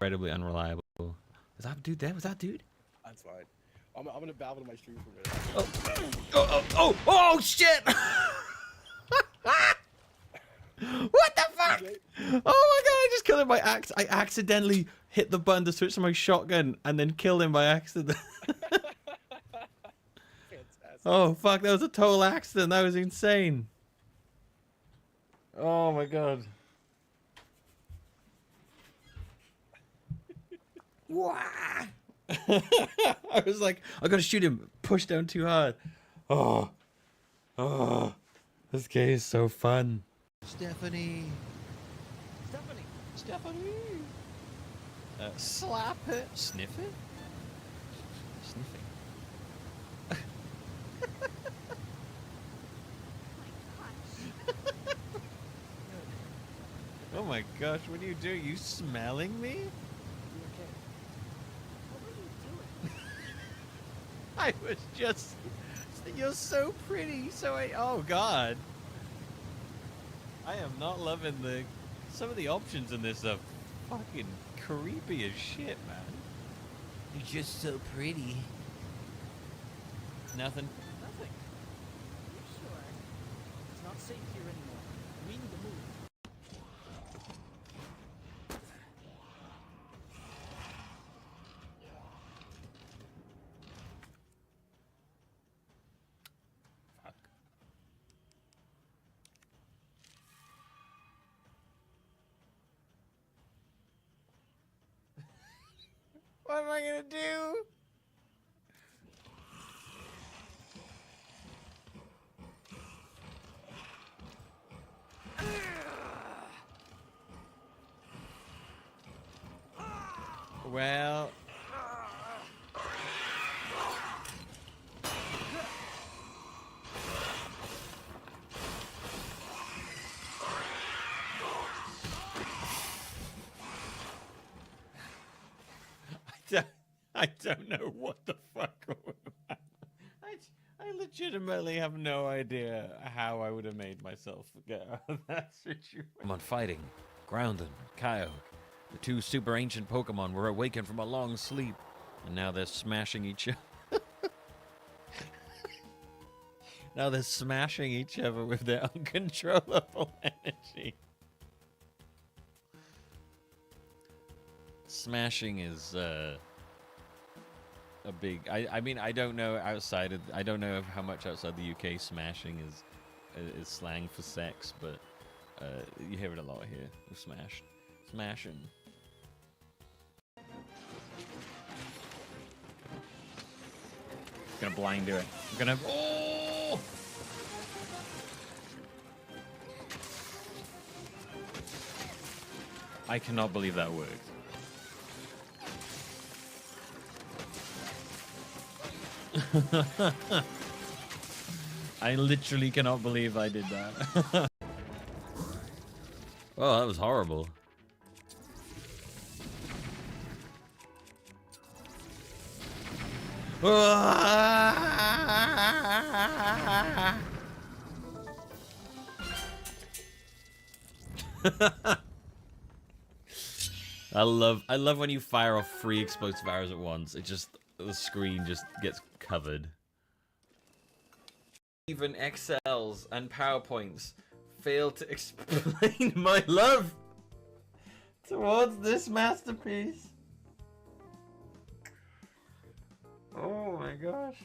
incredibly unreliable. Was that dude there? Was that dude? That's fine. I'm gonna babble to my stream for a minute. Oh, shit! What the fuck? Oh my god, I just killed him by accident. I accidentally hit the button to switch to my shotgun and then killed him by accident. Fantastic. Oh fuck, that was a total accident. That was insane. Oh my god. Wah! I was like, I gotta shoot him. Push down too hard. Oh, this game is so fun. Stephanie. Slap it. Sniff it. Sniffing. Oh my gosh, what are you doing? You smelling me? I was just... You're so pretty, so oh god. I am not loving the... Some of the options in this are fucking creepy as shit, man. You're just so pretty. Nothing? Nothing. Are you sure? It's not safe here anymore. We need to move. Fuck. What am I gonna do? Well... I don't know what the fuck. I legitimately have no idea how I would have made myself get out of that situation. Pokemon fighting. Groundon, Kyogre. The two super ancient Pokemon were awakened from a long sleep, and now they're smashing each other. Now they're smashing each other with their uncontrollable energy. Smashing is a big... I mean, I don't know outside of... I don't know how much outside the UK smashing is slang for sex, but you hear it a lot here. Smash. Smashing. Gonna blind do it. I'm gonna... Oh! I cannot believe that worked. I literally cannot believe I did that. Oh, that was horrible. I love when you fire off 3 explosive arrows at once. It just, the screen just gets covered. Even Excels and PowerPoints fail to explain my love towards this masterpiece. Oh my gosh.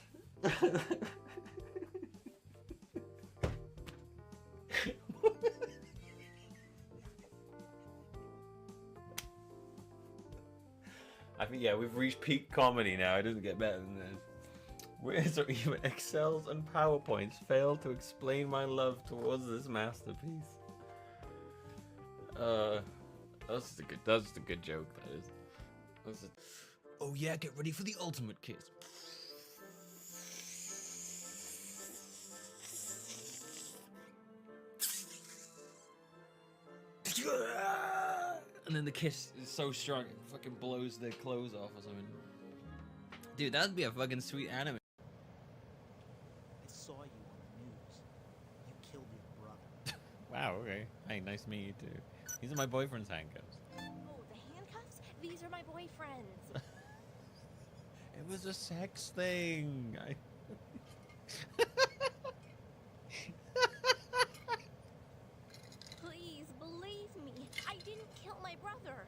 I think, yeah, we've reached peak comedy now. It doesn't get better than this. Where so even Excels and PowerPoints fail to explain my love towards this masterpiece. That's just a good joke, that is. Oh yeah, get ready for the ultimate kiss. And then the kiss is so strong it fucking blows their clothes off or something. Dude, that'd be a fucking sweet anime. I saw you on the news. You killed your brother. Wow, okay. Hey, nice to meet you too. These are my boyfriend's handcuffs. Oh, the handcuffs? These are my boyfriends. It was a sex thing. Please believe me. I didn't kill my brother.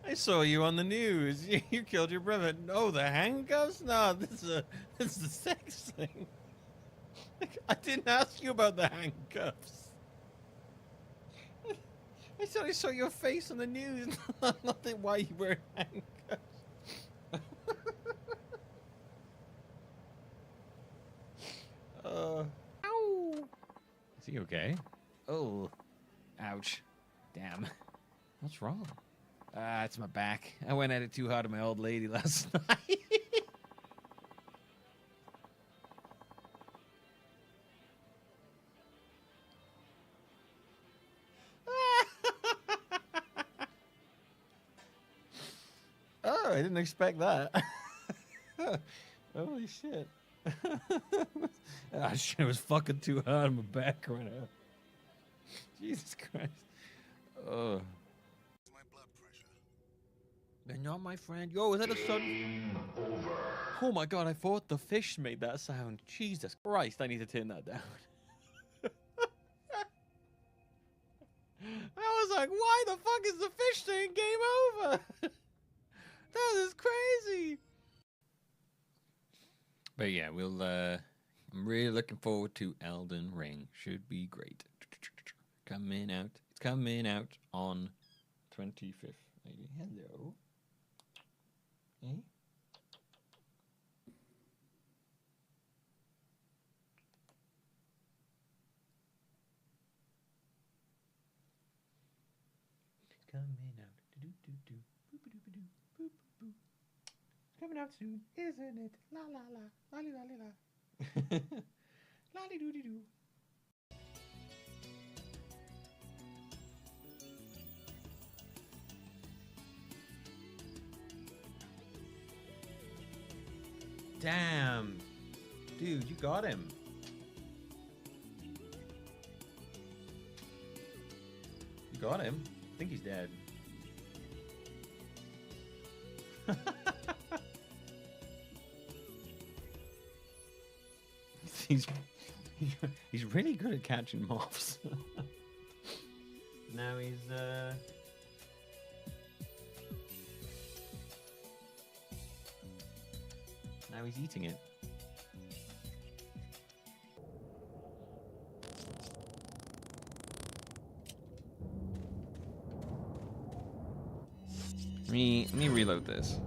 I saw you on the news. You killed your brother. No, the handcuffs? No, this is a sex thing. I didn't ask you about the handcuffs. I said I saw your face on the news. Nothing why you wear handcuffs. Ow. Is he okay? Oh, ouch. Damn. What's wrong? It's my back. I went at it too hard on my old lady last night. Oh, I didn't expect that. Holy shit. Shit, it was fucking too hard on my back right now. Jesus Christ. Oh. My blood pressure. They're not my friend. Yo, is that a sun? Oh my god, I thought the fish made that sound. Jesus Christ, I need to turn that down. I was like, why the fuck is the fish saying game over? That is crazy. But yeah, we'll, I'm really looking forward to Elden Ring. Should be great. Coming out. It's coming out on 25th, maybe. Hello. Eh? It's coming out. Do-do-do-do. Boop-a-doop-a-doo. Boop-a-boo. It's coming out soon, isn't it? La la la. Lolly lolly la. Lolly doody doo. Damn. Dude, you got him. You got him. I think he's dead. he's really good at catching moths. Now he's eating it. Let me reload this.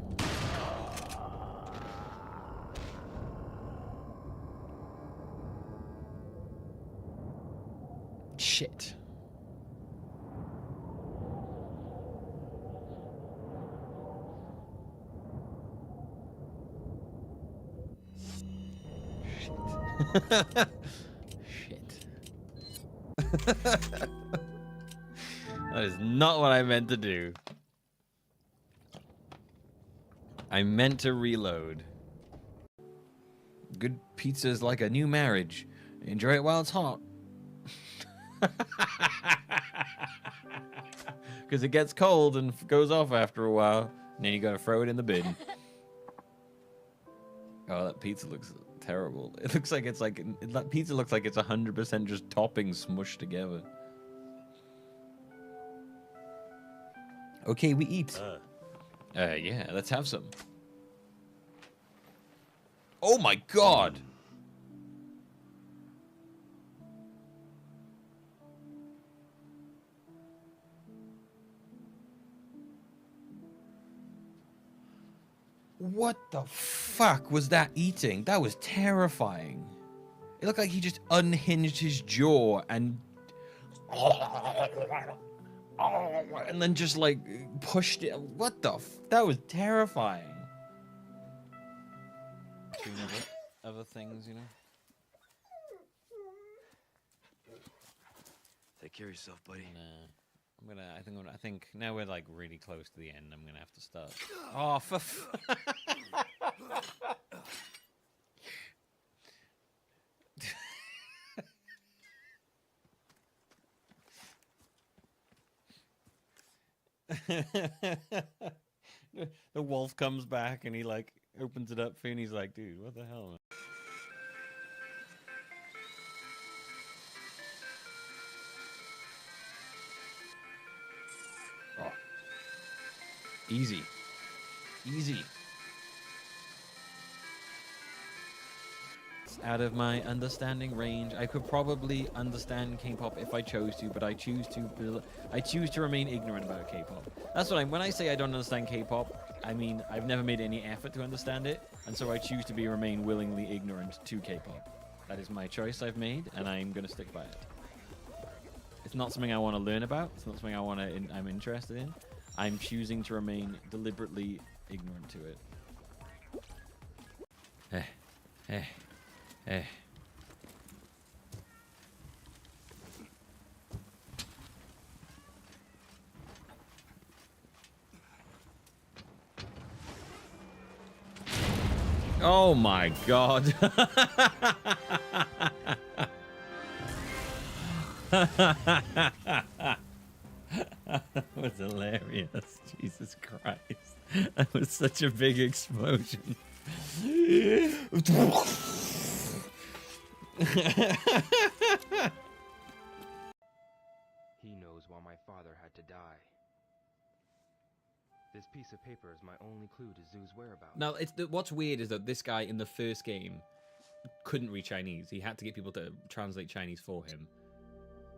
Shit. Shit. That is not what I meant to do. I meant to reload. Good pizza is like a new marriage. Enjoy it while it's hot. Because it gets cold and goes off after a while. And then you gotta throw it in the bin. Oh, that pizza looks terrible. It looks like it's like... That pizza looks like it's 100% just toppings smushed together. Okay, we eat. Yeah, let's have some. Oh my god! What the fuck was that eating? That was terrifying. It looked like he just unhinged his jaw and then just like pushed it. What the that was terrifying. Other things, you know. Take care of yourself, buddy. I think now we're like really close to the end. I'm gonna have to start. Oh, The wolf comes back and he like opens it up for you and he's like, dude, what the hell, man? Oh. Easy. Easy. It's out of my understanding range. I could probably understand K-pop if I chose to, but I choose to remain ignorant about K-pop. That's what when I say I don't understand K-pop, I mean I've never made any effort to understand it, and so I choose to remain willingly ignorant to K-pop. That is my choice I've made, and I'm gonna stick by it. It's not something I want to learn about. It's not something I'm interested in. I'm choosing to remain deliberately ignorant to it. Oh my god. That was hilarious. Jesus Christ. That was such a big explosion. He knows why my father had to die. This piece of paper is my only clue to Zoo's whereabouts. Now, what's weird is that this guy in the first game couldn't read Chinese. He had to get people to translate Chinese for him.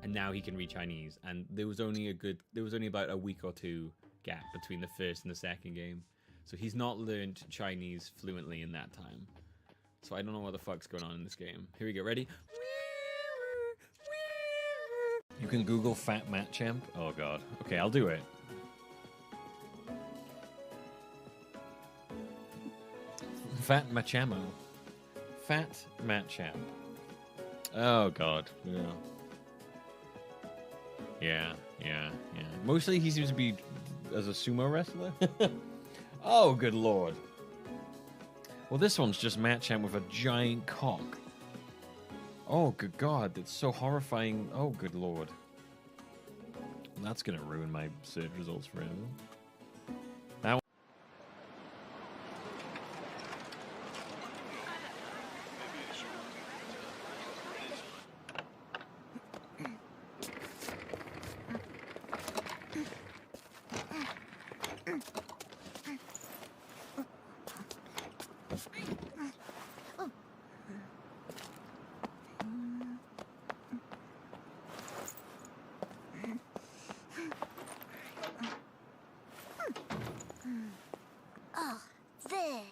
And now he can read Chinese. And there was only about a week or two gap between the first and the second game. So he's not learned Chinese fluently in that time. So I don't know what the fuck's going on in this game. Here we go, ready? You can Google Fat Matt Champ. Oh god. Okay, I'll do it. Fat Machamo. Fat Matt Champ. Oh god. Yeah. Yeah. Mostly he seems to be as a sumo wrestler. Oh, good lord. Well, this one's just Matt Champ with a giant cock. Oh, good god, that's so horrifying. Oh, good lord. That's gonna ruin my search results forever. That one. Oh, there.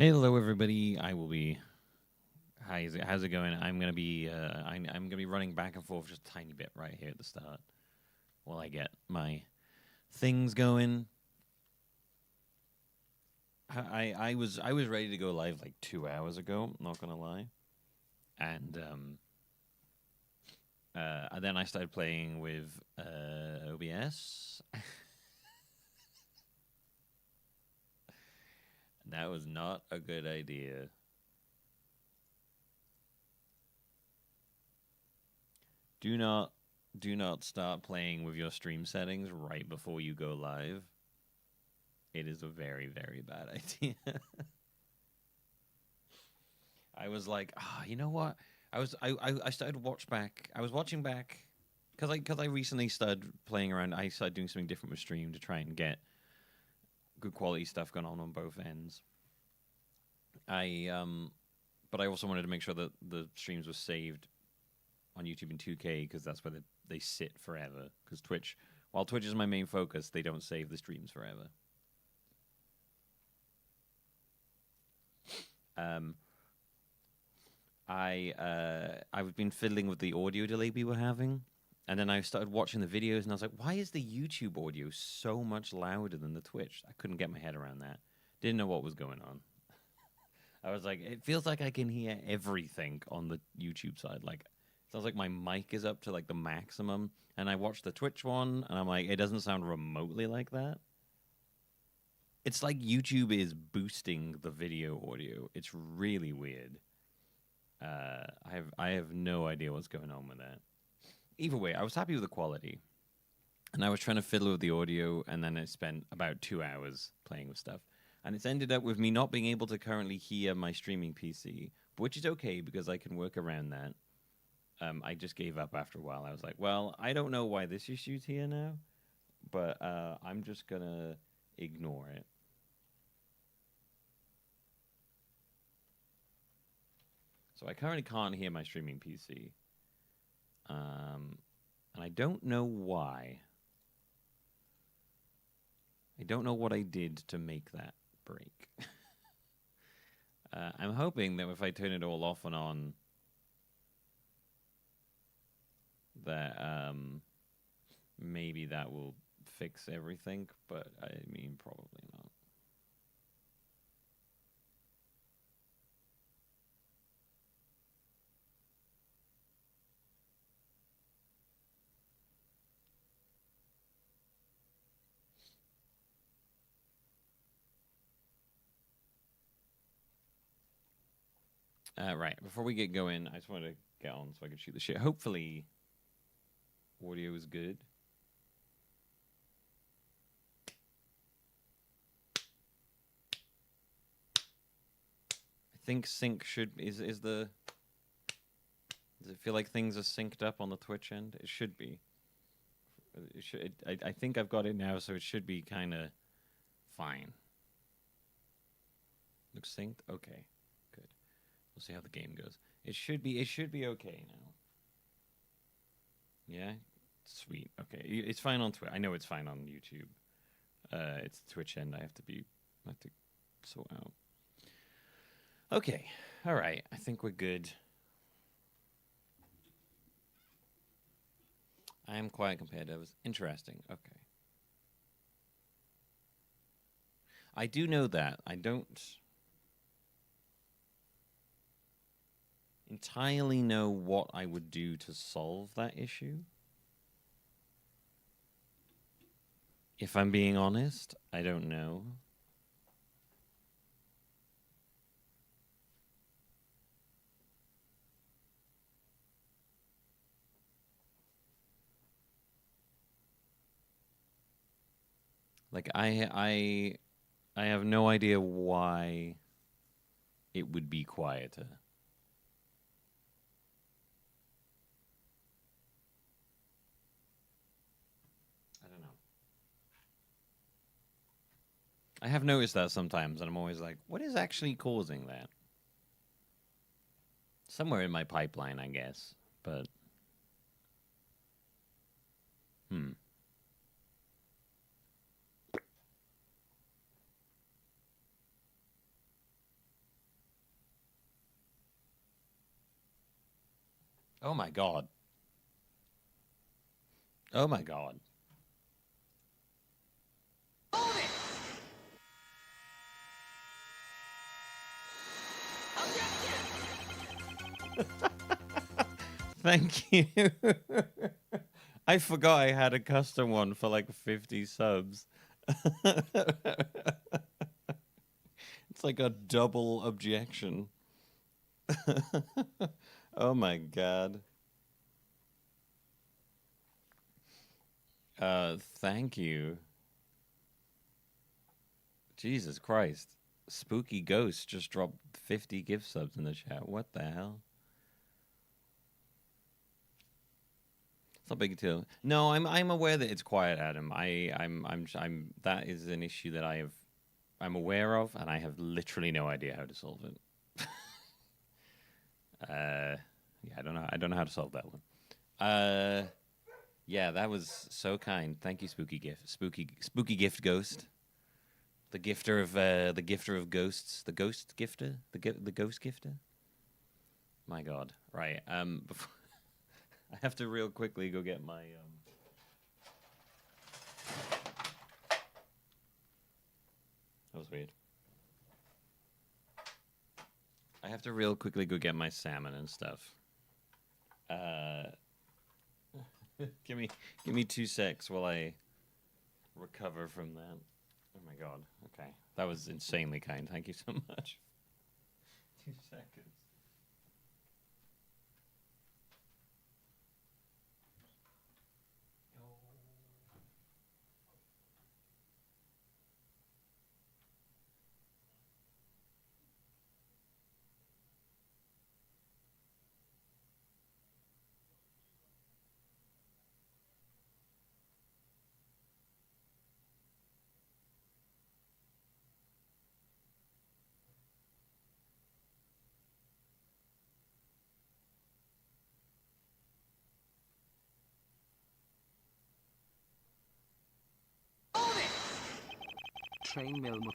Hello, everybody. I will be. How's it going? I'm gonna be. I'm gonna be running back and forth just a tiny bit right here at the start, while I get my things going. I was ready to go live like 2 hours ago. Not gonna lie, and then I started playing with OBS. That was not a good idea. Do not start playing with your stream settings right before you go live. It is a very, very bad idea. I was like, you know what? I started I was watching back because I recently started playing around. I started doing something different with stream to try and get good quality stuff going on both ends. But I also wanted to make sure that the streams were saved on YouTube in 2K because that's where they sit forever. Because while Twitch is my main focus, they don't save the streams forever. I've been fiddling with the audio delay we were having, and then I started watching the videos, and I was like, why is the YouTube audio so much louder than the Twitch? I couldn't get my head around that. Didn't know what was going on. I was like, it feels like I can hear everything on the YouTube side. Like, it sounds like my mic is up to like the maximum, and I watched the Twitch one, and I'm like, it doesn't sound remotely like that. It's like YouTube is boosting the video audio. It's really weird. I have no idea what's going on with that. Either way, I was happy with the quality. And I was trying to fiddle with the audio, and then I spent about 2 hours playing with stuff. And it's ended up with me not being able to currently hear my streaming PC, which is okay because I can work around that. I just gave up after a while. I was like, well, I don't know why this issue's here now, but I'm just going to ignore it. So I currently can't hear my streaming PC. And I don't know why. I don't know what I did to make that break. I'm hoping that if I turn it all off and on, that maybe that will fix everything, but I mean, probably not. Right, before we get going, I just want to get on so I can shoot the shit. Hopefully, audio is good. I think sync is the... Does it feel like things are synced up on the Twitch end? It should be. I think I've got it now, so it should be kind of fine. Looks synced? Okay. We'll see how the game goes. It should be okay now. Yeah? Sweet. Okay. It's fine on Twitch. I know it's fine on YouTube. It's the Twitch end I have to sort out. Okay. All right. I think we're good. I am quiet compared to others. Interesting. Okay. I do know that. I don't entirely know what I would do to solve that issue. If I'm being honest, I don't know. Like I have no idea why it would be quieter. I have noticed that sometimes, and I'm always like, what is actually causing that? Somewhere in my pipeline, I guess, but... Oh my god. Oh my god. Thank you. I forgot I had a custom one for like 50 subs. It's like a double objection. Oh my god. Thank you. Jesus Christ. Spooky Ghost just dropped 50 gift subs in the chat. What the hell? It's not a big deal. No, I'm aware that it's quiet, Adam. I'm that is an issue that I'm aware of, and I have literally no idea how to solve it. Yeah, I don't know how to solve that one. Yeah, that was so kind. Thank you, Spooky Gift Ghost. The gifter of ghosts, the ghost gifter, the ghost gifter. My God, right? Before I have to real quickly go get my That was weird. I have to real quickly go get my salmon and stuff. Give me 2 secs while I recover from that. Oh my God. Okay. That was insanely kind. Thank you so much. 2 seconds. Train Melmook.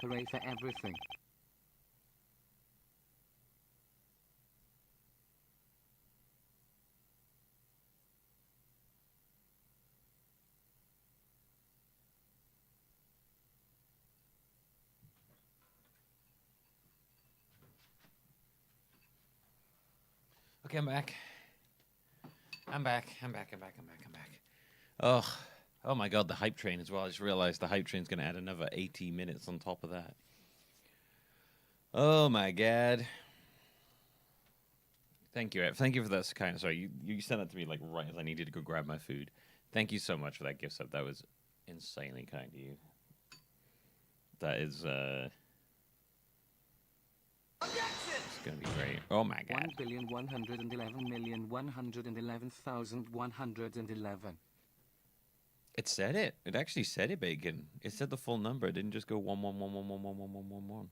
Hooray for everything. Okay, I'm back. I'm back. Oh my god, the hype train as well. I just realized the hype train's going to add another 80 minutes on top of that. Oh my god. Thank you. Thank you for that kind of... Sorry, you sent that to me like right as I needed to go grab my food. Thank you so much for that gift sub. That was insanely kind of you. That is, it's going to be great. Oh my god. 1,111,111,111. It said it. It actually said it, Bacon. It said the full number. It didn't just go 111111111.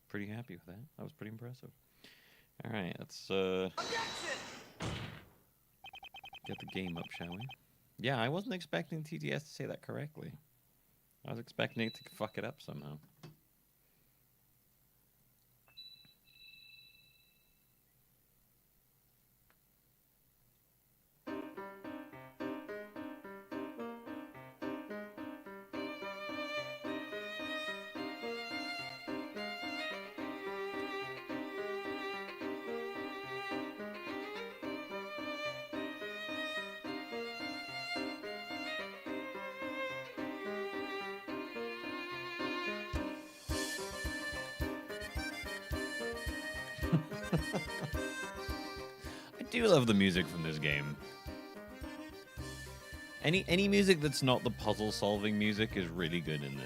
Pretty happy with that. That was pretty impressive. All right, let's get the game up, shall we? Yeah, I wasn't expecting TTS to say that correctly. I was expecting it to fuck it up somehow. I do love the music from this game. Any music that's not the puzzle solving music is really good in this.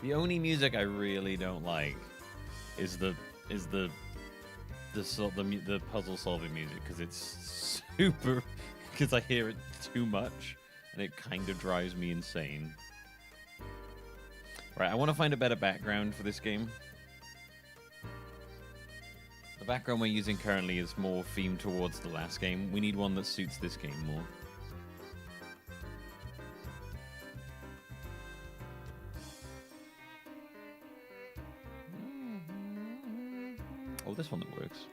The only music I really don't like is the puzzle solving music, because it's super, because I hear it too much and it kind of drives me insane. Right, I want to find a better background for this game. The background we're using currently is more themed towards the last game. We need one that suits this game more. Oh, this one that works.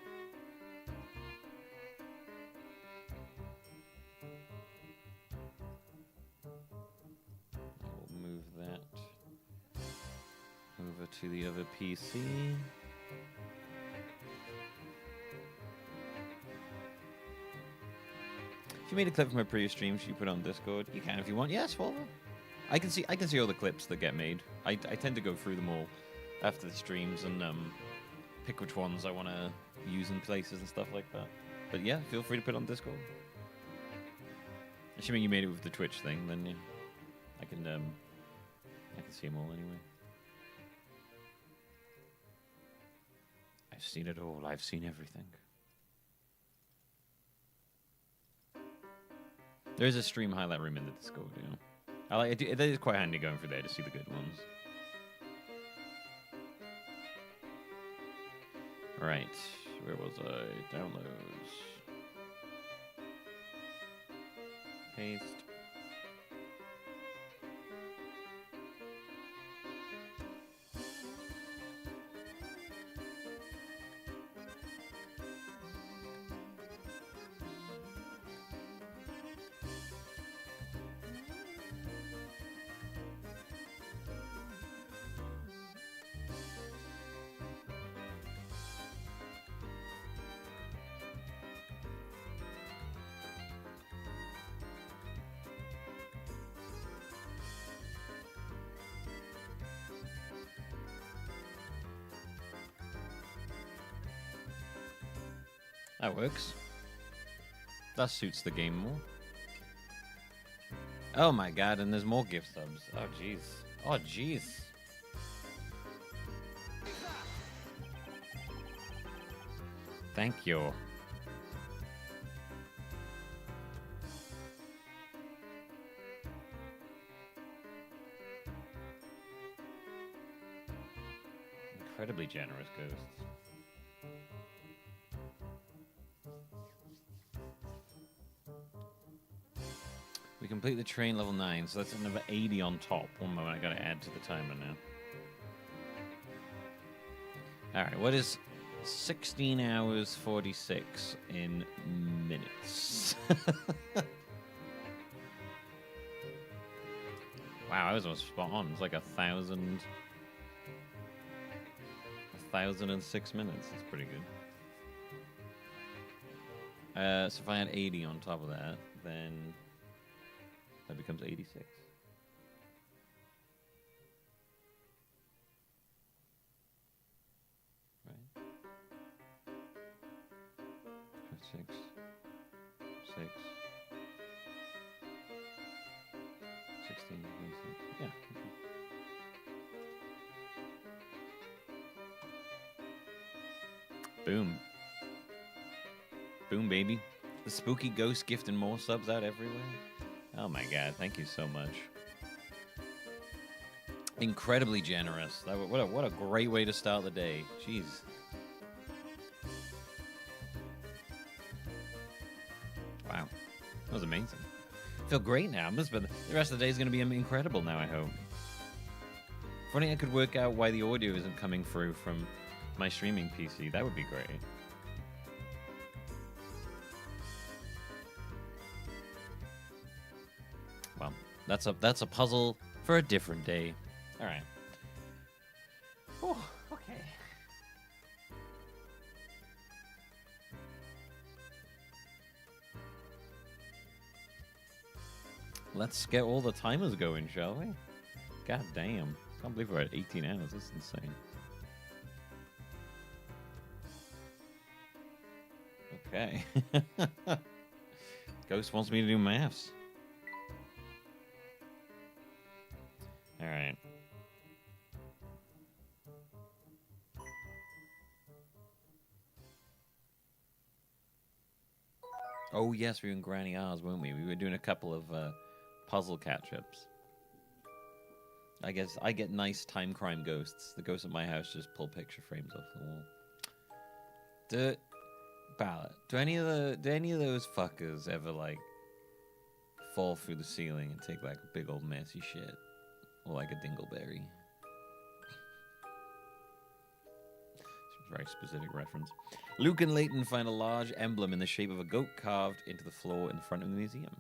I'll move that over to the other PC. If you made a clip from a previous stream, should you put it on Discord? You can if you want. Yes, well, I can see all the clips that get made. I tend to go through them all after the streams and pick which ones I want to use in places and stuff like that. But yeah, feel free to put it on Discord. Assuming you made it with the Twitch thing, then yeah, I can see them all anyway. I've seen it all. I've seen everything. There is a stream highlight room in the Discord, you know. I like it. It is quite handy going through there to see the good ones. Right, where was I? Downloads. Paste. That works. That suits the game more. Oh my god, and there's more gift subs. Oh jeez. Oh jeez. Thank you. Incredibly generous ghosts. We complete the train level 9, so that's another 80 on top. One moment, I gotta add to the timer now. Alright, what is 16 hours 46 in minutes? was almost spot on. It's like 1,006 minutes. That's pretty good. So if I add 80 on top of that, then that becomes 86. Right? 6, 6, 16, 26. Yeah. Okay. Boom. Boom, baby. The spooky ghost gifting more subs out everywhere. Oh my god, thank you so much. Incredibly generous. What a great way to start the day. Jeez. Wow. That was amazing. I feel great now. The rest of the day is going to be incredible now, I hope. Funny I could work out why the audio isn't coming through from my streaming PC. That would be great. Well, that's a puzzle for a different day. All right. Oh, okay. Let's get all the timers going, shall we? God damn. Can't believe we're at 18 hours. This is insane. Okay. Ghost wants me to do maths. All right. Oh, yes, we were in Granny R's, weren't we? We were doing a couple of puzzle catch-ups. I guess I get nice time crime ghosts. The ghosts at my house just pull picture frames off the wall. Ballot. Do any of those fuckers ever like fall through the ceiling and take like a big old messy shit, or like a dingleberry? It's a very specific reference. Luke and Layton find a large emblem in the shape of a goat carved into the floor in front of the museum.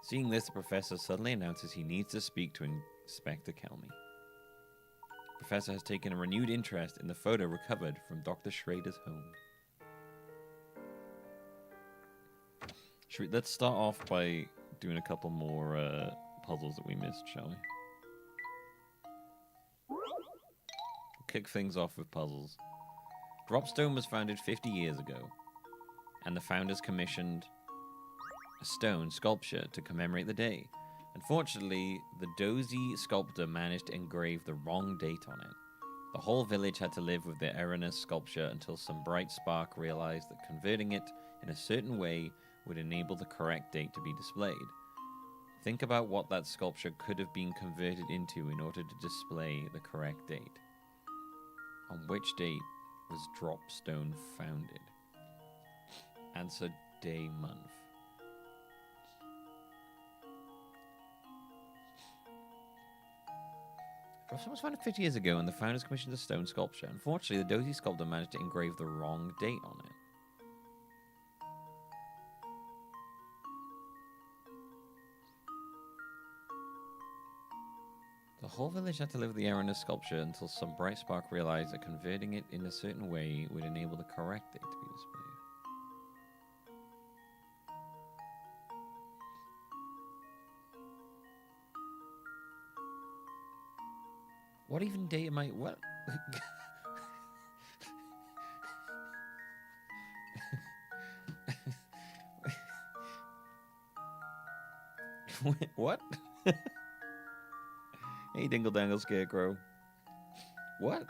Seeing this, the professor suddenly announces he needs to speak to Inspector Kelmy. The professor has taken a renewed interest in the photo recovered from Dr. Schrader's home. Let's start off by doing a couple more puzzles that we missed, shall we? We'll kick things off with puzzles. Dropstone was founded 50 years ago, and the founders commissioned a stone sculpture to commemorate the day. Unfortunately, the dozy sculptor managed to engrave the wrong date on it. The whole village had to live with the erroneous sculpture until some bright spark realized that converting it in a certain way would enable the correct date to be displayed. Think about what that sculpture could have been converted into in order to display the correct date. On which date was Dropstone founded? Answer: day, month. Dropstone was founded 50 years ago, and the founders commissioned a stone sculpture. Unfortunately, the dozy sculptor managed to engrave the wrong date on it. The whole village had to live with the erroneous sculpture until some bright spark realized that converting it in a certain way would enable the correct date to be displayed. What even date am I... What? What? Hey, Dingle Dangle Scarecrow. What?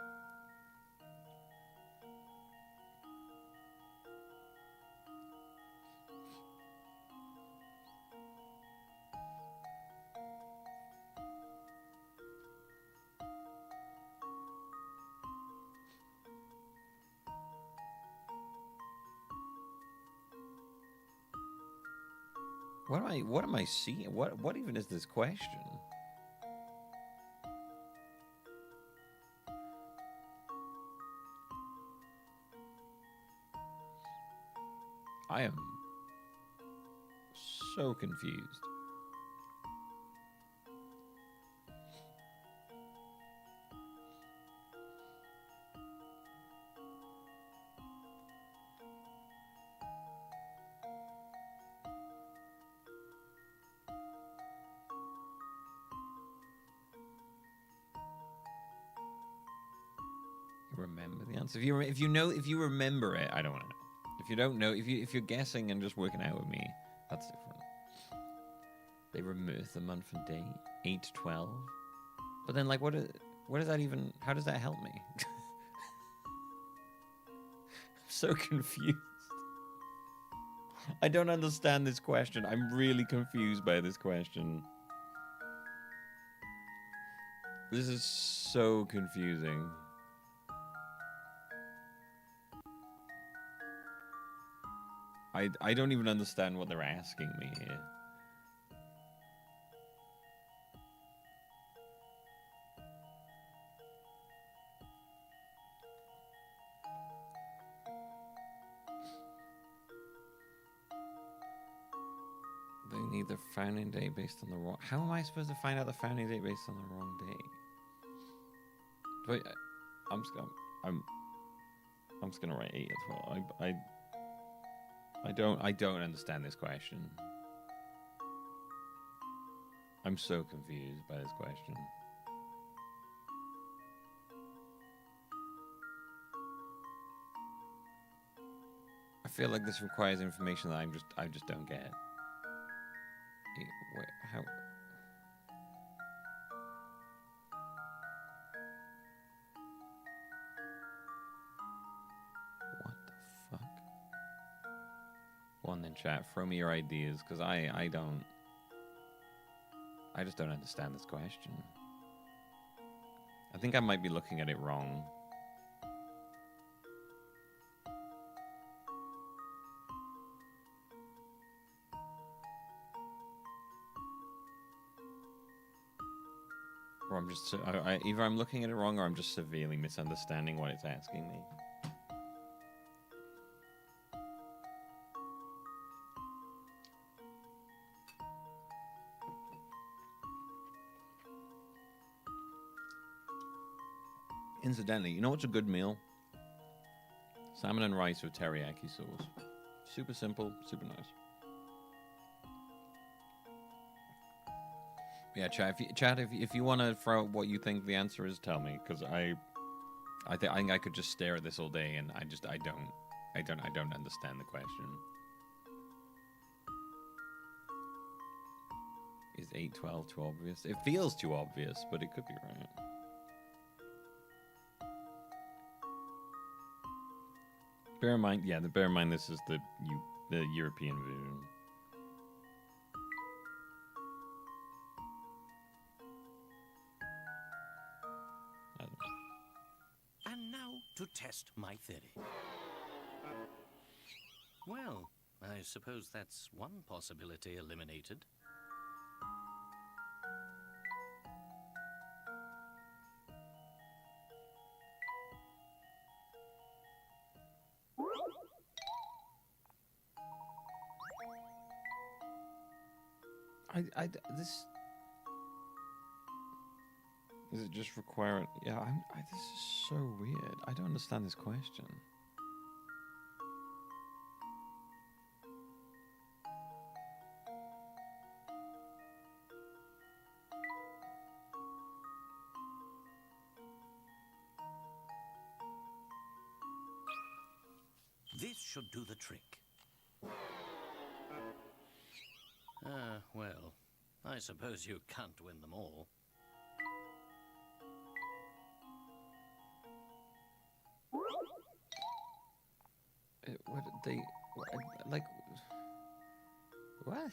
What am I seeing? What even is this question? I am so confused. remember the answer. If you remember it, I don't want to know. If you don't know, if you're guessing and just working out with me, that's different. They remove the month and day, 8 to 12. But then, like, what does that even? How does that help me? I'm so confused. I don't understand this question. I'm really confused by this question. This is so confusing. I don't even understand what they're asking me here. They need the founding day based on the wrong... How am I supposed to find out the founding date based on the wrong day? Wait, I'm just gonna write 8 as well. I don't understand this question. I'm so confused by this question. I feel like this requires information that I just don't get. Wait, how? What the fuck? Go on then, chat. Throw me your ideas, because I just don't understand this question. I think I might be looking at it wrong. Or I'm just... either I'm looking at it wrong or I'm just severely misunderstanding what it's asking me. Incidentally, you know what's a good meal? Salmon and rice with teriyaki sauce. Super simple, super nice. Yeah, chat. If you want to throw out what you think the answer is, tell me, because I think I could just stare at this all day, and I don't understand the question. Is 8/12 too obvious? It feels too obvious, but it could be right. Bear in mind, this is the European version. And now to test my theory. Well, I suppose that's one possibility eliminated. This... Does it just require it? Yeah, this is so weird. I don't understand this question. This should do the trick. Well, I suppose you can't win them all. What they... like... What?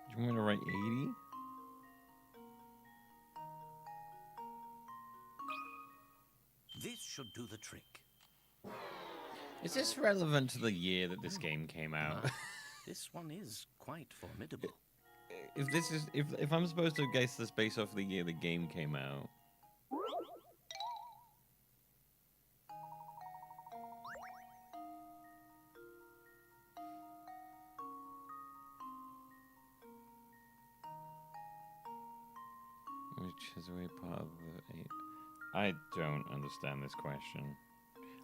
Do you want me to write 80? This should do the trick. Is this relevant to the year that this game came out? This one is quite formidable. If I'm supposed to guess this based off the year the game came out. Which is a way part of the 8. I don't understand this question.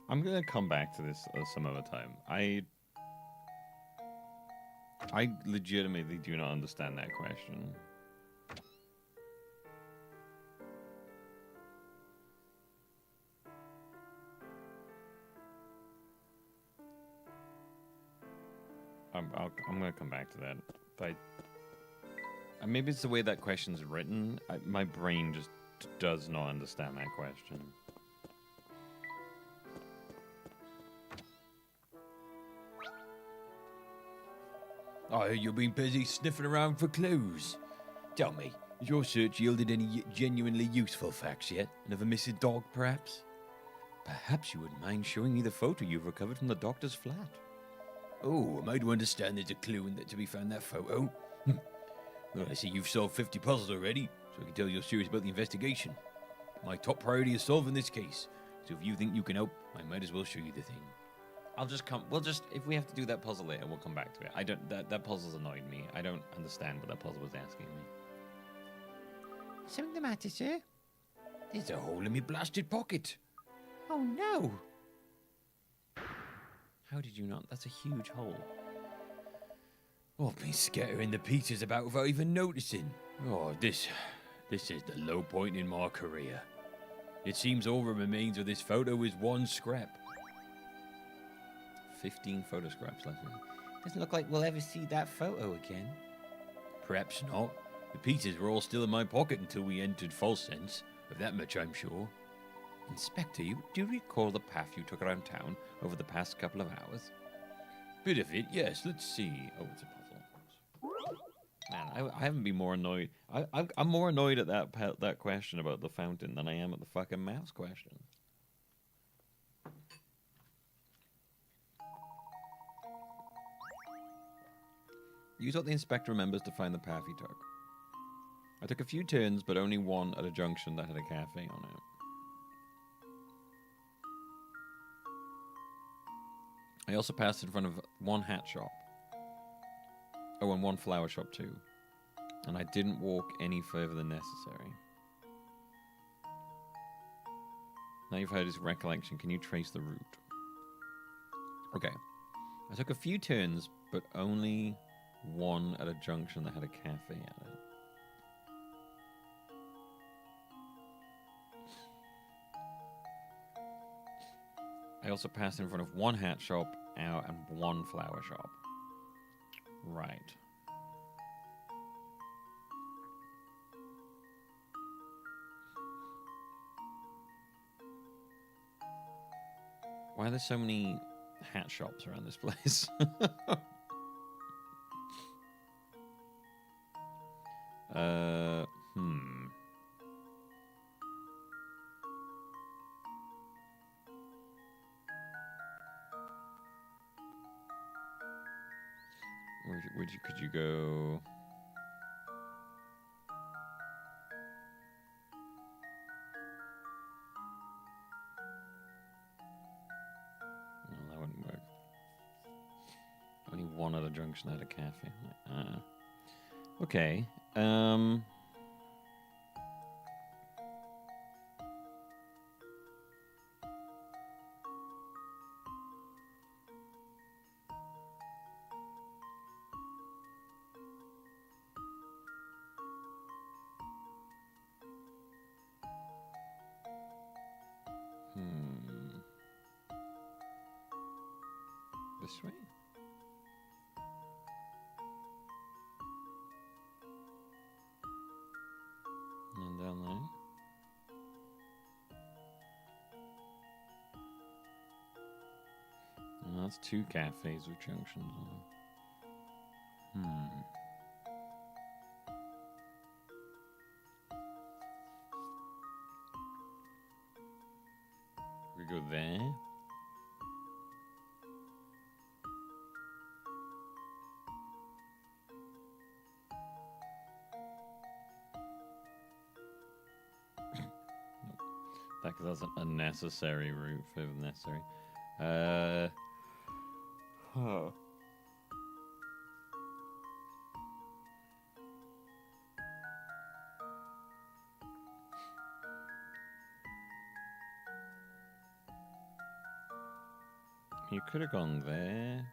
I'm gonna come back to this some other time. I legitimately do not understand that question. I'm gonna come back to that. But maybe it's the way that question's written. My brain just does not understand that question. I heard you've been busy sniffing around for clues. Tell me, has your search yielded any genuinely useful facts yet? Another missing dog, perhaps? Perhaps you wouldn't mind showing me the photo you've recovered from the doctor's flat. Oh, am I to understand there's a clue in that to be found in that photo? Well, I see you've solved 50 puzzles already, so I can tell you're serious about the investigation. My top priority is solving this case, so if you think you can help, I might as well show you the thing. If we have to do that puzzle later, we'll come back to it. That puzzle's annoyed me. I don't understand what that puzzle was asking me. Something the matter, sir? There's a hole in my blasted pocket. Oh, no. How did you not? That's a huge hole. Oh, I've been scattering the pieces about without even noticing. Oh, this is the low point in my career. It seems all that remains of this photo is one scrap. 15 photo scraps left. Doesn't look like we'll ever see that photo again. Perhaps not. The pieces were all still in my pocket until we entered False Sense. Of that much I'm sure. Inspector, do you recall the path you took around town over the past couple of hours? Bit of it, yes. Let's see. Oh, it's a puzzle. Man, I haven't been more annoyed. I'm more annoyed at that question about the fountain than I am at the fucking mouse question. Use what the inspector remembers to find the path he took. I took a few turns, but only one at a junction that had a cafe on it. I also passed in front of one hat shop. Oh, and one flower shop too. And I didn't walk any further than necessary. Now you've heard his recollection, can you trace the route? Okay. I took a few turns, but only one at a junction that had a cafe at it. I also passed in front of one hat shop and one flower shop. Right. Why are there so many hat shops around this place? Could you go? Well, that wouldn't work. Only one at a junction at a cafe. Okay. This way? And down there. Well, that's two cafes with junctions on. We go there. That's an unnecessary route for the necessary. You could have gone there.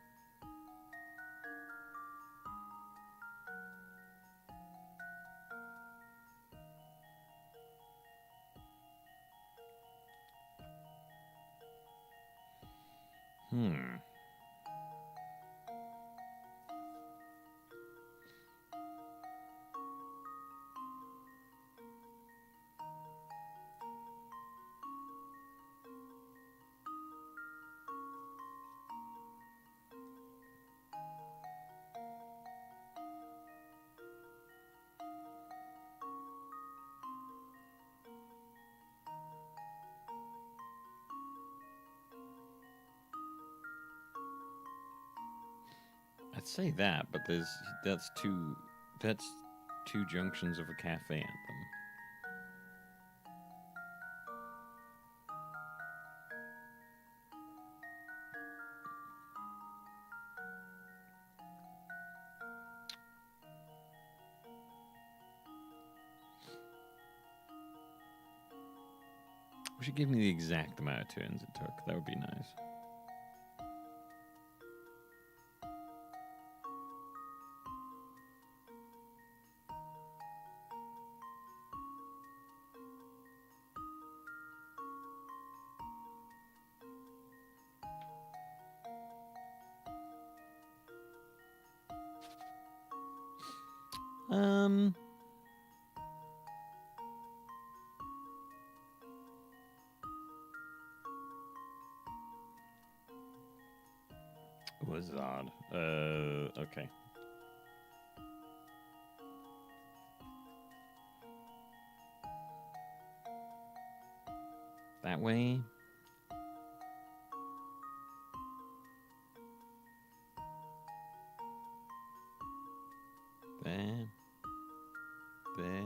I'd say that, but that's two junctions of a cafe anthem. We should give me the exact amount of turns it took. That would be nice. Was odd. Okay. That way. There. There.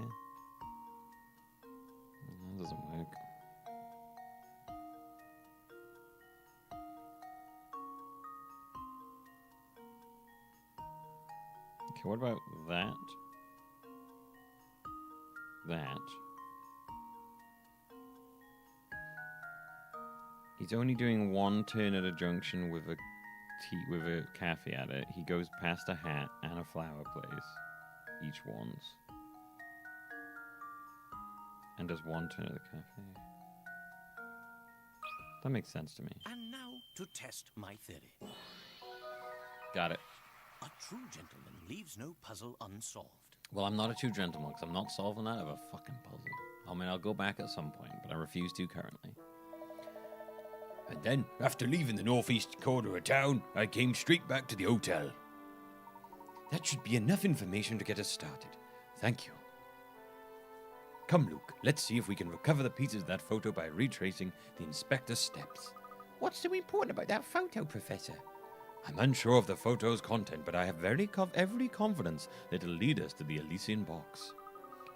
That doesn't work. Okay, what about that? That. He's only doing one turn at a junction with a cafe at it. He goes past a hat and a flower place, each once, and does one turn at the cafe. That makes sense to me. And now to test my theory. Got it. A true gentleman leaves no puzzle unsolved. Well, I'm not a true gentleman because I'm not solving that of a fucking puzzle. I mean, I'll go back at some point, but I refuse to currently. And then, after leaving the northeast corner of town, I came straight back to the hotel. That should be enough information to get us started. Thank you. Come, Luke, let's see if we can recover the pieces of that photo by retracing the inspector's steps. What's so important about that photo, Professor? I'm unsure of the photo's content, but I have every confidence that it'll lead us to the Elysian box.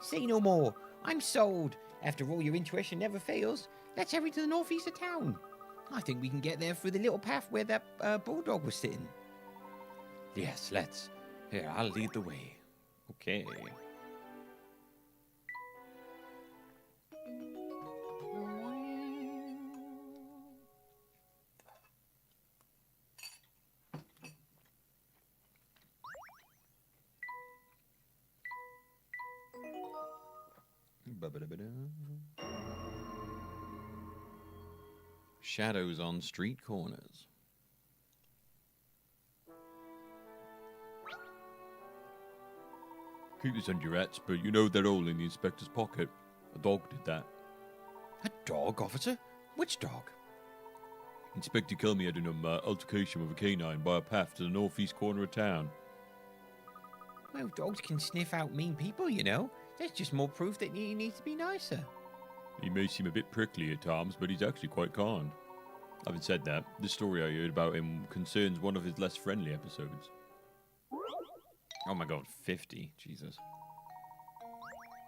Say no more. I'm sold. After all, your intuition never fails. Let's hurry to the northeast of town. I think we can get there through the little path where that bulldog was sitting. Yes, let's. Here, I'll lead the way. Okay. Shadows on street corners. Keep this under your hats, but you know they're all in the inspector's pocket. A dog did that. A dog, officer? Which dog? Inspector Kelmy had an altercation with a canine by a path to the northeast corner of town. Well, dogs can sniff out mean people, you know. That's just more proof that you need to be nicer. He may seem a bit prickly at times, but he's actually quite kind. Having said that, the story I heard about him concerns one of his less friendly episodes. Oh my god, 50. Jesus.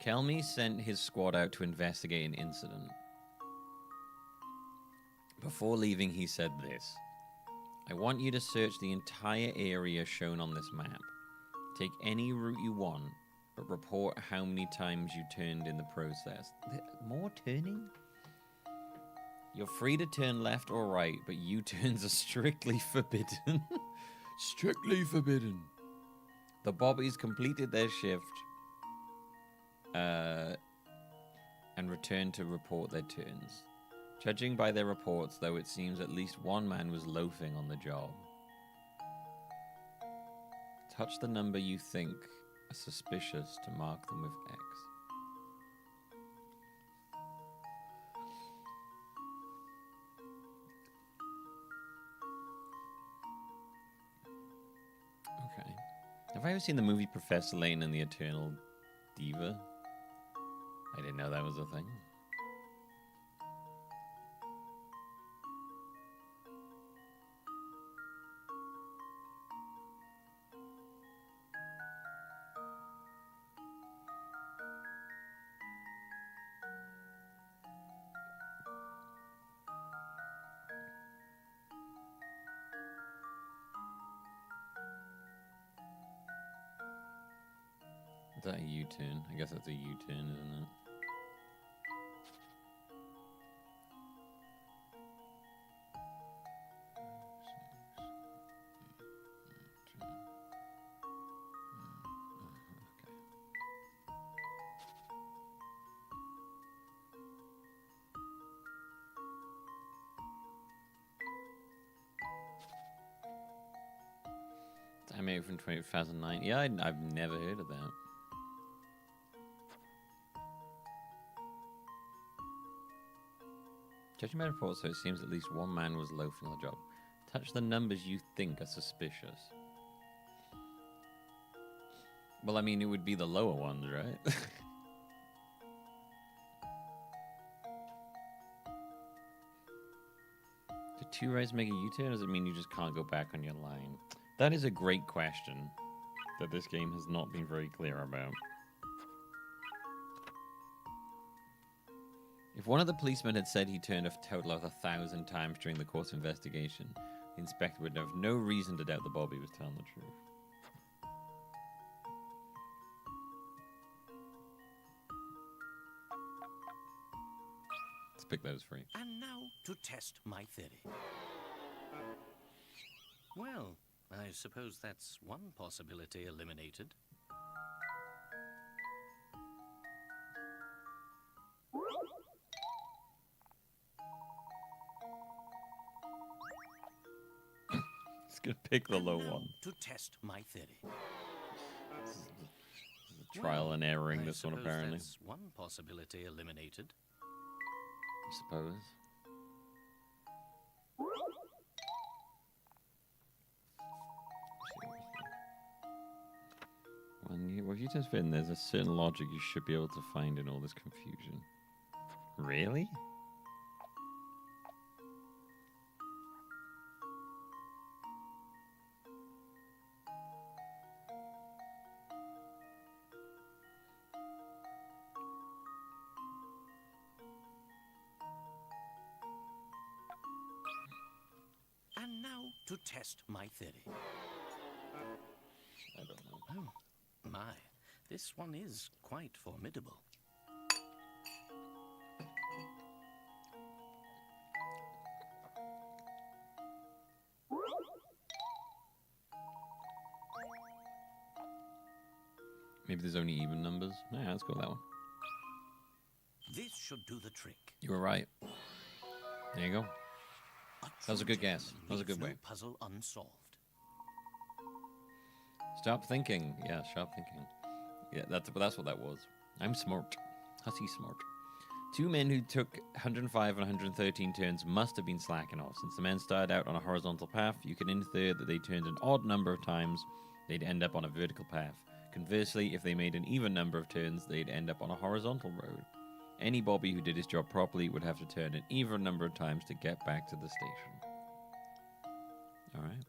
Kelmy sent his squad out to investigate an incident. Before leaving, he said this. I want you to search the entire area shown on this map. Take any route you want, but report how many times you turned in the process. More turning? You're free to turn left or right, but U-turns are strictly forbidden. Strictly forbidden. The bobbies completed their shift and returned to report their turns. Judging by their reports, though, it seems at least one man was loafing on the job. Touch the number you think are suspicious to mark them with X. Okay. Have I ever seen the movie Professor Layton and the Eternal Diva? I didn't know that was a thing. Is that a U-turn? I guess that's a U-turn, isn't it? I made it from 2009. Yeah, I've never heard of that. Judging by reports, so it seems at least one man was loafing on the job. Touch the numbers you think are suspicious. Well, I mean, it would be the lower ones, right? Do 2 rights make a U-turn, or does it mean you just can't go back on your line? That is a great question that this game has not been very clear about. If one of the policemen had said he turned a total of 1,000 times during the course of investigation, the inspector would have no reason to doubt the Bobby was telling the truth. Let's pick those free. And now to test my theory. Well, I suppose that's one possibility eliminated. It's gonna pick the And low now one. to test my theory. Trial and erroring I this one, suppose apparently. That's one possibility eliminated. I suppose. Well, if you just fit in, there's a certain logic you should be able to find in all this confusion. Really? And now to test my theory. I don't know. Oh, my. This one is quite formidable. Maybe there's only even numbers. Yeah, let's go with that one. This should do the trick. You were right. There you go. That was a good true guess. gentleman That was a good leaves no way. puzzle unsolved. Stop thinking. Yeah, sharp thinking. Yeah, that's what that was. I'm smart. Hussy smart. 2 men who took 105 and 113 turns must have been slacking off. Since the men started out on a horizontal path, you can infer that they turned an odd number of times, they'd end up on a vertical path. Conversely, if they made an even number of turns, they'd end up on a horizontal road. Any Bobby who did his job properly would have to turn an even number of times to get back to the station. Alright.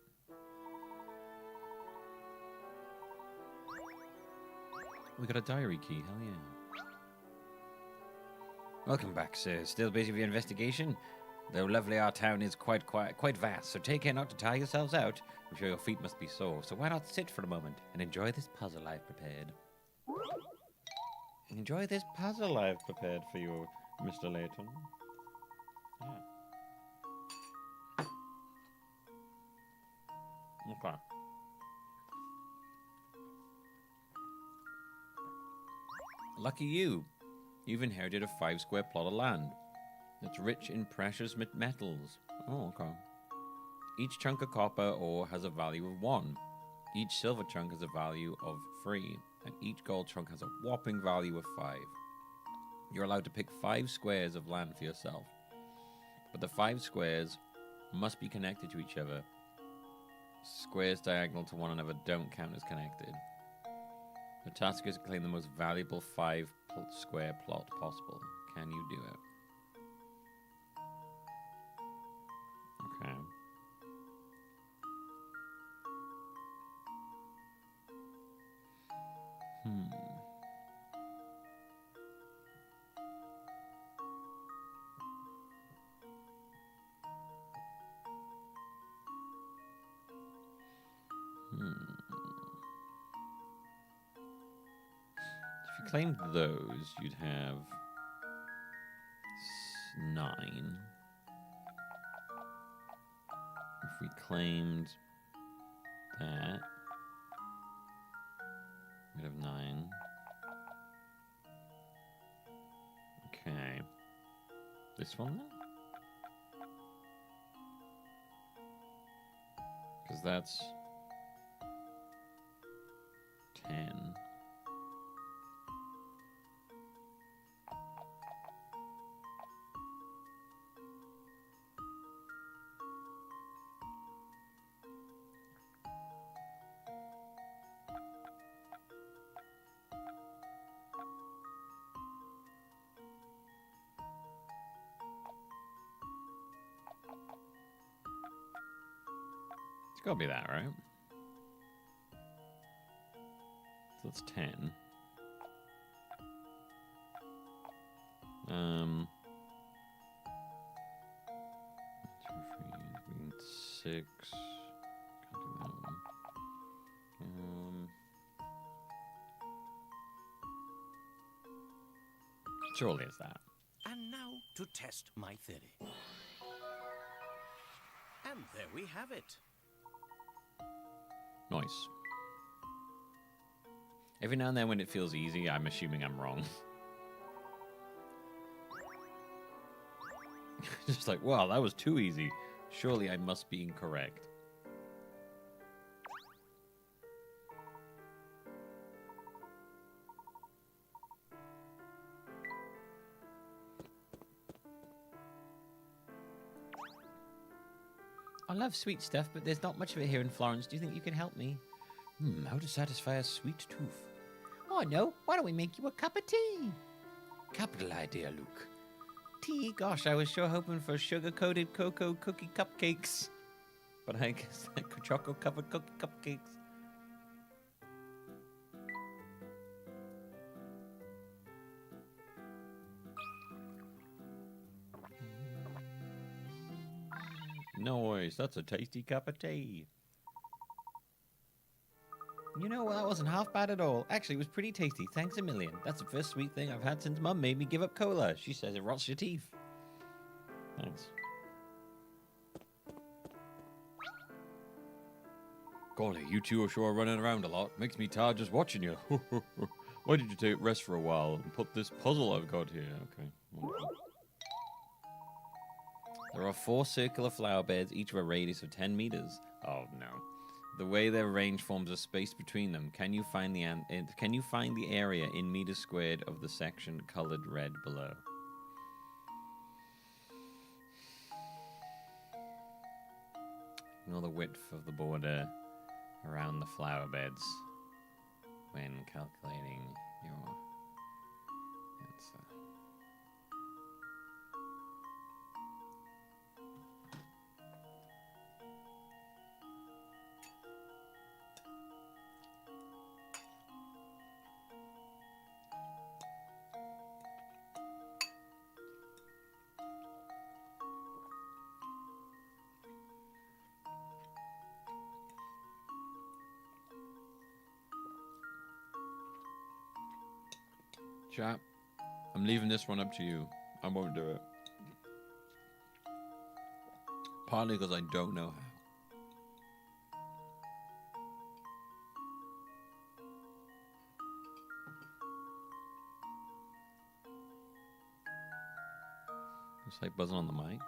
We got a diary key, hell yeah. Welcome back, sir. Still busy with your investigation? Though lovely, our town is quite vast, so take care not to tire yourselves out. I'm sure your feet must be sore, so why not sit for a moment and enjoy this puzzle I've prepared. Enjoy this puzzle I've prepared for you, Mr. Layton. Ah. Okay. Lucky you. You've inherited a 5-square plot of land. It's rich in precious metals. Oh, okay. Each chunk of copper ore has a value of 1. Each silver chunk has a value of 3. And each gold chunk has a whopping value of 5. You're allowed to pick 5 squares of land for yourself. But the 5 squares must be connected to each other. Squares diagonal to one another don't count as connected. The task is to claim the most valuable 5-square plot possible. Can you do it? Okay. If you claimed those, you'd have 9. If we claimed that, we'd have 9. Okay. This one then? Because that's 10. It's gotta be that, right? So that's 10. 6. Can't do that one. Surely it's that. And now to test my theory. And there we have it. Nice. Every now and then when it feels easy, I'm assuming I'm wrong. Just like, wow, that was too easy. Surely I must be incorrect. I love sweet stuff, but there's not much of it here in Florence. Do you think you can help me? How to satisfy a sweet tooth? Oh, I know. Why don't we make you a cup of tea? Capital idea, Luke. Tea? Gosh, I was sure hoping for sugar-coated cocoa cookie cupcakes. But I guess like chocolate-covered cookie cupcakes. Nice, that's a tasty cup of tea. You know, that wasn't half bad at all. Actually, it was pretty tasty. Thanks a million. That's the first sweet thing I've had since Mum made me give up cola. She says it rots your teeth. Thanks. Golly, you two are sure running around a lot. Makes me tired just watching you. Why did you take rest for a while and put this puzzle I've got here? Okay. There are 4 circular flower beds, each of a radius of 10 meters. Oh no. The way their range forms a space between them. Can you find the area in meters squared of the section colored red below? Know the width of the border around the flower beds when calculating your answer. Chat, I'm leaving this one up to you. I won't do it. Partly because I don't know how. It's like buzzing on the mic.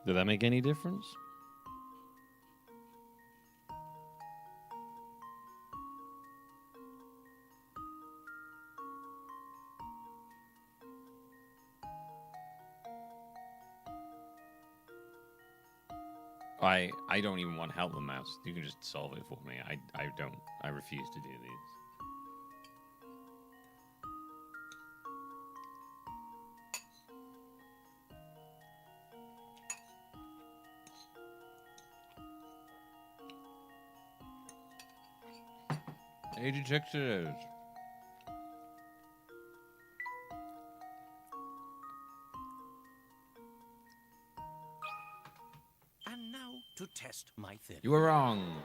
Did that make any difference? I don't even want to help the mouse. You can just solve it for me. I refuse to do these. Hey, detectives. And now to test my theory. You were wrong.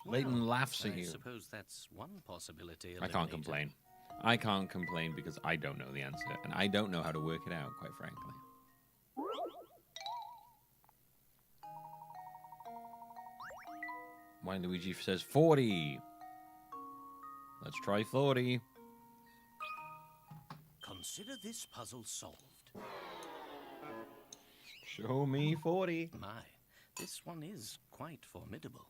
Layton laughs at I you. suppose that's one possibility. I can't eliminated. complain. I can't complain because I don't know the answer, and I don't know how to work it out, quite frankly. Why Luigi says 40. Let's try 40. Consider this puzzle solved. Show me 40. My, this one is quite formidable.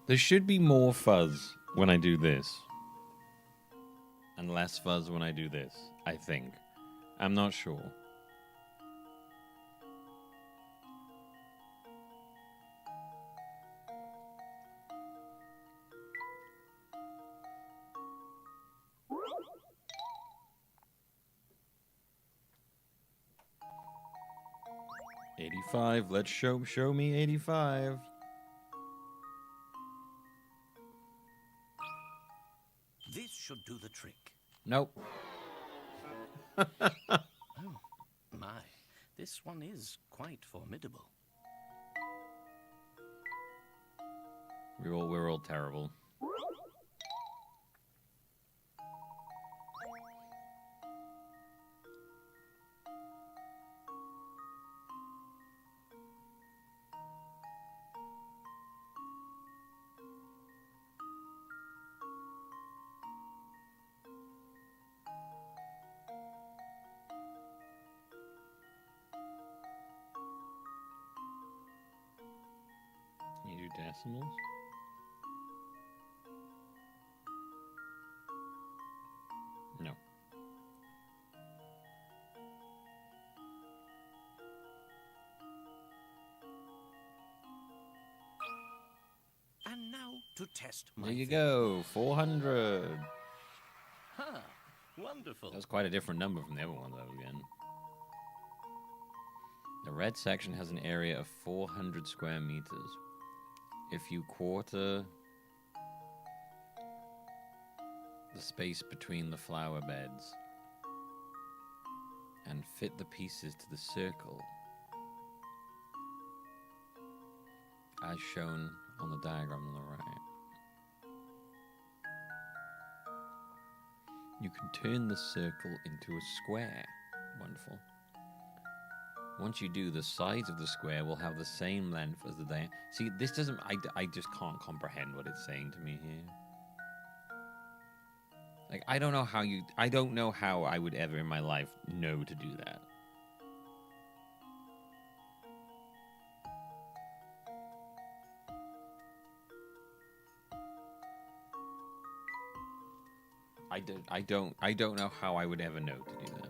There should be more fuzz when I do this. And less fuzz when I do this, I think. I'm not sure. $85. Let's show me 85. This should do the trick. Nope. Oh, my, this one is quite formidable. We're all terrible. You do decimals? No. And now to test my There you theory. go, 400. Ha! Wonderful. That's quite a different number from the other one, though, again. The red section has an area of 400 square meters. If you quarter the space between the flower beds and fit the pieces to the circle, as shown on the diagram on the right, you can turn the circle into a square. Wonderful. Once you do, the sides of the square will have the same length as the diameter. See, this doesn't... I just can't comprehend what it's saying to me here. Like, I don't know how you... I don't know how I would ever in my life know to do that. I don't know how I would ever know to do that.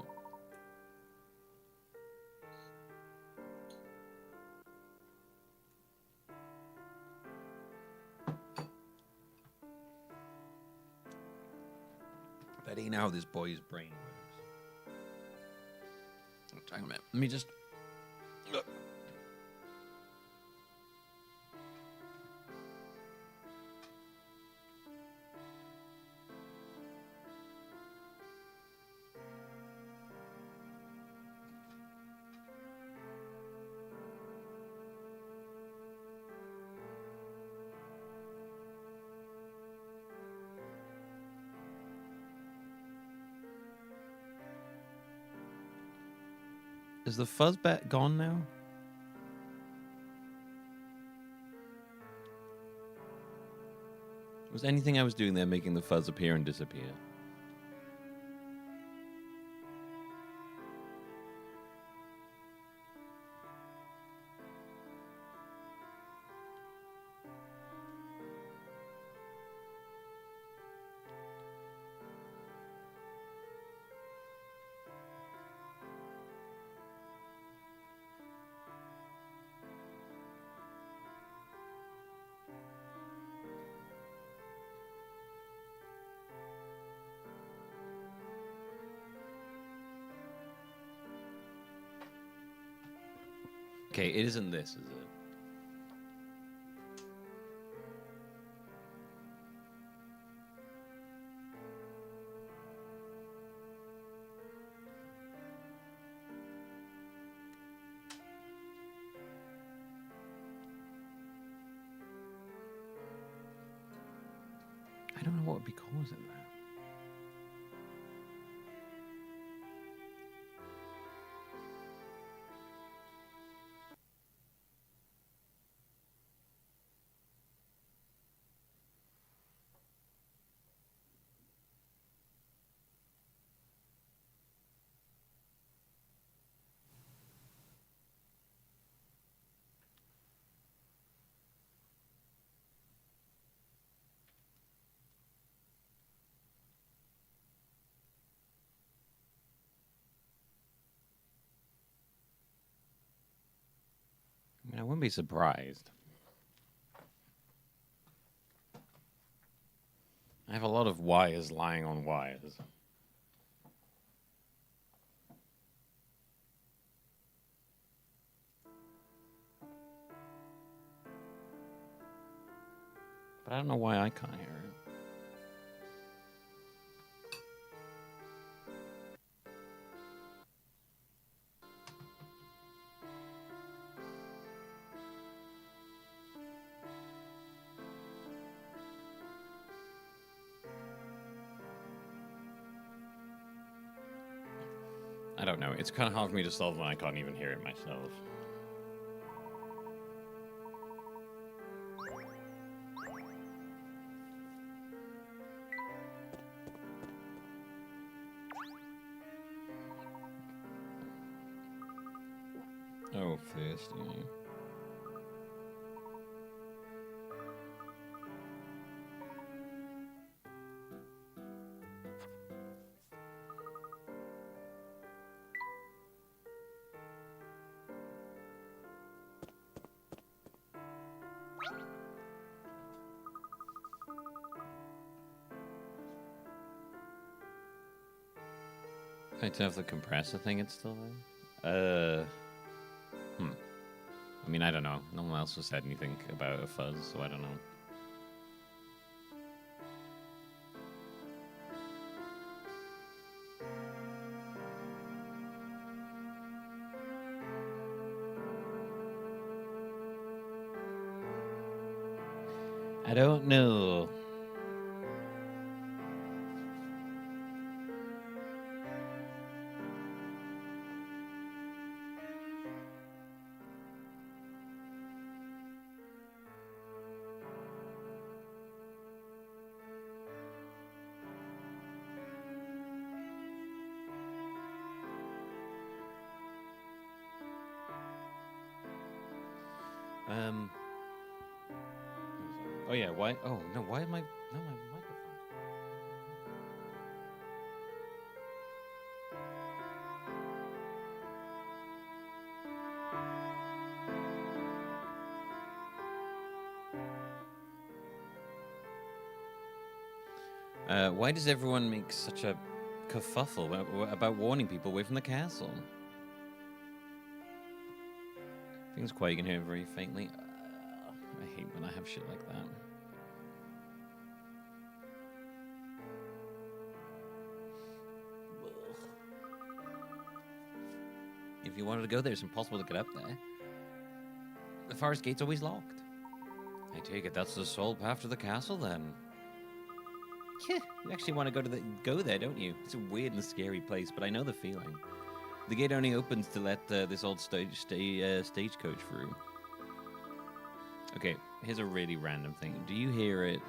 That ain't how this boy's brain works. Hang on a minute. Let me just... Is the fuzz bet gone now? Was anything I was doing there making the fuzz appear and disappear? Okay, it isn't this, is it? I don't know what would be causing that. I mean, I wouldn't be surprised. I have a lot of wires lying on wires. But I don't know why I can't hear it. I don't know. It's kind of hard for me to solve when I can't even hear it myself. Oh, thirsty. Can I turn off the compressor thing? It's still there? I mean, I don't know. No one else has said anything about a fuzz, so I don't know. I don't know. Oh yeah, why? Oh no, why am I? No, my microphone. Why does everyone make such a kerfuffle about warning people away from the castle? Things quiet, you can hear it very faintly. I hate when I have shit like that. If you wanted to go there, it's impossible to get up there. The forest gate's always locked. I take it that's the sole path to the castle, then. Yeah, you actually want to go there, don't you? It's a weird and scary place, but I know the feeling. The gate only opens to let this old stagecoach through. Okay, here's a really random thing. Do you hear it?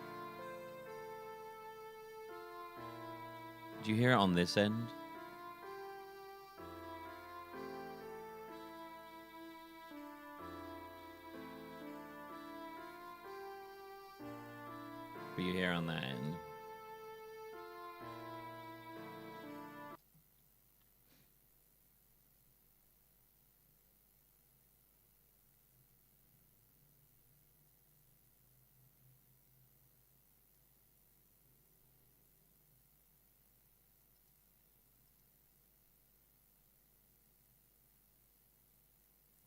Do you hear it on this end? But you hear on that end.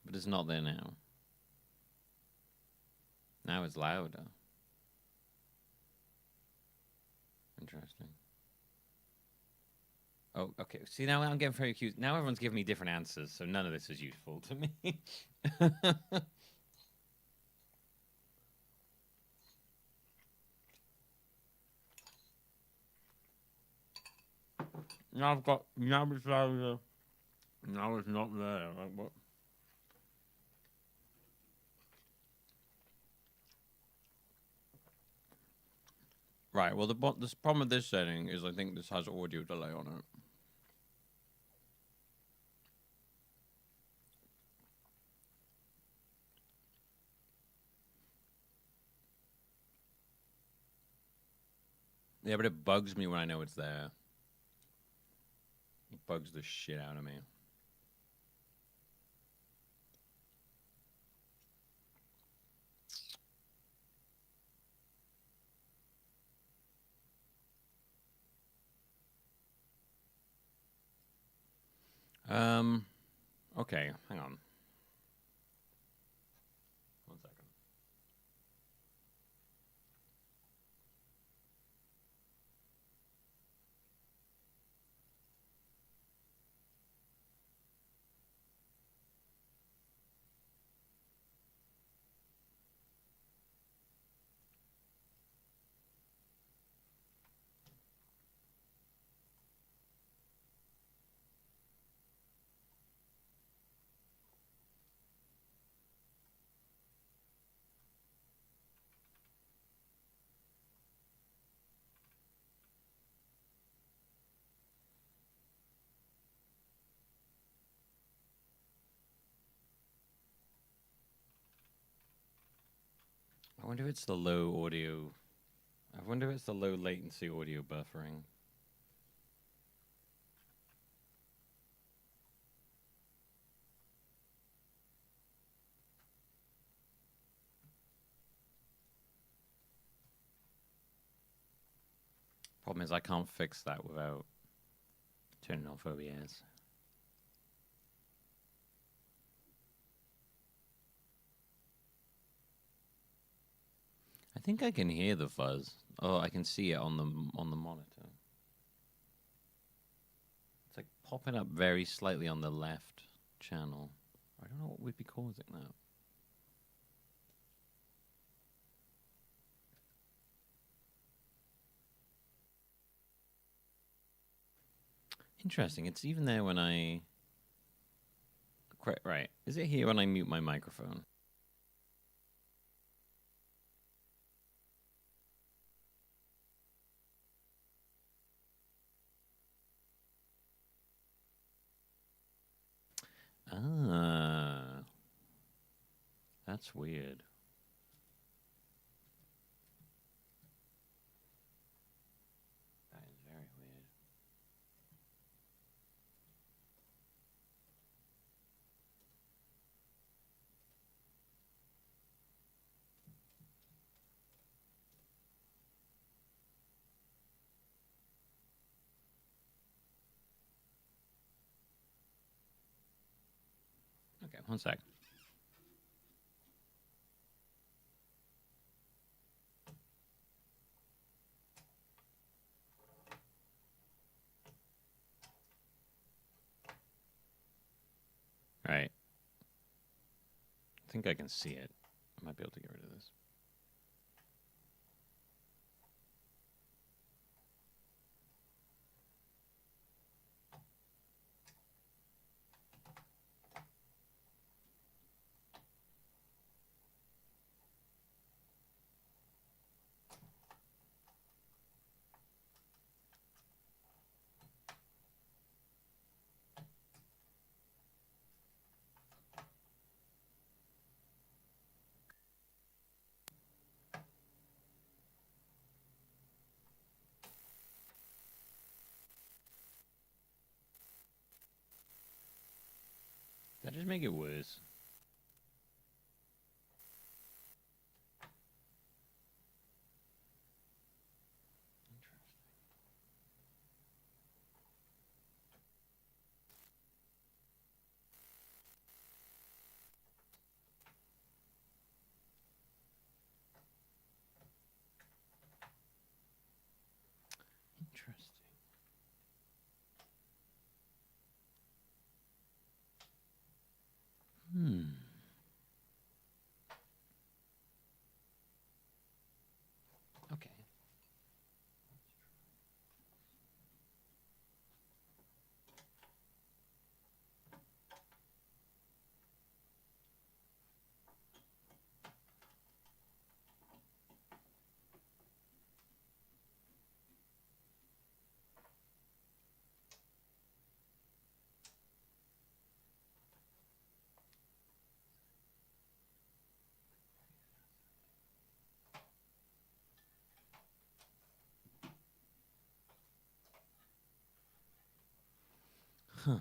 But it's not there now. Now it's louder. Interesting. Oh, okay. See, now I'm getting very confused. Now everyone's giving me different answers, so none of this is useful to me. Now I've got... Now it's louder. Now it's not there. Like, what? Right, well, the problem with this setting is I think this has audio delay on it. Yeah, but it bugs me when I know it's there. It bugs the shit out of me. Okay, hang on. 1 second. I wonder if it's the low audio. I wonder if it's the low latency audio buffering. Problem is I can't fix that without turning off OBS. I think I can hear the fuzz. Oh, I can see it on the monitor. It's like popping up very slightly on the left channel. I don't know what would be causing that. Interesting. It's even there when I... Right. Is it here when I mute my microphone? Ah. That's weird. That is very weird. Okay, 1 sec. Right. I think I can see it. I might be able to get rid of this. just make it worse. Interesting. Okay. Huh.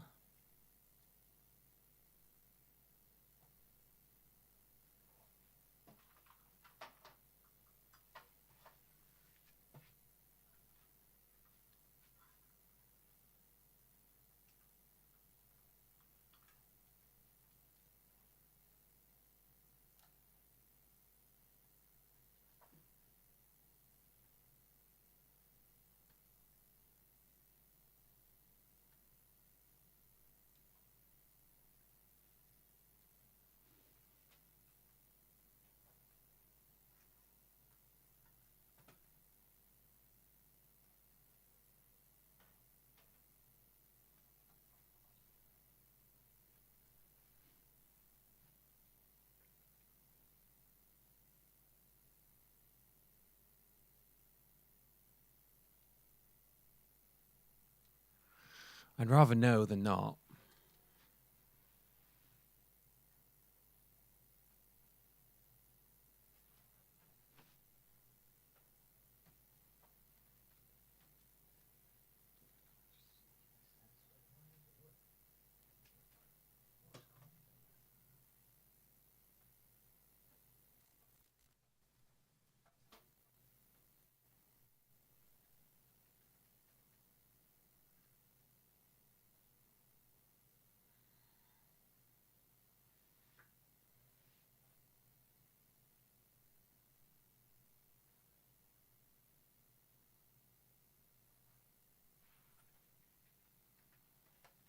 I'd rather know than not.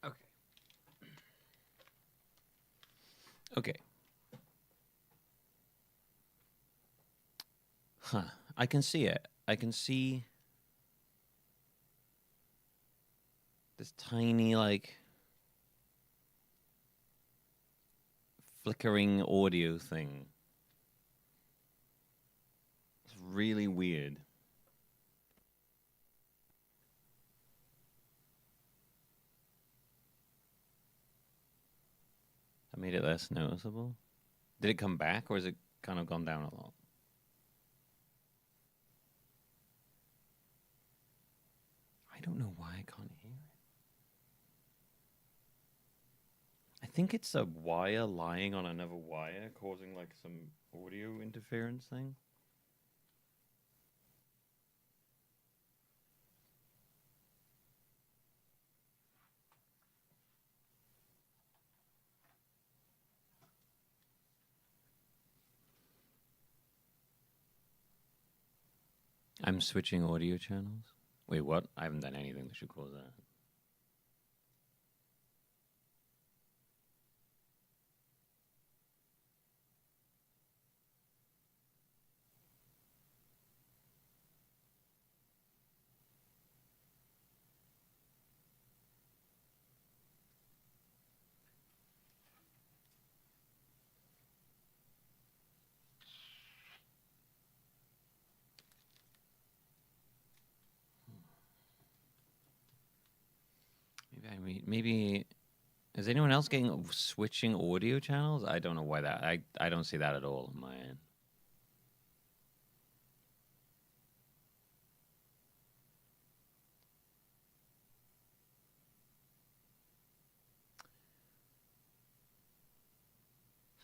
Okay. Okay. Huh. I can see it. I can see this tiny, like, flickering audio thing. It's really weird. That made it less noticeable. Did it come back, or has it kind of gone down a lot? I don't know why I can't hear it. I think it's a wire lying on another wire causing like some audio interference thing. I'm switching audio channels. Wait, what? I haven't done anything that should cause that. Maybe is anyone else getting switching audio channels? I don't know why that. I don't see that at all on my end.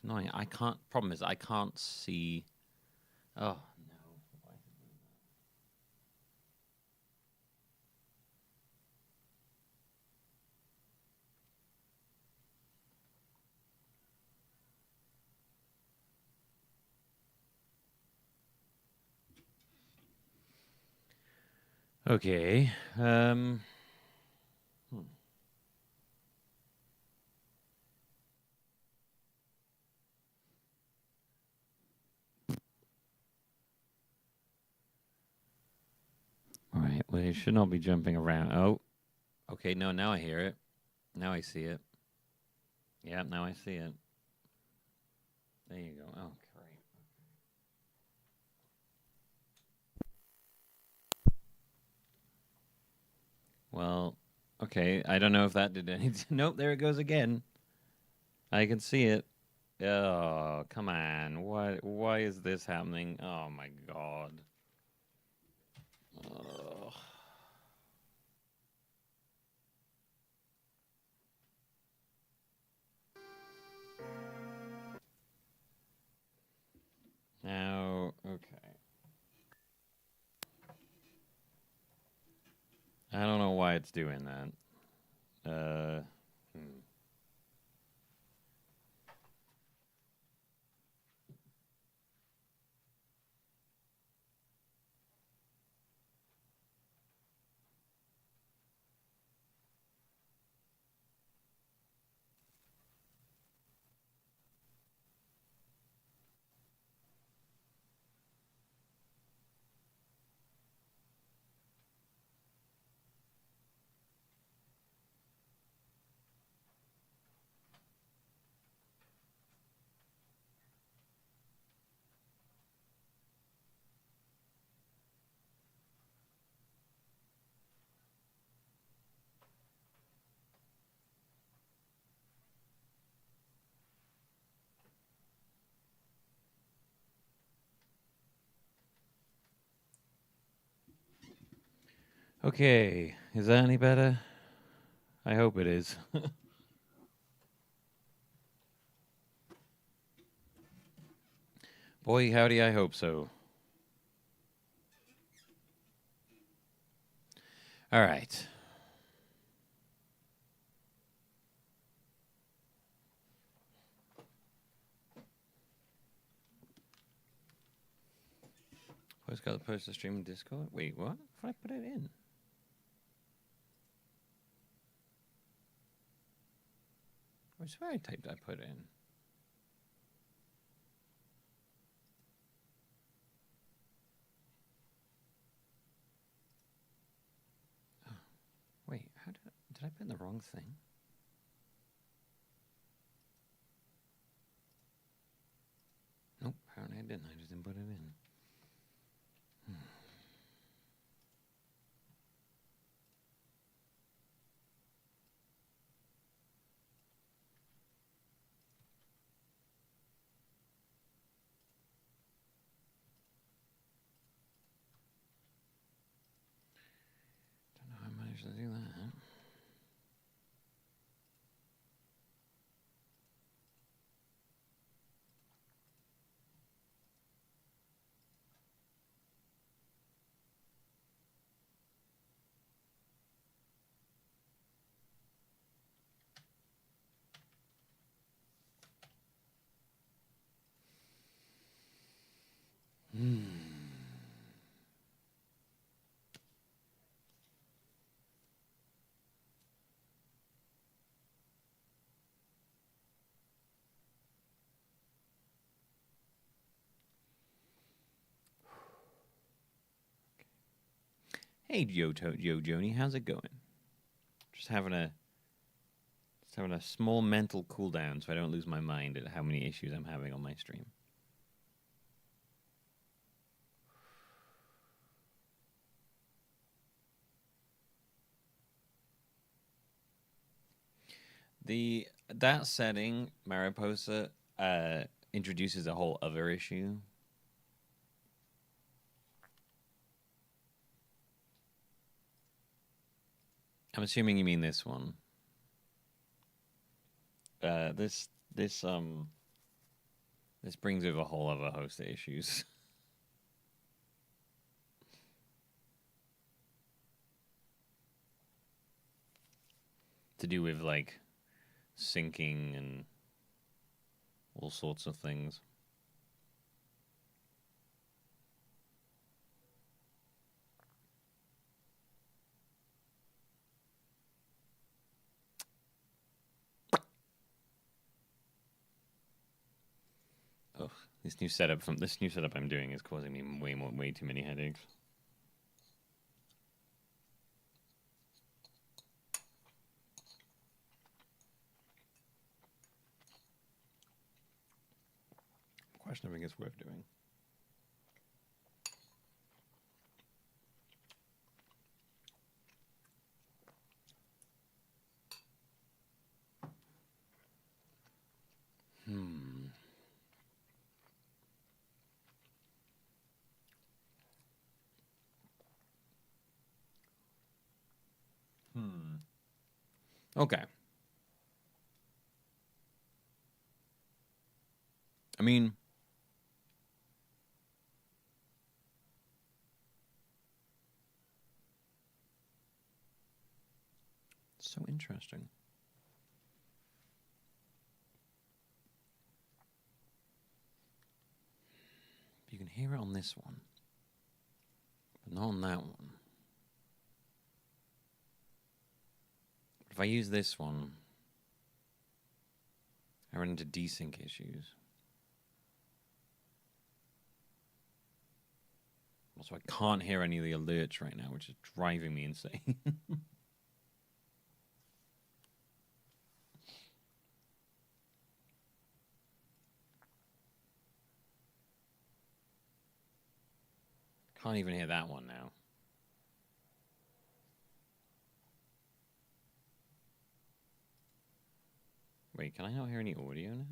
annoying. I can't. Problem is, I can't see. Oh no! Why is it doing that? Okay. All right. Well, it should not be jumping around. Oh. Okay. No. Now I hear it. Now I see it. Yeah. Now I see it. There you go. Oh, great. Well, okay. I don't know if that did anything. Nope, there it goes again. I can see it. Oh, come on. Why is this happening? Oh my god. Ugh. Now, okay. I don't know why it's doing that. Okay, is that any better? I hope it is. Boy, howdy, I hope so. All right. Always got to post the stream in Discord. Wait, what? How did I put it in? I swear I typed I put in. Oh, wait, how did I put in the wrong thing? Nope, apparently I didn't. I just didn't put it in. Don't know how I managed to do that. Hey, Joe Joni, how's it going? Just having a small mental cool down so I don't lose my mind at how many issues I'm having on my stream. That setting, Mariposa, introduces a whole other issue. I'm assuming you mean this one. This This brings over a whole other host of issues. To do with, like, syncing and all sorts of things. Oh, this new setup I'm doing is causing me way too many headaches. Question if it's worth doing. Okay. I mean, so interesting. You can hear it on this one, but not on that one. If I use this one, I run into desync issues. Also, I can't hear any of the alerts right now, which is driving me insane. Can't even hear that one now. Wait, can I not hear any audio now?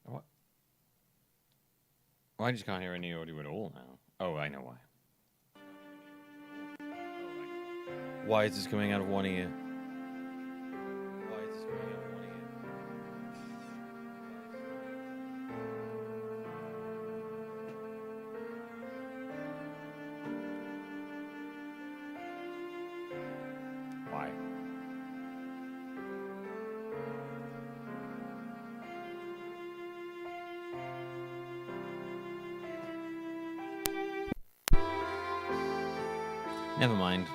What? Oh, I just can't hear any audio at all now. Oh, I know why. Why is this coming out of one ear? Why is this coming out of one ear? Why? Never mind.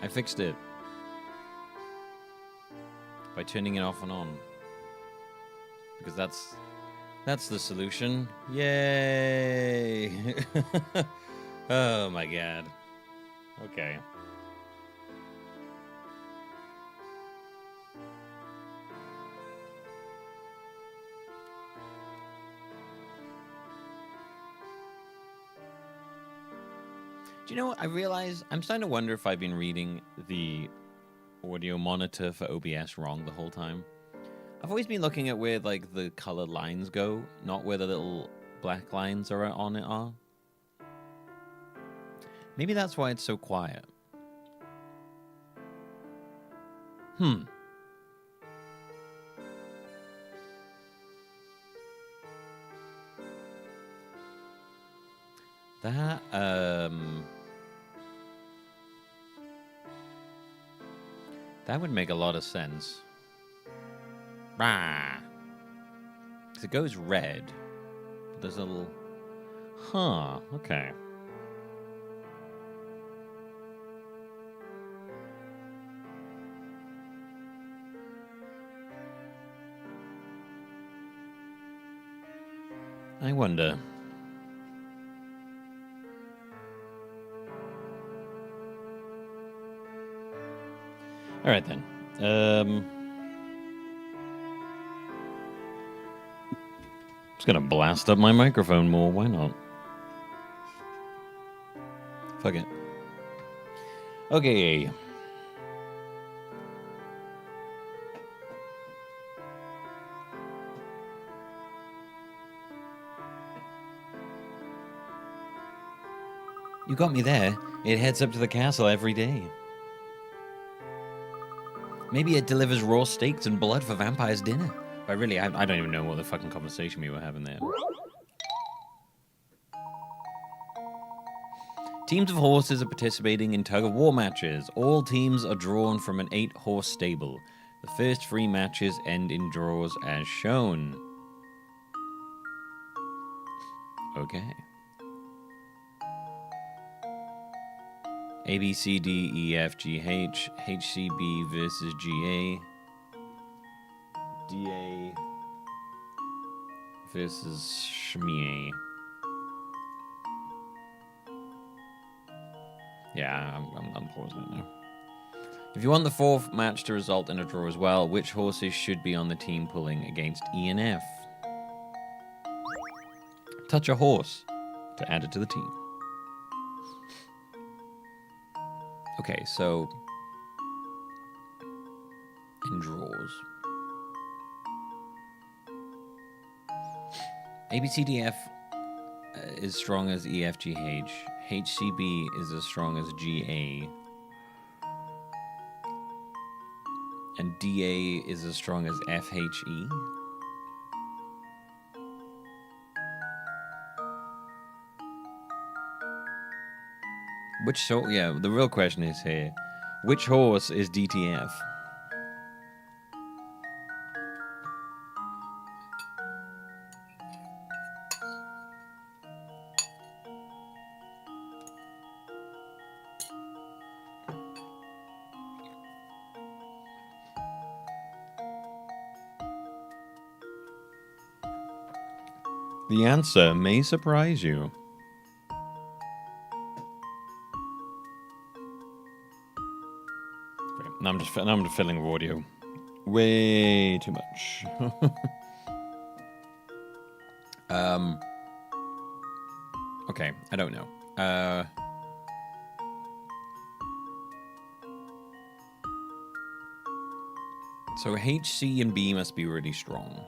I fixed it by turning it off and on, because that's the solution. Yay! Oh my god. Okay. Do you know what? I realize I'm starting to wonder if I've been reading the audio monitor for OBS wrong the whole time. I've always been looking at where, like, the colored lines go, not where the little black lines are on it are. Maybe that's why it's so quiet. That would make a lot of sense. Rah! 'Cause it goes red. But there's a little... Huh, okay. I wonder. All right, then. Just gonna blast up my microphone more. Why not? Fuck it. Okay. You got me there. It heads up to the castle every day. Maybe it delivers raw steaks and blood for vampires' dinner. But really, I don't even know what the fucking conversation we were having there. Teams of horses are participating in tug-of-war matches. All teams are drawn from an 8-horse stable. The first 3 matches end in draws as shown. Okay. A, B, C, D, E, F, G, H. HCB versus GA. DA versus Shmie. Yeah, I'm pausing it now. If you want the 4th match to result in a draw as well, which horses should be on the team pulling against E and F? Touch a horse to add it to the team. Okay, so in draws. ABCDF is strong as EFGH. HCB is as strong as GA. And DA is as strong as FHE. Yeah, the real question is here, which horse is DTF? The answer may surprise you. Great. Now I'm just filling with audio. Way too much. Okay, I don't know. So H, C, and B must be really strong.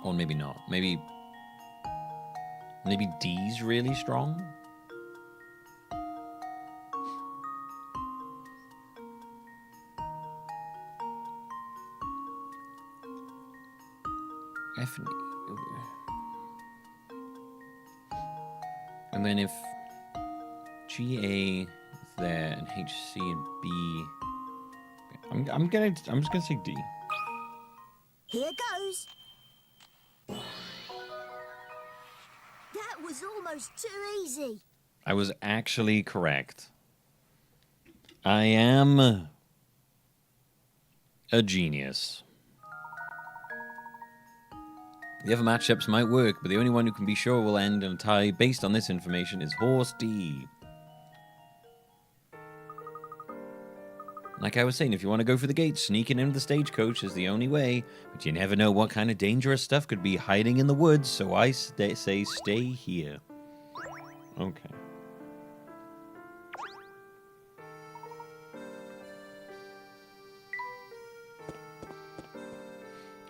Or maybe not. Maybe D's really strong? F and E. And then if GA is there and HC and B, I'm just gonna say D. Here goes. That was almost too easy. I was actually correct. I am a genius. The other matchups might work, but the only one who can be sure will end in a tie based on this information is Horse D. Like I was saying, if you want to go for the gate, sneaking into the stagecoach is the only way, but you never know what kind of dangerous stuff could be hiding in the woods, so I say stay here. Okay.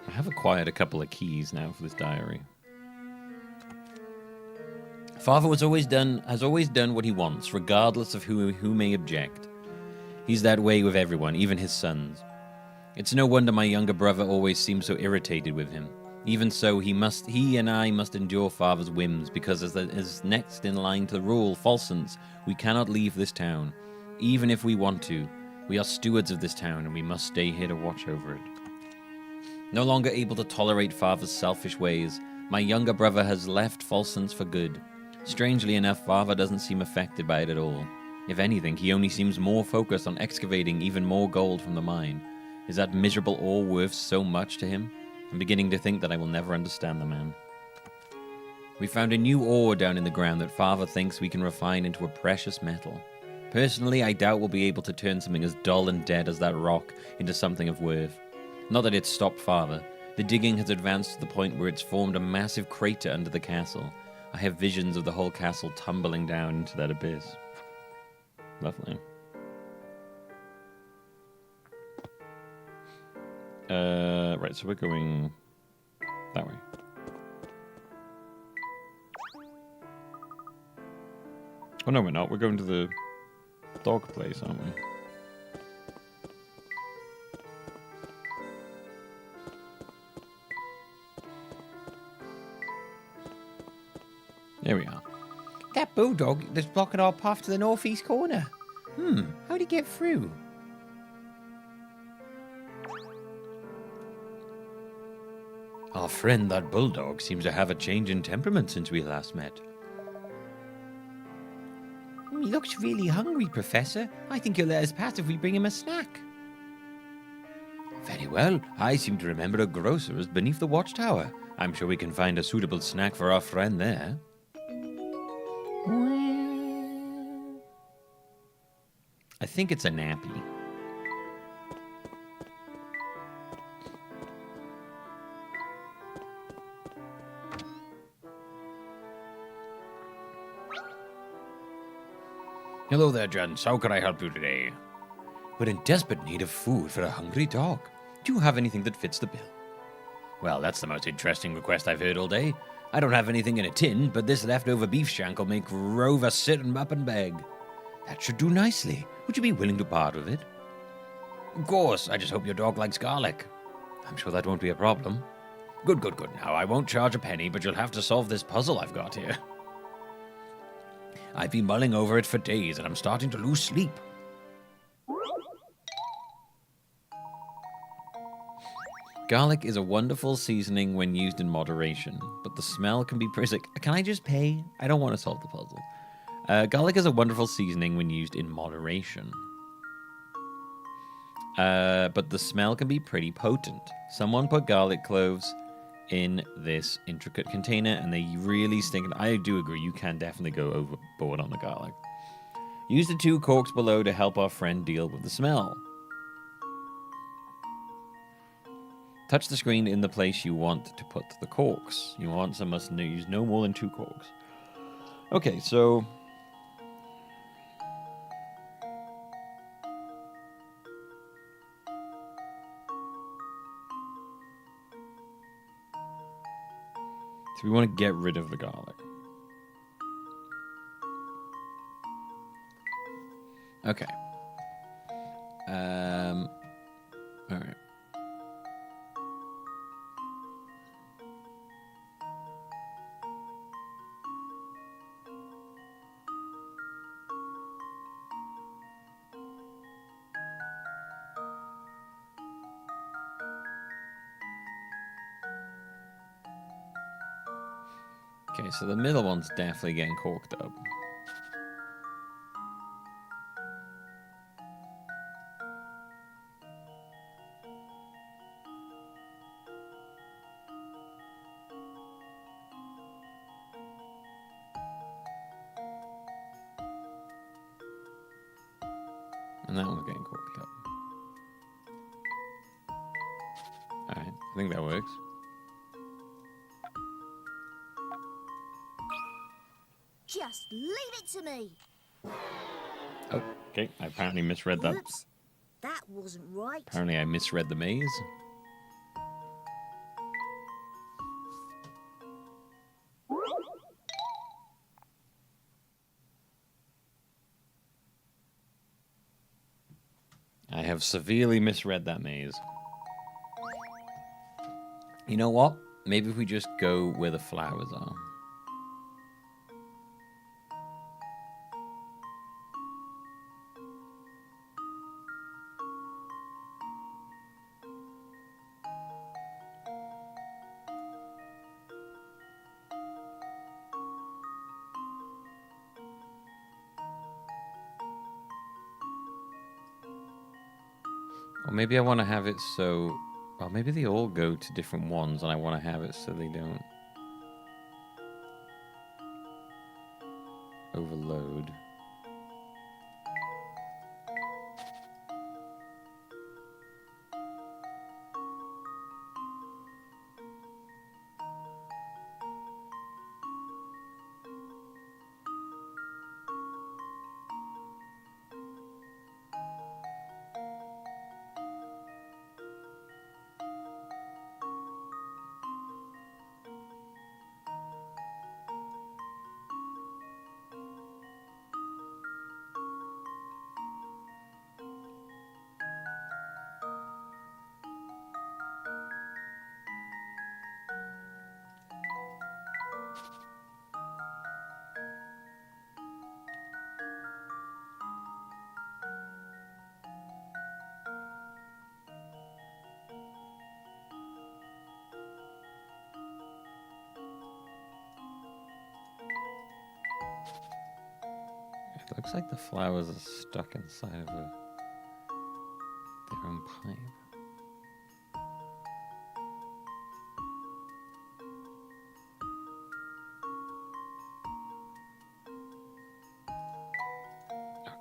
I have acquired a couple of keys now for this diary. Father has always done what he wants, regardless of who may object. He's that way with everyone, even his sons. It's no wonder my younger brother always seems so irritated with him. Even so, he and I must endure Father's whims, because as next in line to the rule, falsons, we cannot leave this town. Even if we want to, we are stewards of this town, and we must stay here to watch over it. No longer able to tolerate Father's selfish ways, my younger brother has left Falsons for good. Strangely enough, Father doesn't seem affected by it at all. If anything, he only seems more focused on excavating even more gold from the mine. Is that miserable ore worth so much to him? I'm beginning to think that I will never understand the man. We found a new ore down in the ground that Father thinks we can refine into a precious metal. Personally, I doubt we'll be able to turn something as dull and dead as that rock into something of worth. Not that it's stopped Father. The digging has advanced to the point where it's formed a massive crater under the castle. I have visions of the whole castle tumbling down into that abyss. Lovely. Right, so we're going that way. Oh, no, we're not. We're going to the dog place, aren't we? There we are. That bulldog that's blocking our path to the northeast corner. How'd he get through? Our friend, that bulldog, seems to have a change in temperament since we last met. He looks really hungry, Professor. I think he'll let us pass if we bring him a snack. Very well. I seem to remember a grocer's beneath the watchtower. I'm sure we can find a suitable snack for our friend there. I think it's a nappy. Hello there, gents. How can I help you today? We're in desperate need of food for a hungry dog. Do you have anything that fits the bill? Well, that's the most interesting request I've heard all day. I don't have anything in a tin, but this leftover beef shank will make Rover sit and up and beg. That should do nicely. Would you be willing to part with it? Of course. I just hope your dog likes garlic. I'm sure that won't be a problem. Good. Now, I won't charge a penny, but you'll have to solve this puzzle I've got here. I've been mulling over it for days, and I'm starting to lose sleep. Garlic is a wonderful seasoning when used in moderation, but the smell can be pretty... Can I just pay? I don't want to solve the puzzle. Garlic is a wonderful seasoning when used in moderation. But the smell can be pretty potent. Someone put garlic cloves in this intricate container, and they really stink. I do agree, you can definitely go overboard on the garlic. Use the 2 corks below to help our friend deal with the smell. Touch the screen in the place you want to put the corks. You must use no more than 2 corks. Okay, so... So we want to get rid of the garlic. Okay. All right. Okay, so the middle one's definitely getting corked up. And that one's getting corked up. Alright, I think that works. Just leave it to me. Oh, okay. I apparently misread that. Oops, that wasn't right. Apparently I misread the maze. I have severely misread that maze. You know what? Maybe if we just go where the flowers are. Or maybe I want to have it so... Well, maybe they all go to different ones, and I want to have it so they don't overload. Looks like the flowers are stuck inside of their own pipe.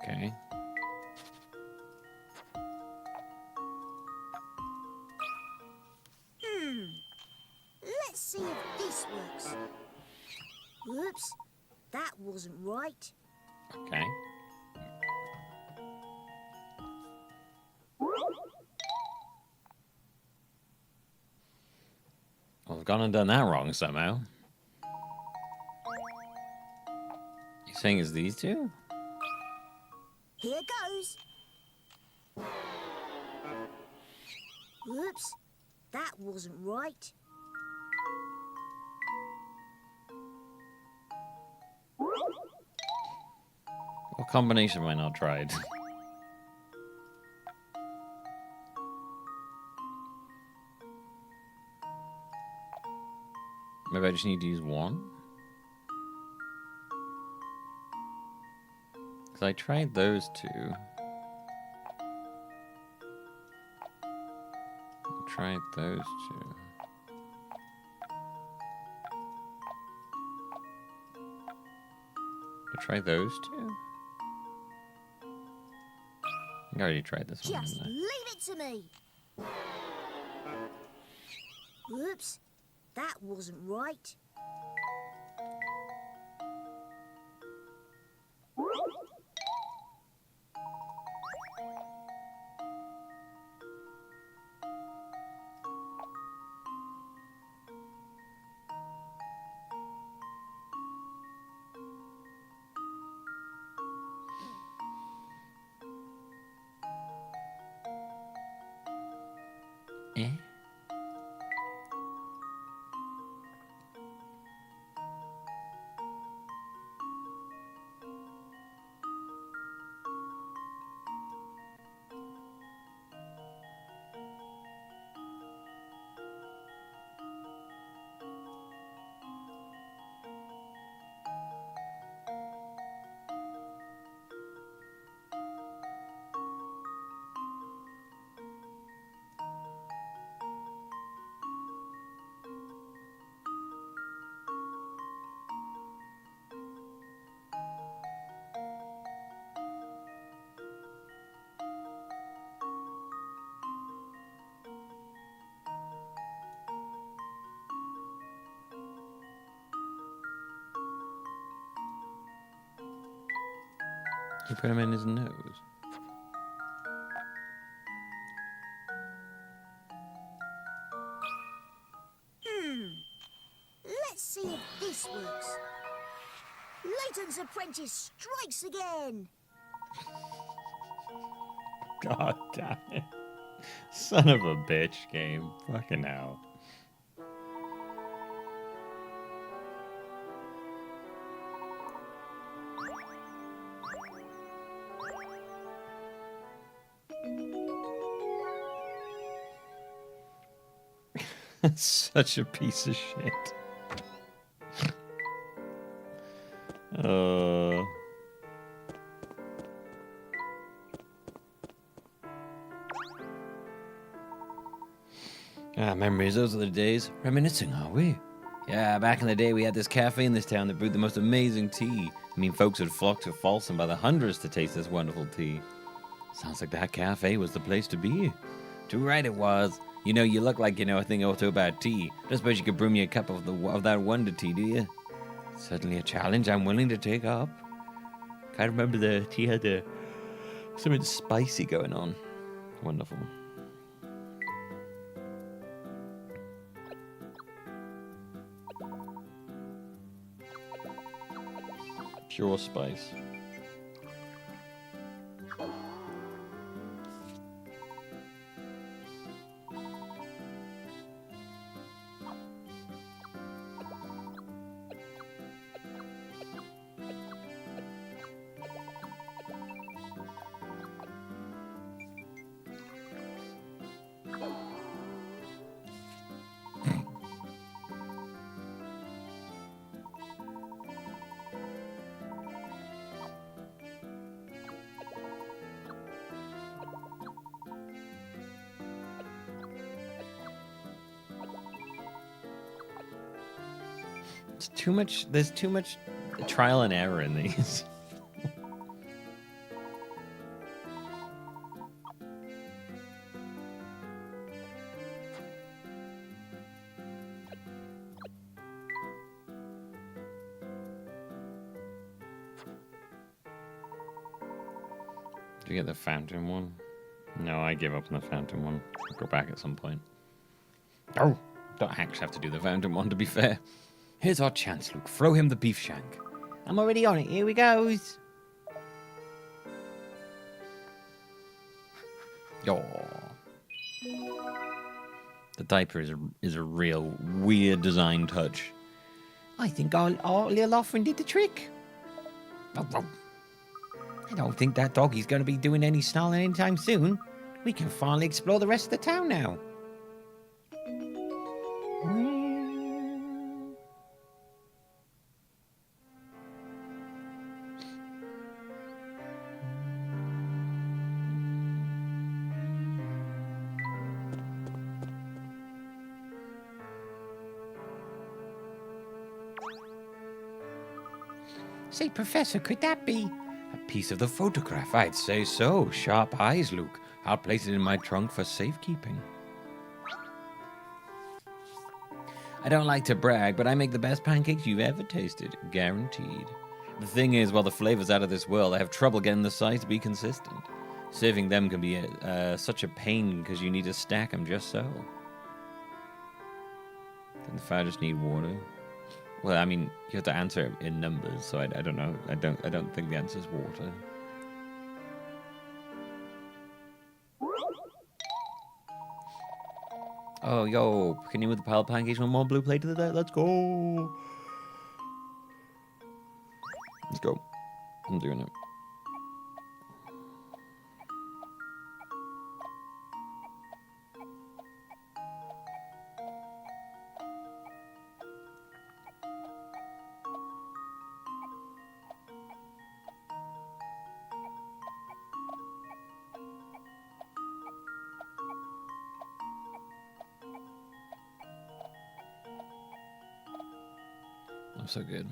Okay. Let's see if this works. Whoops, that wasn't right. Okay. Well, I've gone and done that wrong somehow. You saying it's these two? Here goes. Whoops, that wasn't right. What combination have I not tried? Maybe I just need to use one? Because I tried those two. I tried those two. I tried those two? I already tried this one, Just didn't I? leave it to me. Whoops, that wasn't right. Eh? You put him in his nose. Let's see if this works. Layton's apprentice strikes again. God damn it. Son of a bitch game. Fucking hell. Such a piece of shit. Memories, those are the days. Reminiscing, are we? Yeah, back in the day we had this cafe in this town that brewed the most amazing tea. I mean, folks would flock to Folsom by the hundreds to taste this wonderful tea. Sounds like that cafe was the place to be. Too right it was. You know, you look like you know a thing or two about tea. Don't suppose you could brew me a cup of that wonder tea, do you? Certainly a challenge I'm willing to take up. Can't remember the tea had something spicy going on. Wonderful. Pure spice. It's too much. There's too much trial and error in these. Do you get the fountain one? No, I give up on the fountain one. I'll go back at some point. Oh, don't actually have to do the fountain one, to be fair. Here's our chance, Luke. Throw him the beef shank. I'm already on it. Here we goes. Oh. The diaper is a real weird design touch. I think our little offering did the trick. I don't think that doggy's going to be doing any snarling anytime soon. We can finally explore the rest of the town now. Say, Professor, could that be a piece of the photograph? I'd say so. Sharp eyes, Luke. I'll place it in my trunk for safekeeping. I don't like to brag, but I make the best pancakes you've ever tasted. Guaranteed. The thing is, while the flavor's out of this world, I have trouble getting the size to be consistent. Serving them can be such a pain because you need to stack them just so. Doesn't the fire just need water? Well, I mean, you have to answer it in numbers, so I don't know. I don't think the answer is water. Oh, yo, can you with the pile of pancakes one more blue plate to the day? Let's go. Let's go. I'm doing it. So good.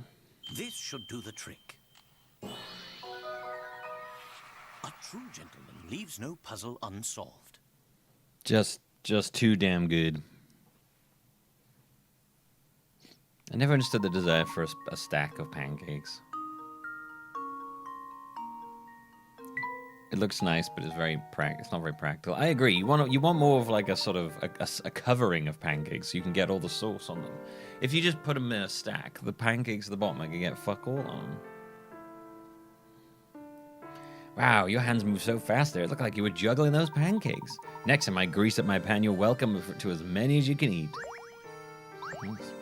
This should do the trick. A true gentleman leaves no puzzle unsolved. Just too damn good. I never understood the desire for a stack of pancakes. It looks nice, but it's not very practical. I agree. You want more of like a sort of a covering of pancakes so you can get all the sauce on them. If you just put them in a stack, the pancakes at the bottom, I can get fuck all on them. Wow, your hands move so fast there. It looked like you were juggling those pancakes. Next time I grease up my pan, you're welcome to as many as you can eat. Thanks.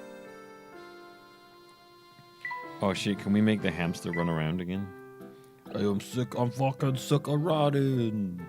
Oh shit, can we make the hamster run around again? I am sick, I'm fucking sick of rotting.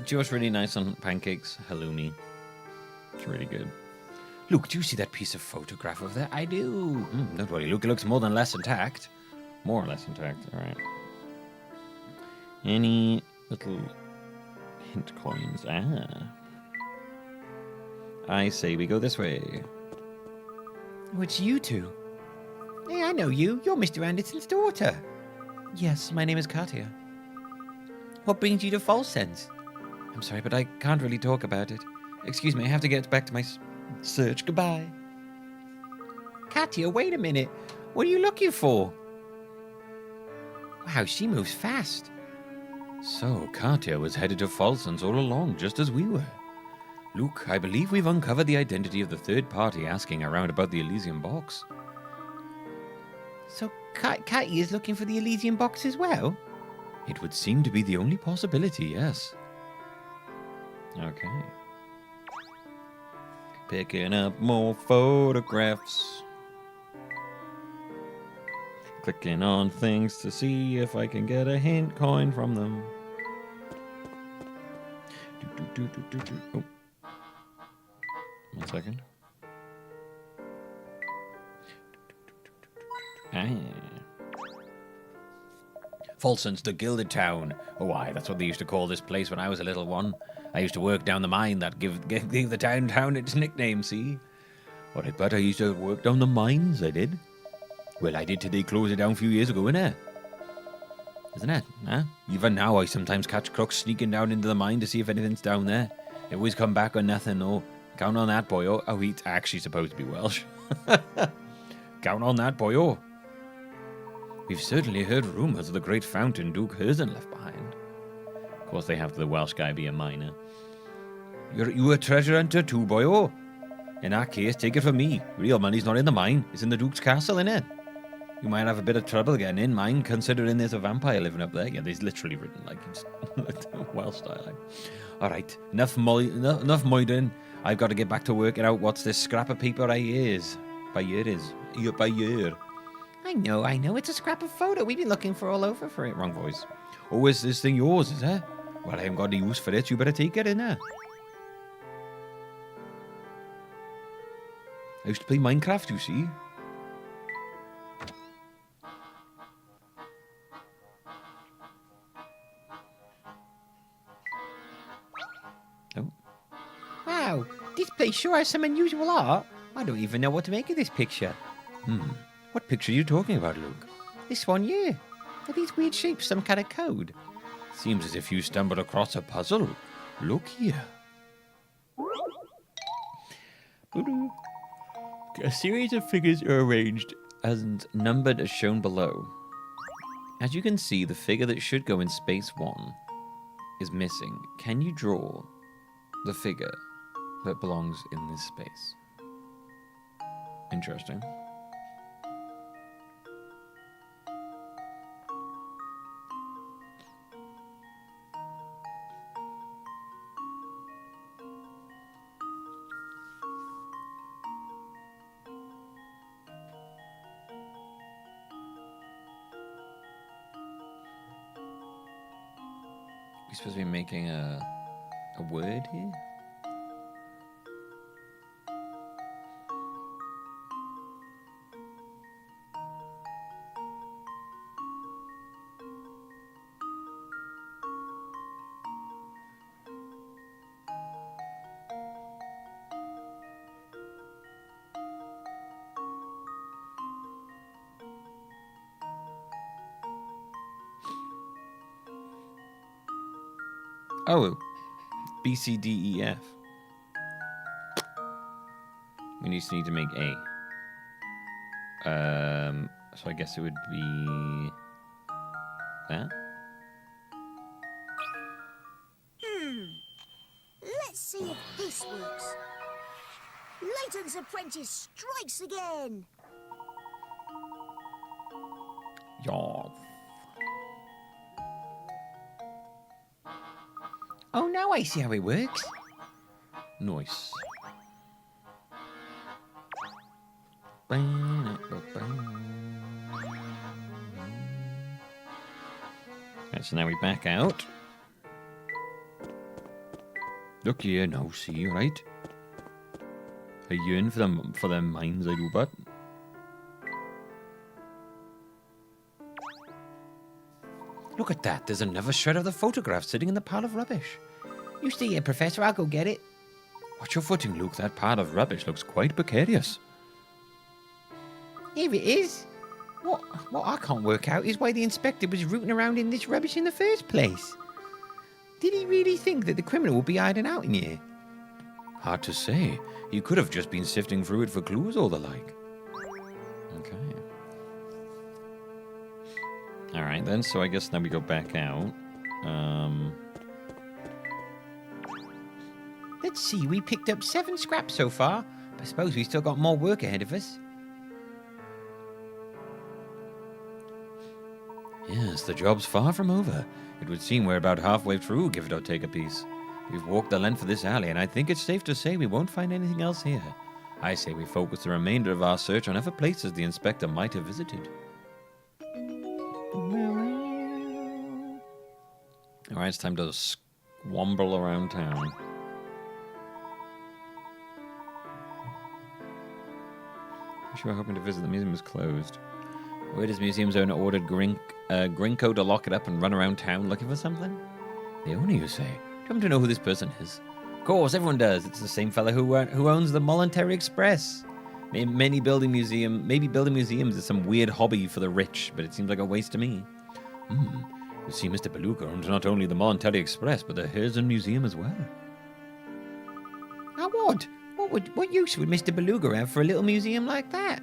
Just really nice on pancakes. Halloumi. It's really good. Luke, do you see that piece of photograph of that? I do. Don't worry, Luke. It looks more or less intact. More or less intact. All right. Any little hint coins? Ah. I say we go this way. Oh, it's you two. Hey, I know you. You're Mr. Anderson's daughter. Yes, my name is Katia. What brings you to Falsense? I'm sorry, but I can't really talk about it. Excuse me, I have to get back to my search. Goodbye. Katia, wait a minute. What are you looking for? Wow, she moves fast. So, Katia was headed to Falsense all along, just as we were. Luke, I believe we've uncovered the identity of the third party asking around about the Elysium box. So, Katia is looking for the Elysium box as well? It would seem to be the only possibility, yes. Okay. Picking up more photographs. Clicking on things to see if I can get a hint coin from them. Oh. 1 second. Folson's the Gilded Town. Oh, aye, that's what they used to call this place when I was a little one. I used to work down the mine that gave the town its nickname, see? What I bet I used to work down the mines, I did. Well, I did till they closed it down a few years ago, innit? Isn't it? Huh? Even now, I sometimes catch crooks sneaking down into the mine to see if anything's down there. They always come back on nothing, no. Count on that, boyo. Oh, he's actually supposed to be Welsh. Count on that, boyo. We've certainly heard rumours of the great fountain Duke Herzen left behind. Of course, they have the Welsh guy be a miner. You a treasure hunter too, boyo? In that case, take it from me. Real money's not in the mine. It's in the Duke's castle, innit? You might have a bit of trouble getting in mine, considering there's a vampire living up there. Yeah, there's literally written like it's Welsh style. All right, enough moiding. I've got to get back to working out what's this scrap of paper I is. By year. I know. It's a scrap of photo. We've been looking for all over for it. Wrong voice. Oh, is this thing yours, is it? Well, I haven't got any use for it. You better take it, innit? I used to play Minecraft, you see. Oh. Wow, this place sure has some unusual art. I don't even know what to make of this picture. What picture are you talking about, Luke? This one here. Are these weird shapes some kind of code? Seems as if you stumbled across a puzzle. Look here. A series of figures are arranged and numbered as shown below. As you can see, the figure that should go in space 1 is missing. Can you draw the figure that belongs in this space? Interesting. We're supposed to be making a word here? Oh, B, C, D, E, F. We just need to make A. So I guess it would be that. Let's see if this works. Layton's apprentice strikes again. Yeah. Oh, now I see how it works. Nice. Right, so now we back out. Look here now, see, right? I yearn for them mines, I do, but. Look at that. There's another shred of the photograph sitting in the pile of rubbish. You stay here, Professor. I'll go get it. Watch your footing, Luke. That pile of rubbish looks quite precarious. Here it is. What I can't work out is why the inspector was rooting around in this rubbish in the first place. Did he really think that the criminal would be hiding out in here? Hard to say. He could have just been sifting through it for clues or the like. Okay. Alright then, so I guess now we go back out. Let's see, we picked up 7 scraps so far. I suppose we still got more work ahead of us. Yes, the job's far from over. It would seem we're about halfway through, give it or take a piece. We've walked the length of this alley, and I think it's safe to say we won't find anything else here. I say we focus the remainder of our search on other places the inspector might have visited. Alright, it's time to swamble around town. I'm sure we're hoping to visit. The museum is closed. Where does museum's owner ordered Grinko to lock it up and run around town looking for something? The owner, you say? Do you happen to know who this person is? Of course, everyone does. It's the same fella who owns the Voluntary Express. Maybe building museums is some weird hobby for the rich, but it seems like a waste to me. You see, Mr. Beluga owns not only the Voluntary Express, but the Herzen Museum as well. Now what? What use would Mr. Beluga have for a little museum like that?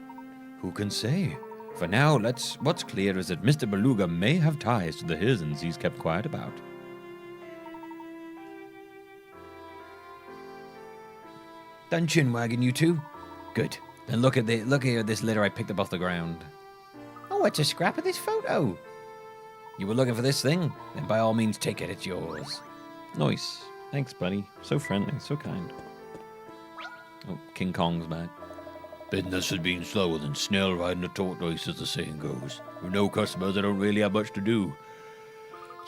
Who can say? For now, what's clear is that Mr. Beluga may have ties to the Herzens he's kept quiet about. Done chin wagging, you two? Good. Then look at this litter I picked up off the ground. Oh, it's a scrap of this photo. You were looking for this thing? Then by all means take it, it's yours. Nice. Thanks, buddy. So friendly, so kind. Oh, King Kong's back. Business has been slower than snail riding a tortoise, as the saying goes. With no customers, I don't really have much to do. Do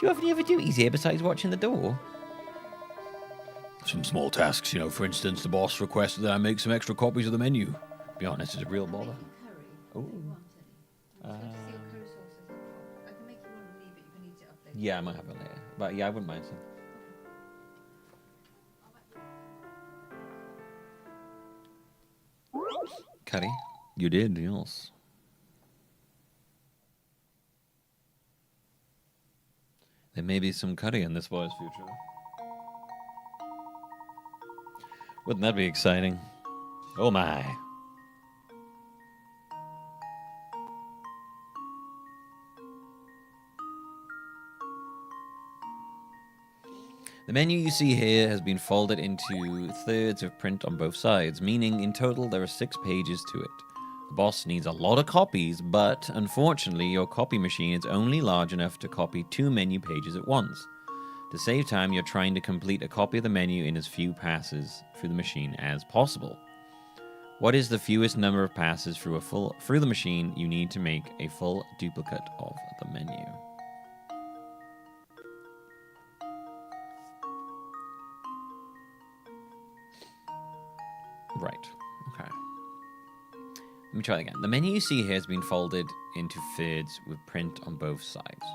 you have any other duties here besides watching the door? Some small tasks, for instance, the boss requested that I make some extra copies of the menu. To be honest, it's a real bother. Oh. Yeah, I might have it later. But yeah, I wouldn't mind some. Curry, you did, yes. There may be some curry in this boy's future. Wouldn't that be exciting? Oh my. The menu you see here has been folded into thirds of print on both sides, meaning in total there are 6 pages to it. The boss needs a lot of copies, but unfortunately your copy machine is only large enough to copy 2 menu pages at once. To save time, you're trying to complete a copy of the menu in as few passes through the machine as possible. What is the fewest number of passes through the machine you need to make a full duplicate of the menu? Right. Okay. Let me try that again. The menu you see here has been folded into thirds with print on both sides,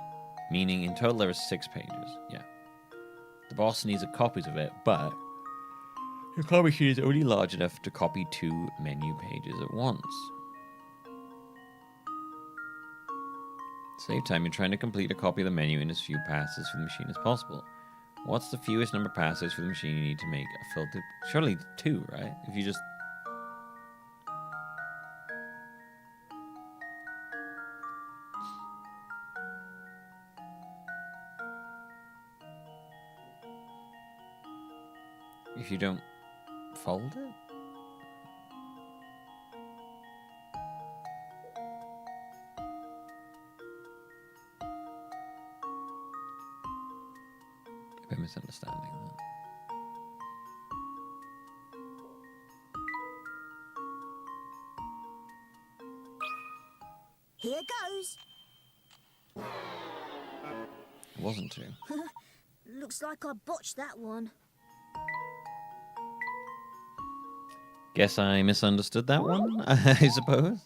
meaning in total there are 6 pages. Yeah. The boss needs copies of it, but your copy machine is only large enough to copy 2 menu pages at once. To save time, you're trying to complete a copy of the menu in as few passes for the machine as possible. What's the fewest number of passes for the machine you need to make a filter? Surely 2, right? If you just... If you don't fold it? I'm misunderstanding that. Here goes. It wasn't 2. Looks like I botched that one. Guess I misunderstood that one, I suppose.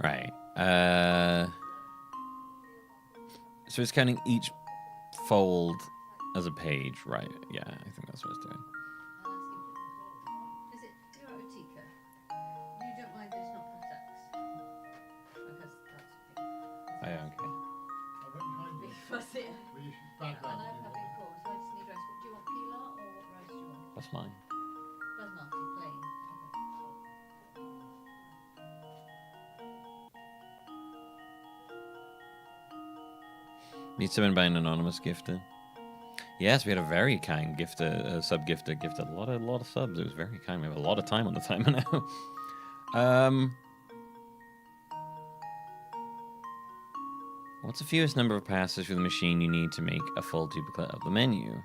Right. So it's counting each fold as a page, right? Yeah, I think that's what it's doing. Is it erotica? You don't mind that it's not Patex? Because that's... I don't care. Was it? I know puppy calls. So I just need rice. Do you want pilau or what rice do you want? That's mine. Basmati, plain. Meet someone by an anonymous gifter. Yes, we had a very kind gifter, sub-gifter, gifted a lot of subs. It was very kind. We have a lot of time on the timer now. What's the fewest number of passes through the machine you need to make a full duplicate of the menu?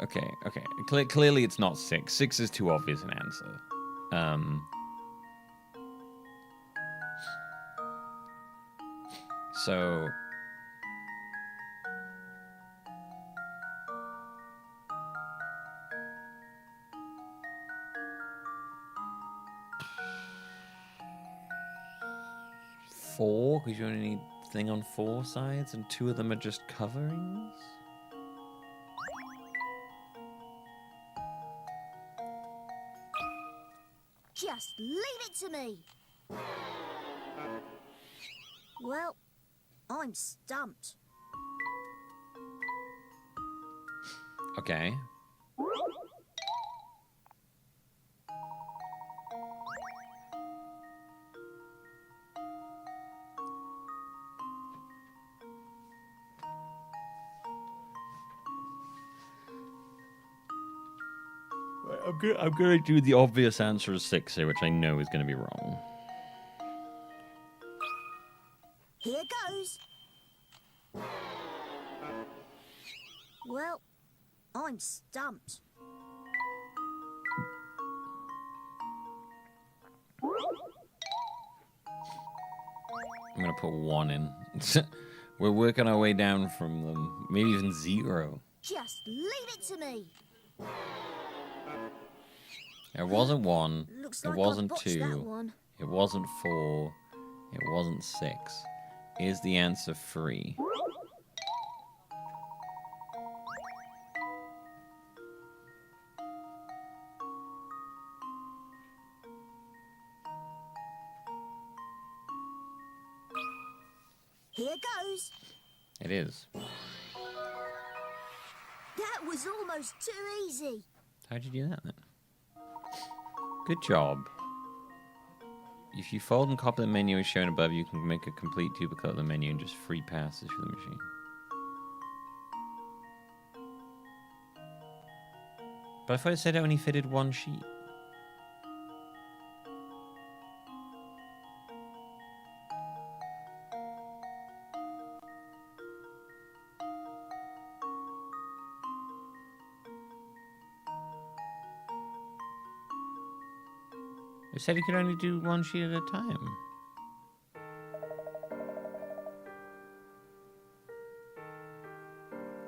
Okay. Clearly it's not 6. 6 is too obvious an answer. So... Four, because you only need thing on 4 sides, and 2 of them are just coverings? Just leave it to me. Well, I'm stumped. Okay. I'm gonna do the obvious answer of 6 here, which I know is gonna be wrong. Here goes. Well, I'm stumped. I'm gonna put 1 in. We're working our way down from them. Maybe even 0. Just leave it to me. It wasn't 1. Looks It like wasn't I've botched that 2. one. It wasn't 4. It wasn't 6. Is the answer 3? Here goes. It is. That was almost too easy. How'd you do that then? Good job. If you fold and copy the menu as shown above, you can make a complete duplicate of the menu in just 3 passes through the machine. But I thought it said it only fitted 1 sheet. It said you could only do 1 sheet at a time.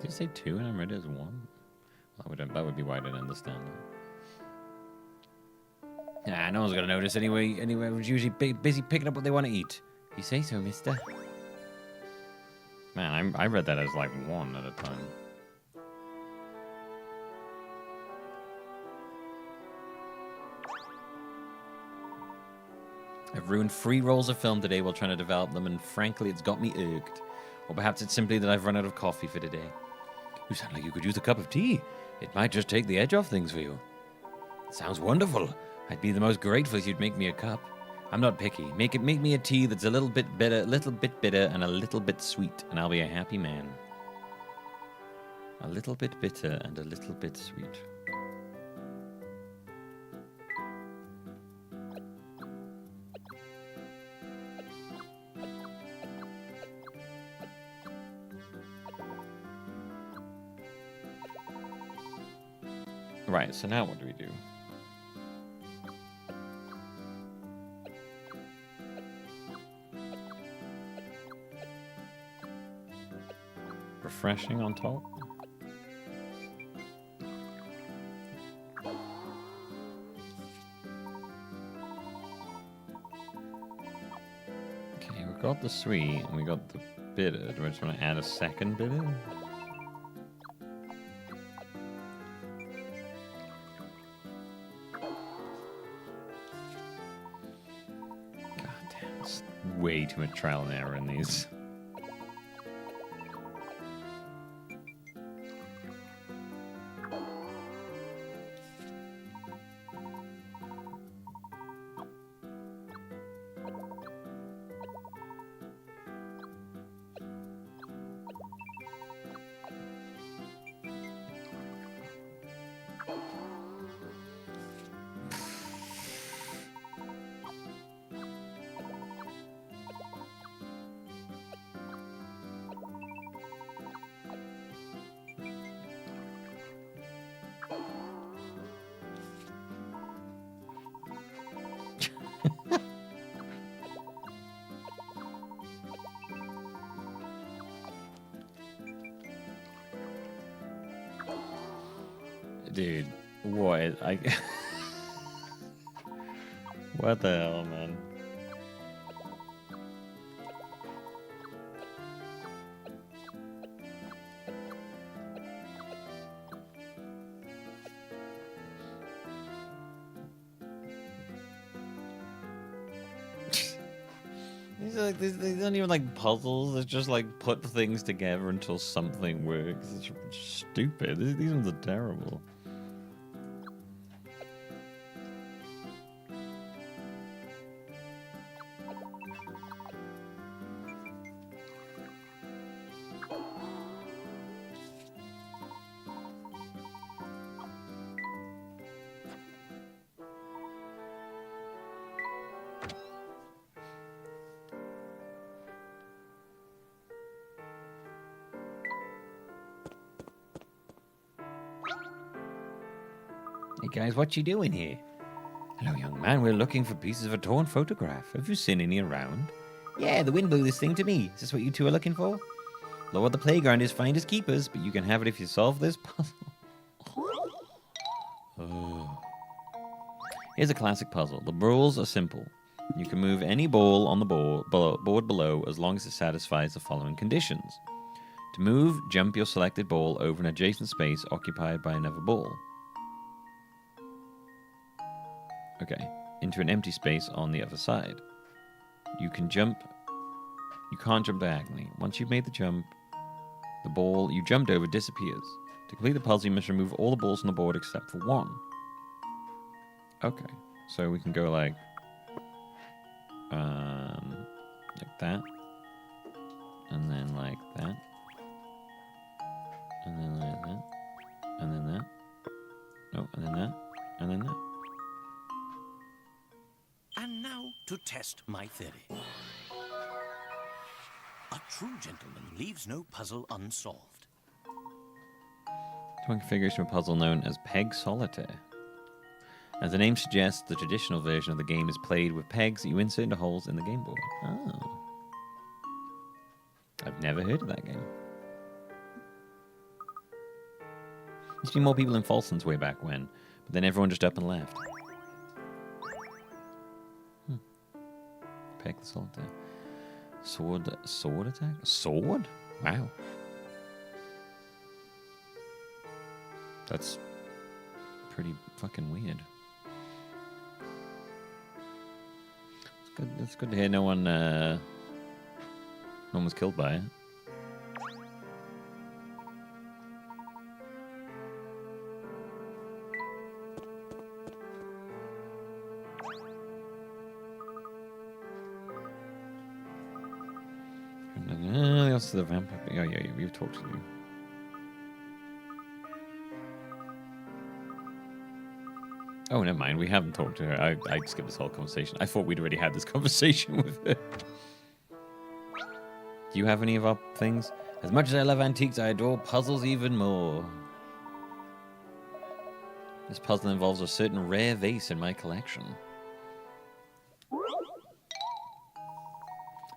Did it say 2 and I read it as 1? That would be why I didn't understand it. Nah, no one's gonna notice anyway. Everyone's usually busy picking up what they want to eat. You say so, mister. Man, I read that as like 1 at a time. I've ruined 3 rolls of film today while trying to develop them, and frankly, it's got me irked. Or perhaps it's simply that I've run out of coffee for today. You sound like you could use a cup of tea. It might just take the edge off things for you. It sounds wonderful. I'd be the most grateful if you'd make me a cup. I'm not picky. Make me a tea that's a little bit bitter, and a little bit sweet, and I'll be a happy man. A little bit bitter and a little bit sweet. Right, so now what do we do? Refreshing on top? Okay, we got the sweet and we got the bitter. Do I just want to add a second bitter? Way too much trial and error in these. Dude, what? What the hell, man? These aren't even like puzzles. It's just like put things together until something works. It's stupid. These ones are terrible. Hey guys, what you doing here? Hello, young man. We're looking for pieces of a torn photograph. Have you seen any around? Yeah, the wind blew this thing to me. Is this what you two are looking for? Lord, the playground is finders keepers, but you can have it if you solve this puzzle. Oh. Here's a classic puzzle. The rules are simple. You can move any ball on the board below as long as it satisfies the following conditions. To move, jump your selected ball over an adjacent space occupied by another ball. Okay, into an empty space on the other side. You can't jump diagonally. Once you've made the jump, the ball you jumped over disappears. To complete the puzzle, you must remove all the balls on the board except for one. Okay, so we can go like that, and then like that, and then like that, and then that. Oh, and then that, and then that. And now to test my theory. A true gentleman leaves no puzzle unsolved. To one configuration of a puzzle known as Peg Solitaire. As the name suggests, the traditional version of the game is played with pegs that you insert into holes in the game board. Oh. I've never heard of that game. Used to be more people in Falson's way back when, but then everyone just up and left. Peg the Solitaire. Sword attack? Sword? Wow. That's pretty fucking weird. It's good to hear no one was killed by it. The vampire. Oh yeah, we've talked to you. Oh, never mind. We haven't talked to her. I skipped this whole conversation. I thought we'd already had this conversation with her. Do you have any of our things? As much as I love antiques, I adore puzzles even more. This puzzle involves a certain rare vase in my collection.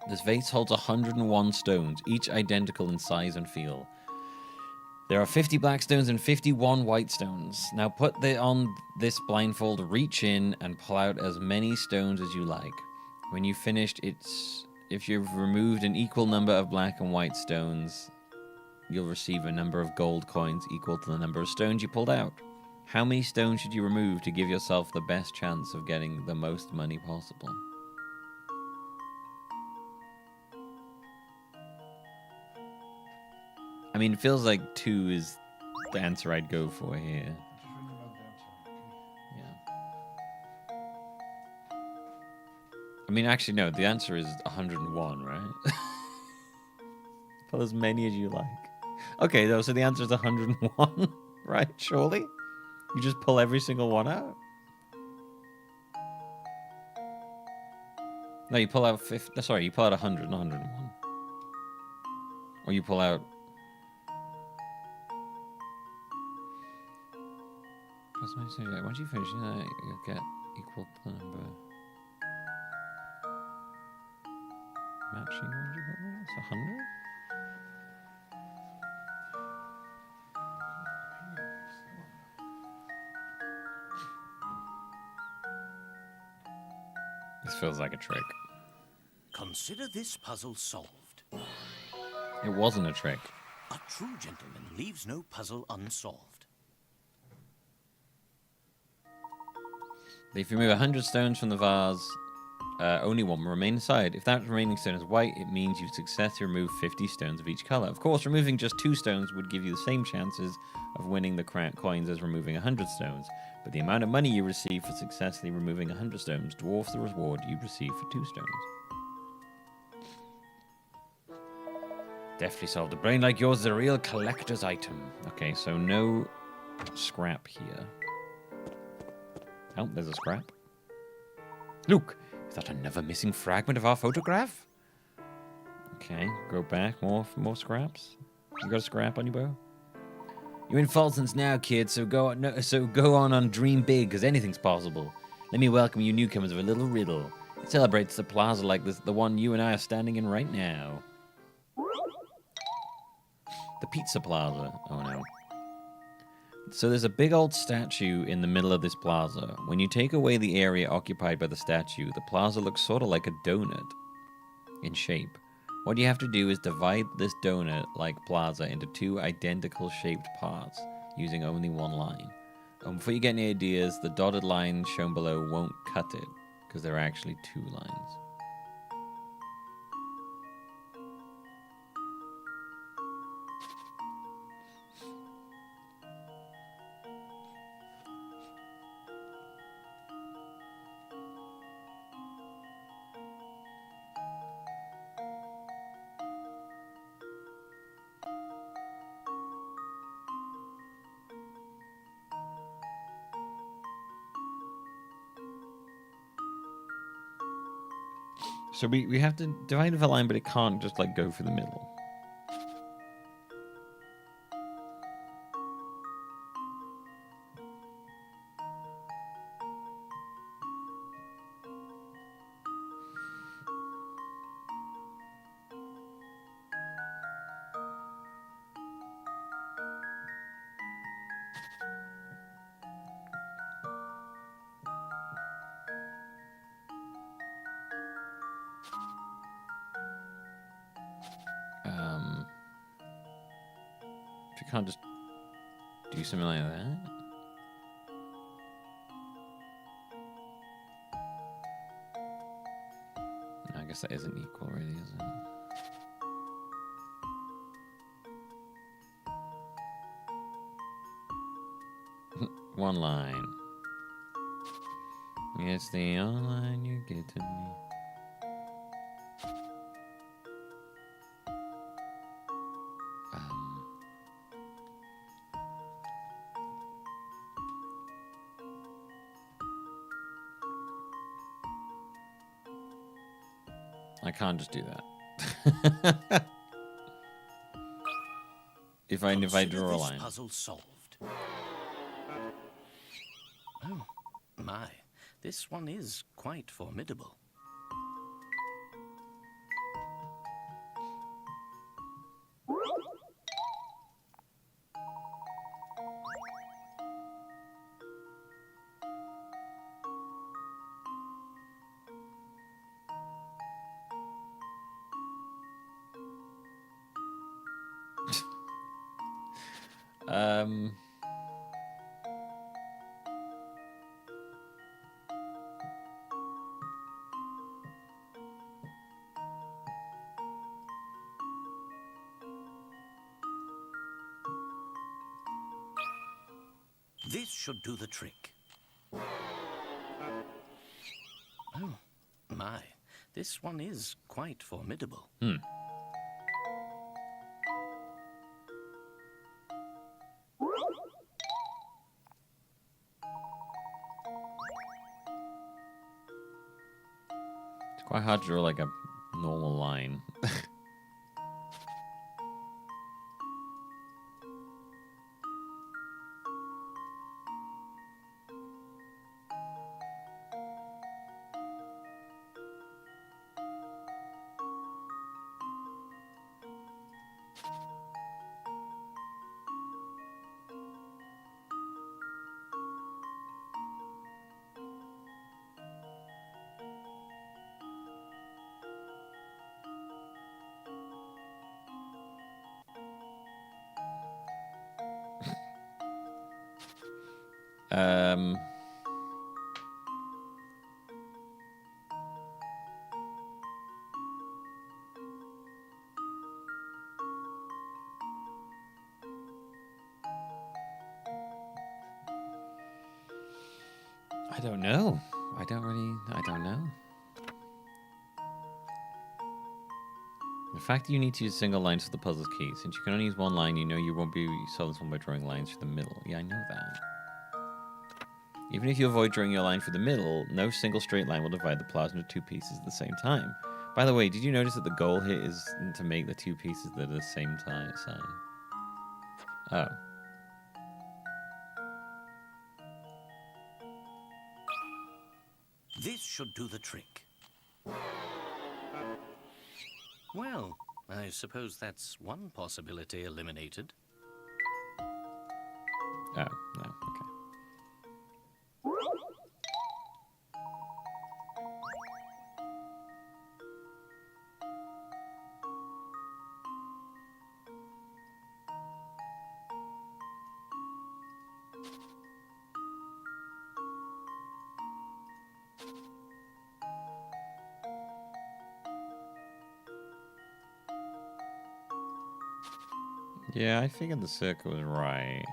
This vase holds 101 stones, each identical in size and feel. There are 50 black stones and 51 white stones. Now put on this blindfold, reach in, and pull out as many stones as you like. When you've finished, if you've removed an equal number of black and white stones, you'll receive a number of gold coins equal to the number of stones you pulled out. How many stones should you remove to give yourself the best chance of getting the most money possible? I mean, it feels like 2 is the answer I'd go for here. Yeah. I mean, actually, no. The answer is 101, right? Pull as many as you like. Okay, though, so the answer is 101, right? Surely? You just pull every single one out? No, you pull out 50. Sorry, you pull out 100, not 101. Or you pull out... Once you finish, you'll get equal to the number. Matching, what did you put there? It's 100? This feels like a trick. Consider this puzzle solved. It wasn't a trick. A true gentleman leaves no puzzle unsolved. If you remove 100 stones from the vase, only one will remain inside. If that remaining stone is white, it means you've successfully removed 50 stones of each color. Of course, removing just 2 stones would give you the same chances of winning the coins as removing 100 stones, but the amount of money you receive for successfully removing 100 stones dwarfs the reward you receive for 2 stones. Definitely solved. A brain like yours is a real collector's item. Okay, so no scrap here. Oh, there's a scrap. Look, is that another missing fragment of our photograph? Okay, go back. More scraps. You got a scrap on your bow? You're in Fulton's now, kid. So go on dream big, because anything's possible. Let me welcome you newcomers with a little riddle. It celebrates the plaza like this, the one you and I are standing in right now. The Pizza Plaza. Oh no. So there's a big old statue in the middle of this plaza. When you take away the area occupied by the statue, the plaza looks sort of like a donut in shape. What you have to do is divide this donut-like plaza into 2 identical shaped parts using only one line. Before you get any ideas, the dotted line shown below won't cut it because there are actually 2 lines. So we have to divide the line, but it can't just like go for the middle. If you can't just do something like that. I guess that isn't equal, really, is it? One line. It's the only line you get to me. I can't just do that. if I draw a line. Puzzle solved. Oh my, this one is quite formidable. This should do the trick. Oh my, this one is quite formidable. It's quite hard to draw like a normal line. I don't know. I don't know. The fact that you need to use single lines for the puzzle's key. Since you can only use one line, you know you won't be solving this one by drawing lines through the middle. Yeah, I know that. Even if you avoid drawing your line through the middle, no single straight line will divide the plasma into two pieces at the same time. By the way, did you notice that the goal here is to make the two pieces that are the same size? Oh. This should do the trick. Well, I suppose that's one possibility eliminated. Oh, no, okay. Yeah, I figured the circle was right.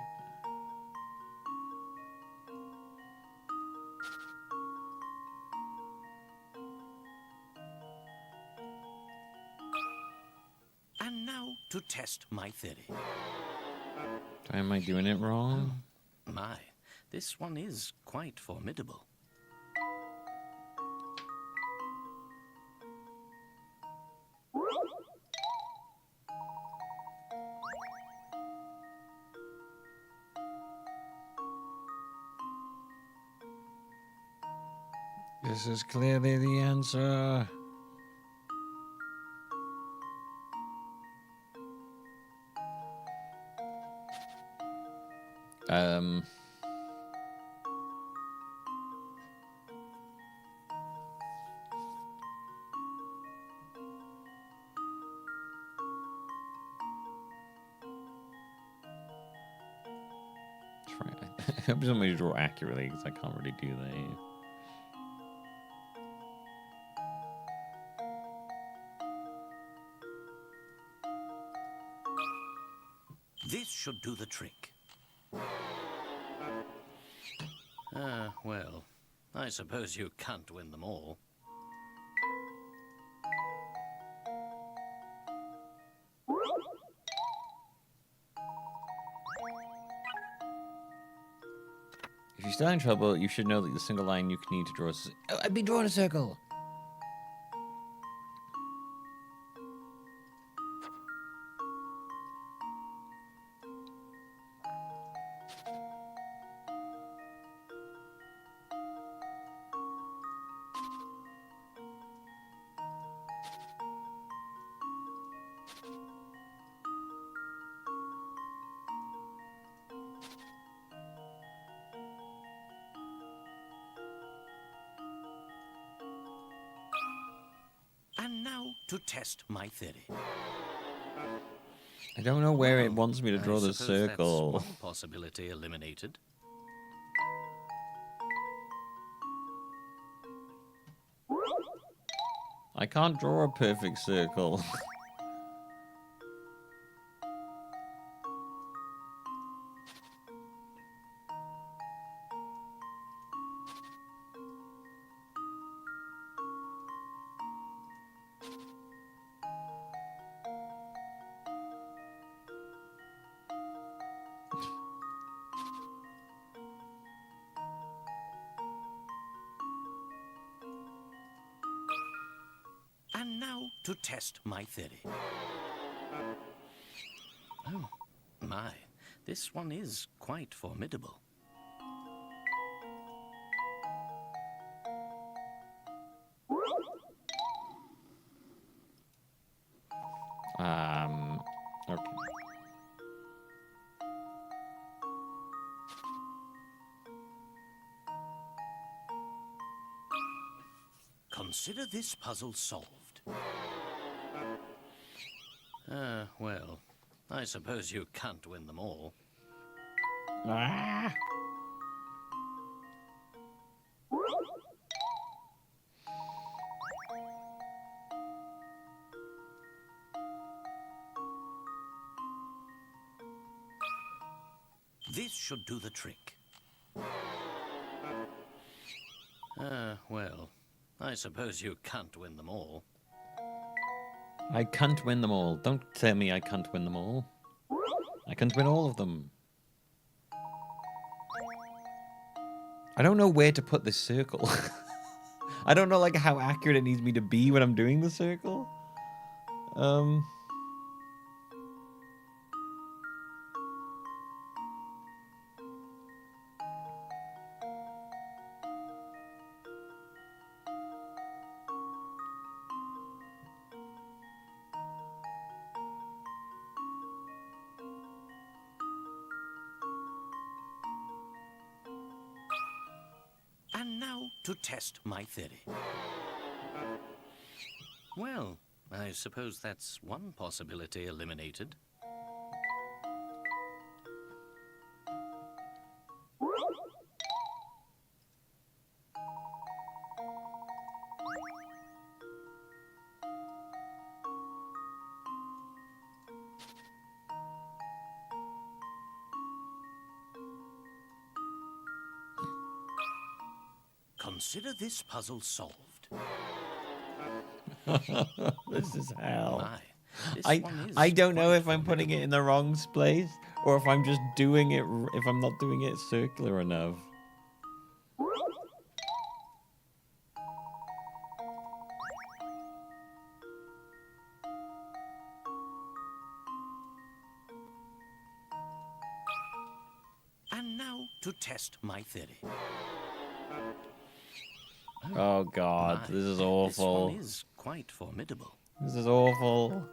And now to test my theory. Am I doing it wrong? My, this one is quite formidable. This is clearly the answer. That's right. I hope somebody draw accurately because I can't really do that. This should do the trick. Well, I suppose you can't win them all. If you're still in trouble, you should know that the single line you need to draw is... Oh, I've been drawing a circle! And now to test my theory. I don't know where it wants me to draw the suppose circle. That's one possibility eliminated. I can't draw a perfect circle. And now to test my theory. Oh, my. This one is quite formidable. Okay. Consider this puzzle solved. Well, I suppose you can't win them all. Ah. This should do the trick. Well, I suppose you can't win them all. I can't win them all. Don't tell me I can't win them all. I can't win all of them. I don't know where to put this circle. I don't know like how accurate it needs me to be when I'm doing the circle. And now to test my theory. Well, I suppose that's one possibility eliminated. Consider this puzzle solved. This is hell. My, this one is I don't know quite if I'm putting it in the wrong place or if I'm just doing it, if I'm not doing it circular enough. And now to test my theory. Oh God, My, this is This awful. one is quite formidable. This is awful.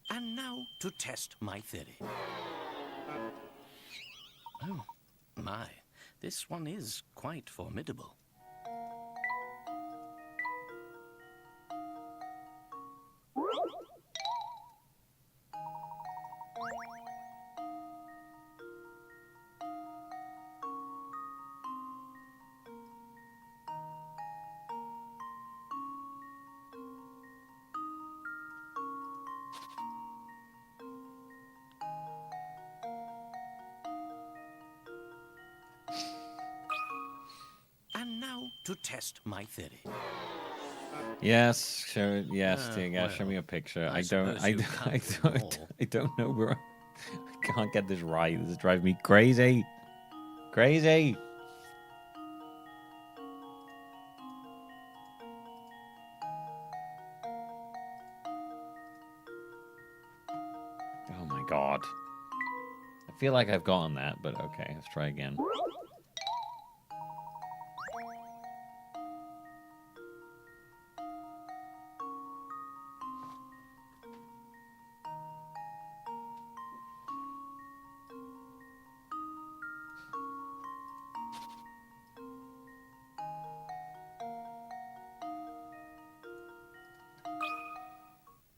And now to test my theory. Oh, my. This one is quite formidable. And now to test my theory. Yes, show it. Yes, Ah, dear God, show well, me a picture. I I don't. suppose I, you don't- I can't win them don't. all. I don't know, bro. I can't get this right. This is driving me crazy. Crazy. Oh my God. I feel like I've gotten that, but okay, let's try again.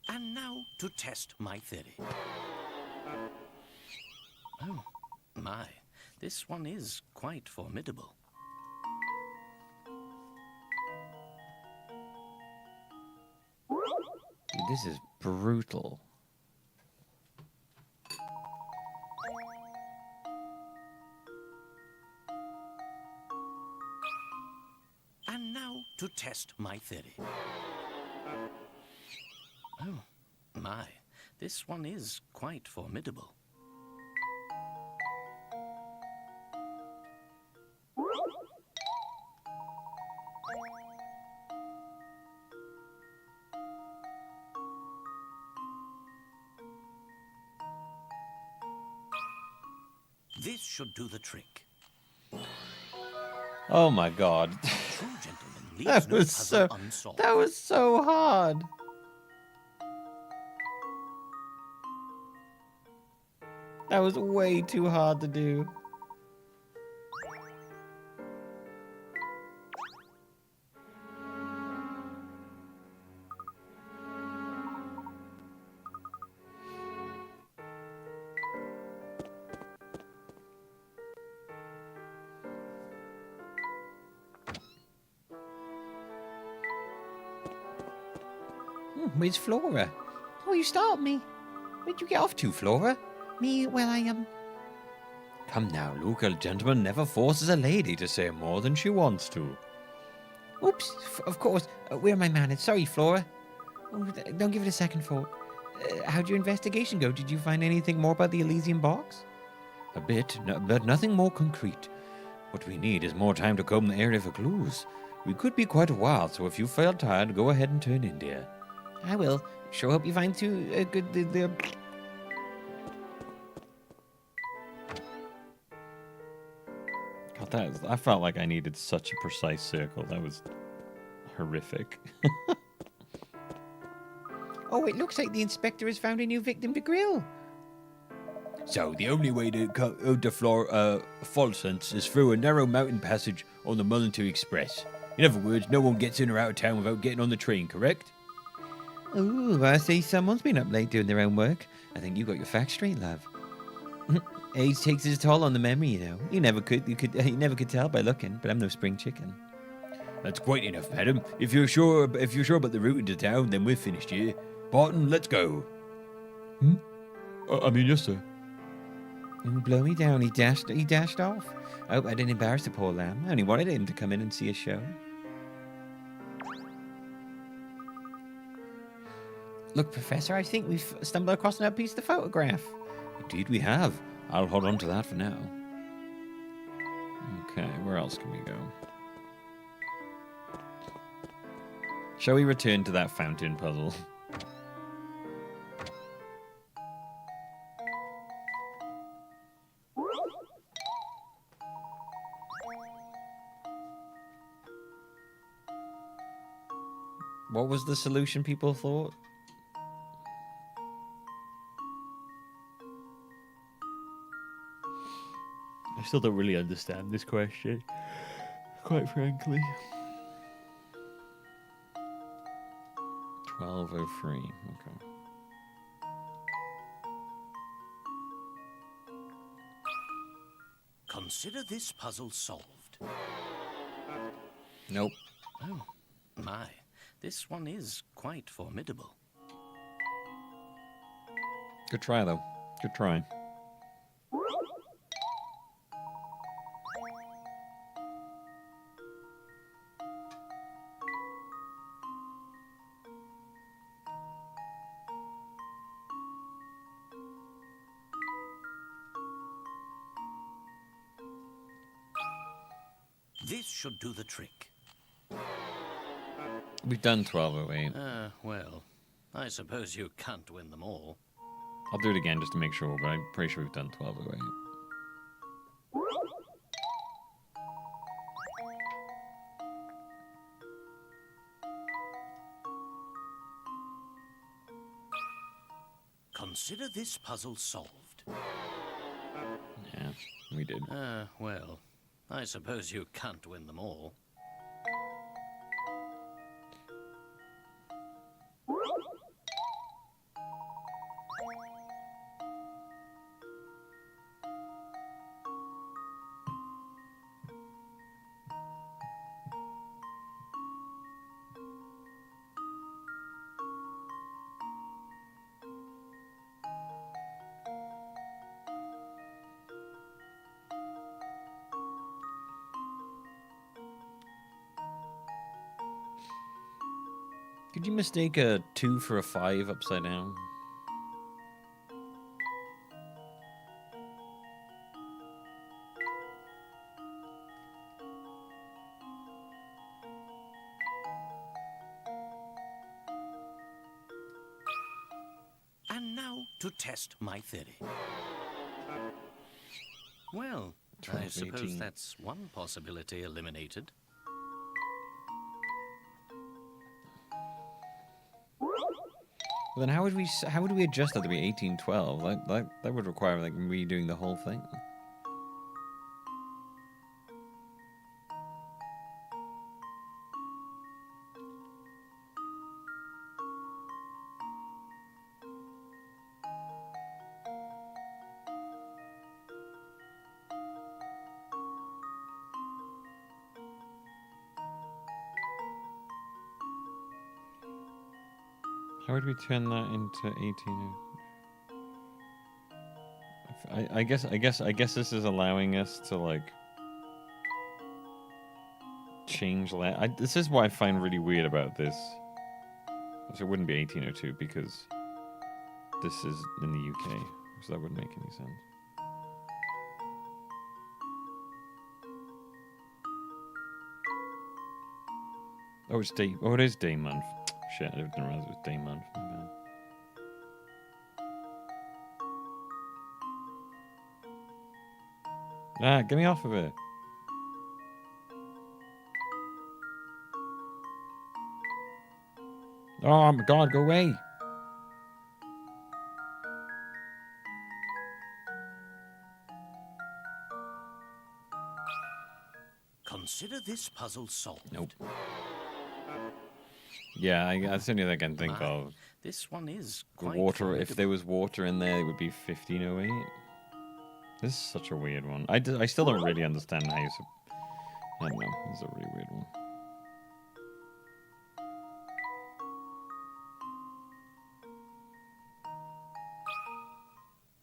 And now to test my theory. Oh, my. This one is quite formidable. Dude, this is brutal. And now to test my theory. Oh, my. This one is quite formidable. This should do the trick. Oh my god. True gentleman That leaves no was puzzle so unsolved. that was so hard. That was way too hard to do. Where's Flora? Oh, you stopped me. Where'd you get off to, Flora? Me, well, I am. Come now, Luke, a gentleman never forces a lady to say more than she wants to. Oops, of course. Where are my manners? Sorry, Flora. Oh, don't give it a second thought. How'd your investigation go? Did you find anything more about the Elysian box? A bit, but nothing more concrete. What we need is more time to comb the area for clues. We could be quite a while, so if you feel tired, go ahead and turn in, dear. I will. Sure hope you find good. God, I felt like I needed such a precise circle. That was horrific. Oh, it looks like the inspector has found a new victim to grill. So, the only way to Falsense is through a narrow mountain passage on the Mullington Express. In other words, no one gets in or out of town without getting on the train, correct? Ooh, I see someone's been up late doing their own work. I think you got your facts straight, love. Age takes its toll on the memory, you know. You never could tell by looking, but I'm no spring chicken. That's quite enough, madam. If you're sure about the route into town, then we're finished here. Barton, let's go. I mean, yes, sir. Blow me down. He dashed off. I hope I didn't embarrass the poor lamb. I only wanted him to come in and see a show. Look, Professor, I think we've stumbled across another piece of the photograph. Indeed we have. I'll hold on to that for now. Okay, where else can we go? Shall we return to that fountain puzzle? What was the solution people thought? I still don't really understand this question, quite frankly. 1203, okay. Consider this puzzle solved. Nope. Oh, my. This one is quite formidable. Good try, though. Good try. This should do the trick. We've done 1208. Well, I suppose you can't win them all. I'll do it again just to make sure, but I'm pretty sure we've done 1208. Consider this puzzle solved. Yeah, we did. Well, I suppose you can't win them all. Could you mistake a 2 for a 5 upside down? And now to test my theory. Well, 12, I suppose 18. that's one possibility eliminated. Well, then how would we adjust that to be 1812? That would require like redoing the whole thing. How would we turn that into 18? I guess this is allowing us to like change this is what I find really weird about this. So it wouldn't be 1802 because this is in the UK, so that wouldn't make any sense. Oh, it's day. Oh, it is day month. Shit, I didn't realize it was day month. My bad. Ah, get me off of it. Oh my god, go away. Consider this puzzle solved. Nope. Yeah, that's the only thing I can think of. This one is The quite water, if formidable. there was water in there, it would be 1508. This is such a weird one. I still don't really understand how you... I don't know. This is a really weird one.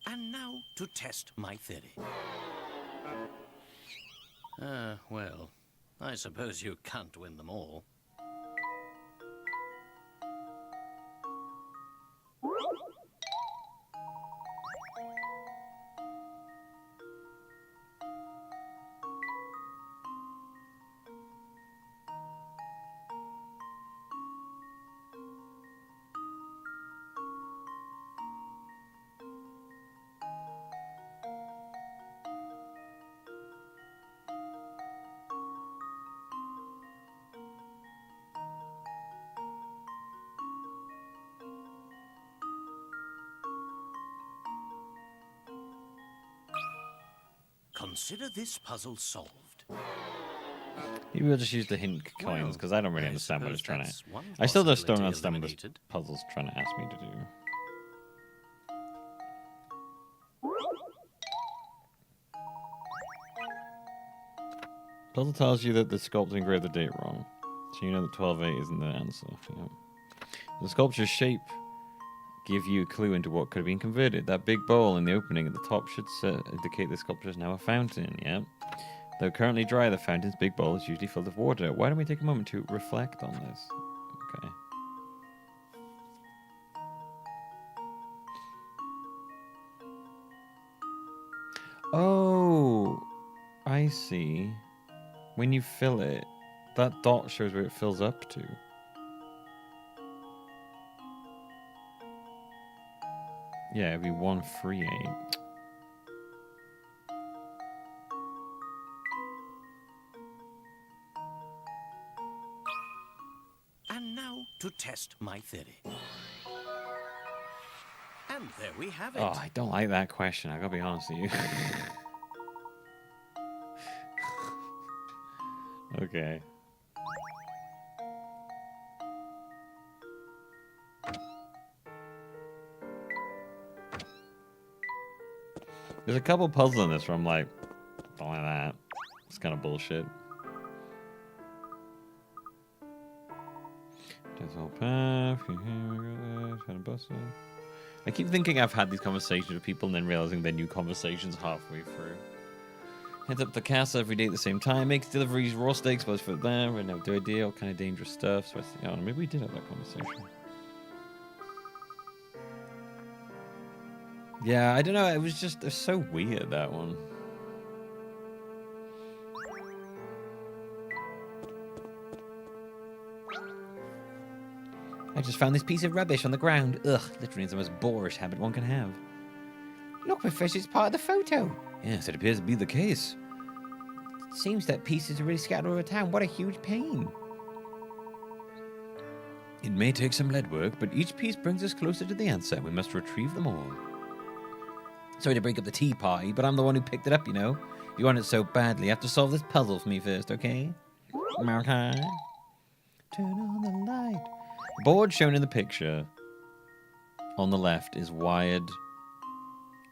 And now to test my theory. Well, I suppose you can't win them all. Consider this puzzle solved. Maybe we'll just use the hint coins, Well, because I don't really I understand what it's suppose trying to... that's one I still just don't possibility understand what this eliminated. puzzle's trying to ask me to do. Puzzle tells you that the sculptor engraved the date wrong, so you know that 12-8 isn't the answer. Yep. The sculpture's shape give you a clue into what could have been converted. That big bowl in the opening at the top should indicate the sculpture is now a fountain, yeah? Though currently dry, the fountain's big bowl is usually filled with water. Why don't we take a moment to reflect on this? Okay. Oh, I see. When you fill it, that dot shows where it fills up to. Yeah, it'd be 138. And now to test my theory. And there we have it. Oh, I don't like that question. I gotta be honest with you. Okay. There's a couple puzzles in this where I'm like, don't like that. It's kind of bullshit. I keep thinking I've had these conversations with people and then realizing they're new conversations halfway through. Heads up to the castle every day at the same time. Makes deliveries raw steaks, but for them, right now, do idea, all kind of dangerous stuff. So I think, oh, maybe we did have that conversation. Yeah, I don't know. It was so weird, that one. I just found this piece of rubbish on the ground. Ugh, literally the most boorish habit one can have. Look, Professor, it's part of the photo. Yes, it appears to be the case. It seems that pieces are really scattered over town. What a huge pain. It may take some lead work, but each piece brings us closer to the answer. We must retrieve them all. Sorry to break up the tea party, but I'm the one who picked it up, you know. You want it so badly. You have to solve this puzzle for me first, okay? Okay. Turn on the light. Board shown in the picture on the left is wired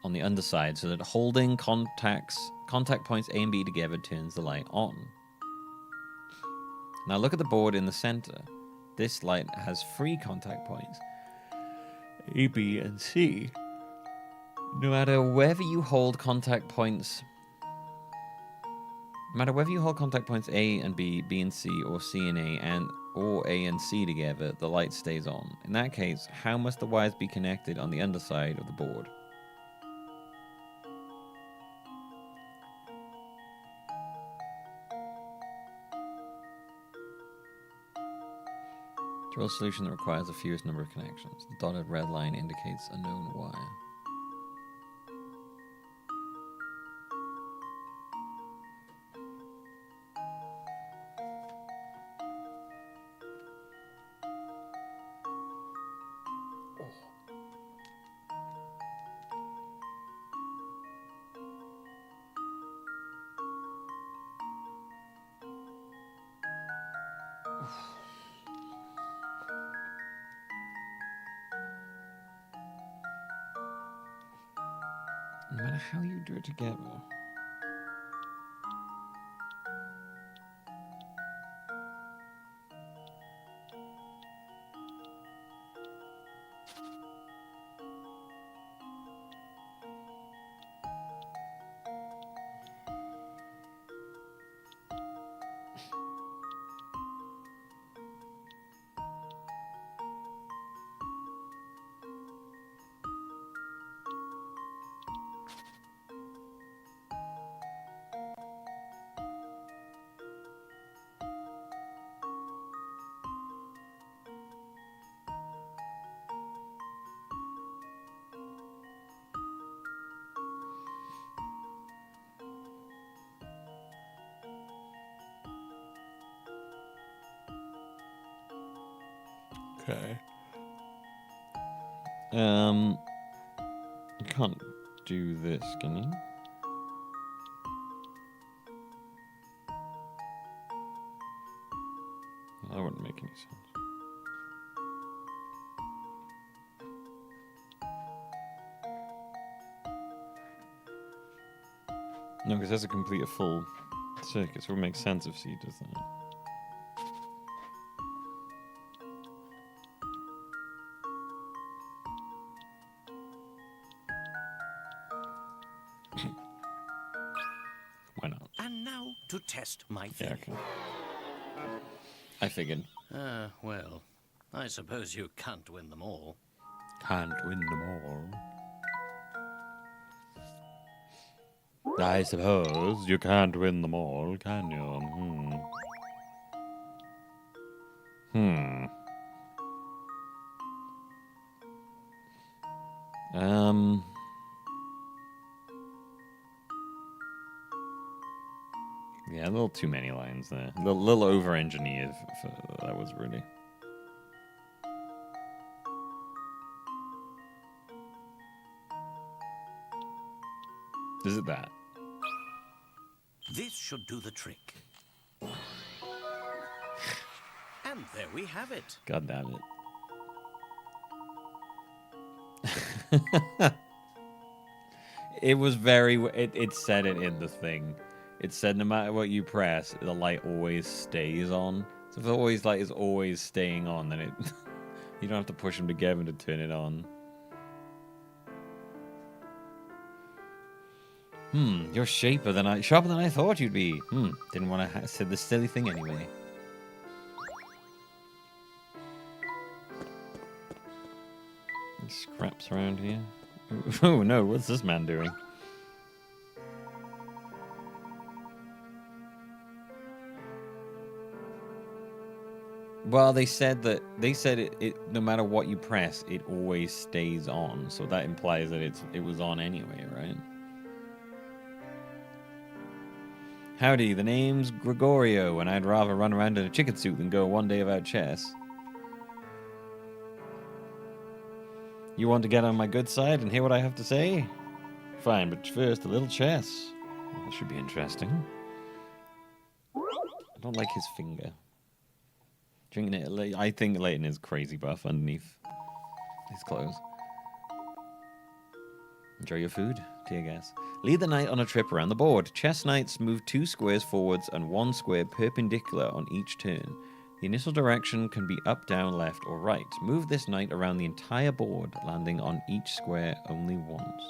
on the underside so that holding contact points A and B together turns the light on. Now look at the board in the center. This light has 3 contact points, A, B, and C. No matter whether you hold contact points A and B, B and C, or C and A, or A and C together, the light stays on. In that case, how must the wires be connected on the underside of the board? Draw a solution that requires the fewest number of connections. The dotted red line indicates a known wire. No matter how you do it together. Okay. You can't do this, can you? That wouldn't make any sense. No, because that's a complete a full circuit, so it would make sense if C does that. Why not? And now to test my theory. Yeah, okay. I figured. Well, I suppose you can't win them all. Can't win them all. I suppose you can't win them all, can you? Yeah, a little too many lines there. A little over-engineered for that was really. Is it that? This should do the trick. And there we have it. God damn it. It was very... It said it in the thing. It said no matter what you press, the light always stays on. So if the always light is always staying on, then it... you don't have to push them together to turn it on. You're sharper than I thought you'd be. Didn't want to say this silly thing anyway. Scraps around here. Oh no, what's this man doing? Well, they said it no matter what you press, it always stays on. So that implies that it was on anyway, right? Howdy, the name's Gregorio, and I'd rather run around in a chicken suit than go one day without chess. You want to get on my good side and hear what I have to say? Fine, but first, a little chess. Well, that should be interesting. I don't like his finger. Drinking it, I think Layton is crazy buff underneath his clothes. Enjoy your food, tear gas. Lead the knight on a trip around the board. Chess knights move 2 squares forwards and 1 square perpendicular on each turn. The initial direction can be up, down, left, or right. Move this knight around the entire board, landing on each square only once.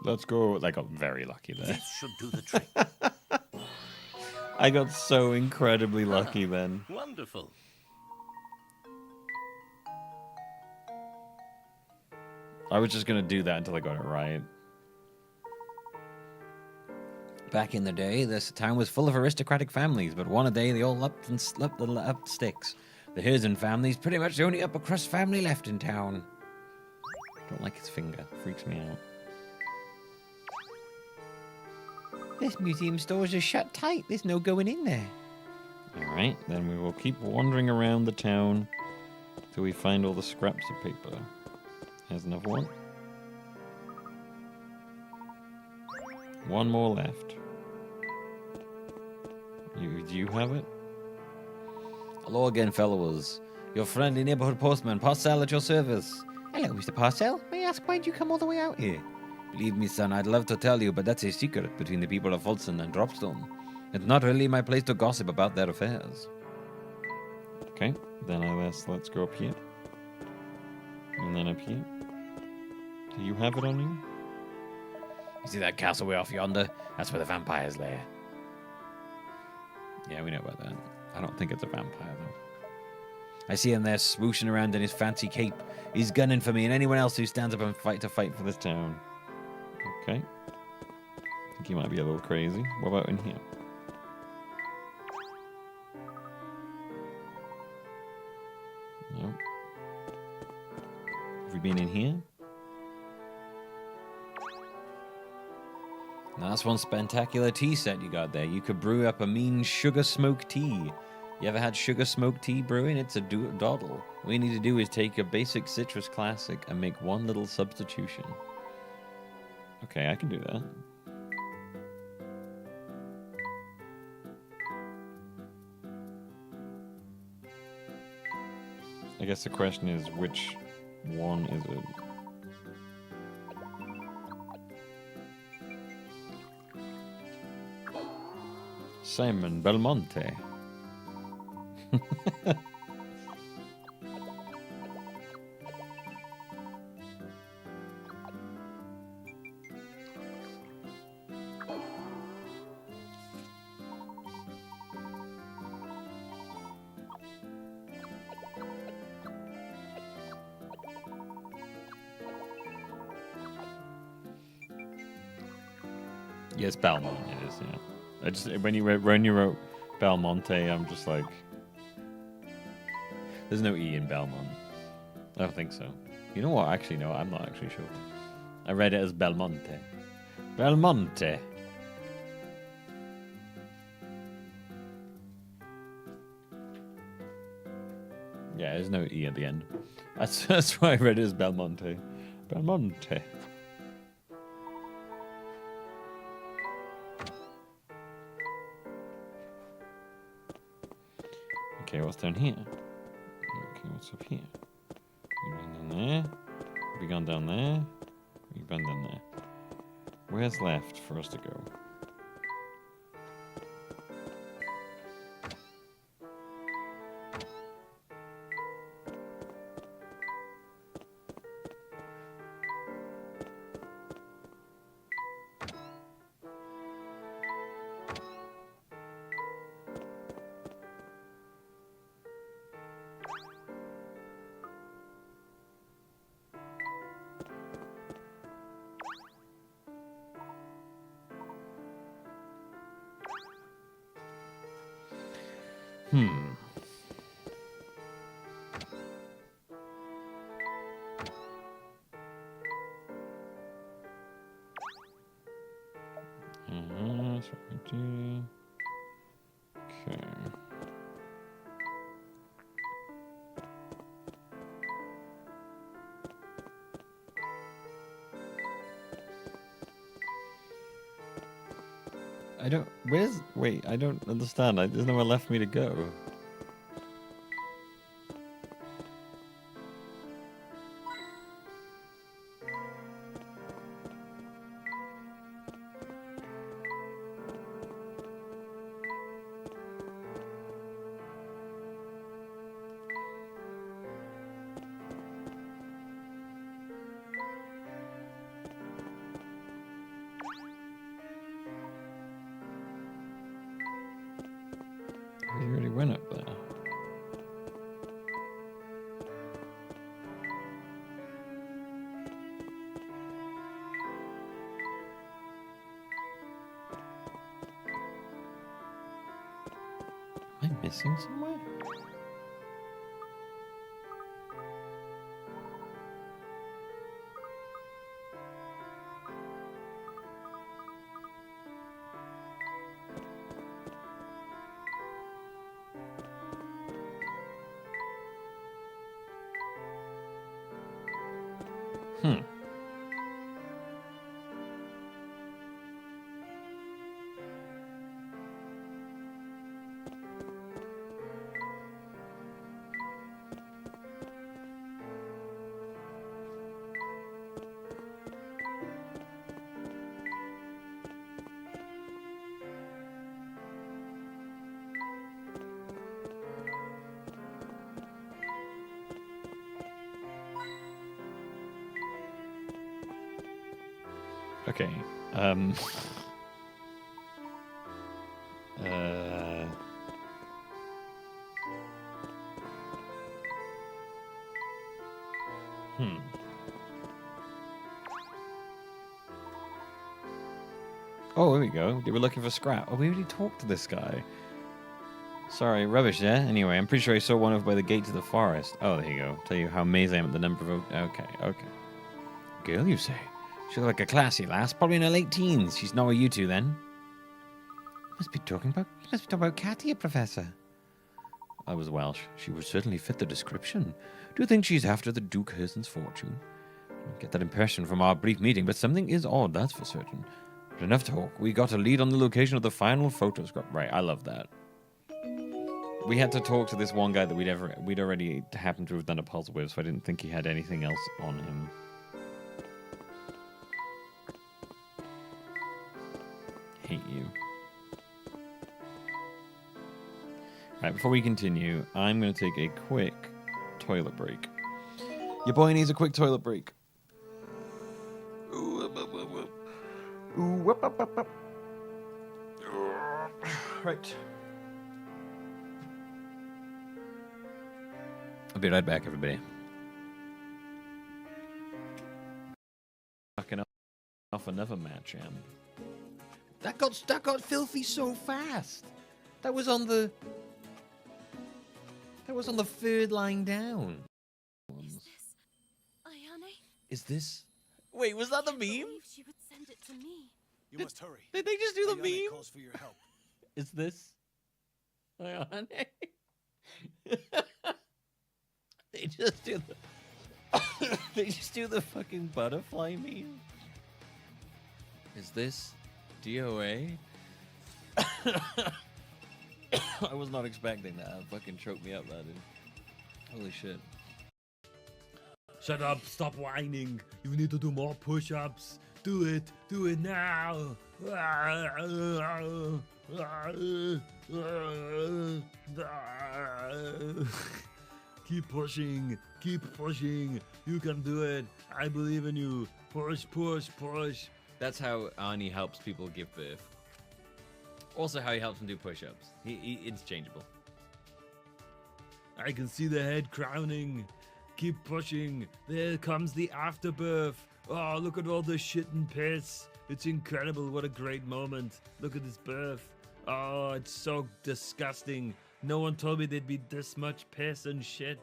Let's go. I got very lucky there. This should do the trick. I got so incredibly lucky then. Wonderful. I was just going to do that until I got it right. Back in the day, this town was full of aristocratic families, but one a day they all upped and slept up sticks. The Herzen family's pretty much the only upper crust family left in town. Don't like his finger. Freaks me out. This museum store's just shut tight. There's no going in there. Alright, then we will keep wandering around the town till we find all the scraps of paper. There's another one. One more left. Do you have it? Hello again, fellows. Your friendly neighborhood postman, Parcel, at your service. Hello, Mr. Parcel. May I ask why'd you come all the way out here? Believe me, son, I'd love to tell you, but that's a secret between the people of Fulton and Dropstone. It's not really my place to gossip about their affairs. Okay, then let's go up here. And then up here. Do you have it on you? You see that castle way off yonder? That's where the vampires lair. Yeah, we know about that. I don't think it's a vampire, though. I see him there swooshing around in his fancy cape. He's gunning for me and anyone else who stands up and fight For this town. Okay. I think he might be a little crazy. What about in here? No. Have we been in here? Now that's one spectacular tea set you got there. You could brew up a mean sugar smoke tea. You ever had sugar smoke tea brewing? It's a doddle. All you need to do is take a basic citrus classic and make one little substitution. Okay, I can do that. I guess the question is, which one is it? Simon Belmonte. Yes, Belmont it is, yeah. I just when you wrote Belmonte, I'm just like, there's no E in Belmont. I don't think so. You know what? Actually, no, I'm not actually sure. I read it as Belmonte. Belmonte. Yeah, there's no E at the end. That's why I read it as Belmonte. Belmonte. Okay, what's down here? Okay, what's up here? We've been down there. We've gone down there. We've been down there. Where's left for us to go? That's what we do. Okay. I don't. Wait, I don't understand. There's nowhere left for me to go. We already went up there. Am I missing somewhere? Okay. Oh, here we go. They were looking for scrap. Oh, we already talked to this guy. Sorry, rubbish there. Anyway, I'm pretty sure I saw one over by the gate to the forest. Oh, there you go. Tell you how amazed I am at the number of... Okay. Girl, you say? She looked like a classy lass, probably in her late teens. She's not with you two, then. You must be talking about Katia, Professor. I was Welsh. She would certainly fit the description. Do you think she's after the Duke Hurston's fortune? I get that impression from our brief meeting, but something is odd, that's for certain. But enough talk. We got a lead on the location of the final photo scrap. Right, I love that. We had to talk to this one guy that we'd already happened to have done a puzzle with, so I didn't think he had anything else on him. Hate you. Right, before we continue, I'm going to take a quick toilet break. Your boy needs a quick toilet break. Right. I'll be right back, everybody. Fucking off another match, That got filthy so fast. That was on the third line down. Is this Ayane? Is this? Wait, was that the I meme? believe she would send it to me. You must hurry. Did they just do the Ayane meme? calls for your help. Is this? Ayane? They just do the. They just do the fucking butterfly meme. Is this DOA? I was not expecting that. Fucking choked me up, that dude. Holy shit. Shut up, stop whining. You need to do more push-ups. Do it now. Keep pushing, you can do it. I believe in you. Push. That's how Arnie helps people give birth. Also how he helps them do push-ups. He interchangeable. I can see the head crowning. Keep pushing. There comes the afterbirth. Oh, look at all the shit and piss. It's incredible. What a great moment. Look at this birth. Oh, it's so disgusting. No one told me there'd be this much piss and shit.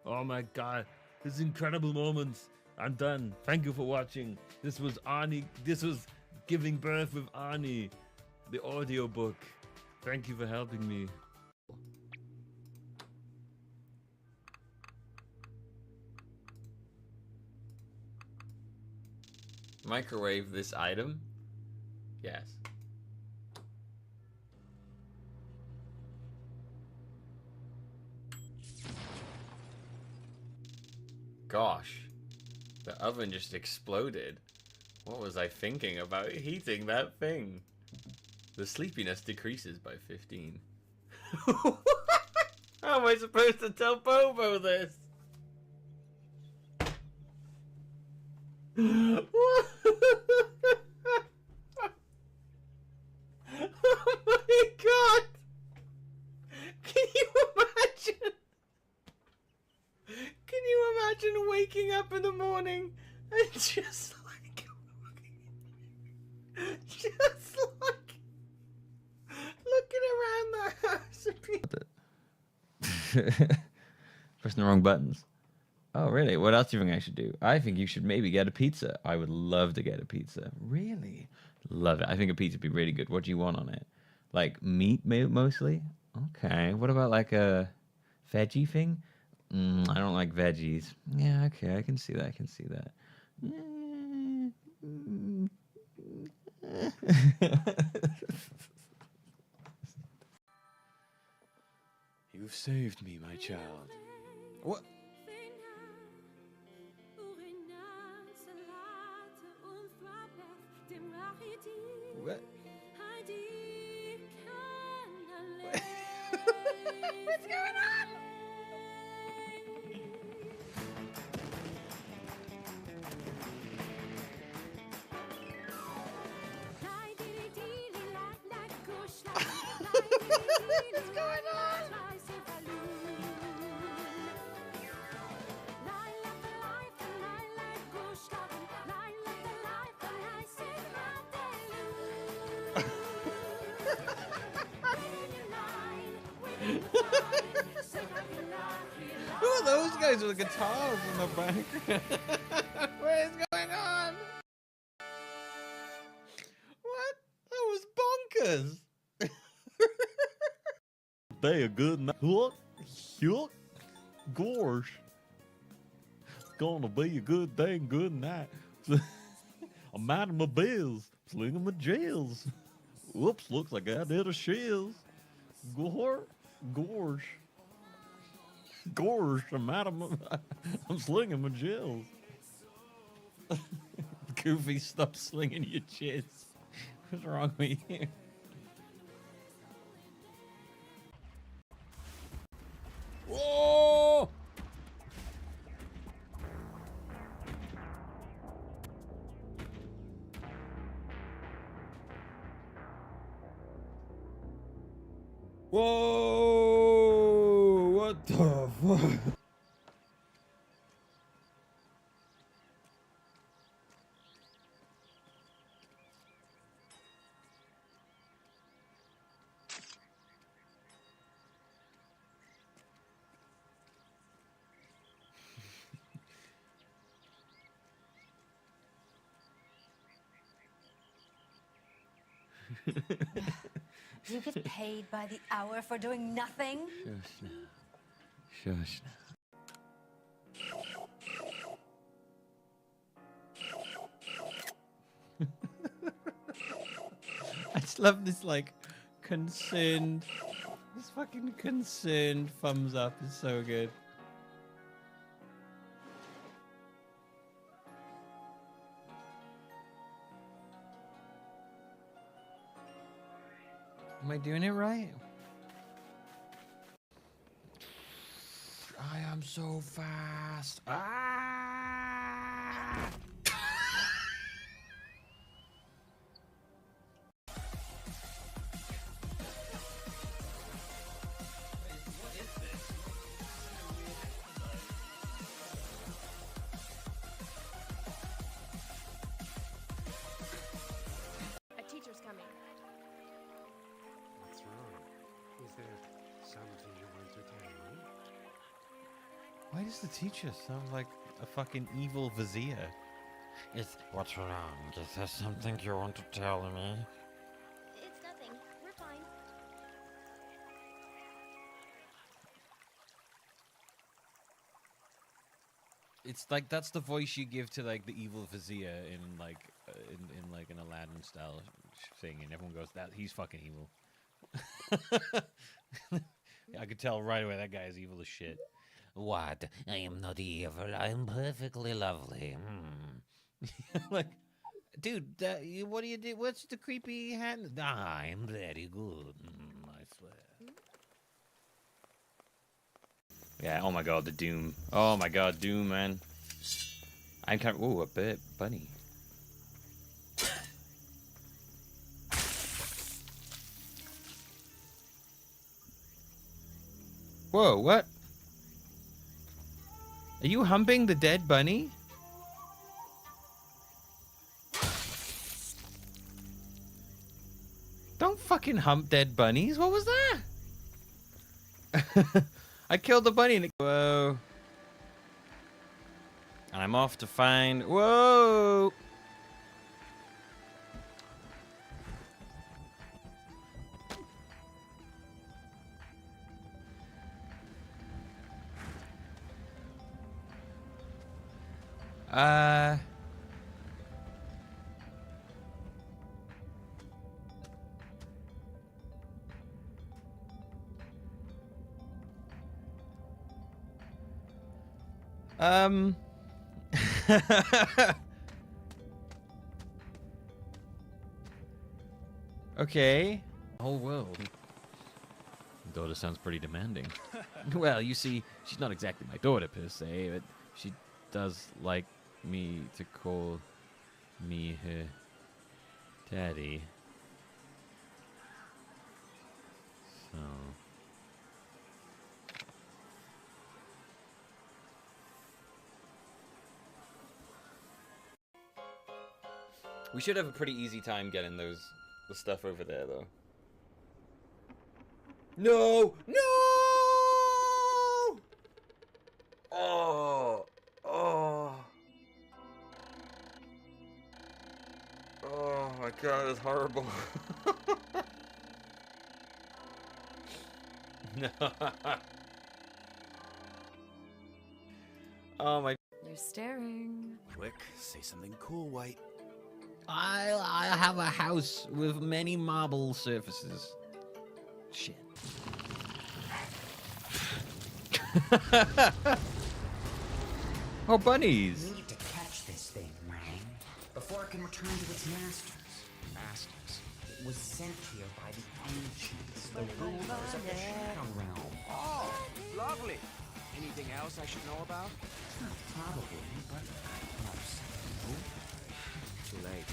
Oh my god. This is incredible moments. I'm done. Thank you for watching. This was Arnie. This was Giving Birth with Arnie, the audiobook. Thank you for helping me. Microwave this item? Yes. Gosh, the oven just exploded. What was I thinking about heating that thing? The sleepiness decreases by 15. How am I supposed to tell Bobo this? What? Oh my god! Can you imagine? Can you imagine waking up in the morning and just like looking around the house and Pressing the wrong buttons. Oh, really? What else do you think I should do? I think you should maybe get a pizza. I would love to get a pizza. Really? Love it. I think a pizza would be really good. What do you want on it? Like meat mostly? Okay. What about like a veggie thing? I don't like veggies. Yeah, okay. I can see that. I can see that. You've saved me, my child. What? What? What's going on? What's going on? Who are those guys with the guitars in the background? What is going on? What? That was bonkers. They a good night. Look, gosh. It's gonna be a good dang good night. I'm out of my bills, slinging my jails. Whoops, looks like I did a shiz. Gorge. I'm out of my. I'm slinging my jails. Goofy, stop slinging your jizz. What's wrong with you? Whoa! Whoa! What the fuck? You get paid by the hour for doing nothing? Shush now. I just love this, like, concerned. This fucking concerned thumbs up is so good. Am I doing it right? I am so fast. A teacher's coming. What's wrong? Is there some does the teacher sound like a fucking evil vizier? What's wrong? Is there something you want to tell me? It's nothing. We're fine. It's like that's the voice you give to like the evil vizier in like in like an Aladdin style thing, and everyone goes, "That he's fucking evil." I could tell right away that guy is evil as shit. What? I am not evil. I am perfectly lovely. Like, dude, what do you do? What's the creepy hand? I am very good. I swear. Yeah, oh my god, the Doom. Oh my god, Doom, man. I'm kind of... Ooh, a bit bunny. Whoa, what? Are you humping the dead bunny? Don't fucking hump dead bunnies. What was that? I killed the bunny and it... Whoa. And I'm off to find... Whoa! Okay. Whole world. Daughter sounds pretty demanding. Well, you see, she's not exactly my daughter per se, but she does like me to call me her daddy. So... We should have a pretty easy time getting the stuff over there, though. No! No! Oh! Oh! Oh my god, it's horrible. No. Oh my... You're staring. Quick, say something cool, White. I have a house with many marble surfaces. Shit. Oh, bunnies! We need to catch this thing, Rang, before it can return to its masters. Masters? It was sent here by the ancients, the rulers of the Shadow Realm. Oh, lovely. Anything else I should know about? Probably, but perhaps. Too late.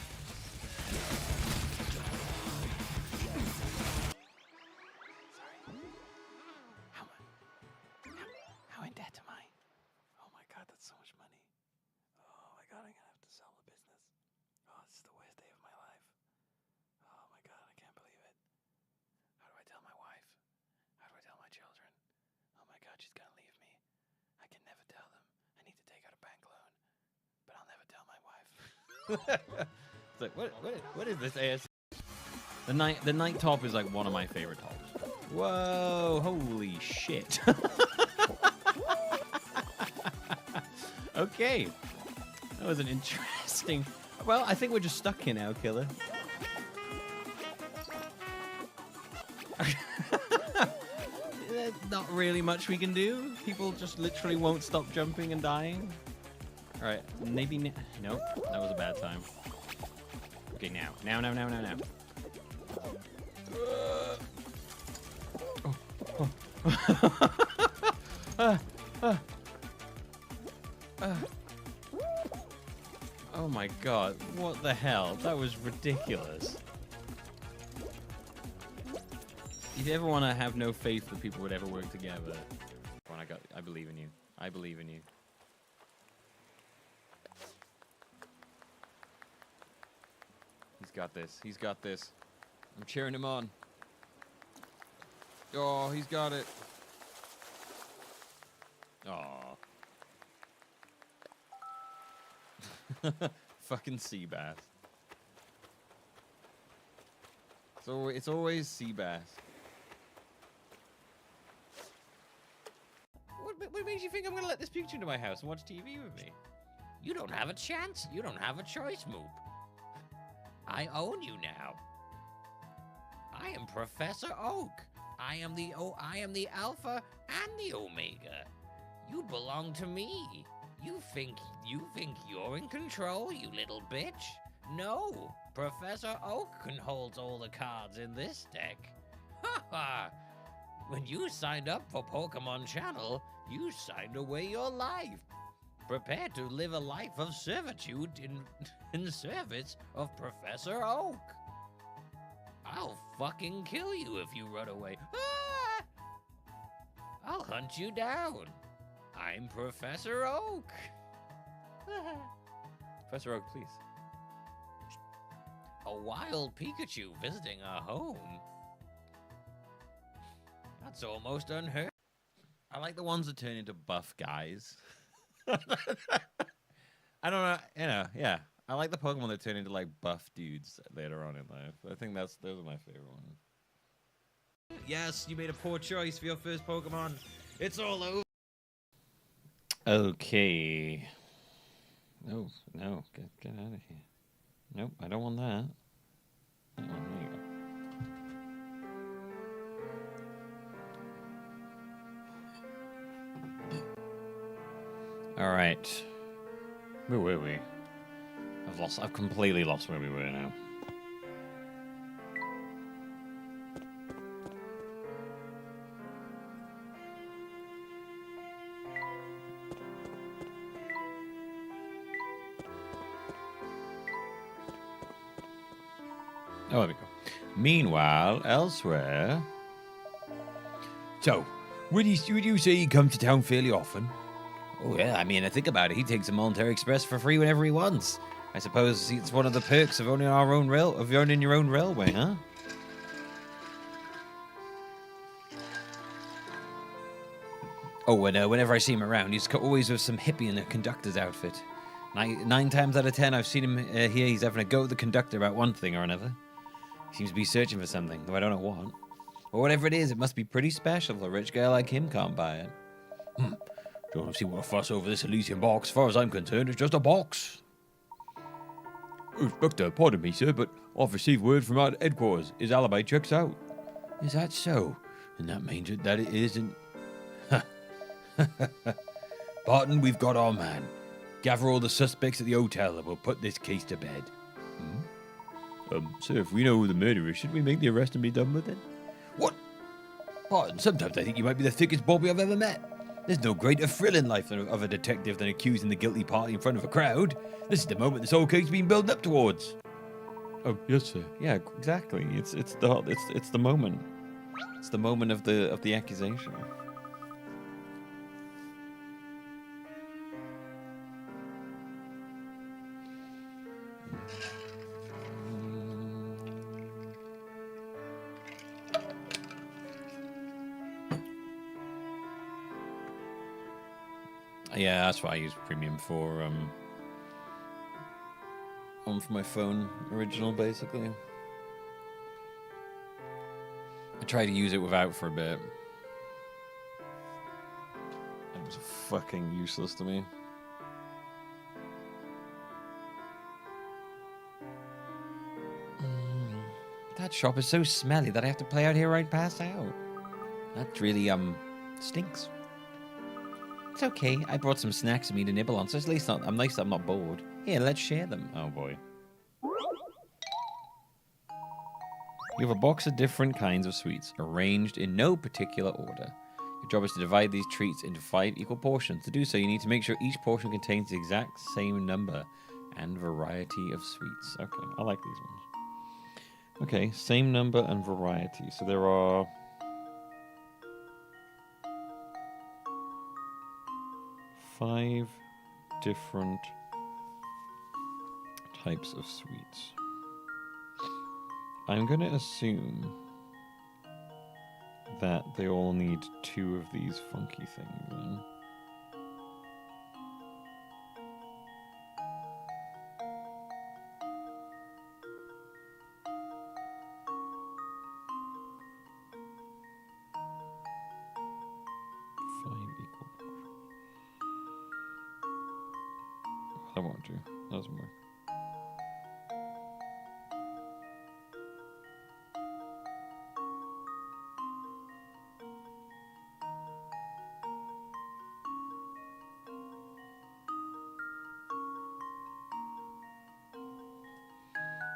How in debt am I? Oh my god, that's so much money. Oh my god, I'm gonna have to sell the business. Oh, this is the worst day of my life. Oh my god, I can't believe it. How do I tell my wife? How do I tell my children? Oh my god, she's gonna leave me. I can never tell them. I need to take out a bank loan. But I'll never tell my wife. It's like, what is this AS? The night top is like one of my favorite tops. Whoa, holy shit. Okay. That was an interesting... Well, I think we're just stuck here now, killer. There's not really much we can do. People just literally won't stop jumping and dying. Alright, maybe... Nope, that was a bad time. Okay, now. Now. Oh my god, what the hell? That was ridiculous. If you ever want to have no faith that people would ever work together, I believe in you. I believe in you. He's got this. He's got this. I'm cheering him on. Oh, he's got it. Oh. Fucking sea bass. So it's always sea bass. What makes you think I'm gonna let this picture into my house and watch TV with me? You don't have a chance. You don't have a choice, Moop. I own you now. I am Professor Oak. I am the Alpha and the Omega. You belong to me. You think you're in control, you little bitch? No, Professor Oak holds all the cards in this deck. Ha ha! When you signed up for Pokemon Channel, you signed away your life. Prepare to live a life of servitude in service of Professor Oak. I'll fucking kill you if you run away. Ah! I'll hunt you down. I'm Professor Oak. Professor Oak, please. A wild Pikachu visiting our home. That's almost unheard. I like the ones that turn into buff guys. I don't know, yeah. I like the Pokemon that turn into like buff dudes later on in life. I think those are my favorite ones. Yes, you made a poor choice for your first Pokemon. It's all over. Okay. No, get out of here. Nope, I don't want that. Oh, there you go. All right. Where were we? I've completely lost where we were now. Oh, there we go. Meanwhile, elsewhere. So, would you say he comes to town fairly often? Oh yeah, I mean, I think about it. He takes a Military Express for free whenever he wants. I suppose it's one of the perks of owning owning your own railway, huh? Oh, and whenever I see him around, he's always with some hippie in a conductor's outfit. Nine times out of 10, I've seen him here. He's having a go at the conductor about one thing or another. He seems to be searching for something, though I don't know what. But whatever it is, it must be pretty special. A rich guy like him can't buy it. Don't see what a fuss over this Elysian box. As far as I'm concerned, it's just a box. Inspector, pardon me, sir, but I've received word from our headquarters. His alibi checks out. Is that so? And that means that it isn't... Barton, we've got our man. Gather all the suspects at the hotel and we'll put this case to bed. Sir, if we know who the murderer is, should we make the arrest and be done with it? What? Barton, sometimes I think you might be the thickest Bobby I've ever met. There's no greater thrill in life of a detective than accusing the guilty party in front of a crowd. This is the moment this whole case's been building up towards. Oh yes, sir. Yeah, exactly. It's the moment. It's the moment of the accusation. Yeah, that's why I use Premium for my phone original, basically. I tried to use it without for a bit. It was fucking useless to me. That shop is so smelly that I have to play out here right past out. That really, stinks. It's okay. I brought some snacks for me to nibble on, so at least I'm not bored. Here, let's share them. Oh boy. You have a box of different kinds of sweets, arranged in no particular order. Your job is to divide these treats into 5 equal portions. To do so, you need to make sure each portion contains the exact same number and variety of sweets. Okay, I like these ones. Okay, same number and variety. So there are... 5 different types of sweets. I'm going to assume that they all need 2 of these funky things then. I want to. Doesn't work.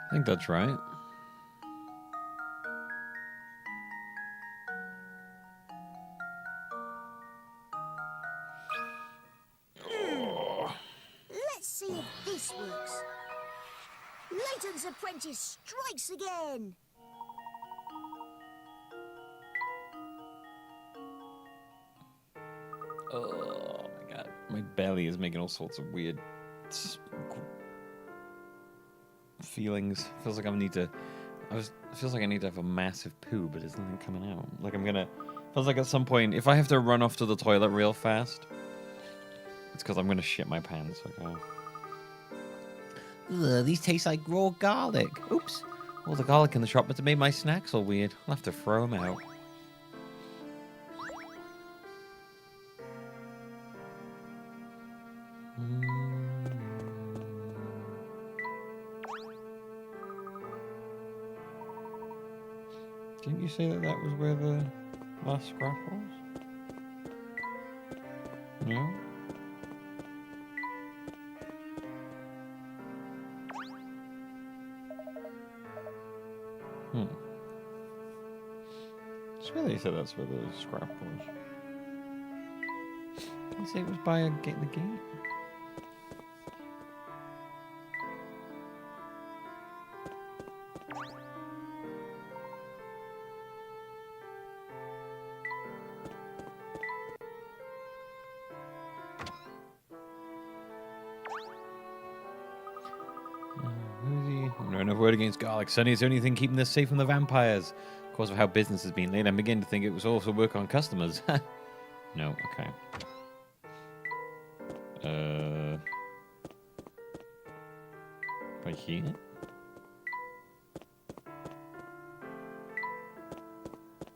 I think that's right. Let's see if this works. Layton's apprentice strikes again. Oh my god. My belly is making all sorts of weird feelings. Feels like I need to. Feels like I need to have a massive poo, but there's nothing coming out. Like I'm gonna. Feels like at some point, if I have to run off to the toilet real fast, it's because I'm gonna shit my pants. Okay. Ugh, these taste like raw garlic. Oops. All the garlic in the shop must have made my snacks all weird. I'll have to throw them out. Didn't you say that that was where the last scrap was? No? Hmm. I swear they said that's where the scrap was. Did they say it was by the gate? No, no word against garlic. Sonny is the only thing keeping us safe from the vampires. Because of how business has been lately, I'm beginning to think it was also work on customers. No, okay. Right here?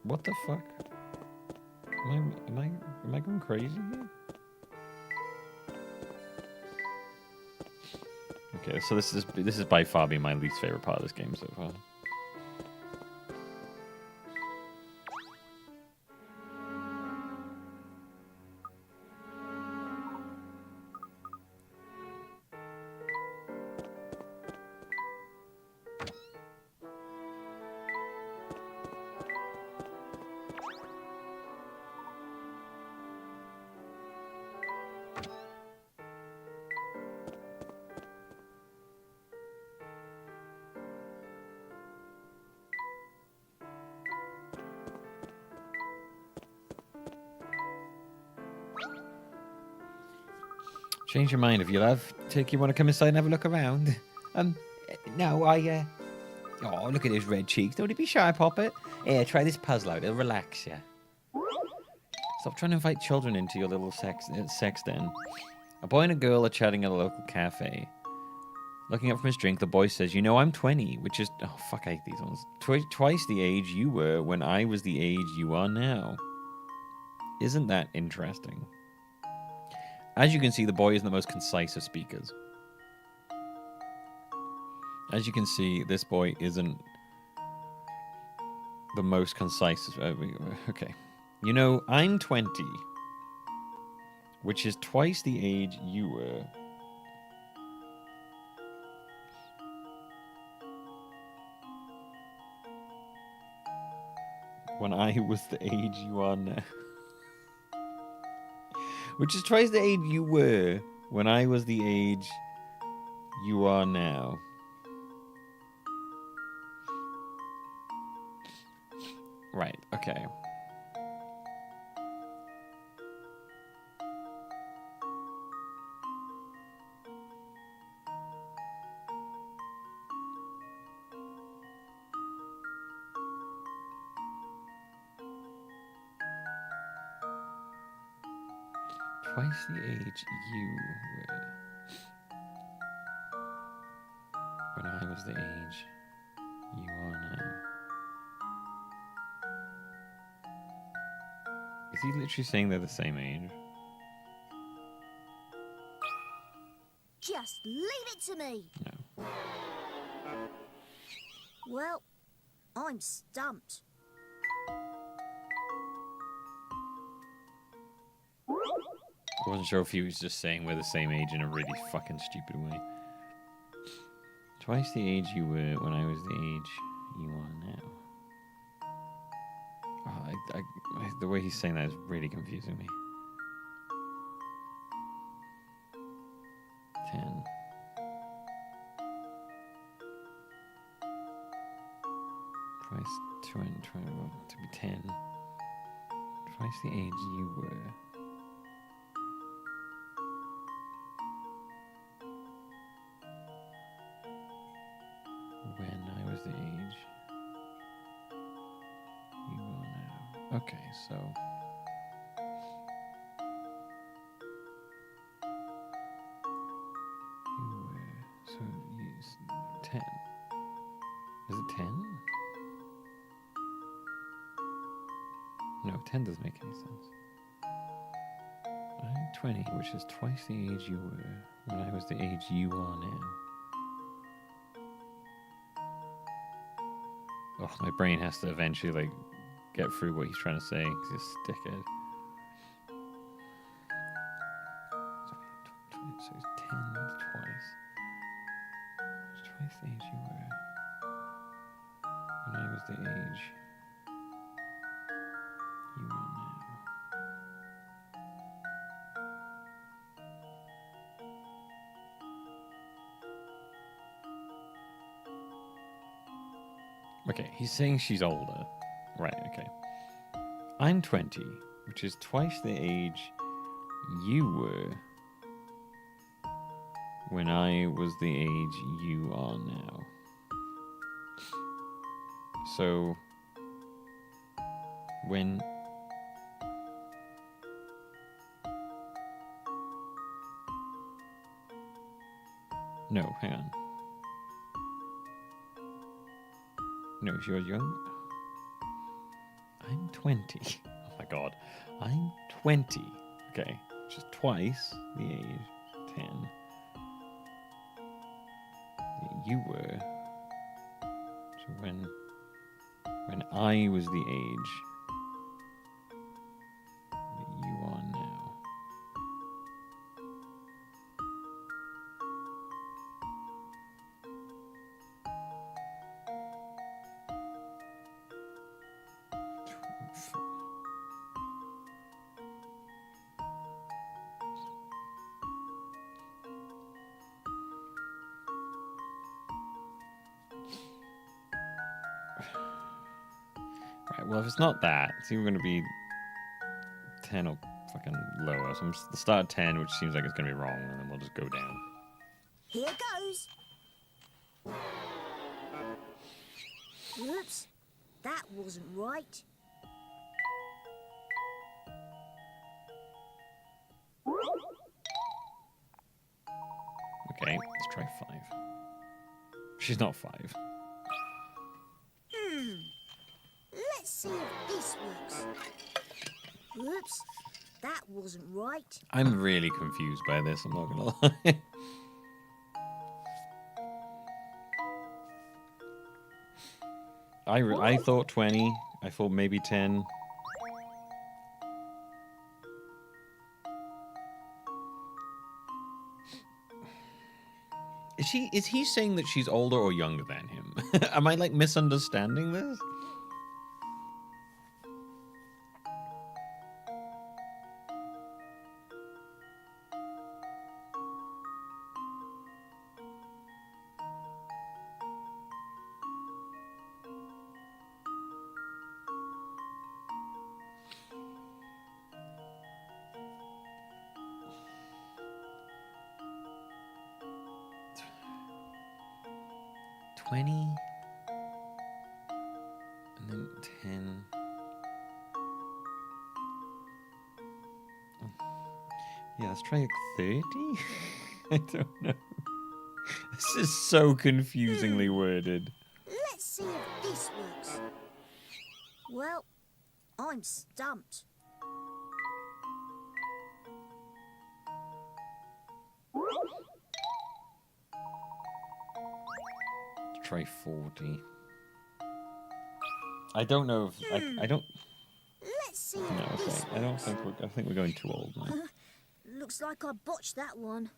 What the fuck? Am I going crazy here? Okay, so this is by far been my least favorite part of this game so far. Change your mind if you love. Take you want to come inside and have a look around. No, Oh, look at his red cheeks. Don't be shy, Poppet. Here, try this puzzle out. It'll relax you. Stop trying to invite children into your little sex den. A boy and a girl are chatting at a local cafe. Looking up from his drink, the boy says, "You know, I'm 20, which is..." Oh, fuck, I hate these ones. Twice the age you were when I was the age you are now. Isn't that interesting? As you can see, the boy isn't the most concise of speakers. As you can see, this boy isn't the most concise. Okay. You know, I'm 20, which is twice the age you were. When I was the age you are now. Which is twice the age you were when I was the age you are now. Right, okay. Twice the age you were when I was the age you are now. Is he literally saying they're the same age? Just leave it to me. No. Well, I'm stumped. I wasn't sure if he was just saying we're the same age in a really fucking stupid way. Twice the age you were when I was the age you are now. Oh, the way he's saying that is really confusing me. 10. Twice 20 to be 10. Twice the age you were. When I was the age you are now. Okay, so you were, so you 10. Is it 10? No, 10 doesn't make any sense. I'm 20, which is twice the age you were when I was the age you are now. Oh, my brain has to eventually, like, get through what he's trying to say, because he's a stickhead. So he's 10 twice. It's twice the age you were when I was the age you are now. Okay, he's saying she's older. Right, okay. I'm 20, which is twice the age you were when I was the age you are now. So, when... No, hang on. No, she was young. I'm 20. Oh my god. I'm 20. Okay. Which is twice the age. 10. You were. So when I was the age that you are now. Right, well, if it's not that, it's either going to be 10 or fucking lower. So the start at 10, which seems like it's going to be wrong, and then we'll just go down. Here goes. Oops, that wasn't right. Okay, let's try 5. She's not 5. Let's see if this works. Oops, that wasn't right. I'm really confused by this, I'm not going to lie. I thought 20. I thought maybe 10. Is he saying that she's older or younger than him? Am I like misunderstanding this? And then 10. Yeah, let's try like 30. I don't know. This is so confusingly worded. Let's see if this works. Well, I'm stumped. try 40. I don't know if I don't. Let's see if No, this okay. I don't works. think I think we're going too old now. Looks like I botched that one.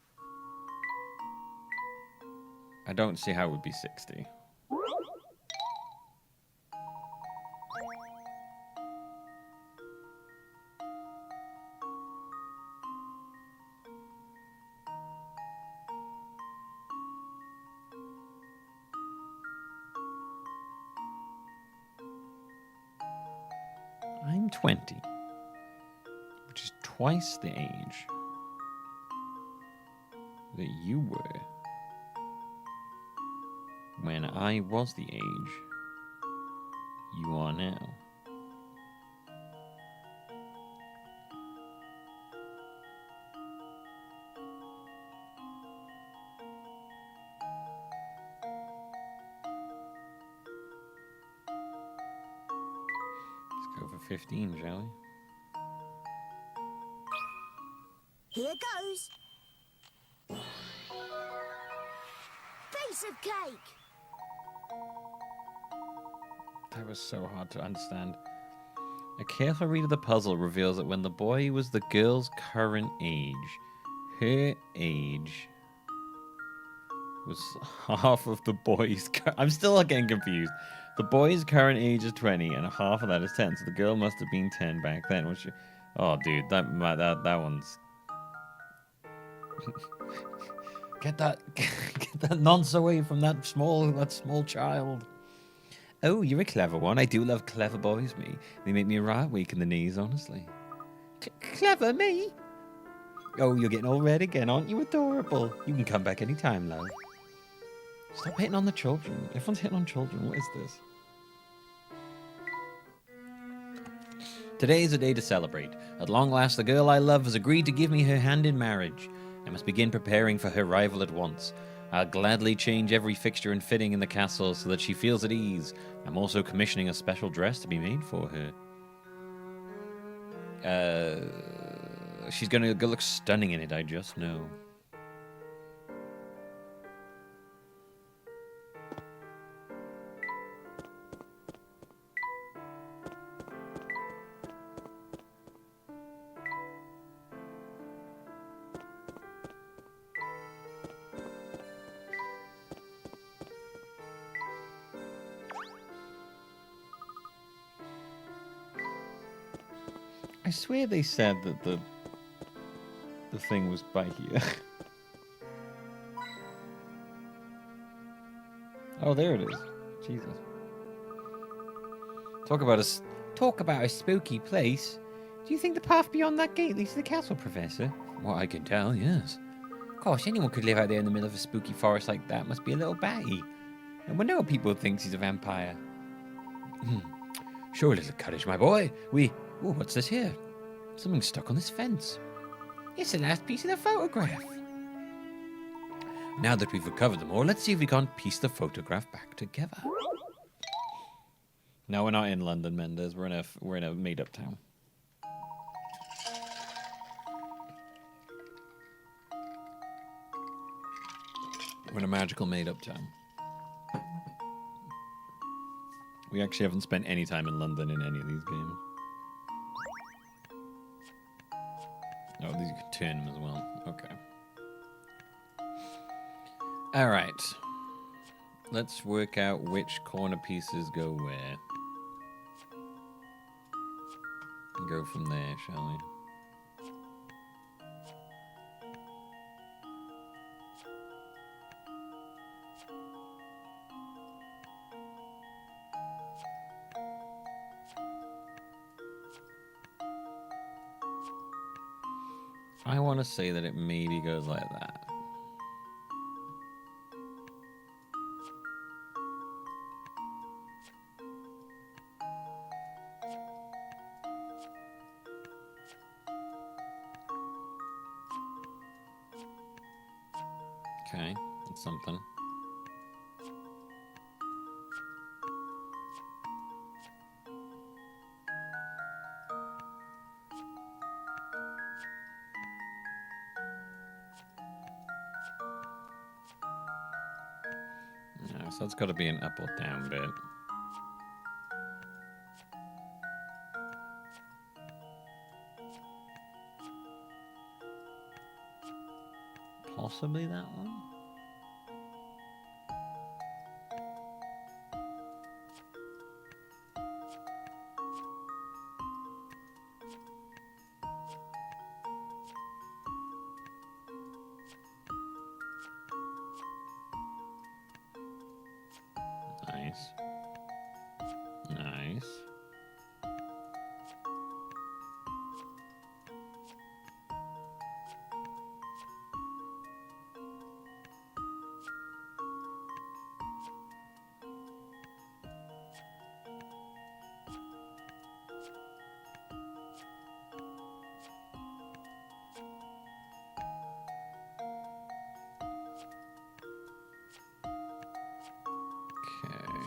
I don't see how it would be 60. I'm 20, which is twice the age that you were when I was the age you are now. Let's go for 15, shall we? Here goes. Piece of cake. That was so hard to understand. A careful read of the puzzle reveals that when the boy was the girl's current age, her age was half of the boy's... I'm still getting confused. The boy's current age is 20, and half of that is 10, so the girl must have been 10 back then. Which, oh, dude, that one's... get that nonce away from that small child. Oh, you're a clever one. I do love clever boys, me. They make me right weak in the knees, honestly. Clever, me? Oh, you're getting all red again, aren't you? Adorable. You can come back anytime, love. Stop hitting on the children. Everyone's hitting on children. What is this? Today is a day to celebrate. At long last, the girl I love has agreed to give me her hand in marriage. I must begin preparing for her arrival at once. I'll gladly change every fixture and fitting in the castle so that she feels at ease. I'm also commissioning a special dress to be made for her. She's gonna look stunning in it, I just know. I swear they said that the thing was by here. Oh, there it is. Jesus. Talk about a spooky place. Do you think the path beyond that gate leads to the castle, Professor? From what I can tell, yes. Of course, anyone could live out there in the middle of a spooky forest like that. Must be a little batty. No wonder people thinks he's a vampire. Sure, little cottage, my boy. Oh, what's this here? Something stuck on this fence. It's the last piece of the photograph. Now that we've recovered them all, let's see if we can't piece the photograph back together. No, we're not in London, Mendez. We're in a made-up town. We're in a magical made-up town. We actually haven't spent any time in London in any of these games. Oh, these you can turn them as well. Okay. All right. Let's work out which corner pieces go where. And go from there, shall we? I want to say that it maybe goes like that. Okay, that's something. No, so it's got to be an up or down bit. Possibly that one? Nice. Nice. Okay.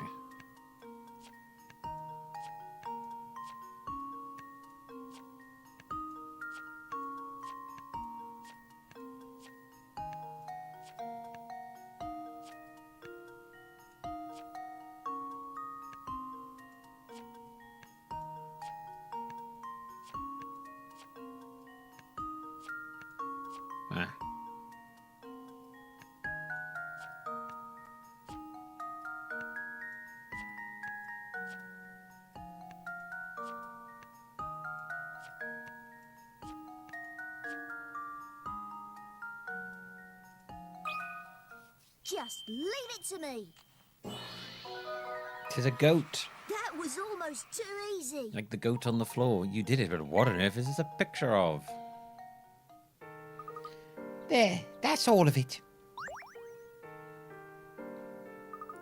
Ah. Just leave it to me. Tis a goat. That was almost too easy. Like the goat on the floor. You did it, but what on earth is this a picture of? There, that's all of it.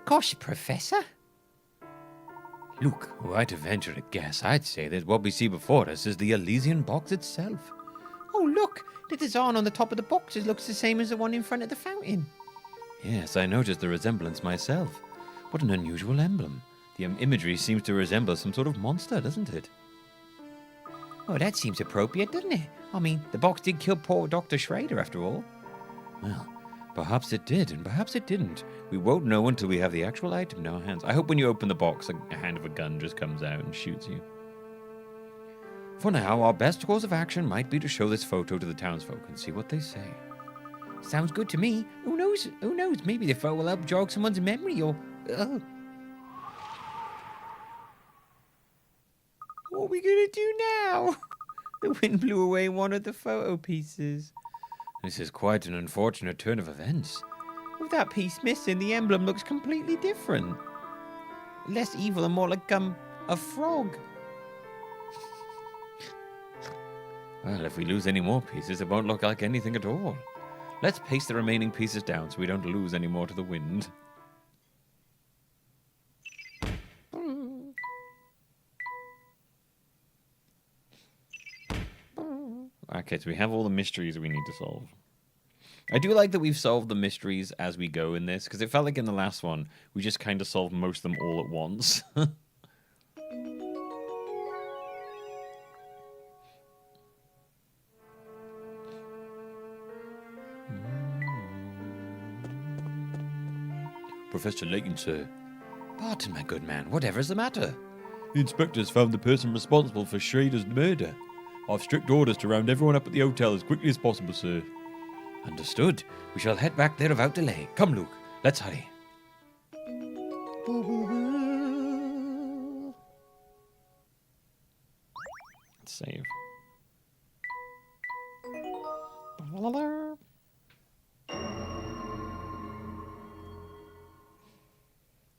Gosh, Professor. Look, were I to venture a guess, I'd say that what we see before us is the Elysian box itself. Oh, look. The design on the top of the boxes looks the same as the one in front of the fountain. Yes, I noticed the resemblance myself. What an unusual emblem. The imagery seems to resemble some sort of monster, doesn't it? Oh, that seems appropriate, doesn't it? I mean, the box did kill poor Dr. Schrader, after all. Well, perhaps it did, and perhaps it didn't. We won't know until we have the actual item in our hands. I hope when you open the box, a hand of a gun just comes out and shoots you. For now, our best course of action might be to show this photo to the townsfolk and see what they say. Sounds good to me. Who knows? Who knows? Maybe the photo will help jog someone's memory, or... What are we gonna do now? The wind blew away one of the photo pieces. This is quite an unfortunate turn of events. With that piece missing, the emblem looks completely different. Less evil and more like, a frog. Well, if we lose any more pieces, it won't look like anything at all. Let's paste the remaining pieces down so we don't lose any more to the wind. Okay, so we have all the mysteries we need to solve. I do like that we've solved the mysteries as we go in this, because it felt like in the last one, we just kind of solved most of them all at once. Professor Layton, sir. Pardon, my good man. Whatever's the matter? The inspectors found the person responsible for Schrader's murder. I've strict orders to round everyone up at the hotel as quickly as possible, sir. Understood. We shall head back there without delay. Come, Luke. Let's hurry. Let's save.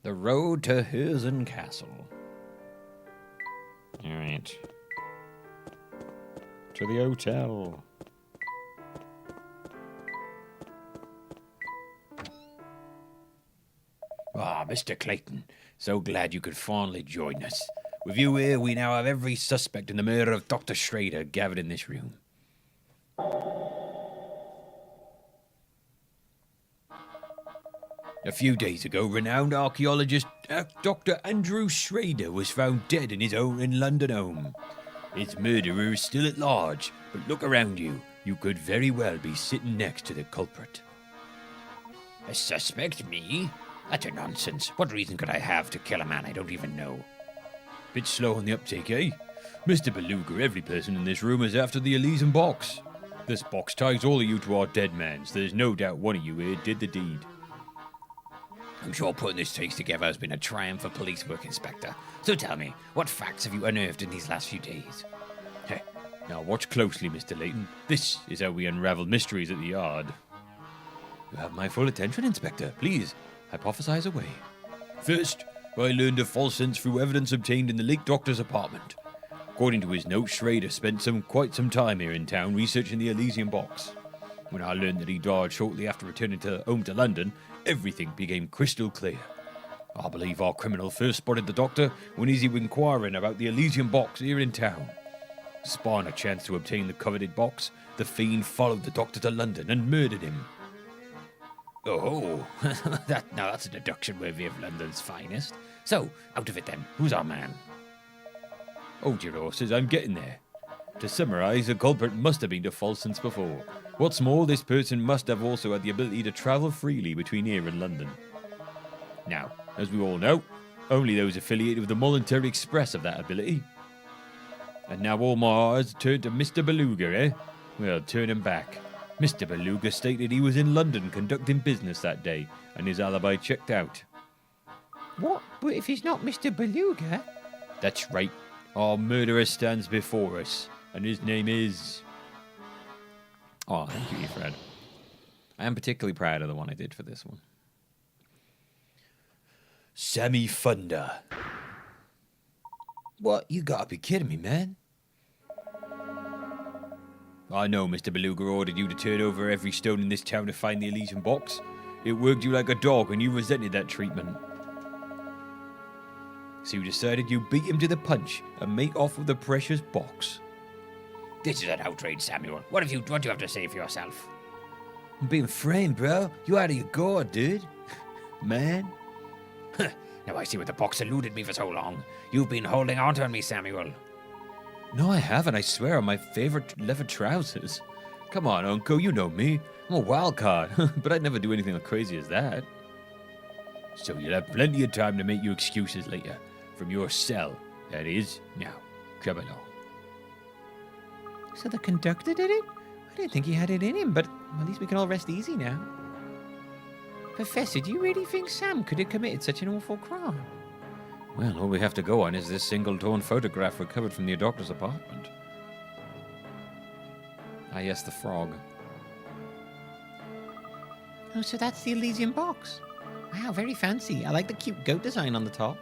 The road to Herzen Castle. Alright. To the hotel. Ah, Mr. Clayton. So glad you could finally join us. With you here, we now have every suspect in the murder of Dr. Schrader gathered in this room. A few days ago, renowned archaeologist Dr. Andrew Schrader was found dead in his own London home. His murderer is still at large, but look around you. You could very well be sitting next to the culprit. A suspect, me? Utter nonsense. What reason could I have to kill a man I don't even know? Bit slow on the uptake, eh? Mr. Beluga, every person in this room is after the Elysian box. This box ties all of you to our dead man, so there's no doubt one of you here did the deed. I'm sure putting this case together has been a triumph for police work, Inspector. So tell me, what facts have you unearthed in these last few days? Heh. Now watch closely, Mr. Layton. This is how we unravel mysteries at the yard. You have my full attention, Inspector. Please, hypothesize away. First, I learned of false scents through evidence obtained in the late doctor's apartment. According to his notes, Schrader spent quite some time here in town researching the Elysian box. When I learned that he died shortly after returning home to London, everything became crystal clear. I believe our criminal first spotted the doctor when he was inquiring about the Elysian box here in town. Spying a chance to obtain the coveted box, the fiend followed the doctor to London and murdered him. Oh, that's a deduction worthy of London's finest. So, out of it then, who's our man? Hold your horses, I'm getting there. To summarise, the culprit must have been to false since before. What's more, this person must have also had the ability to travel freely between here and London. Now, as we all know, only those affiliated with the Voluntary Express have that ability. And now all my eyes turn to Mr. Beluga, eh? Well, turn him back. Mr. Beluga stated he was in London conducting business that day, and his alibi checked out. What? But if he's not Mr. Beluga? That's right. Our murderer stands before us, and his name is... Oh, thank you, Fred. I am particularly proud of the one I did for this one. Sammy Thunder. What? You gotta be kidding me, man. I know Mr. Beluga ordered you to turn over every stone in this town to find the Elysian box. It worked you like a dog and you resented that treatment. So you decided you beat him to the punch and make off with the precious box. This is an outrage, Samuel. What do you have to say for yourself? I'm being framed, bro. You out of your gourd, dude. Man. Now I see what the box eluded me for so long. You've been holding on to me, Samuel. No, I haven't. I swear on my favorite leather trousers. Come on, Uncle, you know me. I'm a wild card, but I'd never do anything as crazy as that. So you'll have plenty of time to make your excuses later. From your cell, that is. Now, come along. So the conductor did it? I didn't think he had it in him, but at least we can all rest easy now. Professor, do you really think Sam could have committed such an awful crime? Well, all we have to go on is this single-tone photograph recovered from the doctor's apartment. Ah, yes, the frog. Oh, so that's the Elysian box. Wow, very fancy. I like the cute goat design on the top.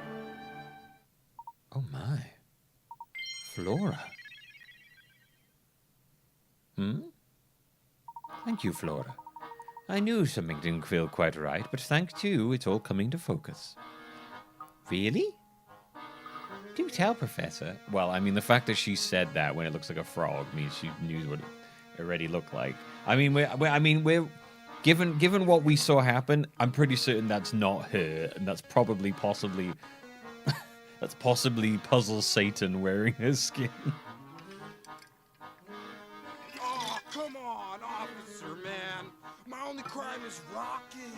Oh, my. Flora. Thank you, Flora. I knew something didn't feel quite right, but thanks to you, it's all coming to focus. Really? Do tell, Professor. Well, I mean, the fact that she said that when it looks like a frog means she knew what it already looked like. I mean, we're given what we saw happen, I'm pretty certain that's not her, and that's possibly that's possibly Puzzle Satan wearing her skin. Oh, come on, officer, man. My only crime is rocking,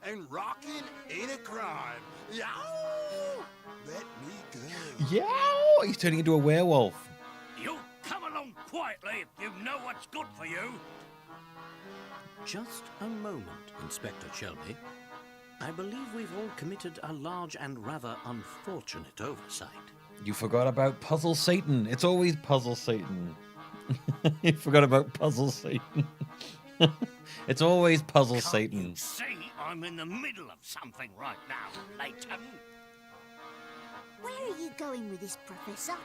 and rocking ain't a crime. Yow! Let me go. Yow! He's turning into a werewolf. You come along quietly if you know what's good for you. Just a moment, Inspector Shelby. I believe we've all committed a large and rather unfortunate oversight. You forgot about Puzzle Satan. It's always Puzzle Satan. You forgot about Puzzle Satan. It's always Puzzle Satan. You see, I'm in the middle of something right now, Layton. Where are you going with this, Professor?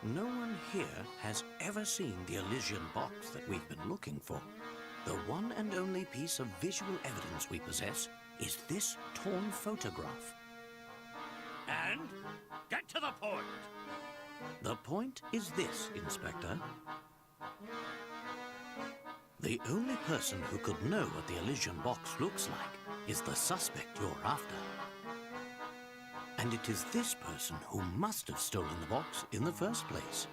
No one here has ever seen the Elysian box that we've been looking for. The one and only piece of visual evidence we possess is this torn photograph. And get to the point. The point is this, Inspector. The only person who could know what the Elysian box looks like is the suspect you're after. And it is this person who must have stolen the box in the first place.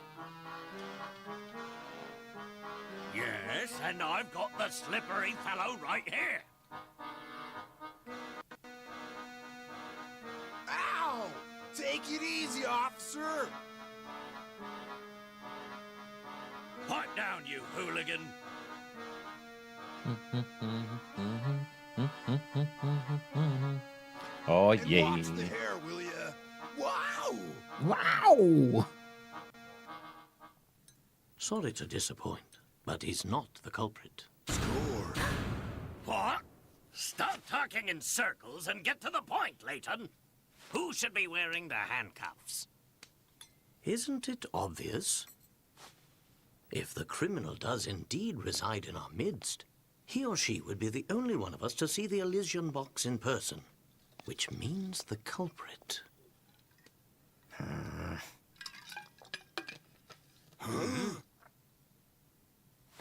Yes, and I've got the slippery fellow right here. Take it easy, officer. Pipe down, you hooligan. Oh, And yay. watch the hair, will ya? Wow! Wow! Sorry to disappoint, but he's not the culprit. Score. What? Stop talking in circles and get to the point, Layton. Who should be wearing the handcuffs? Isn't it obvious? If the criminal does indeed reside in our midst, he or she would be the only one of us to see the Elysian box in person, which means the culprit.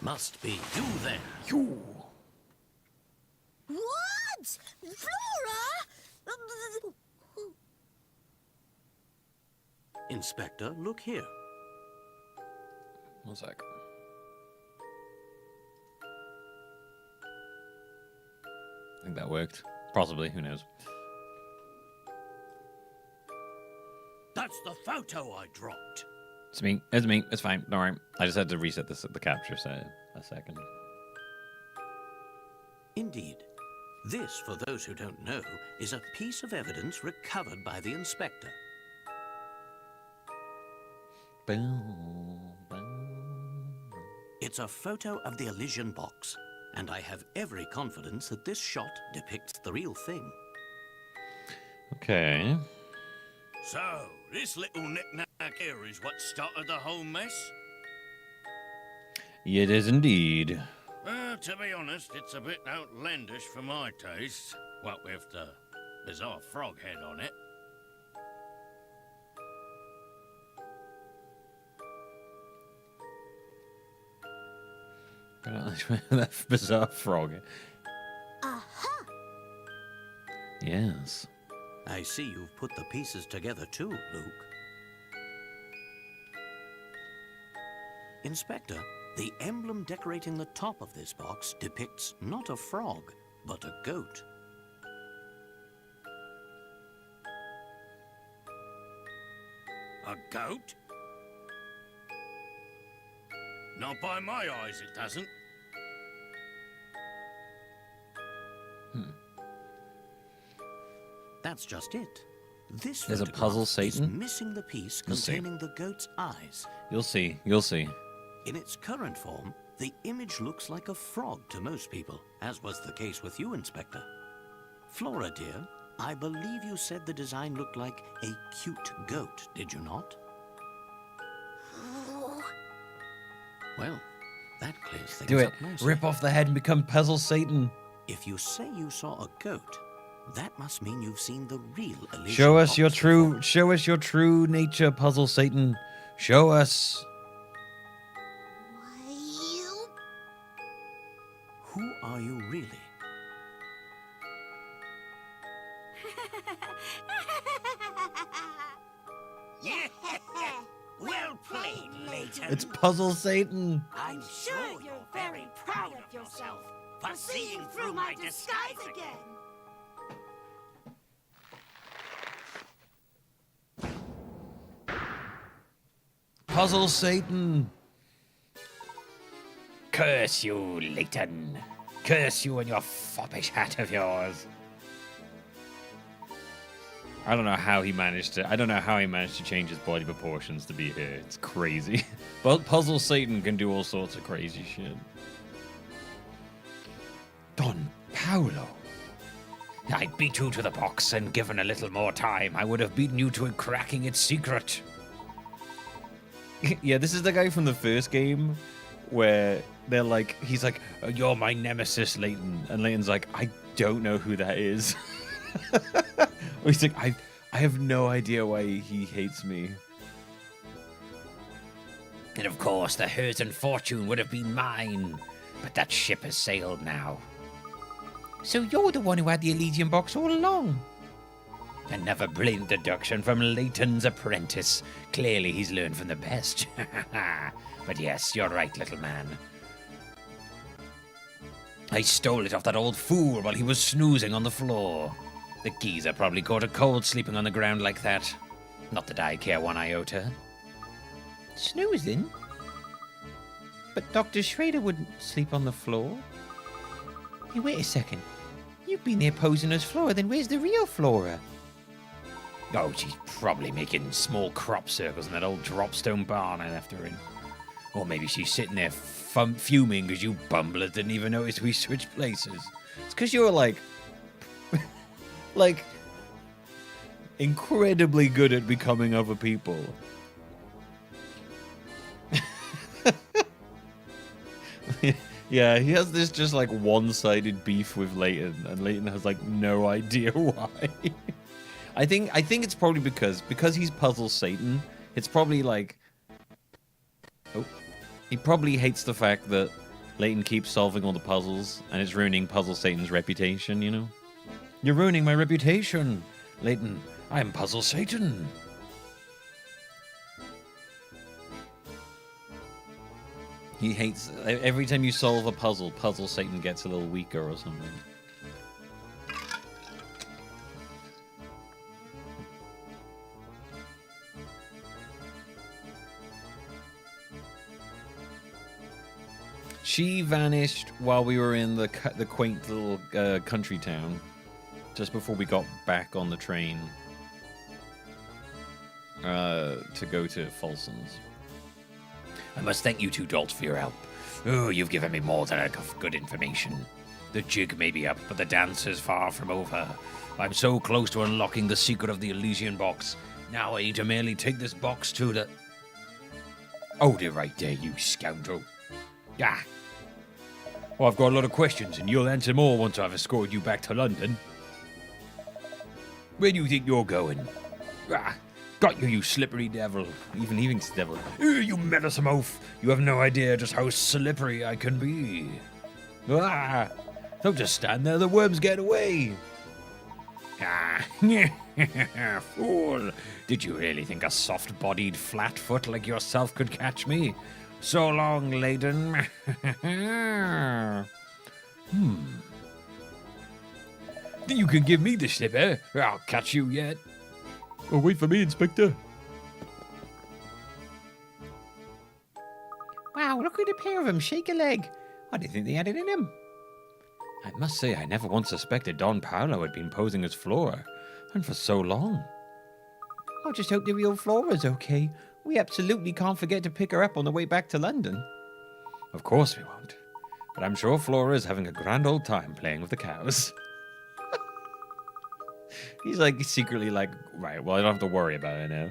Must be you there. You. What? Flora? Inspector, look here. One sec. I think that worked. Possibly, who knows? That's the photo I dropped. It's me. It's me. It's fine. Don't worry. I just had to reset the capture set a second. Indeed. This, for those who don't know, is a piece of evidence recovered by the inspector. It's a photo of the Elysian box, and I have every confidence that this shot depicts the real thing. Okay. So, this little knick-knack here is what started the whole mess? It is indeed. Well, to be honest, it's a bit outlandish for my taste. What with the bizarre frog head on it. That bizarre frog. Aha! Yes. I see you've put the pieces together too, Luke. Inspector, the emblem decorating the top of this box depicts not a frog, but a goat. A goat? Not by my eyes, it doesn't. That's just it. This There's a photograph puzzle, is Satan? missing the piece You'll see. containing the goat's eyes. You'll see. You'll see. In its current form, the image looks like a frog to most people, as was the case with you, Inspector. Flora, dear, I believe you said the design looked like a cute goat, did you not? Well, that clears things Do it. up nicely. Rip off the head and become Puzzle Satan. If you say you saw a goat, that must mean you've seen the real Elysian Show us box your true. before. Show us your true nature, Puzzle Satan. Show us. You? Who are you really? Well played, Layton. It's Puzzle Satan. I'm sure you're very proud of yourself for seeing through my disguise again. Puzzle Satan. Curse you, Layton. Curse you and your foppish hat of yours. I don't know how he managed to. I don't know how he managed to change his body proportions to be here. It's crazy. But Puzzle Satan can do all sorts of crazy shit. Don Paolo. I beat you to the box, and given a little more time, I would have beaten you to cracking its secret. Yeah, this is the guy from the first game where they're like, he's like, Oh, you're my nemesis, Layton. and Layton's like, I don't know who that is. He's like, I have no idea why he hates me. And of course, the hurt and fortune would have been mine. But that ship has sailed now. So you're the one who had the Elysian box all along. Another brilliant deduction from Layton's apprentice. Clearly he's learned from the best. But yes, you're right, little man. I stole it off that old fool while he was snoozing on the floor. The geezer probably caught a cold sleeping on the ground like that. Not that I care one iota. Snoozing? But Dr. Schrader wouldn't sleep on the floor. Hey, wait a second. You've been there posing as Flora, then where's the real Flora? Oh, she's probably making small crop circles in that old dropstone barn I left her in. Or maybe she's sitting there fuming because you bumblers didn't even notice we switched places. It's because you were like incredibly good at becoming other people. Yeah, he has this just like one-sided beef with Layton, and Layton has like no idea why. I think it's probably because he's Puzzle Satan. It's probably like, oh, he probably hates the fact that Layton keeps solving all the puzzles, and it's ruining Puzzle Satan's reputation. You know, you're ruining my reputation, Layton. I'm Puzzle Satan. He hates every time you solve a puzzle. Puzzle Satan gets a little weaker or something. She vanished while we were in the quaint little country town, just before we got back on the train to go to Folsom's. I must thank you two dolts for your help. Oh, you've given me more than enough good information. The jig may be up, but the dance is far from over. I'm so close to unlocking the secret of the Elysian box. Now I need to merely take this box to the... Hold it right there, you scoundrel. Ah. Well, I've got a lot of questions, and you'll answer more once I've escorted you back to London. Where do you think you're going? Ah. Got you, you slippery devil. Even thinks devil. You meddlesome oaf. You have no idea just how slippery I can be. Ah! Don't just stand there, the worms get away. Ah, fool. Did you really think a soft-bodied flatfoot like yourself could catch me? So long, Layton. You can give me the slip, eh? I'll catch you yet. Oh, wait for me, Inspector. Wow, look at the pair of them. Shake a leg. I didn't think they had it in him. I must say, I never once suspected Don Paolo had been posing as Flora, and for so long. I'll just hope the real Flora's okay. We absolutely can't forget to pick her up on the way back to London. Of course we won't. But I'm sure Flora is having a grand old time playing with the cows. He's like secretly like, right, well, I don't have to worry about it now.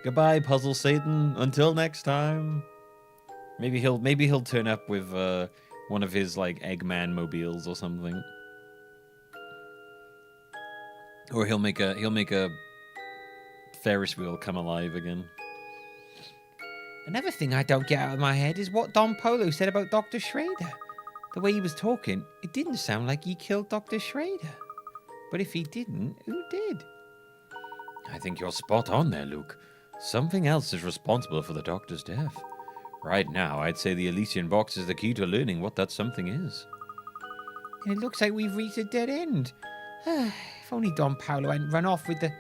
Goodbye, Puzzle Satan. Until next time. Maybe he'll turn up with one of his like Eggman mobiles or something. Or he'll make a Ferris wheel come alive again. Another thing I don't get out of my head is what Don Polo said about Dr. Schrader. The way he was talking, it didn't sound like he killed Dr. Schrader. But if he didn't, who did? I think you're spot on there, Luke. Something else is responsible for the doctor's death. Right now, I'd say the Elysian box is the key to learning what that something is. And it looks like we've reached a dead end. If only Don Paolo hadn't run off with the...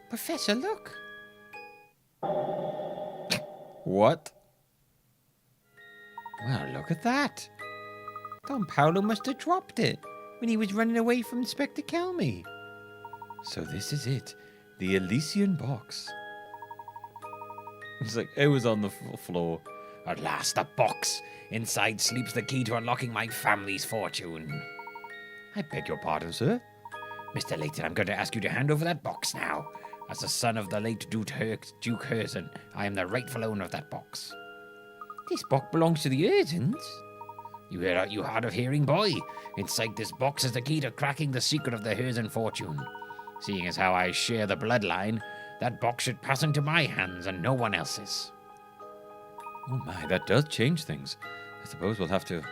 Professor, look. What? Well, look at that. Don Paolo must have dropped it when he was running away from Inspector Kelmy. So this is it. The Elysian box. It's like, it was on the floor. At last, a box. Inside sleeps the key to unlocking my family's fortune. I beg your pardon, sir. Mr. Layton, I'm going to ask you to hand over that box now. As the son of the late Duke Herzen, I am the rightful owner of that box. This box belongs to the Herzens? You hard of hearing, boy. Inside this box is the key to cracking the secret of the Herzen fortune. Seeing as how I share the bloodline, that box should pass into my hands and no one else's. Oh my, that does change things. I suppose we'll have to...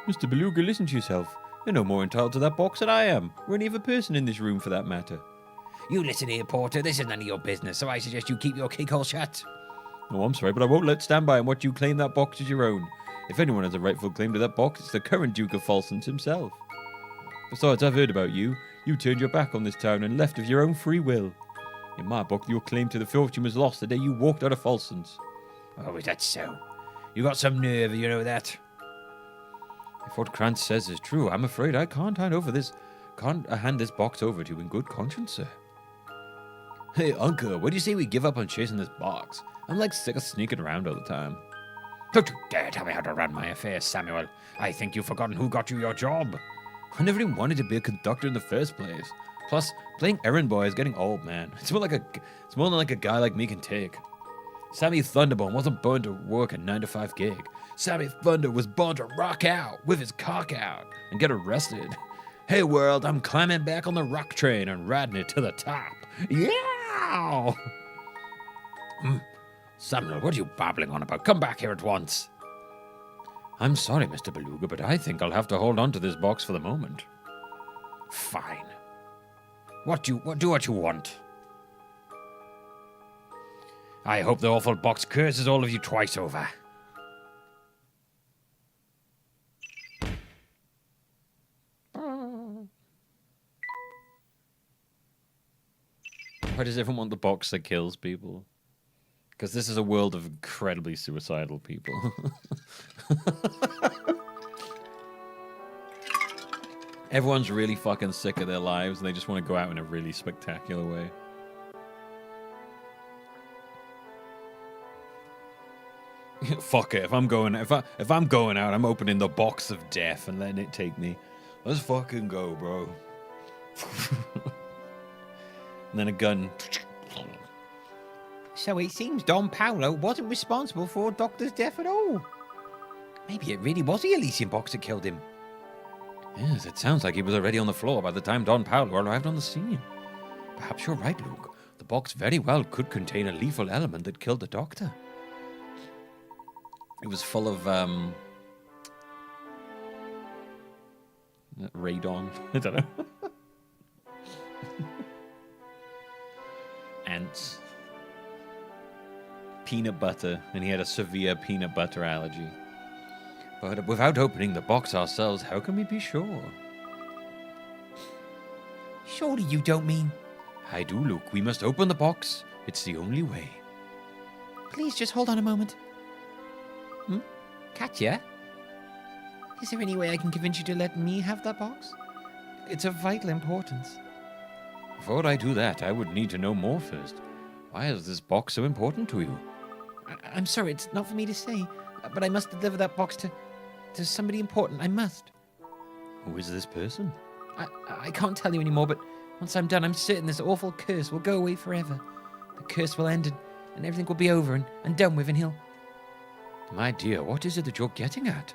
Mr. Beluga, listen to yourself. You're no more entitled to that box than I am, or any other person in this room for that matter. You listen here, Porter. This is none of your business, so I suggest you keep your cake hole shut. Oh, I'm sorry, but I won't stand by and watch you claim that box as your own. If anyone has a rightful claim to that box, it's the current Duke of Falsons himself. Besides, I've heard about you. You turned your back on this town and left of your own free will. In my book, your claim to the fortune was lost the day you walked out of Folson's. Oh, is that so? You got some nerve, you know that. If what Krantz says is true, I'm afraid I can't hand this box over to you in good conscience, sir. Hey, Uncle, what do you say we give up on chasing this box? I'm like sick of sneaking around all the time. Don't you dare tell me how to run my affairs, Samuel. I think you've forgotten who got you your job. I never even wanted to be a conductor in the first place. Plus, playing errand boy is getting old, man. It's more than like a guy like me can take. Sammy Thunderbone wasn't born to work a 9-to-5 gig. Sammy Thunder was born to rock out with his cock out and get arrested. Hey world, I'm climbing back on the rock train and riding it to the top. Yeah! Samuel, what are you babbling on about? Come back here at once. I'm sorry, Mr. Beluga, but I think I'll have to hold on to this box for the moment. Fine. Do what you want. I hope the awful box curses all of you twice over. Why does everyone want the box that kills people? Because this is a world of incredibly suicidal people. Everyone's really fucking sick of their lives and they just want to go out in a really spectacular way. Fuck it. If I'm going out, I'm opening the box of death and letting it take me. Let's fucking go, bro. And then a gun. So it seems Don Paolo wasn't responsible for Doctor's death at all. Maybe it really was the Elysian box that killed him. Yes, it sounds like he was already on the floor by the time Don Paolo arrived on the scene. Perhaps you're right, Luke. The box very well could contain a lethal element that killed the Doctor. It was full of, radon. I don't know. Ants. Peanut butter, and he had a severe peanut butter allergy. But without opening the box ourselves, how can we be sure? Surely you don't mean... I do, Luke. We must open the box. It's the only way. Please just hold on a moment. Katya? Is there any way I can convince you to let me have that box? It's of vital importance. Before I do that, I would need to know more first. Why is this box so important to you? I'm sorry, it's not for me to say, but I must deliver that box to somebody important. I must. Who is this person? I can't tell you anymore, but once I'm done, I'm certain this awful curse will go away forever. The curse will end and everything will be over and done with, and he'll... My dear, what is it that you're getting at?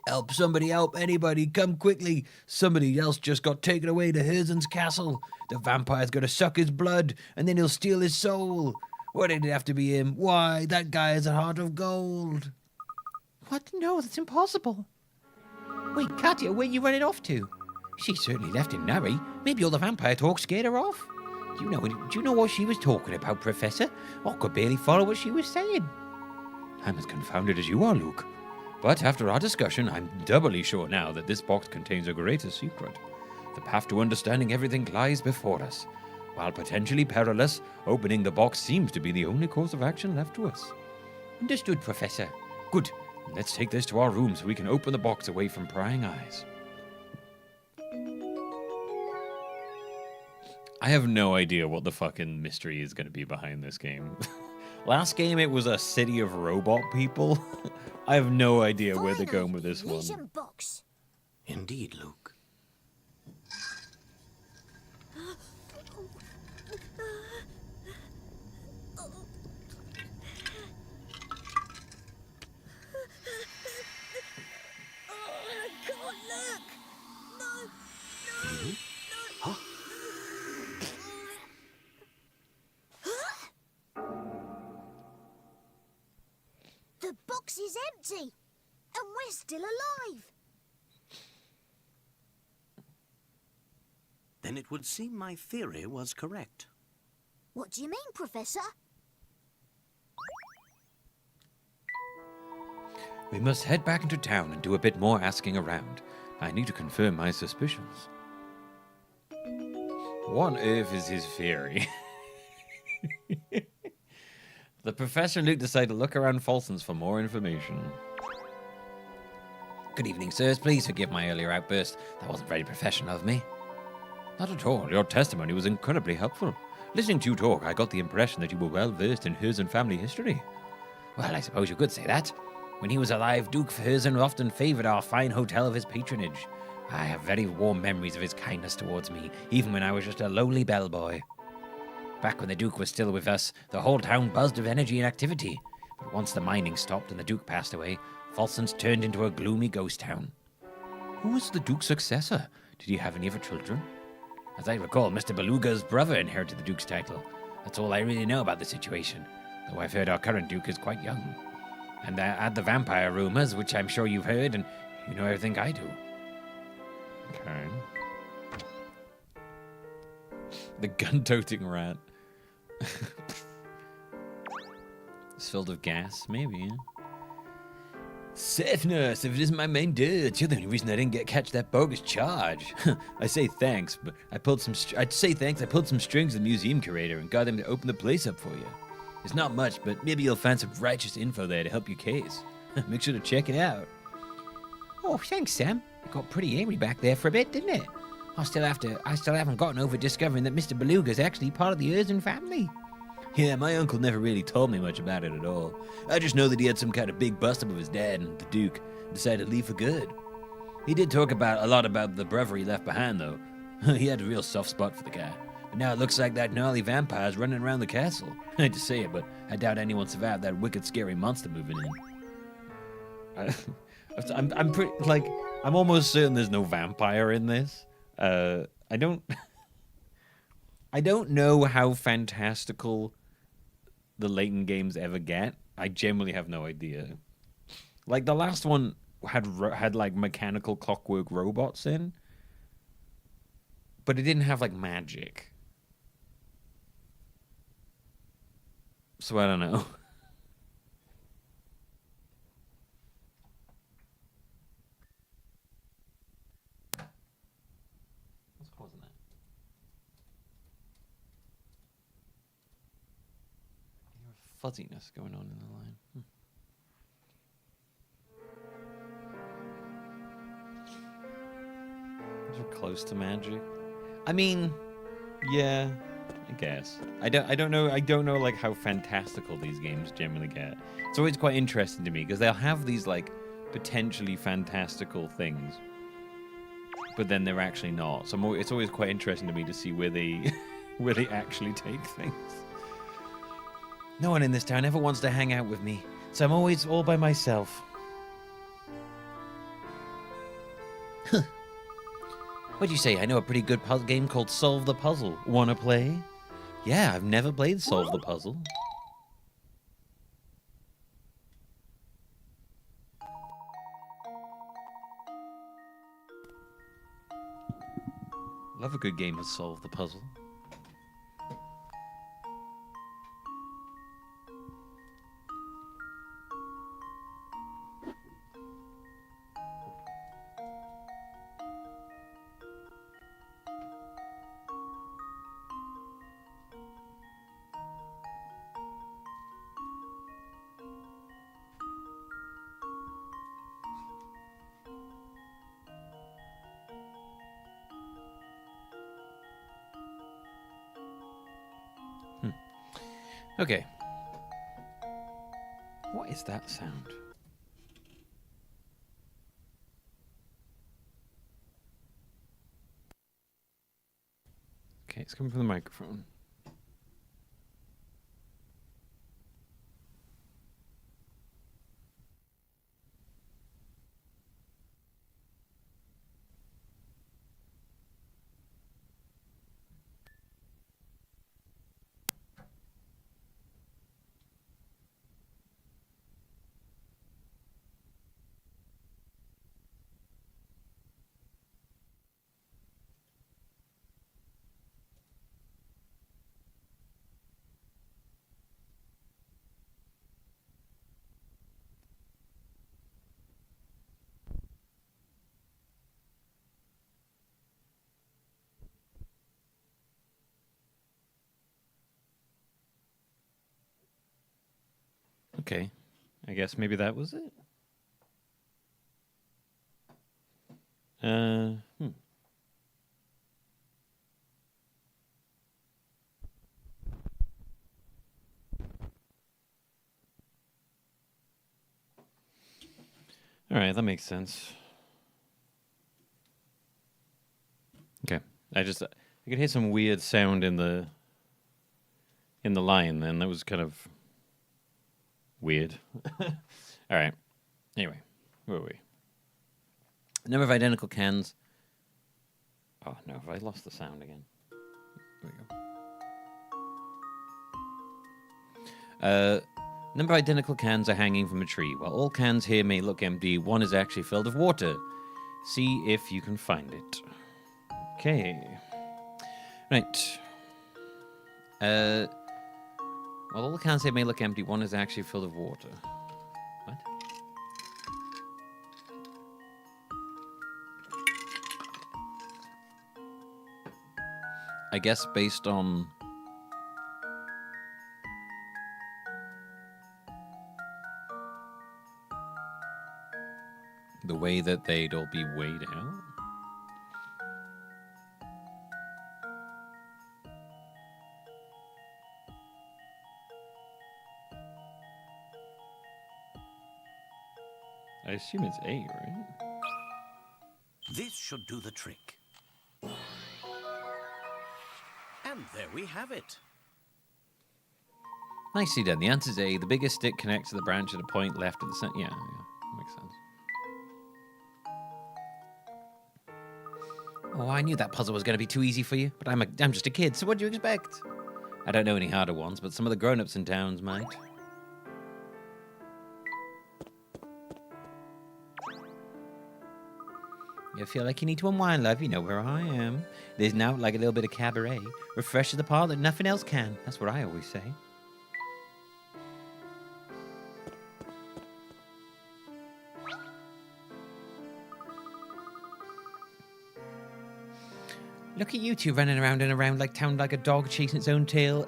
Help, somebody help, anybody, come quickly. Somebody else just got taken away to Herzen's castle. The vampire's gonna suck his blood, and then he'll steal his soul. Why did it have to be him? Why, that guy has a heart of gold. What? No, that's impossible. Wait, Katya, where you running off to? She certainly left him narry. Maybe all the vampire talk scared her off. Do you know what she was talking about, Professor? I could barely follow what she was saying. I'm as confounded as you are, Luke. But after our discussion, I'm doubly sure now that this box contains a greater secret. The path to understanding everything lies before us. While potentially perilous, opening the box seems to be the only course of action left to us. Understood, Professor. Good. Let's take this to our room so we can open the box away from prying eyes. I have no idea what the fucking mystery is going to be behind this game. Last game, it was a city of robot people. I have no idea where they're going with this one. Box. Indeed, Luke. The box is empty, and we're still alive. Then it would seem my theory was correct. What do you mean, Professor? We must head back into town and do a bit more asking around. I need to confirm my suspicions. What on earth is his theory? The Professor and Luke decide to look around Folsom's for more information. Good evening, sirs. Please forgive my earlier outburst. That wasn't very professional of me. Not at all. Your testimony was incredibly helpful. Listening to you talk, I got the impression that you were well versed in Herzen family history. Well, I suppose you could say that. When he was alive, Duke Herzen often favored our fine hotel of his patronage. I have very warm memories of his kindness towards me, even when I was just a lowly bellboy. Back when the Duke was still with us, the whole town buzzed of energy and activity. But once the mining stopped and the Duke passed away, Folsom's turned into a gloomy ghost town. Who was the Duke's successor? Did he have any other children? As I recall, Mr. Beluga's brother inherited the Duke's title. That's all I really know about the situation, though I've heard our current Duke is quite young. And add the vampire rumors, which I'm sure you've heard, and you know everything I do. Okay. The gun-toting rat. It's filled with gas, maybe, yeah. Nurse, if it isn't my main dirt, you're the only reason I didn't catch that bogus charge. I say thanks, but I pulled some strings of the museum curator and got him to open the place up for you. It's not much, but maybe you'll find some righteous info there to help your case. Make sure to check it out. Oh, thanks, Sam. It got pretty angry back there for a bit, didn't it? I still haven't gotten over discovering that Mr. Beluga's actually part of the Herzen family. Yeah, my uncle never really told me much about it at all. I just know that he had some kind of big bust-up with his dad and the Duke, and decided to leave for good. He did talk a lot about the brother he left behind, though. He had a real soft spot for the guy. But now it looks like that gnarly vampire's running around the castle. I hate to say it, but I doubt anyone survived that wicked, scary monster moving in. I'm pretty, like, I'm almost certain there's no vampire in this. I don't know how fantastical the Layton games ever get. I genuinely have no idea. Like, the last one had like mechanical clockwork robots in, but it didn't have like magic. So I don't know. What's causing that? Fuzziness going on in the line. Those are close to magic. I mean, yeah, I guess. I don't know like how fantastical these games generally get. It's always quite interesting to me because they'll have these like potentially fantastical things, but then they're actually not. So it's always quite interesting to me to see where they where they actually take things. No one in this town ever wants to hang out with me, so I'm always all by myself. Huh. What'd you say? I know a pretty good puzzle game called Solve the Puzzle. Wanna play? Yeah, I've never played Solve the Puzzle. Love a good game of Solve the Puzzle. Okay. What is that sound? Okay, it's coming from the microphone. Okay. I guess maybe that was it. All right, that makes sense. Okay, I could hear some weird sound in the line. Then that was kind of weird. All right. Anyway, where were we? Number of identical cans. Oh no, have I lost the sound again? There we go. Number of identical cans are hanging from a tree. While all cans here may look empty, one is actually filled with water. See if you can find it. Okay. Right. While all the cans here may look empty, one is actually filled with water. What? I guess based on the way that they'd all be weighed out. I assume it's A, right? This should do the trick. And there we have it. Nicely done. The answer's A. The biggest stick connects to the branch at a point left of the center. Yeah, makes sense. Oh, I knew that puzzle was going to be too easy for you, but I'm just a kid, so what do you expect? I don't know any harder ones, but some of the grown-ups in towns might. You feel like you need to unwind, love, you know where I am. There's now like a little bit of cabaret. Refreshes the part that nothing else can. That's what I always say. Look at you two running around and around like town like a dog chasing its own tail.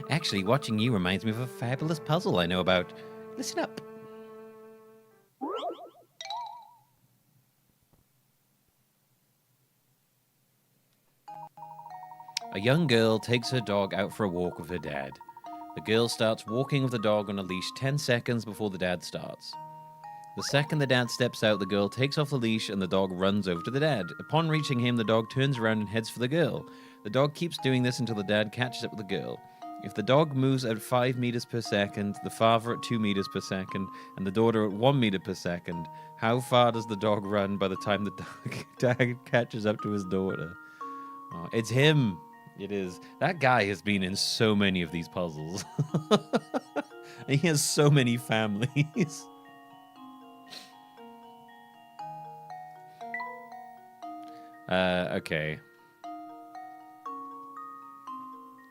Actually, watching you reminds me of a fabulous puzzle I know about. Listen up. A young girl takes her dog out for a walk with her dad. The girl starts walking with the dog on a leash 10 seconds before the dad starts. The second the dad steps out, the girl takes off the leash and the dog runs over to the dad. Upon reaching him, the dog turns around and heads for the girl. The dog keeps doing this until the dad catches up with the girl. If the dog moves at 5 meters per second, the father at 2 meters per second, and the daughter at 1 meter per second, how far does the dog run by the time the dad catches up to his daughter? Oh, it's him. It is. That guy has been in so many of these puzzles. He has so many families. Okay.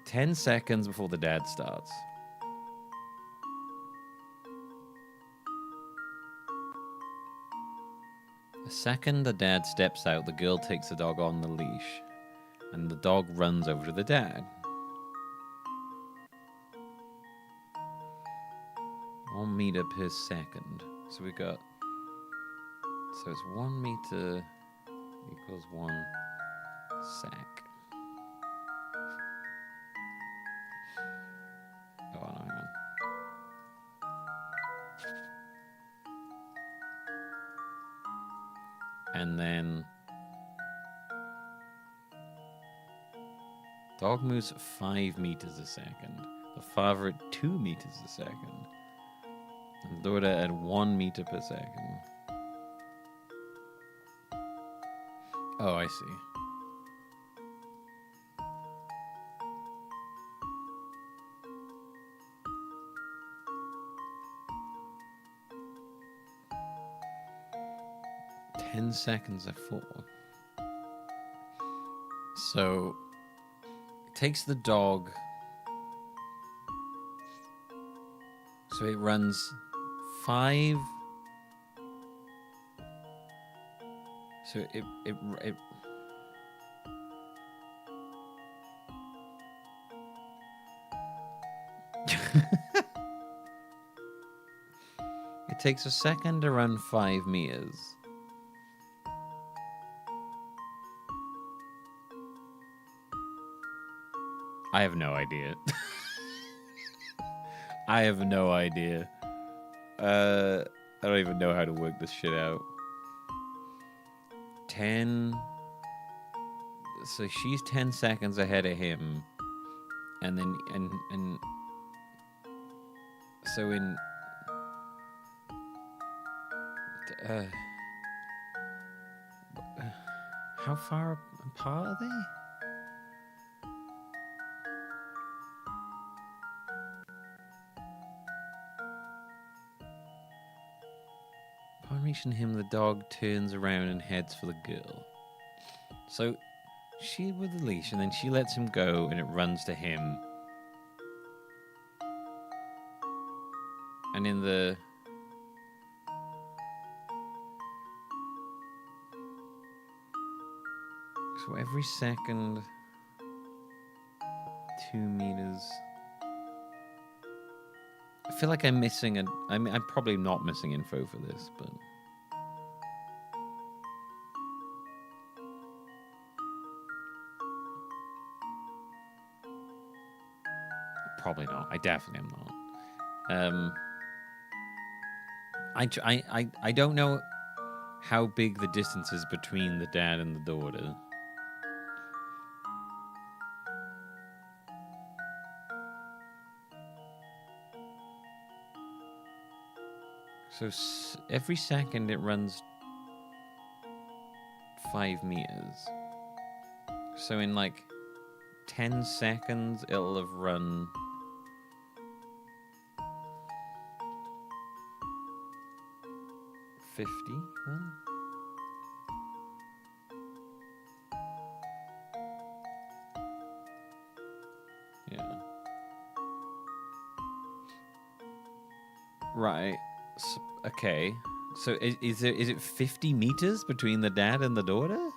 10 seconds before the dad starts. The second the dad steps out, the girl takes the dog on the leash. And the dog runs over to the dad. 1 meter per second. So we got... So it's 1 meter equals 1 sec. Oh, no, hang on. And then... Dog moves 5 meters a second. The father at 2 meters a second. And the daughter at 1 meter per second. Oh, I see. Ten seconds of 4. So takes the dog, so it runs 5, so it It takes a second to run 5 meters. I have no idea. I have no idea. I don't even know how to work this shit out. 10. So she's 10 seconds ahead of him. And then, and so in, how far apart are they? Upon reaching him, the dog turns around and heads for the girl. So she with the leash, and then she lets him go, and it runs to him. And in the... So every second, 2 meters. I feel like I'm missing I'm probably not missing info for this, but... Probably not. I definitely am not. I don't know how big the distance is between the dad and the daughter. So every second it runs 5 meters. So in like 10 seconds it'll have run 50 then? Yeah. Right. So, okay. So is it 50 meters between the dad and the daughter?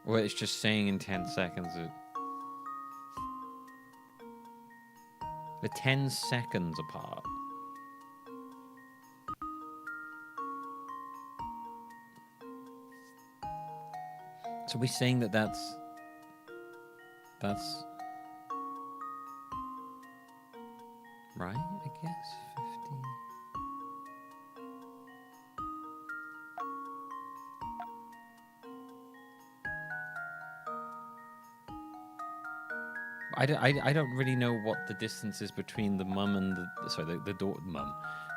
Well, it's just saying in 10 seconds it... They're 10 seconds apart. So we're saying that that's right, I guess. 50. I don't really know what the distance is between the mum and the daughter,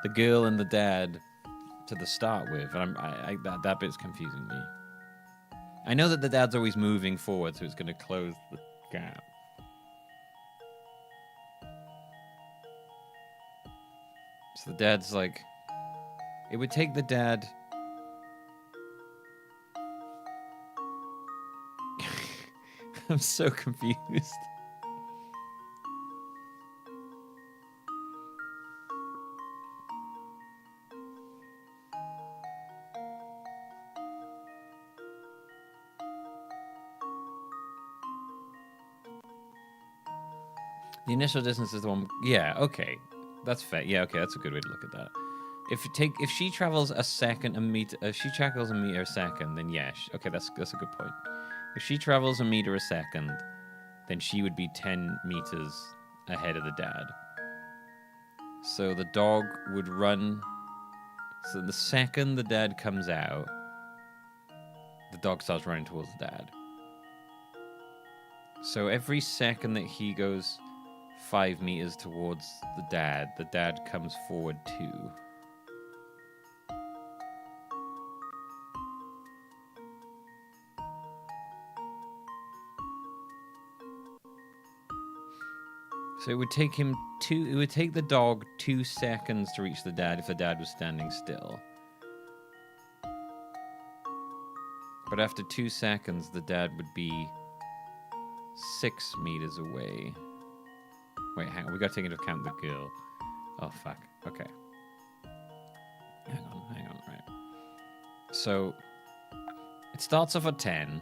the girl and the dad to the start with, and that bit's confusing me. I know that the dad's always moving forward, so it's going to close the gap. So the dad's like, it would take the dad. I'm so confused. The initial distance is the one. Yeah, okay, that's fair. Yeah, okay, that's a good way to look at that. If she travels a meter a second, then yeah, okay, that's a good point. If she travels a meter a second, then she would be 10 meters ahead of the dad. So the dog would run. So the second the dad comes out, the dog starts running towards the dad. So every second that he goes 5 meters towards the dad comes forward 2. So it would take the dog 2 seconds to reach the dad if the dad was standing still. But after 2 seconds, the dad would be 6 meters away. Wait, hang on. We gotta take into account the girl. Oh, fuck. Okay. Hang on, right. So it starts off at 10.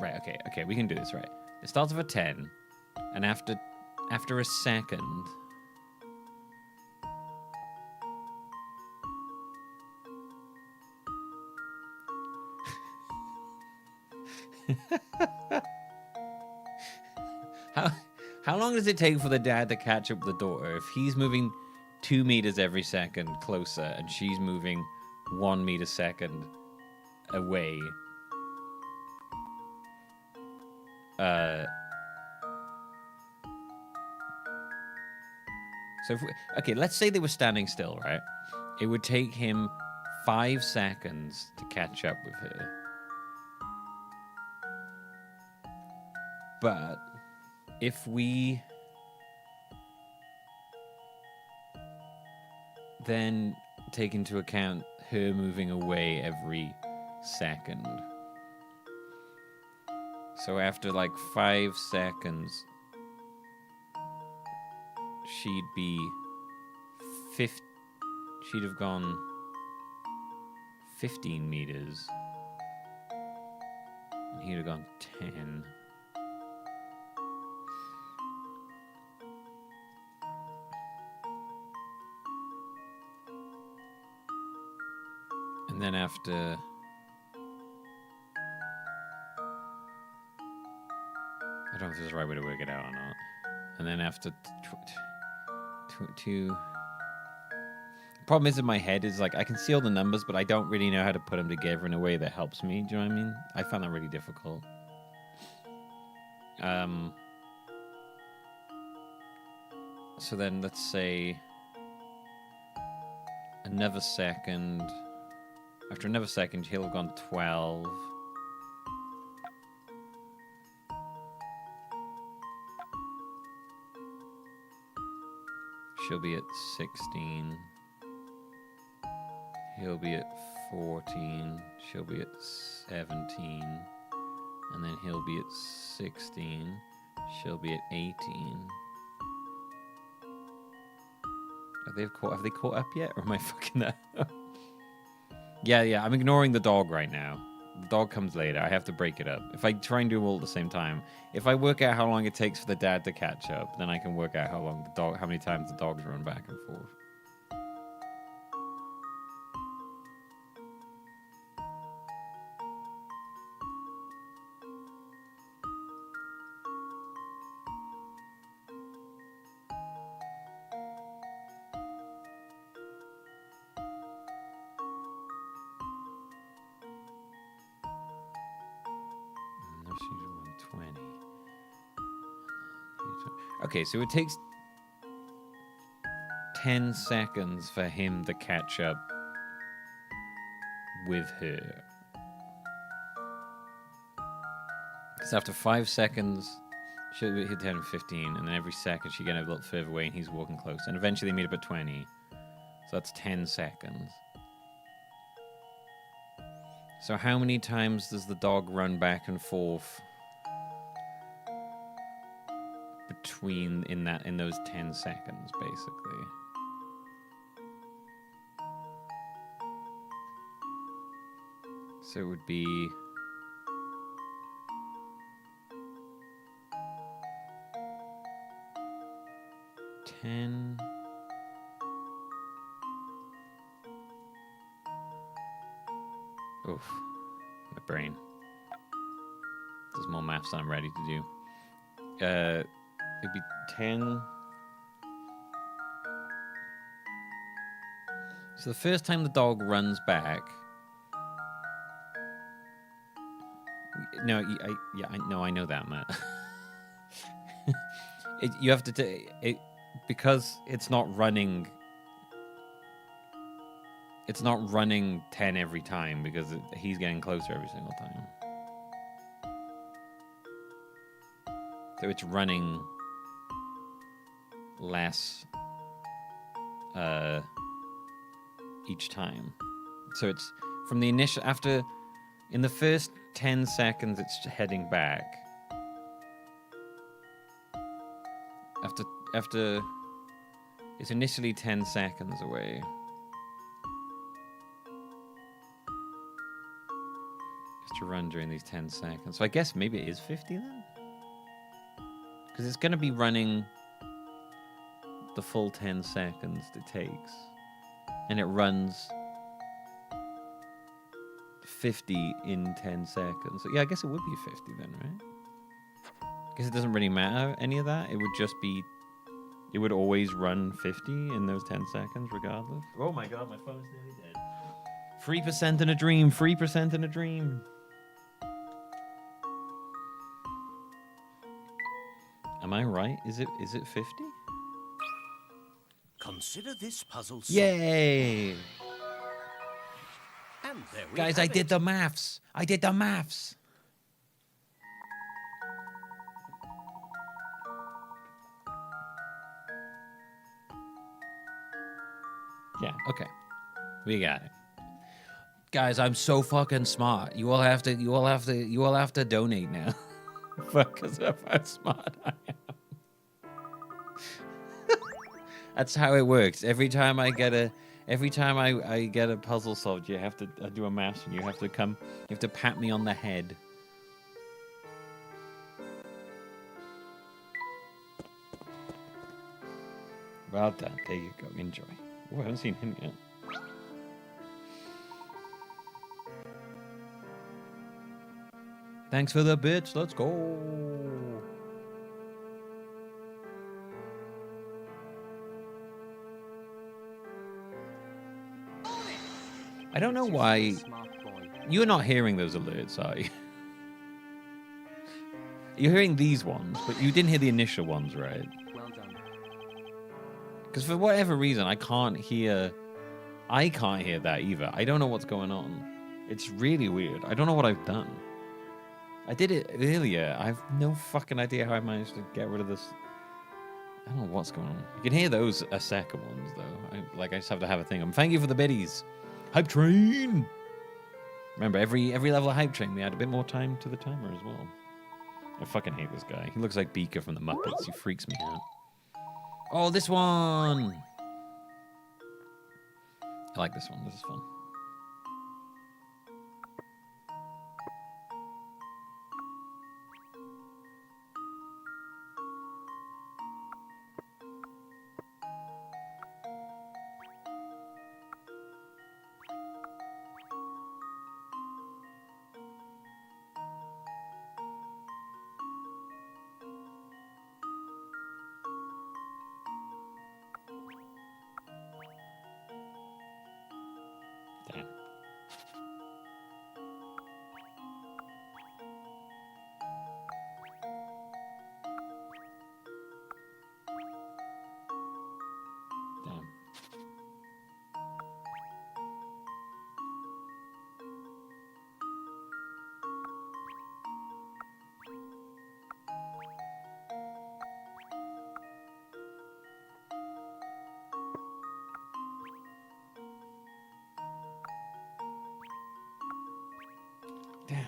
Right, okay, we can do this, right. It starts off at 10, and after a second... How long does it take for the dad to catch up with the daughter if he's moving 2 meters every second closer and she's moving 1 meter second away? So if okay, let's say they were standing still, right? It would take him 5 seconds to catch up with her. But if we then take into account her moving away every second. So after like 5 seconds, she'd have gone 15 meters. And he'd have gone 10. And then after... I don't know if this is the right way to work it out or not. And then after two... The problem is in my head is like I can see all the numbers, but I don't really know how to put them together in a way that helps me. Do you know what I mean? I found that really difficult. So then let's say another second. After another second, he'll have gone 12. She'll be at 16. He'll be at 14. She'll be at 17. And then he'll be at 16. She'll be at 18. Have they caught up yet? Or am I fucking that up? Yeah, I'm ignoring the dog right now. The dog comes later. I have to break it up. If I try and do them all at the same time, if I work out how long it takes for the dad to catch up, then I can work out how many times the dogs run back and forth. Okay, so it takes 10 seconds for him to catch up with her. Because after 5 seconds, she'll hit 10 and 15, and then every second she gets a little further away and he's walking close. And eventually they meet up at 20. So that's 10 seconds. So how many times does the dog run back and forth in those 10 seconds, basically? So it would be ten. Oof, my brain. There's more maths than I'm ready to do. It'd be 10. So the first time the dog runs back. No, I know that, Matt. You have to take it because it's not running. It's not running 10 every time because he's getting closer every single time. So it's running less each time. So it's from the initial in the first 10 seconds it's heading back. After it's initially 10 seconds away. to run during these 10 seconds. So I guess maybe it is 50 then? Because it's going to be running the full 10 seconds it takes. And it runs 50 in 10 seconds. So yeah, I guess it would be 50 then, right? I guess it doesn't really matter, any of that. It would just be... It would always run 50 in those 10 seconds regardless. Oh my god, my phone's nearly dead. 3% in a dream, 3% in a dream. Am I right? Is it 50? Consider this puzzle solved. Yay! And there we Guys, have I did it. the maths. I did the maths. Yeah, okay. We got it. Guys, I'm so fucking smart. You all have to donate now. Because of how smart I am. That's how it works. Every time I get a puzzle solved, you have to do a math, and you have to pat me on the head. Well done. There you go. Enjoy. Oh, I haven't seen him yet. Thanks for the bits. Let's go. I don't know why you're not hearing those alerts, are you? You're hearing these ones, but you didn't hear the initial ones, right? Well done. Because for whatever reason, I can't hear that either. I don't know what's going on. It's really weird. I don't know what I've done. I did it earlier. I have no fucking idea how I managed to get rid of this. I don't know what's going on. You can hear those a second ones, though. I just have to have a thing. Thank you for the biddies. Hype train! Remember, every level of hype train, we add a bit more time to the timer as well. I fucking hate this guy. He looks like Beaker from the Muppets. He freaks me out. Oh, this one. I like this one. This is fun. Damn. Damn. Damn.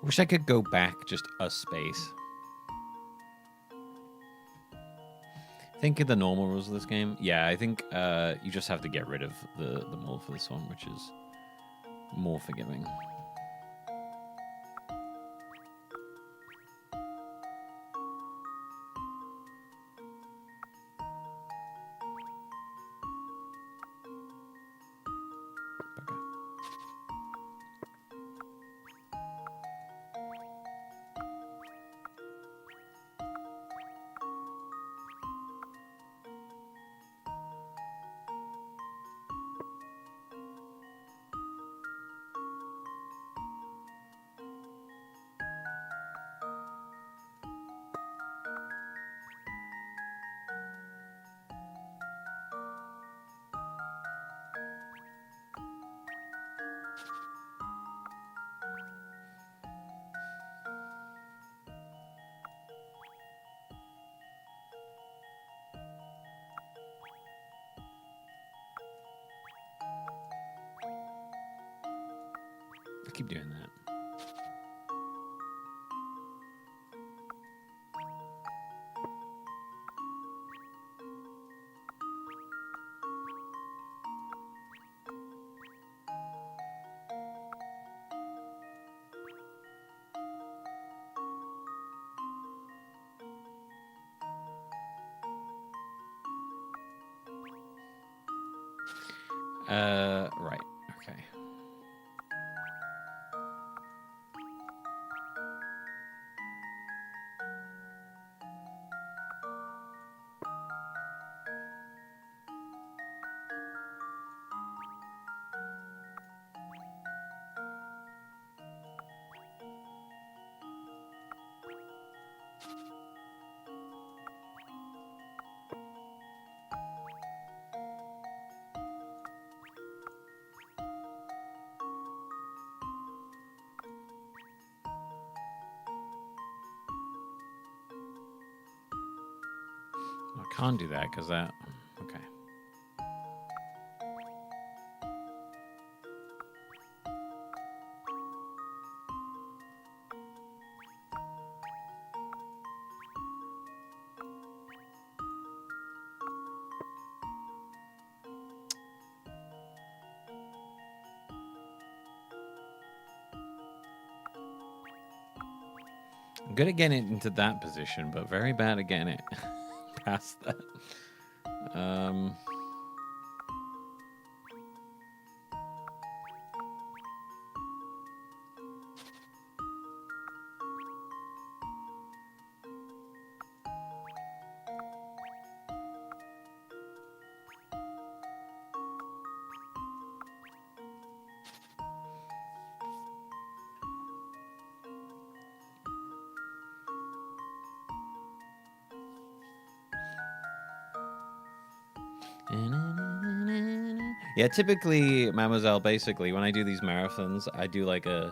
Wish I could go back just a space. Think of the normal rules of this game. Yeah, I think you just have to get rid of the mole for this one, which is more forgiving. keep doing that. Right. Okay. I can't do that because that. Okay. I'm good at getting it into that position, but very bad at getting it past that. Yeah, typically, Mademoiselle, basically, when I do these marathons, I do like I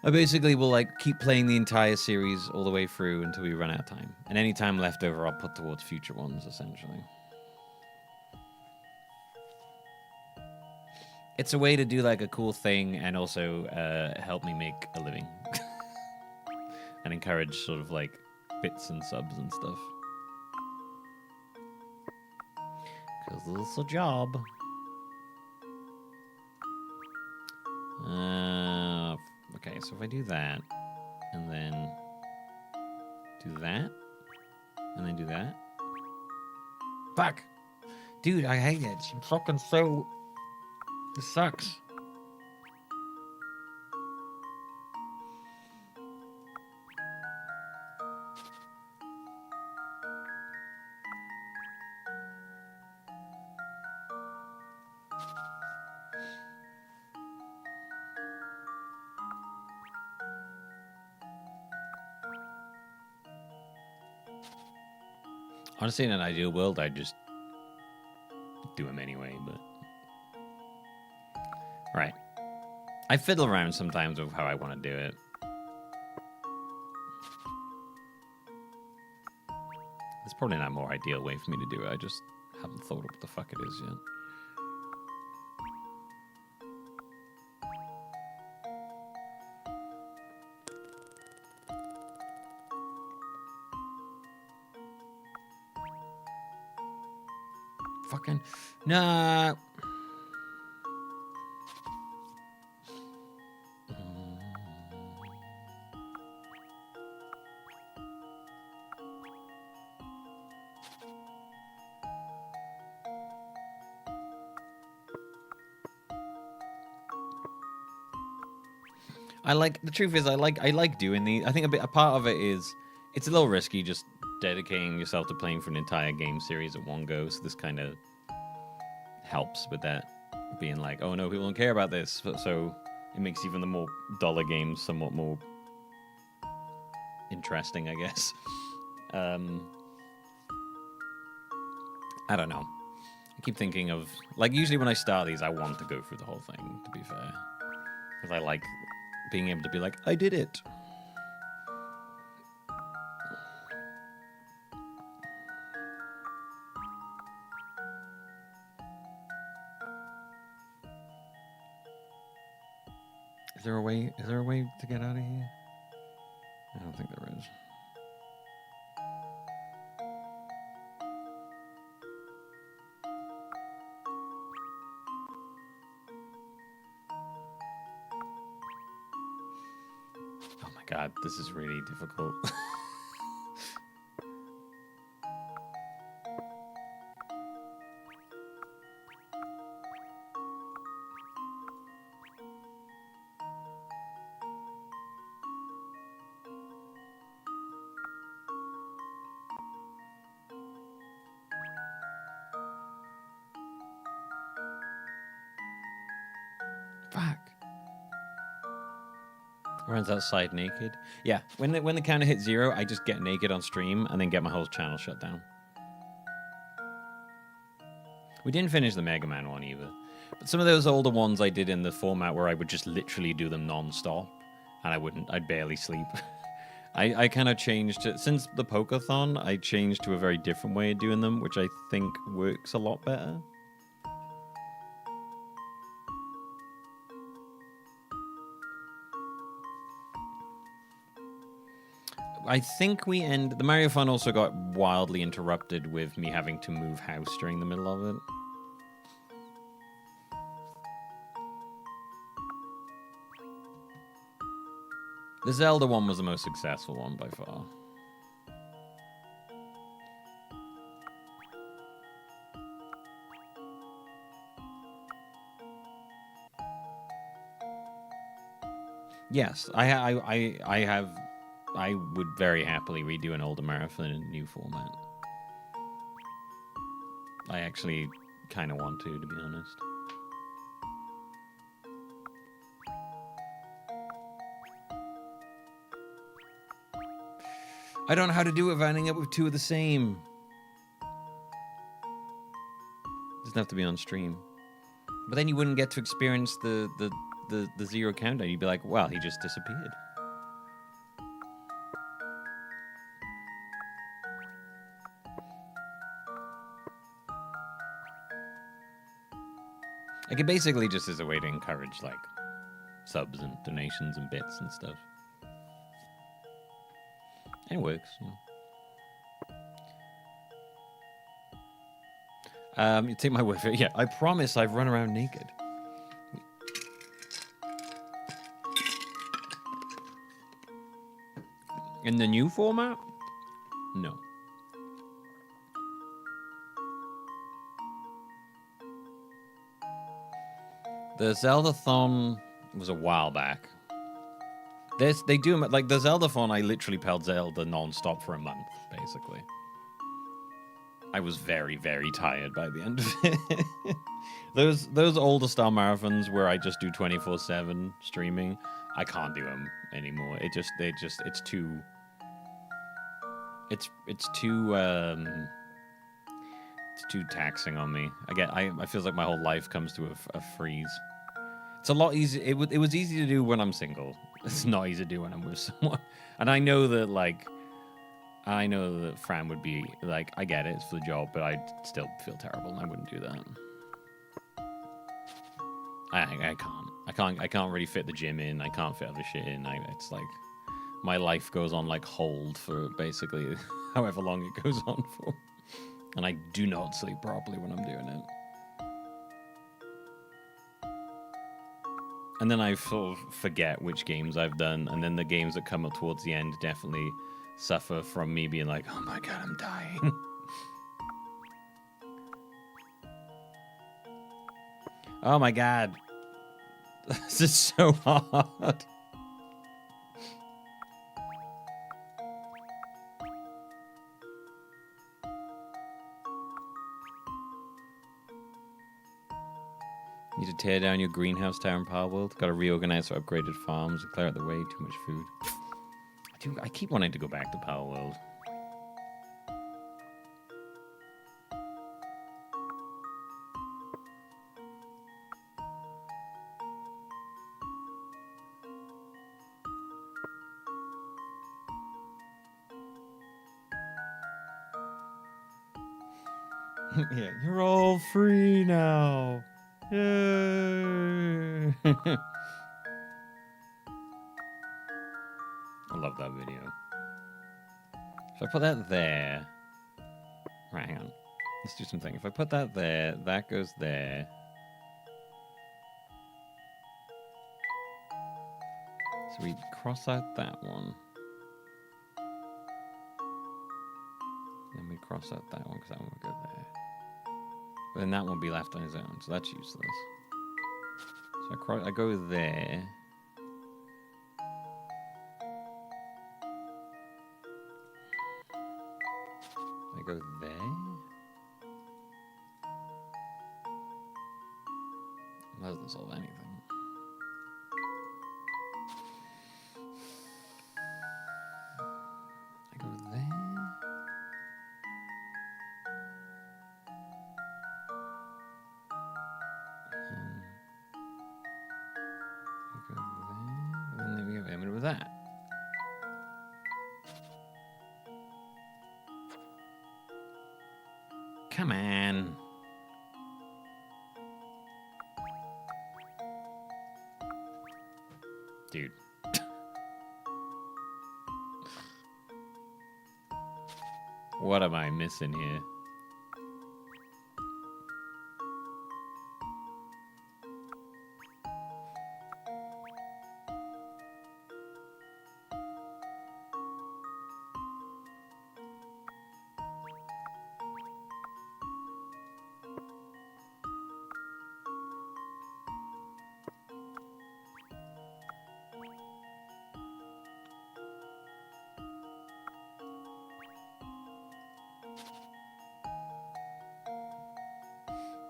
basically will like keep playing the entire series all the way through until we run out of time. And any time left over, I'll put towards future ones, essentially. It's a way to do like a cool thing and also help me make a living. And encourage sort of like bits and subs and stuff. Because it's a job. Okay, so if I do that, and then do that, and then do that. Fuck! Dude, I hate it. I'm fucking so... This sucks. Honestly, in an ideal world, I'd just do them anyway, but... Right. I fiddle around sometimes with how I want to do it. There's probably not a more ideal way for me to do it. I just haven't thought of what the fuck it is yet. Fucking... Nah... The truth is I like doing these. I think a part of it is it's a little risky just dedicating yourself to playing for an entire game series at one go. So this kind of helps with that being like, oh no, people don't care about this. So it makes even the more duller games somewhat more interesting, I guess. I don't know. I keep thinking of like usually when I start these, I want to go through the whole thing. To be fair, because I like being able to be like, I did it. Is there a way? Is there a way to get out of here? I don't think there is. Oh my god, this is really difficult. Fuck. Runs outside naked. Yeah, when the counter hits 0, I just get naked on stream and then get my whole channel shut down. We didn't finish the Mega Man one either. But some of those older ones I did in the format where I would just literally do them non-stop. And I'd barely sleep. I kind of changed it. Since the Pokeathon, I changed to a very different way of doing them, which I think works a lot better. I think the Mario Fun also got wildly interrupted with me having to move house during the middle of it. The Zelda one was the most successful one by far. Yes, I would very happily redo an older marathon in a new format. I actually kind of want to be honest. I don't know how to do it without ending up with 2 of the same. Doesn't have to be on stream. But then you wouldn't get to experience the 0 countdown. You'd be like, well, he just disappeared. Like, it basically just is a way to encourage, like, subs and donations and bits and stuff. It works. You take my word for it. Yeah, I promise I've run around naked. In the new format? No. The Zeldathon was a while back. They do like the Zeldathon. I literally played Zelda non-stop for a month, basically. I was very, very tired by the end of it. those older style marathons where I just do 24/7 streaming, I can't do them anymore. It's too taxing on me. I feel like my whole life comes to a freeze. It's a lot easier. It was easy to do when I'm single. It's not easy to do when I'm with someone. And I know that Fran would be like, I get it, it's for the job, but I'd still feel terrible and I wouldn't do that. I can't really fit the gym in. I can't fit other shit in. It's like my life goes on like hold for basically however long it goes on for. And I do not sleep properly when I'm doing it. And then I sort of forget which games I've done, and then the games that come up towards the end definitely suffer from me being like, oh my god, I'm dying. Oh my god. This is so hard. Need to tear down your greenhouse tower in Power World. Got to reorganize for upgraded farms and clear out the way. Too much food. I keep wanting to go back to Power World. Yeah, you're all free now. Yay! love that video. If I put that there... Right, hang on. Let's do something. If I put that there, that goes there. So we cross out that one. Then we cross out that one because that one would go there. But then that one will be left on his own, so that's useless. So I go there. I go there. That doesn't solve anything. I go there. I go there. And then we go in with that. Come on. Dude. What am I missing here?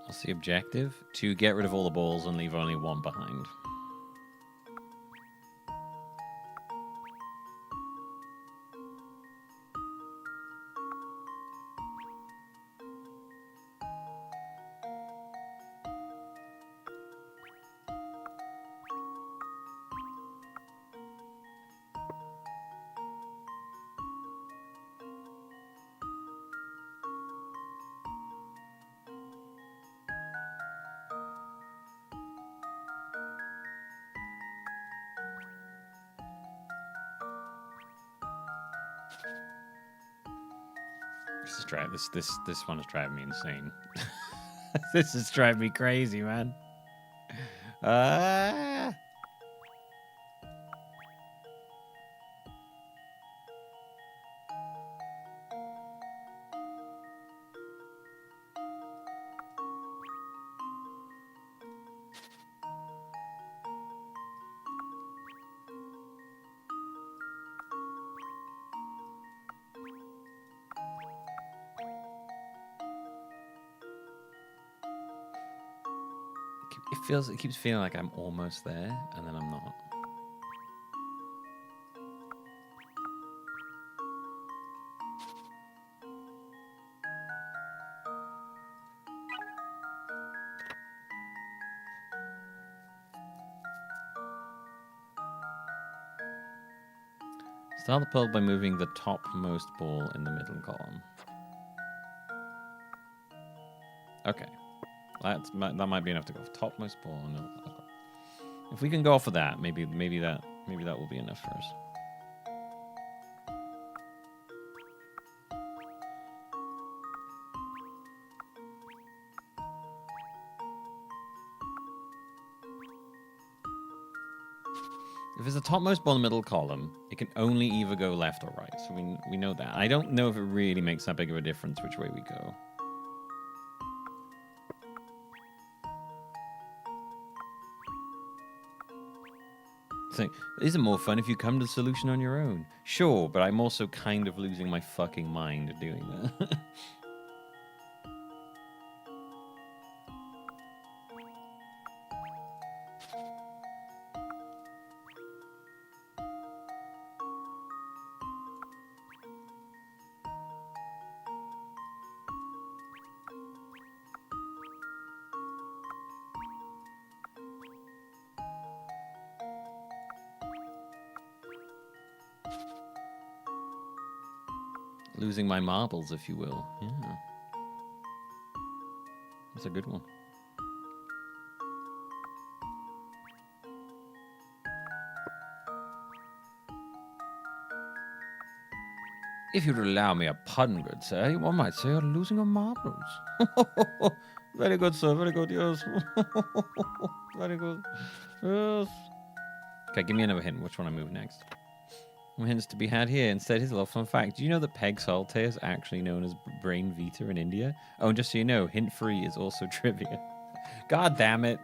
What's the objective? To get rid of all the balls and leave only one behind. This one is driving me insane. This is driving me crazy, man. Ah! It keeps feeling like I'm almost there, and then I'm not. Start the puzzle by moving the topmost ball in the middle column. Okay. That might be enough to go. Topmost ball in the middle. Okay. If we can go for that, maybe that will be enough for us. If it's the topmost ball in the middle column, it can only either go left or right. So we know that. I don't know if it really makes that big of a difference which way we go. So, is it more fun if you come to the solution on your own? Sure, but I'm also kind of losing my fucking mind doing that. Losing my marbles, if you will. Yeah. That's a good one. If you'd allow me a pun, good sir, one might say you're losing your marbles. Very good, sir. Very good, yes. Very good. Yes. Okay, give me another hint. Which one I move next? More hints to be had here. Instead, here's a little fun fact. Do you know that Peg Salte is actually known as Brain Vita in India? Oh, and just so you know, hint 3 is also trivia. God damn it.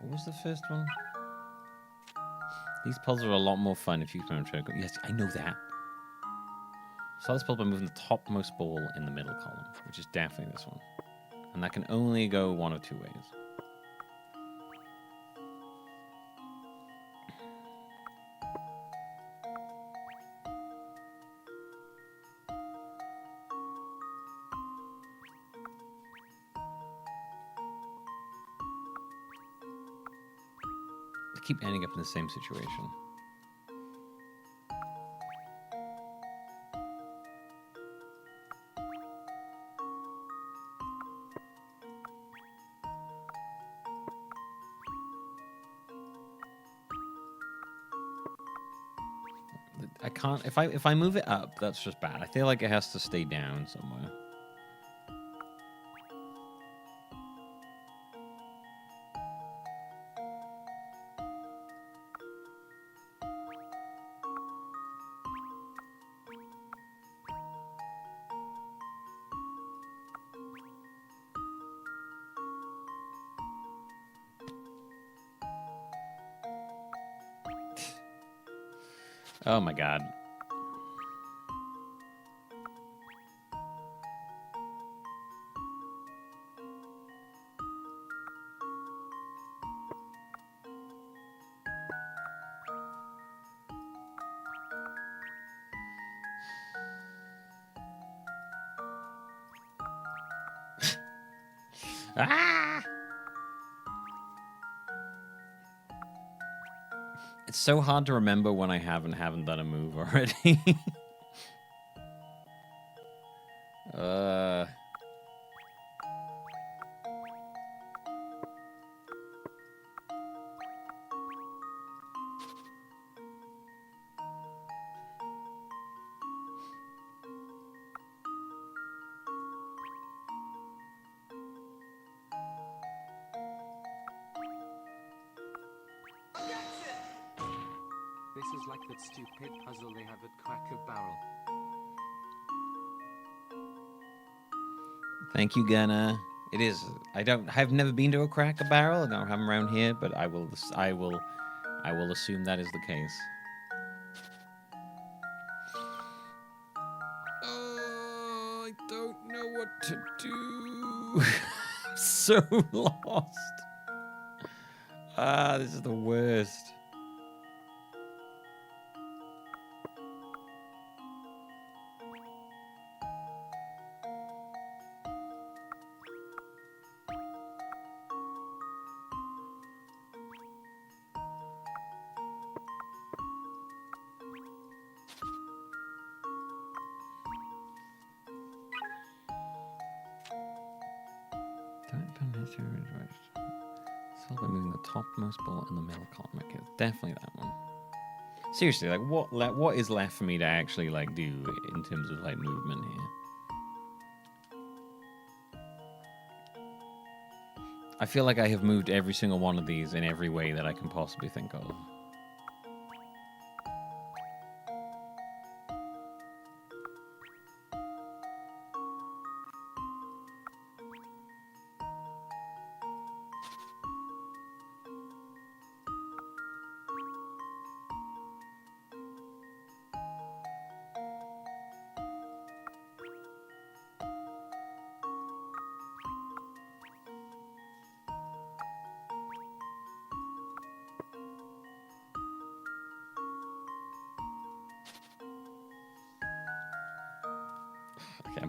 What was the first one? These puzzles are a lot more fun if you can remember. Yes, I know that. Solve this puzzle by moving the topmost ball in the middle column, which is definitely this one. And that can only go one of two ways. I keep ending up in the same situation. I can't if I move it up, that's just bad. I feel like it has to stay down somewhere. Oh my god. Ah! It's so hard to remember when I haven't done a move already. This is like that stupid puzzle they have at Cracker Barrel. Thank you, Gunnar. It is. I've never been to a Cracker Barrel. I don't have them around here, but I will assume that is the case. Oh, I don't know what to do. I'm so lost. This is the worst. Solve by moving the topmost ball in the middle column. Okay, definitely that one. Seriously, like what is left for me to actually like do in terms of like movement here? I feel like I have moved every single one of these in every way that I can possibly think of.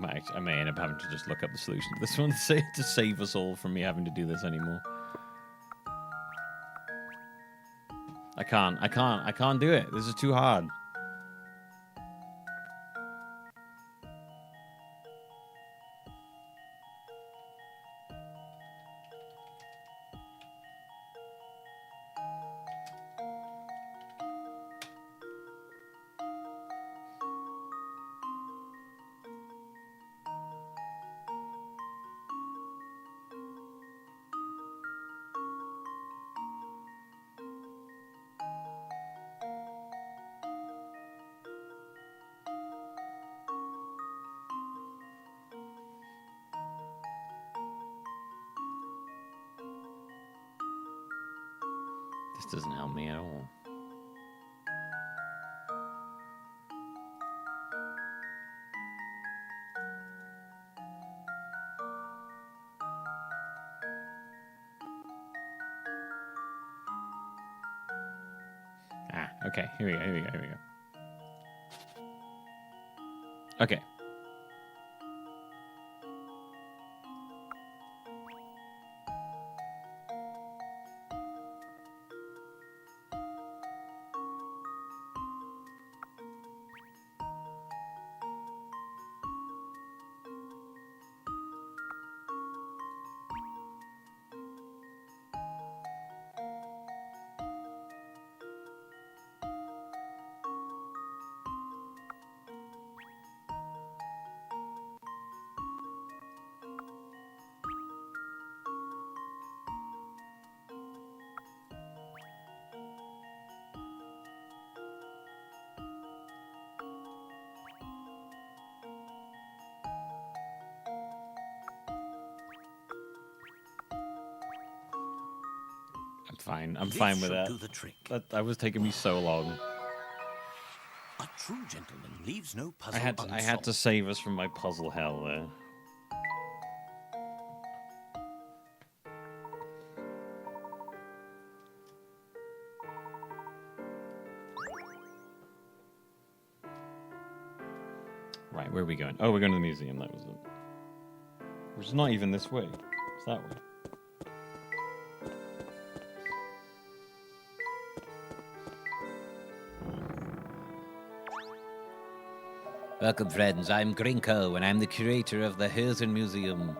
I may end up having to just look up the solution to this one to save us all from me having to do this anymore. I can't do it. This is too hard. This doesn't help me at all. Ah, okay. Here we go. Okay. I'm fine with that. Do the trick. That was taking me so long. A true gentleman leaves no puzzle I had to save us from my puzzle hell there. Right, where are we going? Oh, we're going to the museum. That was it. Which is not even this way. It's that way. Welcome, friends. I'm Grinko, and I'm the curator of the Herzen Museum.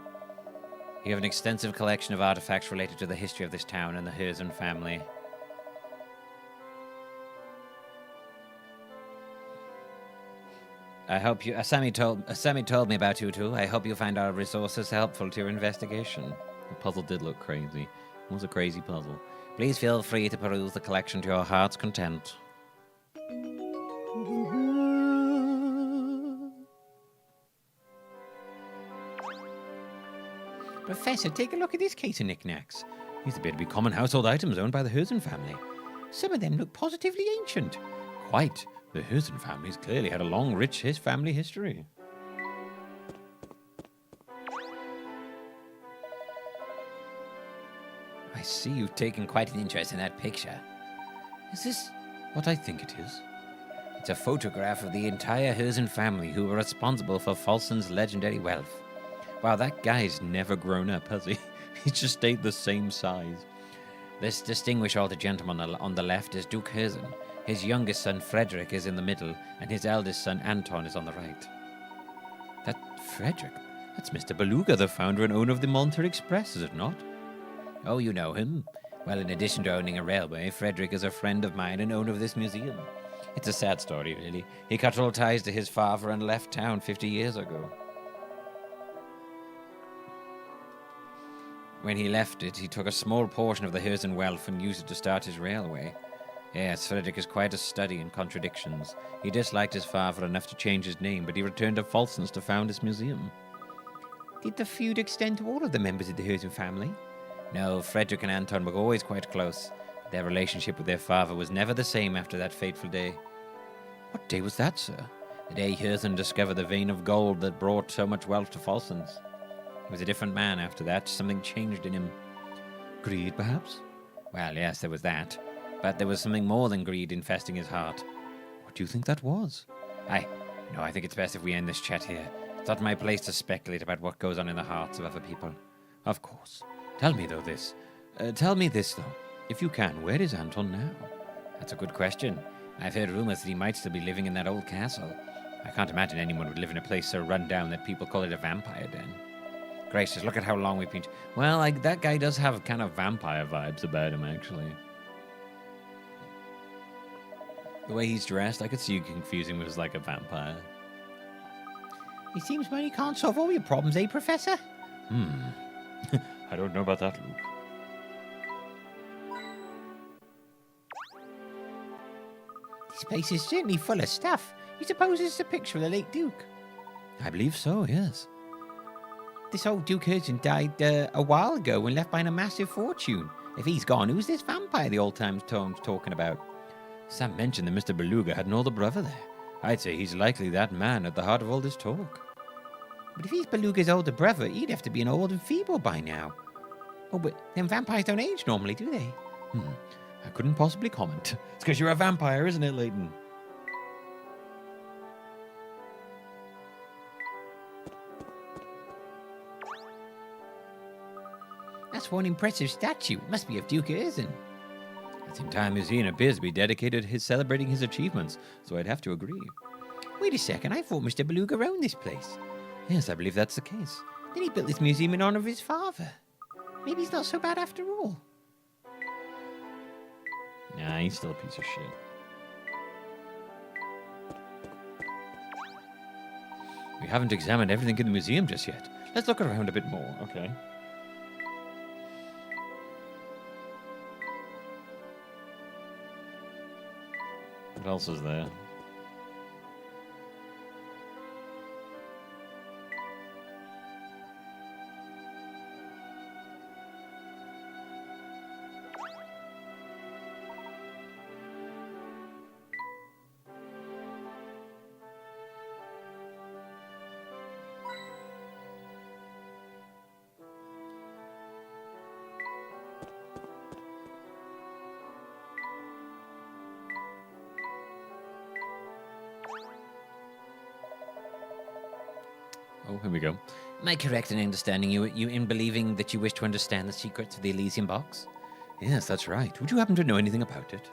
We have an extensive collection of artifacts related to the history of this town and the Herzen family. I hope you... Sammy told me about you too. I hope you find our resources helpful to your investigation. The puzzle did look crazy. It was a crazy puzzle. Please feel free to peruse the collection to your heart's content. Professor, take a look at this case of knickknacks. These appear to be common household items owned by the Herzen family. Some of them look positively ancient. Quite. The Herzen family's clearly had a long, rich family history. I see you've taken quite an interest in that picture. Is this what I think it is? It's a photograph of the entire Herzen family who were responsible for Falson's legendary wealth. Wow, that guy's never grown up, has he? He's just stayed the same size. This distinguished older gentleman on the left is Duke Herzen. His youngest son, Frederick, is in the middle, and his eldest son, Anton, is on the right. That Frederick? That's Mr. Beluga, the founder and owner of the Monterey Express, is it not? Oh, you know him? Well, in addition to owning a railway, Frederick is a friend of mine and owner of this museum. It's a sad story, really. He cut all ties to his father and left town 50 years ago. When he left it, he took a small portion of the Herzen wealth and used it to start his railway. Yes, Frederick is quite a study in contradictions. He disliked his father enough to change his name, but he returned to Falson's to found his museum. Did the feud extend to all of the members of the Herzen family? No, Frederick and Anton were always quite close. Their relationship with their father was never the same after that fateful day. What day was that, sir? The day Herzen discovered the vein of gold that brought so much wealth to Falson's. He was a different man after that. Something changed in him. Greed, perhaps? Well, yes, there was that. But there was something more than greed infesting his heart. What do you think that was? I think it's best if we end this chat here. It's not my place to speculate about what goes on in the hearts of other people. Of course. Tell me, though, this. If you can, where is Anton now? That's a good question. I've heard rumors that he might still be living in that old castle. I can't imagine anyone would live in a place so run down that people call it a vampire den. Gracious, look at how long we've been... Well, that guy does have kind of vampire vibes about him, actually. The way he's dressed, I could see you confusing him as like a vampire. It seems money can't solve all your problems, eh, Professor? I don't know about that, Luke. This place is certainly full of stuff. You suppose it's a picture of the late Duke? I believe so, yes. This old Duke Urgent died a while ago and left behind a massive fortune. If he's gone, who's this vampire the old times Tom's talking about? Sam mentioned that Mr. Beluga had an older brother there. I'd say he's likely that man at the heart of all this talk. But if he's Beluga's older brother, he'd have to be an old and feeble by now. Oh, but then vampires don't age normally, do they? I couldn't possibly comment. It's because you're a vampire, isn't it, Layton? That's one impressive statue. Must be of Duke Erzin. This entire museum appears to be dedicated to celebrating his achievements, so I'd have to agree. Wait a second, I thought Mr. Beluga owned this place. Yes, I believe that's the case. Then he built this museum in honor of his father. Maybe he's not so bad after all. Nah, he's still a piece of shit. We haven't examined everything in the museum just yet. Let's look around a bit more, okay? What else is there? Oh, here we go. Am I correct in understanding you in believing that you wish to understand the secrets of the Elysium box? Yes, that's right. Would you happen to know anything about it?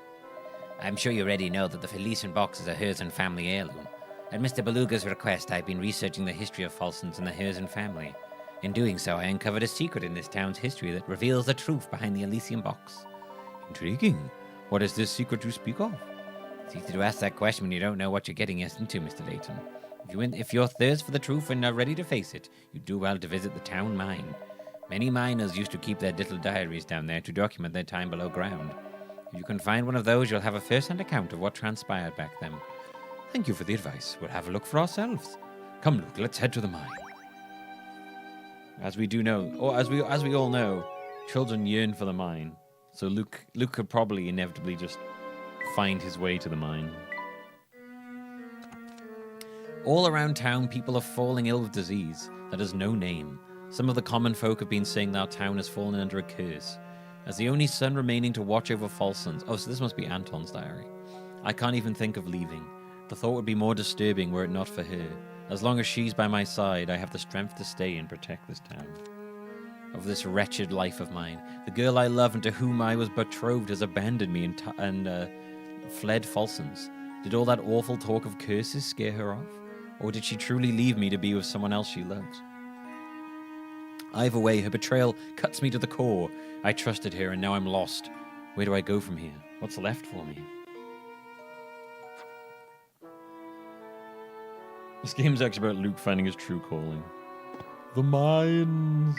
I'm sure you already know that the Elysium box is a Herzen family heirloom. At Mr. Beluga's request, I've been researching the history of Falsons and the Herzen family. In doing so, I uncovered a secret in this town's history that reveals the truth behind the Elysium box. Intriguing. What is this secret you speak of? It's easy to ask that question when you don't know what you're getting into, Mr. Layton. If you're thirst for the truth and are ready to face it, you do well to visit the town mine. Many miners used to keep their little diaries down there to document their time below ground. If you can find one of those, you'll have a first-hand account of what transpired back then. Thank you for the advice. We'll have a look for ourselves. Come, Luke, let's head to the mine. As we do know, or as we all know, children yearn for the mine. So Luke could probably inevitably just find his way to the mine. All around town, people are falling ill with disease that has no name. Some of the common folk have been saying that our town has fallen under a curse. As the only son remaining to watch over Falsons... Oh, so this must be Anton's diary. I can't even think of leaving. The thought would be more disturbing were it not for her. As long as she's by my side, I have the strength to stay and protect this town. Of this wretched life of mine, the girl I love and to whom I was betrothed has abandoned me and fled Falsons. Did all that awful talk of curses scare her off? Or did she truly leave me to be with someone else she loves? Either way, her betrayal cuts me to the core. I trusted her and now I'm lost. Where do I go from here? What's left for me? This game's actually about Luke finding his true calling. The mines!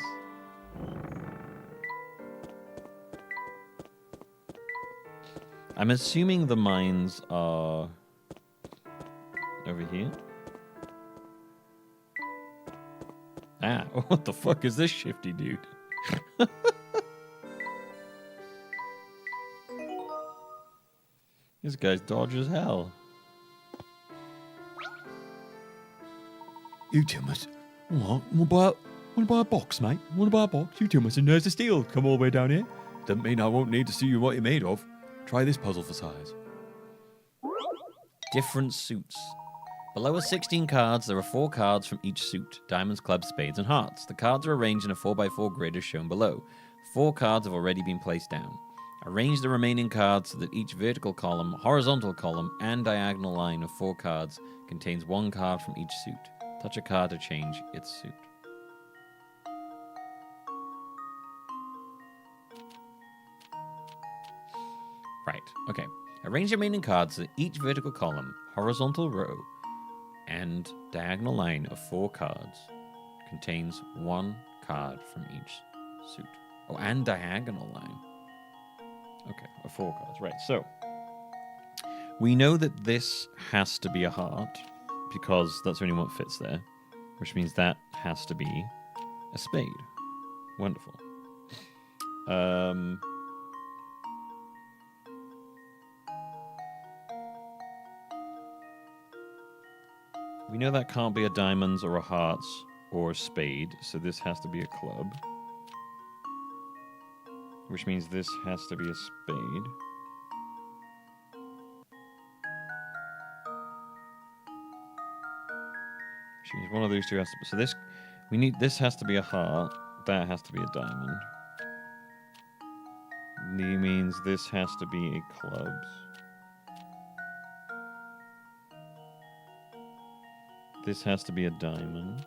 I'm assuming the mines are over here. Ah, what the fuck is this shifty dude? This guy's dodgy as hell. You two must... What? Want to buy a box, mate? Want to buy a box? You two must have nerves of steel. Come all the way down here. Doesn't mean I won't need to see you what you're made of. Try this puzzle for size. Different suits. Below are 16 cards. There are 4 cards from each suit: diamonds, clubs, spades, and hearts. The cards are arranged in a 4x4 grid as shown below. 4 cards have already been placed down. Arrange the remaining cards so that each vertical column, horizontal column, and diagonal line of 4 cards contains 1 card from each suit. Touch a card to change its suit. Right, okay. Arrange the remaining cards so that each vertical column, horizontal row, and diagonal line of 4 cards contains 1 card from each suit. Oh, and diagonal line. Okay, of 4 cards. Right, so we know that this has to be a heart because that's the only one that fits there, which means that has to be a spade. Wonderful. We know that can't be a diamonds or a hearts or a spade, so this has to be a club. Which means this has to be a spade. Which means one of those two has to be... So this... We need... This has to be a heart. That has to be a diamond. It means this has to be a clubs. This has to be a diamond.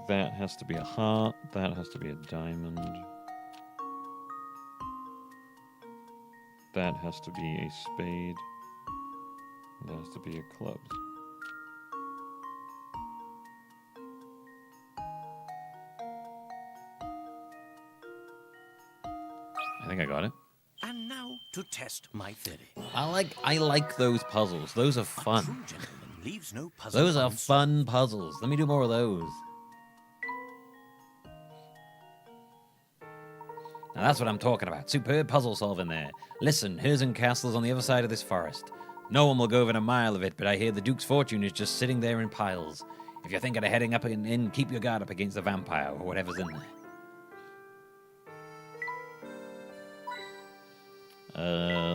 That has to be a heart. That has to be a diamond. That has to be a spade. That has to be a clubs. I think I got it. And now to test my theory. I like those puzzles. Those are fun. True gentleman leaves no puzzle Those are unsolved. fun puzzles. Let me do more of those. Now that's what I'm talking about. Superb puzzle solving there. Listen, Herzen Castle's on the other side of this forest. No one will go within a mile of it, but I hear the Duke's fortune is just sitting there in piles. If you're thinking of heading up in, keep your guard up against the vampire or whatever's in there.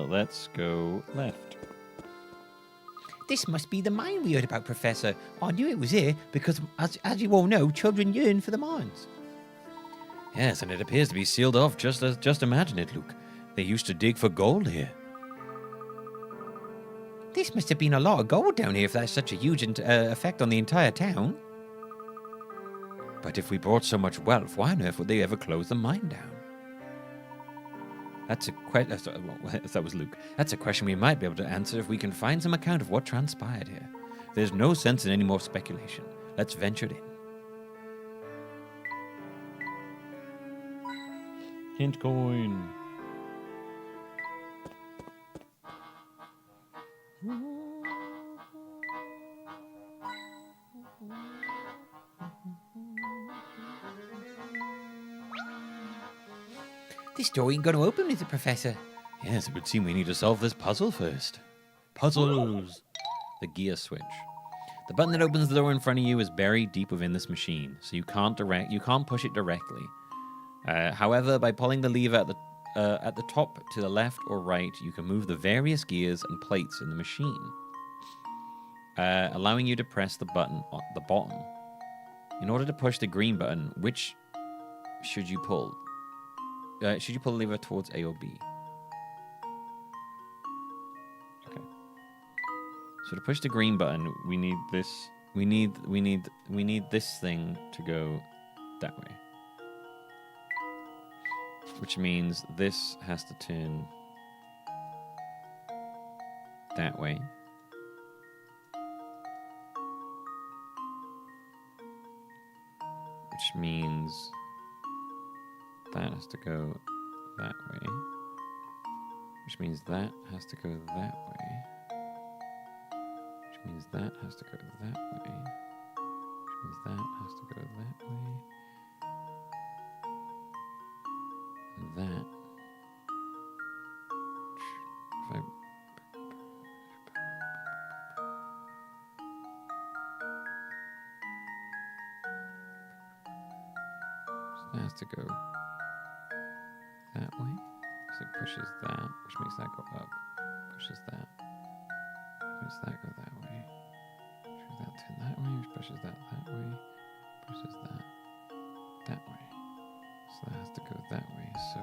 Let's go left. This must be the mine we heard about, Professor. I knew it was here because, as you all know, children yearn for the mines. Yes, and it appears to be sealed off. Just imagine it, Luke. They used to dig for gold here. This must have been a lot of gold down here if that's such a huge effect on the entire town. But if we brought so much wealth, why on earth would they ever close the mine down? That's a question. That was Luke. That's a question we might be able to answer if we can find some account of what transpired here. There's no sense in any more speculation. Let's venture in. Hint coin. This door ain't going to open, is it, Professor? Yes, it would seem we need to solve this puzzle first. Puzzles! The gear switch. The button that opens the door in front of you is buried deep within this machine, so you can't push it directly. However, by pulling the lever at the top to the left or right, you can move the various gears and plates in the machine, allowing you to press the button at the bottom. In order to push the green button, which should you pull? Should you pull the lever towards A or B? Okay. So to push the green button, we need this. We need this thing to go that way. Which means this has to turn that way. Which means that has to go that way. Which means that has to go that way. Which means that has to go that way. Which means that has to go that way. And that. If I... So that has to go that way. Because it pushes that, which makes that go up. Pushes that. Makes that go that way. Pushes that turn that way, which pushes that way. Pushes that way. So that has to go that way. So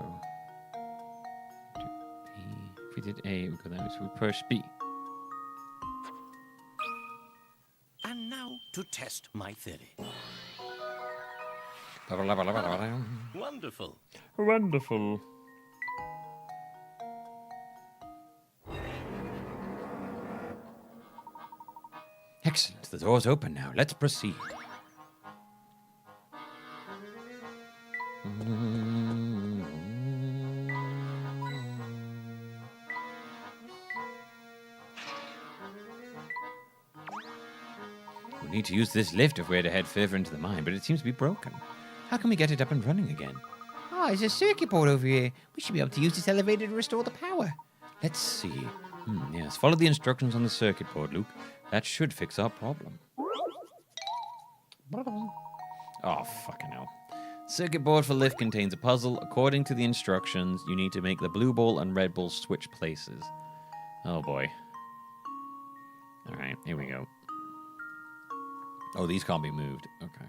do B. If we did A, it would go that way. So we push B. And now to test my theory. Wonderful. Wonderful. Excellent. The door's open now. Let's proceed. We need to use this lift if we're to head further into the mine, but it seems to be broken. How can we get it up and running again? Ah, there's a circuit board over here. We should be able to use this elevator to restore the power. Let's see. Yes, follow the instructions on the circuit board, Luke. That should fix our problem. Oh, fucking hell. Circuit board for lift contains a puzzle. According to the instructions, you need to make the blue ball and red ball switch places. Oh, boy. All right, here we go. Oh, these can't be moved. Okay.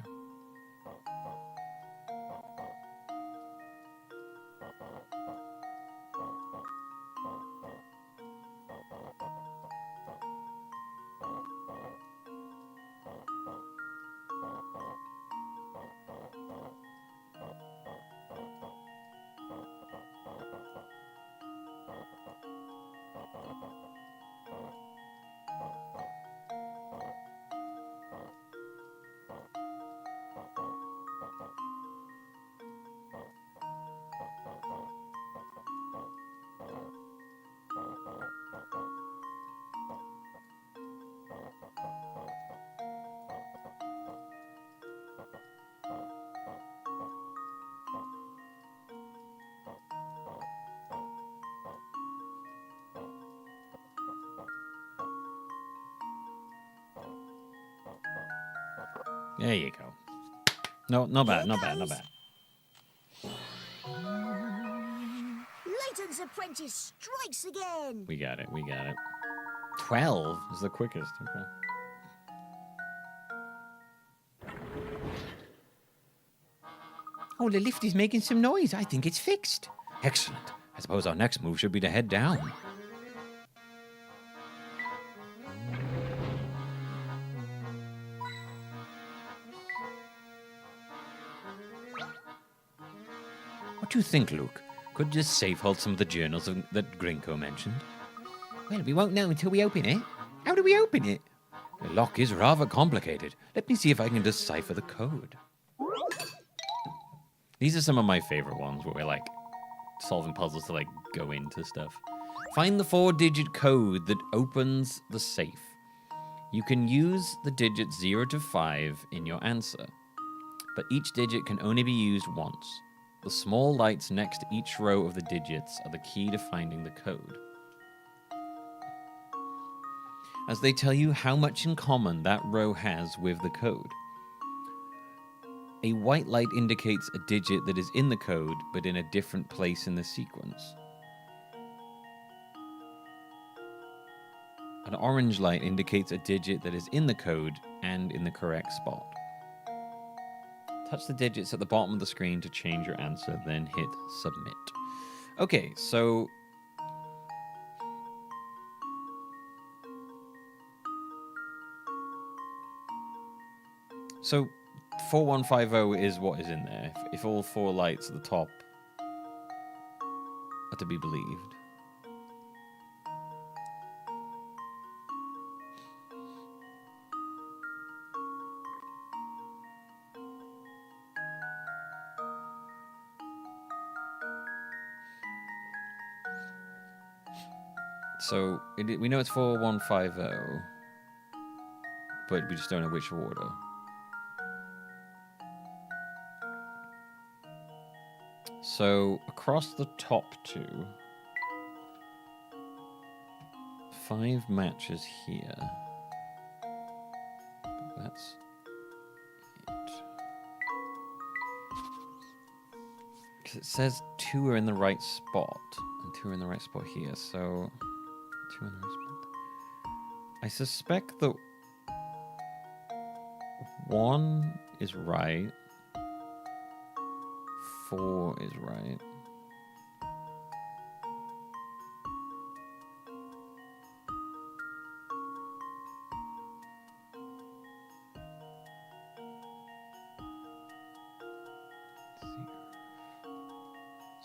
There you go. No, not bad, not bad, not bad. Layton's apprentice strikes again. We got it, we got it. 12 is the quickest. Okay. Oh, the lift is making some noise. I think it's fixed. Excellent. I suppose our next move should be to head down. What do you think, Luke? Could this safe hold some of the journals that Grinko mentioned? Well, we won't know until we open it. How do we open it? The lock is rather complicated. Let me see if I can decipher the code. These are some of my favorite ones where we're like solving puzzles to like go into stuff. Find the 4-digit code that opens the safe. You can use the digits 0 to 5 in your answer, but each digit can only be used once. The small lights next to each row of the digits are the key to finding the code, as they tell you how much in common that row has with the code. A white light indicates a digit that is in the code, but in a different place in the sequence. An orange light indicates a digit that is in the code and in the correct spot. Touch the digits at the bottom of the screen to change your answer, then hit submit. Okay, so So 4150 is what is in there. If all 4 lights at the top are to be believed. So we know it's 4150, but we just don't know which order. So across the top 2, 5 matches here. That's it. Because it says 2 are in the right spot, 2 are in the right spot here, so 2 in the right spot. I suspect that 1 is right. 4 is right.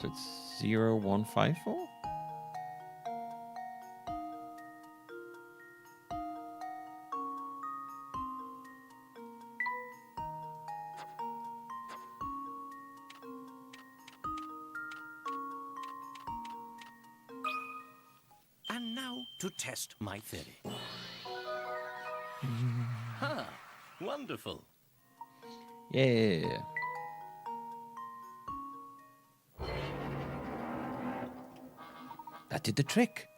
So it's 0, 1, 5, 4? And now to test my theory. Ha! Wonderful. Yeah. That did the trick.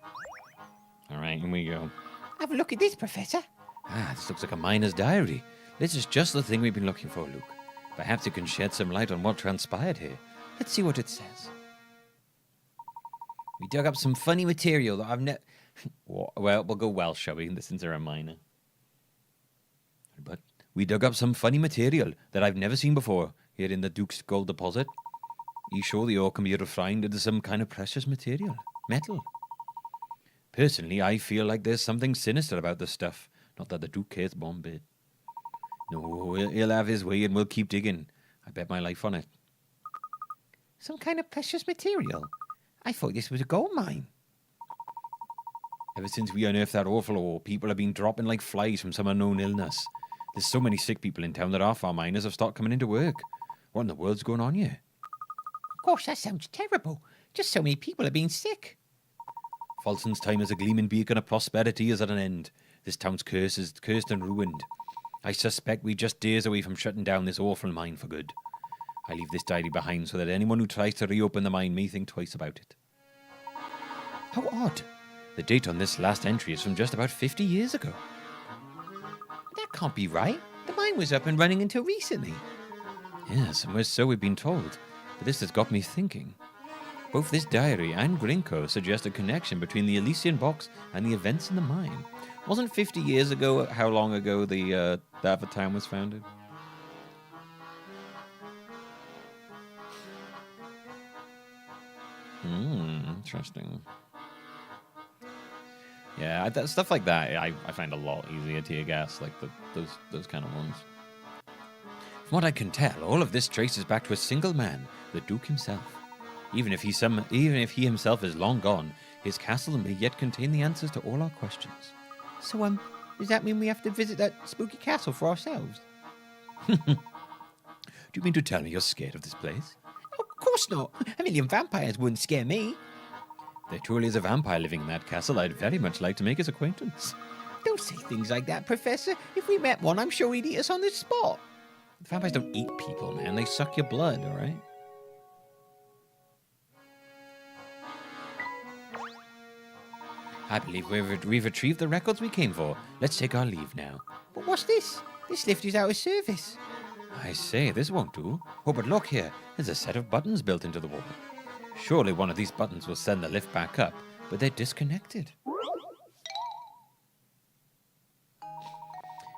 All right, here we go. Have a look at this, Professor. Ah, this looks like a miner's diary. This is just the thing we've been looking for, Luke. Perhaps it can shed some light on what transpired here. Let's see what it says. We dug up some funny material that I've never... Well, we'll go Welsh, shall we? Since they're a miner. But we dug up some funny material that I've never seen before here in the Duke's gold deposit. Are you sure the ore can be refined into some kind of precious material? Metal? Personally, I feel like there's something sinister about this stuff. Not that the Duke cares one bit. No, he'll have his way and we'll keep digging. I bet my life on it. Some kind of precious material? I thought this was a gold mine. Ever since we unearthed that awful ore, people have been dropping like flies from some unknown illness. There's so many sick people in town that half our miners have stopped coming into work. What in the world's going on here? Gosh, that sounds terrible. Just so many people are being sick. Folsom's time as a gleaming beacon of prosperity is at an end. This town's cursed and ruined. I suspect we're just days away from shutting down this awful mine for good. I leave this diary behind so that anyone who tries to reopen the mine may think twice about it. How odd. The date on this last entry is from just about 50 years ago. That can't be right. The mine was up and running until recently. Yes, and so we've been told. But this has got me thinking. Both this diary and Grinko suggest a connection between the Elysian box and the events in the mine. Wasn't 50 years ago how long ago the town was founded? Interesting. Yeah, stuff like that I find a lot easier to guess, like those kind of ones. From what I can tell, all of this traces back to a single man, the Duke himself. Even if he himself is long gone, his castle may yet contain the answers to all our questions. So, does that mean we have to visit that spooky castle for ourselves? Do you mean to tell me you're scared of this place? Of course not. A million vampires wouldn't scare me. There truly is a vampire living in that castle. I'd very much like to make his acquaintance. Don't say things like that, Professor. If we met one, I'm sure he'd eat us on the spot. The vampires don't eat people, man. They suck your blood, all right? I believe we've retrieved the records we came for. Let's take our leave now. But what's this? This lift is out of service. I say, this won't do. Oh, but look here. There's a set of buttons built into the wall. Surely one of these buttons will send the lift back up, but they're disconnected.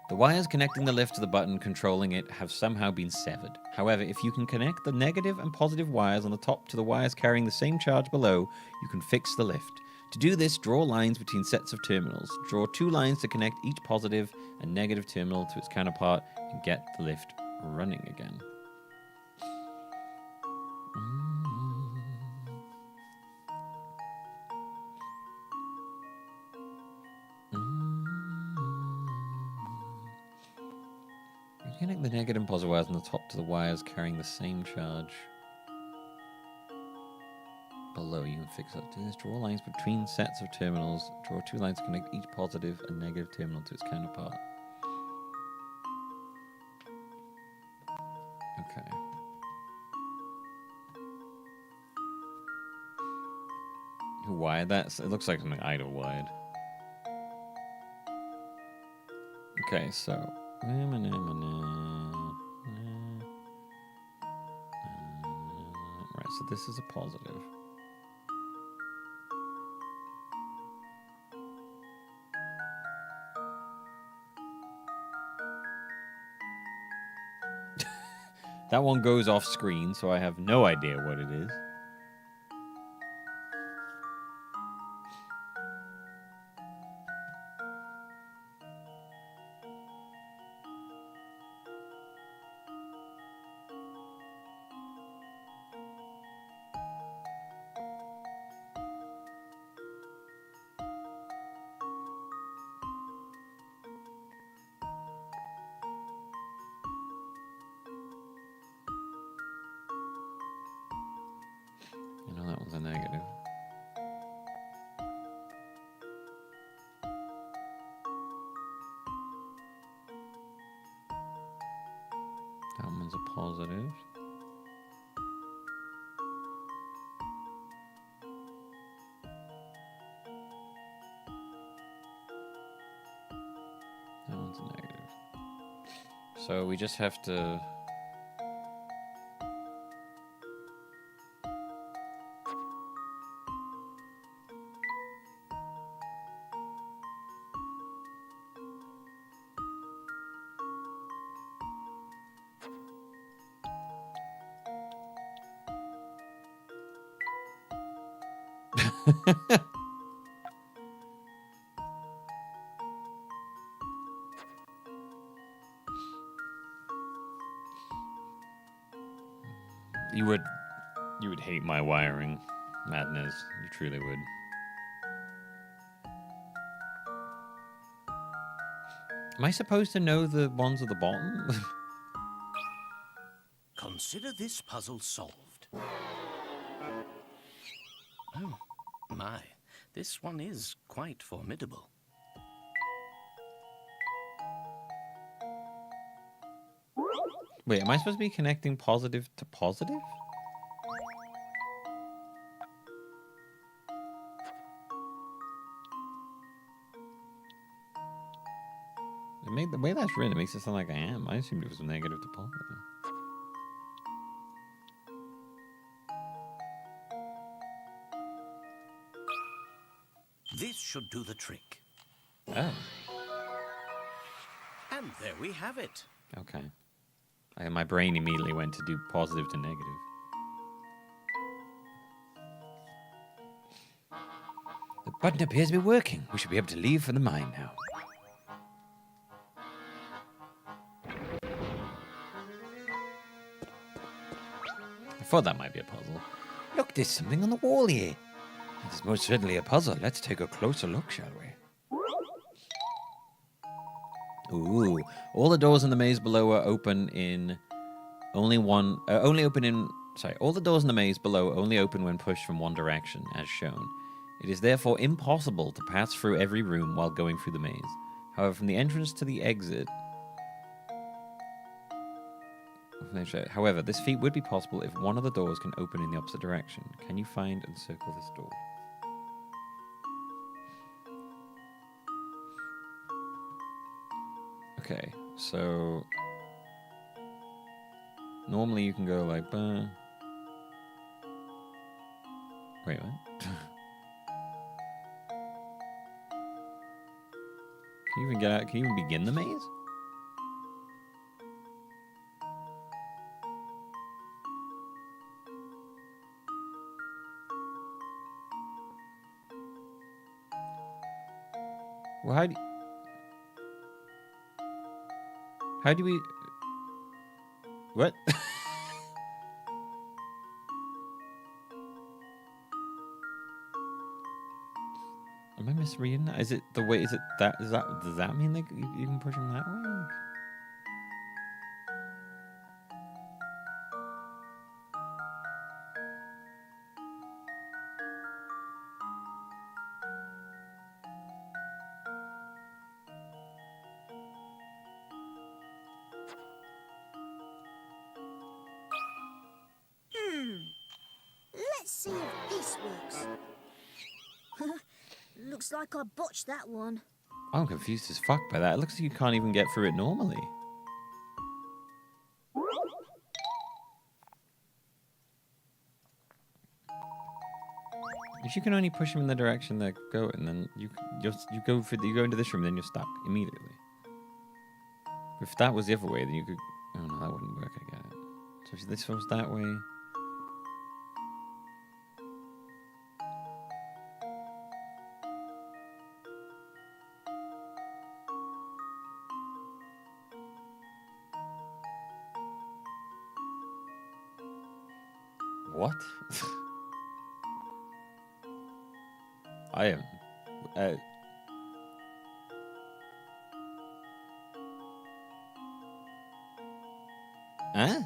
The wires connecting the lift to the button controlling it have somehow been severed. However, if you can connect the negative and positive wires on the top to the wires carrying the same charge below, you can fix the lift. To do this, draw lines between sets of terminals. Draw 2 lines to connect each positive and negative terminal to its counterpart and get the lift running again. Connect the negative and positive wires on the top to the wires carrying the same charge below. You can fix up to this. Draw lines between sets of terminals. Draw 2 lines to connect each positive and negative terminal to its counterpart. Okay. Who wired that? It looks like something Idle wired. Okay, so right, so this is a positive. That one goes off screen, so I have no idea what it is. I know that one's a negative. That one's a positive. That one's a negative. So we just have to... You would hate my wiring, Madness. You truly would. Am I supposed to know the ones at the bottom? Consider this puzzle solved. Oh, my. This one is quite formidable. Wait, am I supposed to be connecting positive to positive? The way that's written, it makes it sound like I am. I assumed it was negative to positive. This should do the trick. Oh. And there we have it. Okay. My brain immediately went to do positive to negative. The button appears to be working. We should be able to leave for the mine now. I thought that might be a puzzle. Look, there's something on the wall here. It is most certainly a puzzle. Let's take a closer look, shall we? Ooh, all the doors in the maze below are open in all the doors in the maze below only open when pushed from one direction, as shown. It is therefore impossible to pass through every room while going through the maze. However, from the entrance to the exit... However, this feat would be possible if one of the doors can open in the opposite direction. Can you find and circle this door? Okay, so normally you can go like, wait, what? Can you even get out? Can you even begin the maze? Well, how do we... What? Am I misreading that? Is it the way... Is it that... Does that mean that you can push them that way? Let's see if this works. Looks like I botched that one. I'm confused as fuck by that. It looks like you can't even get through it normally. If you can only push them in the direction they're going, then you go into this room, then you're stuck immediately. If that was the other way, then you could... Oh no, that wouldn't work. I get it. So if this was that way. What? I am. Huh?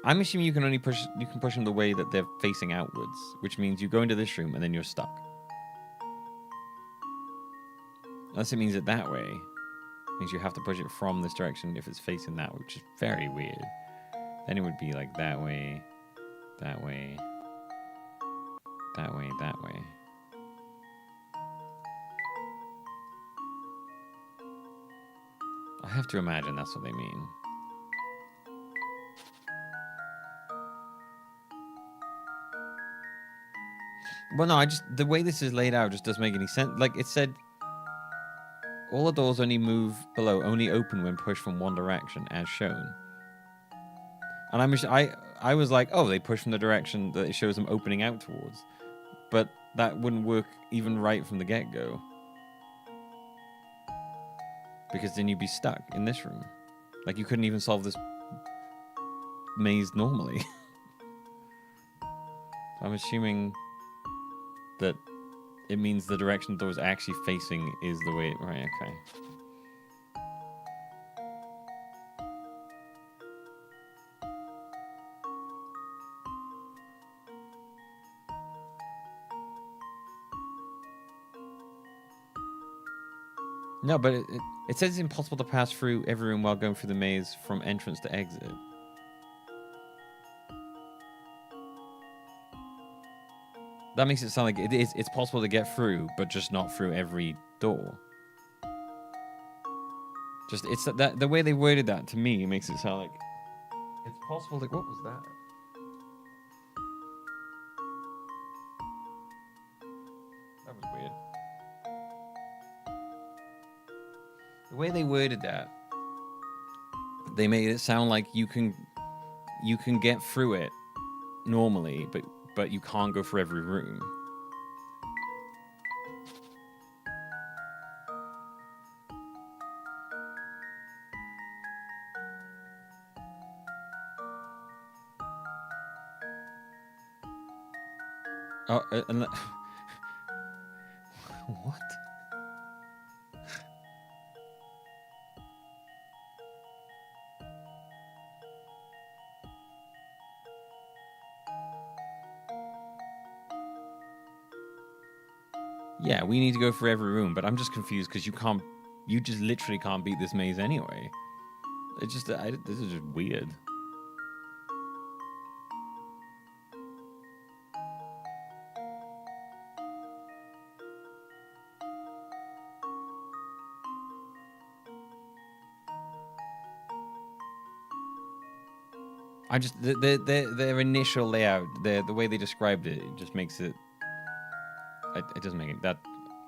I'm assuming you can only push them the way that they're facing outwards, which means you go into this room and then you're stuck. Unless it means it that way. It means you have to push it from this direction if it's facing that, which is very weird. Then it would be like that way, that way, that way, that way. I have to imagine that's what they mean. Well, no, the way this is laid out just doesn't make any sense. Like it said, all the doors only move below, only open when pushed from one direction, as shown. And I was like, oh, they push from the direction that it shows them opening out towards. But that wouldn't work even right from the get-go. Because then you'd be stuck in this room. Like, you couldn't even solve this maze normally. I'm assuming that it means the direction the door is actually facing is the way... Right, okay. No, but it says it's impossible to pass through every room while going through the maze from entrance to exit. That makes it sound like it's possible to get through, but just not through every door. Just it's that the way they worded that to me makes it sound like it's possible. Like, what was that? That was weird. The way they worded that, they made it sound like you can get through it normally, but you can't go for every room. Oh, what? Yeah, we need to go for every room, but I'm just confused because you just literally can't beat this maze anyway. It's just, this is just weird. I just, their initial layout, the way they described it, it just makes it, it doesn't make it that.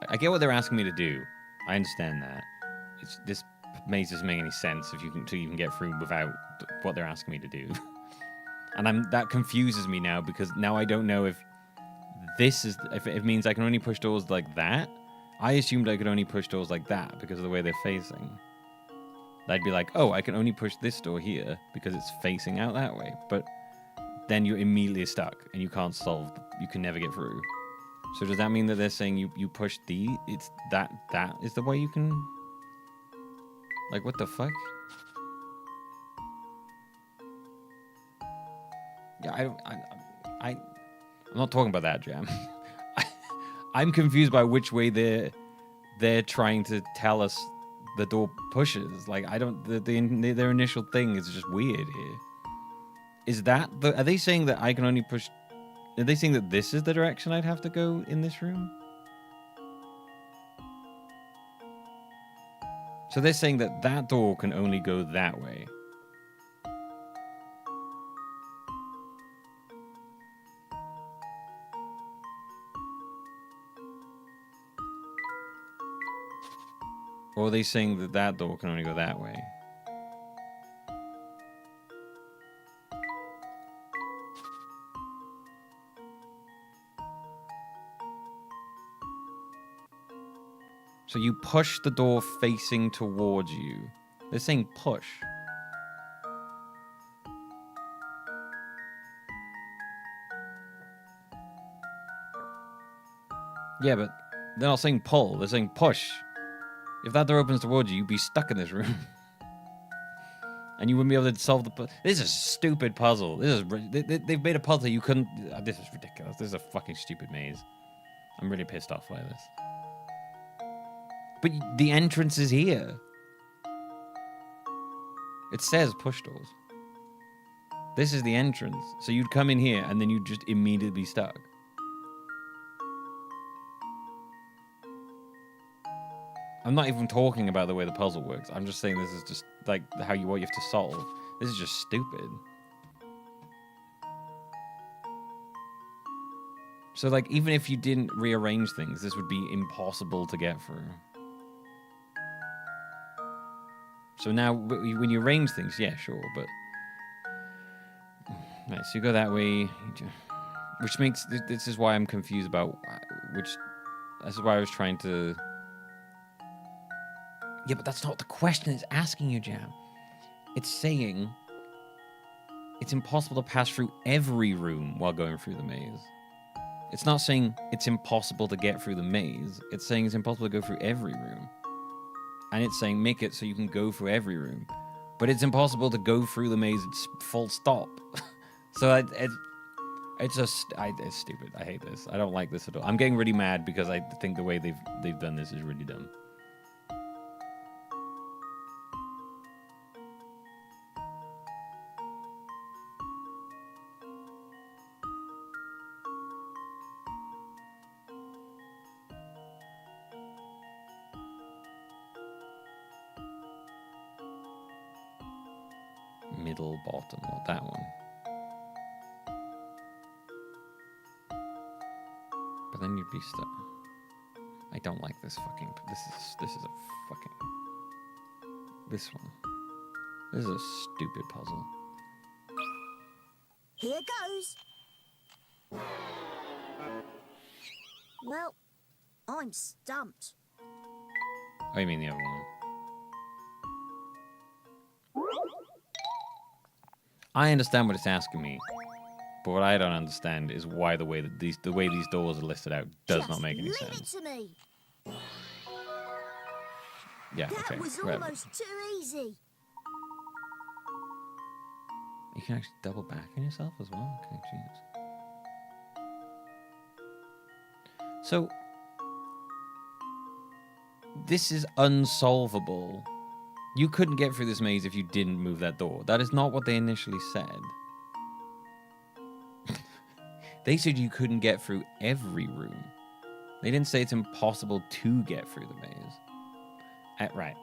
I get what they're asking me to do. I understand that. This maze doesn't make any sense if you can to even get through without what they're asking me to do. And that confuses me now because now I don't know if it means I can only push doors like that. I assumed I could only push doors like that because of the way they're facing. I'd be like, oh, I can only push this door here because it's facing out that way. But then you're immediately stuck and you can't you can never get through. So does that mean that they're saying you push it's that is the way you can? Like, what the fuck? Yeah, I'm not talking about that, Jam. I'm confused by which way they're trying to tell us the door pushes. Like, I don't. Their initial thing is just weird here. Is that are they saying that I can only push? Are they saying that this is the direction I'd have to go in this room? So they're saying that door can only go that way. Or are they saying that door can only go that way? So you push the door facing towards you. They're saying push. Yeah, but they're not saying pull. They're saying push. If that door opens towards you, you'd be stuck in this room. And you wouldn't be able to solve the puzzle. This is a stupid puzzle. They've made a puzzle you couldn't... this is ridiculous. This is a fucking stupid maze. I'm really pissed off by this. But the entrance is here. It says push doors. This is the entrance. So you'd come in here and then you'd just immediately be stuck. I'm not even talking about the way the puzzle works. I'm just saying this is just like what you have to solve. This is just stupid. So like even if you didn't rearrange things, this would be impossible to get through. So now when you arrange things, yeah, sure, but right, so you go that way, which makes this is why I'm confused about this is why I was trying to. Yeah, but that's not the question it's asking you, Jam. It's saying it's impossible to pass through every room while going through the maze. It's not saying it's impossible to get through the maze. It's saying it's impossible to go through every room. And it's saying make it so you can go through every room. But it's impossible to go through the maze full stop. So it's stupid. I hate this. I don't like this at all. I'm getting really mad because I think the way they've done this is really dumb. Middle, bottom, not that one. But then you'd be stuck. I don't like this fucking. This is a fucking. This one. This is a stupid puzzle. Here goes. Well, I'm stumped. Oh, you mean the other one? I understand what it's asking me, but what I don't understand is why the way these doors are listed out does not make any sense. Leave it to me. Yeah, That okay. was Whatever. almost too easy. You can actually double back on yourself as well. Okay, Jesus. So this is unsolvable. You couldn't get through this maze if you didn't move that door. That is not what they initially said. They said you couldn't get through every room. They didn't say it's impossible to get through the maze. Right.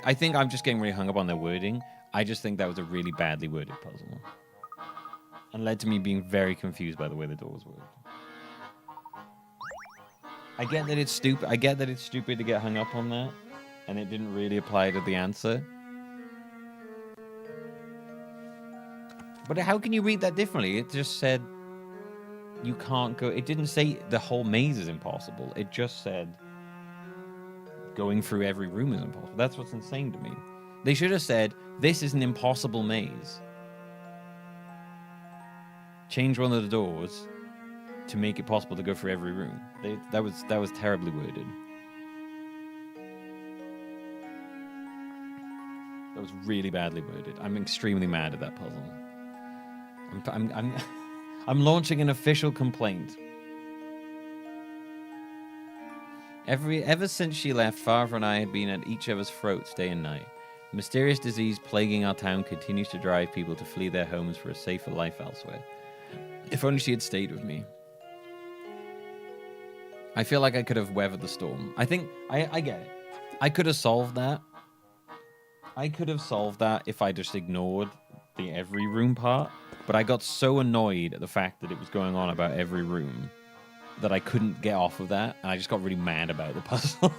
I think I'm just getting really hung up on their wording. I just think that was a really badly worded puzzle. And led to me being very confused by the way the doors worked. I get that it's stupid. I get that it's stupid to get hung up on that. And it didn't really apply to the answer. But how can you read that differently? It just said you can't go. It didn't say the whole maze is impossible. It just said going through every room is impossible. That's what's insane to me. They should have said this is an impossible maze. Change one of the doors to make it possible to go through every room. That was terribly worded. That was really badly worded. I'm extremely mad at that puzzle. I'm launching an official complaint. Ever since she left, Father and I had been at each other's throats day and night. A mysterious disease plaguing our town continues to drive people to flee their homes for a safer life elsewhere. If only she had stayed with me. I feel like I could have weathered the storm. I think I get it. I could have solved that. I could have solved that if I just ignored the every room part, but I got so annoyed at the fact that it was going on about every room that I couldn't get off of that, and I just got really mad about the puzzle.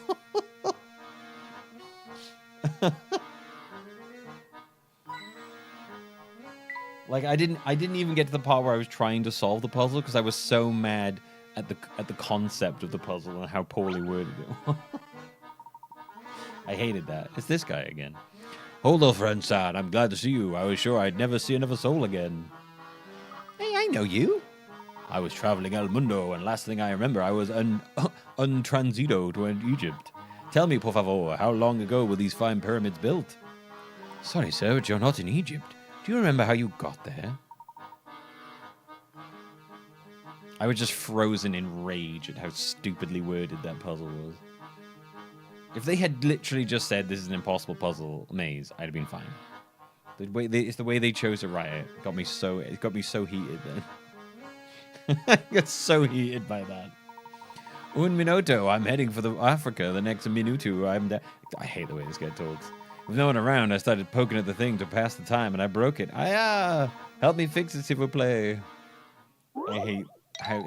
Like I didn't even get to the part where I was trying to solve the puzzle because I was so mad at the concept of the puzzle and how poorly worded it was. I hated that. It's this guy again. Hello, friend San. I'm glad to see you. I was sure I'd never see another soul again. Hey, I know you. I was traveling El Mundo, and last thing I remember, I was untransito to Egypt. Tell me, por favor, how long ago were these fine pyramids built? Sorry, sir, but you're not in Egypt. Do you remember how you got there? I was just frozen in rage at how stupidly worded that puzzle was. If they had literally just said this is an impossible puzzle maze, I'd have been fine. It's the way they chose to write it. It got me so heated then. I got so heated by that. Un minuto, I'm heading for Africa. The next minuto, I hate the way this guy talks. With no one around, I started poking at the thing to pass the time, and I broke it. Help me fix it, s'il vous plaît. I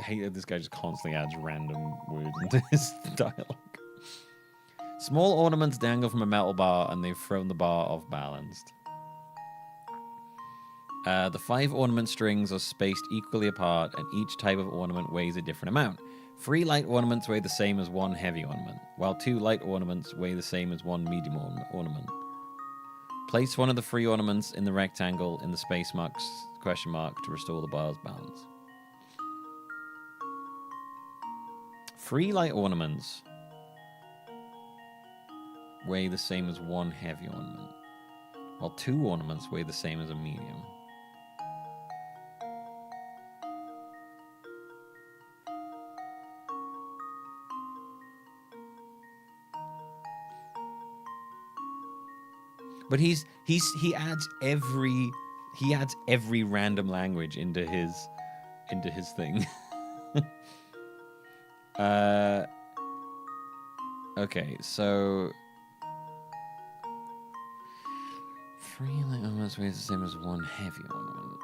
hate that this guy just constantly adds random words into his dialogue. Small ornaments dangle from a metal bar, and they've thrown the bar off balanced. The 5 ornament strings are spaced equally apart, and each type of ornament weighs a different amount. 3 light ornaments weigh the same as 1 heavy ornament, while 2 light ornaments weigh the same as 1 medium ornament. Place one of the 3 ornaments in the rectangle in the space marks question mark to restore the bar's balance. 3 light ornaments weigh the same as 1 heavy ornament, while 2 ornaments weigh the same as a medium. But he adds every random language into his thing. Okay, so 3 light ornaments weighs the same as 1 heavy ornament.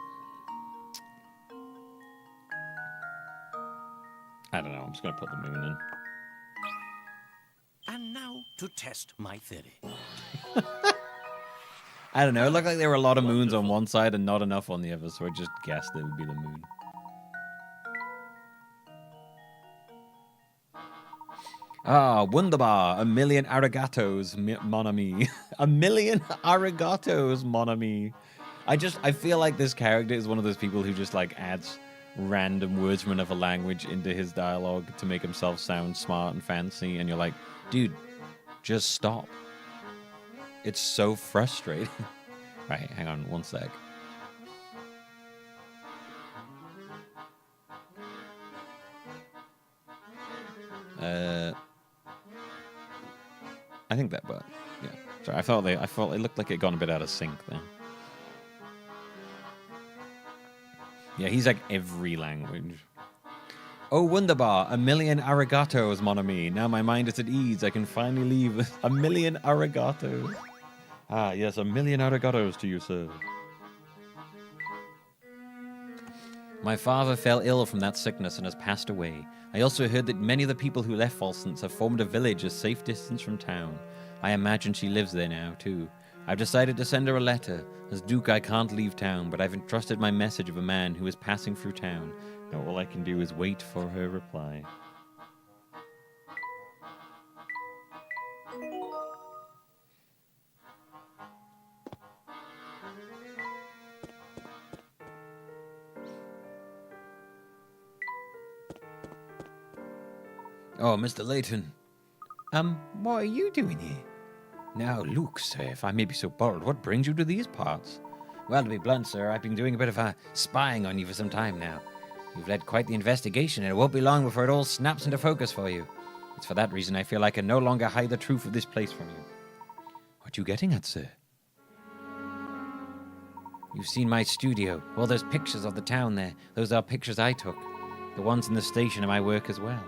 I don't know. I'm just gonna put the moon in. And now to test my theory. I don't know. It looked like there were a lot of moons on one side and not enough on the other, so I just guessed it would be the moon. Wunderbar. 1,000,000 arigatos, mon ami. 1,000,000 arigatos, mon ami. I feel like this character is one of those people who just like adds random words from another language into his dialogue to make himself sound smart and fancy, and you're like, dude, just stop. It's so frustrating. Right, hang on one sec. I think that, but yeah. Sorry, I thought it looked like it got a bit out of sync there. Yeah, he's like every language. Oh, wunderbar. 1,000,000 arigatos, mon ami. Now my mind is at ease. I can finally leave. 1,000,000 arigatos. Ah, yes, 1,000,000 arigatos to you, sir. My father fell ill from that sickness and has passed away. I also heard that many of the people who left Falsons have formed a village a safe distance from town. I imagine she lives there now, too. I've decided to send her a letter. As Duke, I can't leave town, but I've entrusted my message of a man who is passing through town. Now all I can do is wait for her reply. Oh, Mr. Layton. What are you doing here? Now, look, sir, if I may be so bold, what brings you to these parts? Well, to be blunt, sir, I've been doing a bit of spying on you for some time now. You've led quite the investigation, and it won't be long before it all snaps into focus for you. It's for that reason I feel I can no longer hide the truth of this place from you. What are you getting at, sir? You've seen my studio. Well, there's pictures of the town there. Those are pictures I took. The ones in the station are my work as well.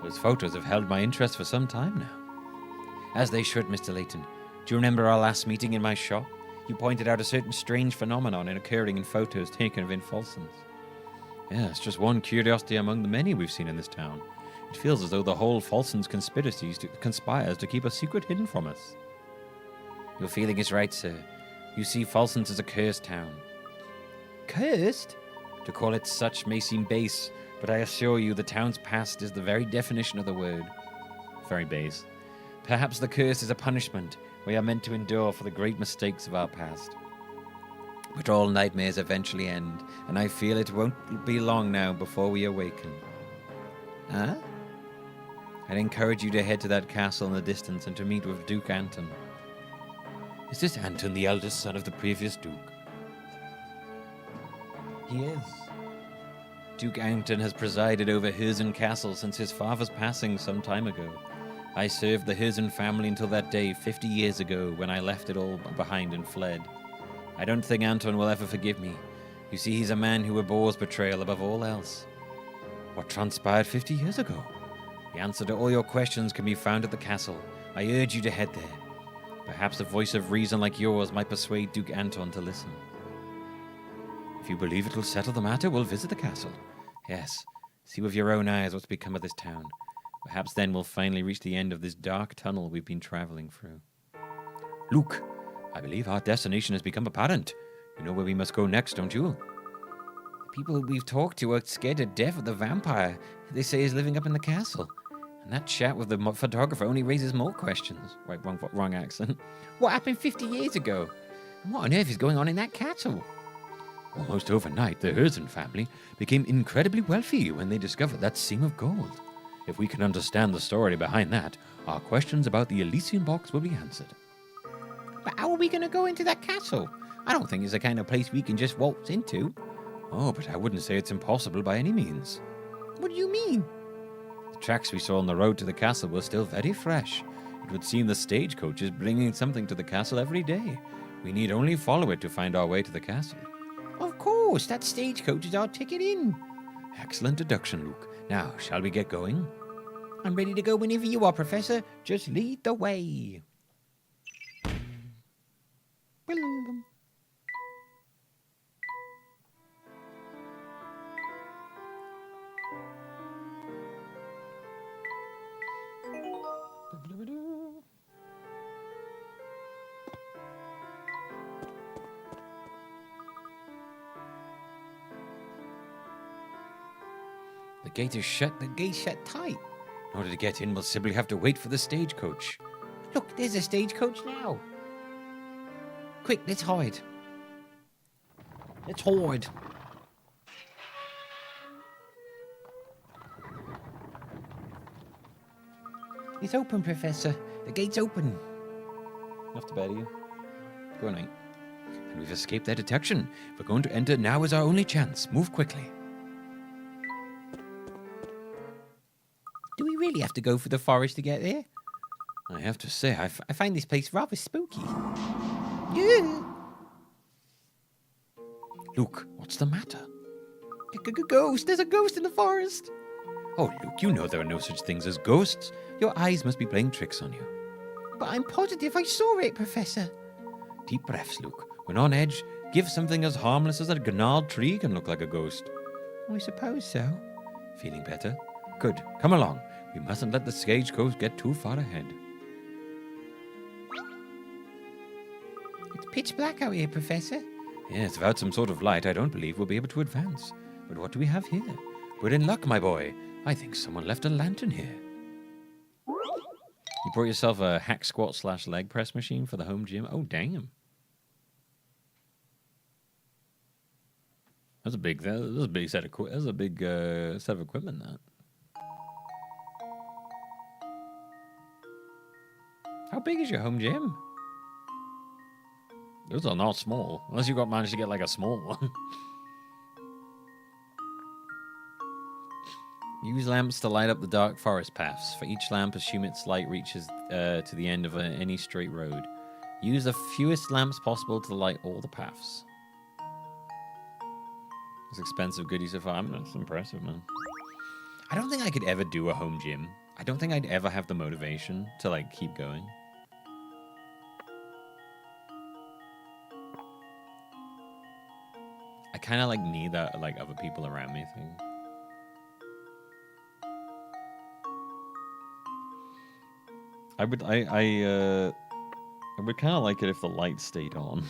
Those photos have held my interest for some time now. As they should, Mr. Layton. Do you remember our last meeting in my shop? You pointed out a certain strange phenomenon occurring in photos taken of Falsons. Yeah, it's just one curiosity among the many we've seen in this town. It feels as though the whole Falsons conspires to keep a secret hidden from us. Your feeling is right, sir. You see, Falsons is a cursed town. Cursed? To call it such may seem base, but I assure you the town's past is the very definition of the word. Very base. Perhaps the curse is a punishment we are meant to endure for the great mistakes of our past. But all nightmares eventually end, and I feel it won't be long now before we awaken. Huh? I'd encourage you to head to that castle in the distance and to meet with Duke Anton. Is this Anton the eldest son of the previous Duke? He is. Duke Anton has presided over Herzen Castle since his father's passing some time ago. I served the Herzen family until that day 50 years ago when I left it all behind and fled. I don't think Anton will ever forgive me. You see, he's a man who abhors betrayal above all else. What transpired 50 years ago? The answer to all your questions can be found at the castle. I urge you to head there. Perhaps a voice of reason like yours might persuade Duke Anton to listen. If you believe it will settle the matter, we'll visit the castle. Yes, see with your own eyes what's become of this town. Perhaps then we'll finally reach the end of this dark tunnel we've been traveling through. Luke, I believe our destination has become apparent. You know where we must go next, don't you? The people we've talked to are scared to death of the vampire they say is living up in the castle. And that chat with the photographer only raises more questions. Wait, wrong accent. What happened 50 years ago? And what on earth is going on in that castle? Almost overnight, the Herzen family became incredibly wealthy when they discovered that seam of gold. If we can understand the story behind that, our questions about the Elysian box will be answered. But how are we going to go into that castle? I don't think it's the kind of place we can just waltz into. Oh, but I wouldn't say it's impossible by any means. What do you mean? The tracks we saw on the road to the castle were still very fresh. It would seem the stagecoach is bringing something to the castle every day. We need only follow it to find our way to the castle. Of course, that stagecoach is our ticket in. Excellent deduction, Luke. Now, shall we get going? I'm ready to go whenever you are, Professor. Just lead the way. The gate is shut. The gate's shut tight. In order to get in, we'll simply have to wait for the stagecoach. Look, there's a stagecoach now. Quick, let's hide. Let's hide. It's open, Professor. The gate's open. Off to bed, you. Good night. And we've escaped their detection. If we're going to enter, now is our only chance. Move quickly. Do we really have to go through the forest to get there? I have to say, I find this place rather spooky. Yeah. Luke, what's the matter? Ghost! There's a ghost in the forest! Oh, Luke, you know there are no such things as ghosts. Your eyes must be playing tricks on you. But I'm positive I saw it, Professor. Deep breaths, Luke. When on edge, give something as harmless as a gnarled tree can look like a ghost. I suppose so. Feeling better? Good. Come along. We mustn't let the stagecoach get too far ahead. It's pitch black out here, Professor. Yes, without some sort of light, I don't believe we'll be able to advance. But what do we have here? We're in luck, my boy. I think someone left a lantern here. You brought yourself a hack squat / leg press machine for the home gym? Oh, damn. That's a big set of equipment, that. How big is your home gym? Those are not small. Unless you managed to get like a small one. Use lamps to light up the dark forest paths. For each lamp, assume its light reaches to the end of any straight road. Use the fewest lamps possible to light all the paths. It's expensive goodies so far. That's impressive, man. I don't think I could ever do a home gym. I don't think I'd ever have the motivation to like keep going. I kind of like need that like other people around me thing. I would kind of like it if the light stayed on.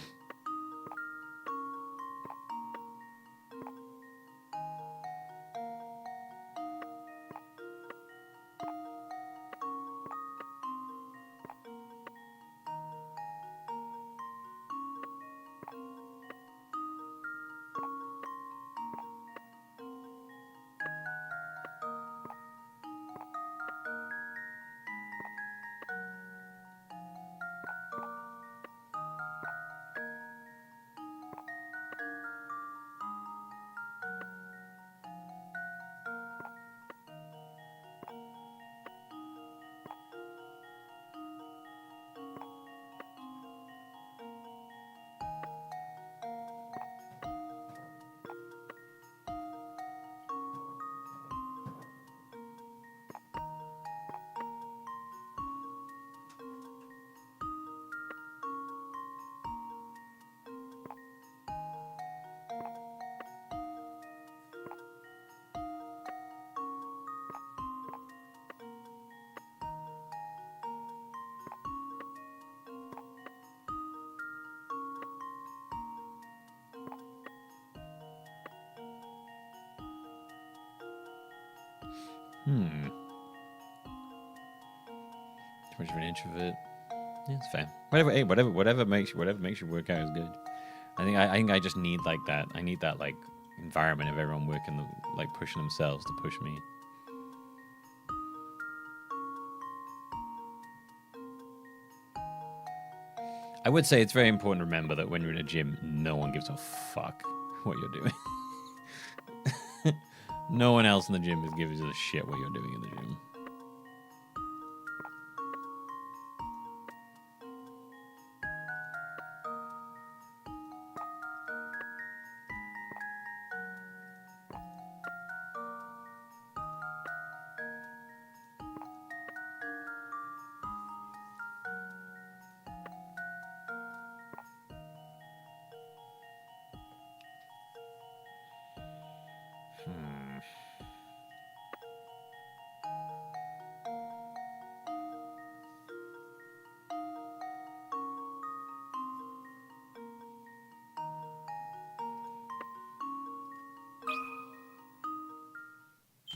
Too much of an introvert. Yeah, it's fair. Whatever. Hey, whatever makes you work out is good. I think I just need like that. I need that like environment of everyone working, like pushing themselves to push me. I would say it's very important to remember that when you're in a gym, no one gives a fuck what you're doing. No one else in the gym gives a shit what you're doing in the gym.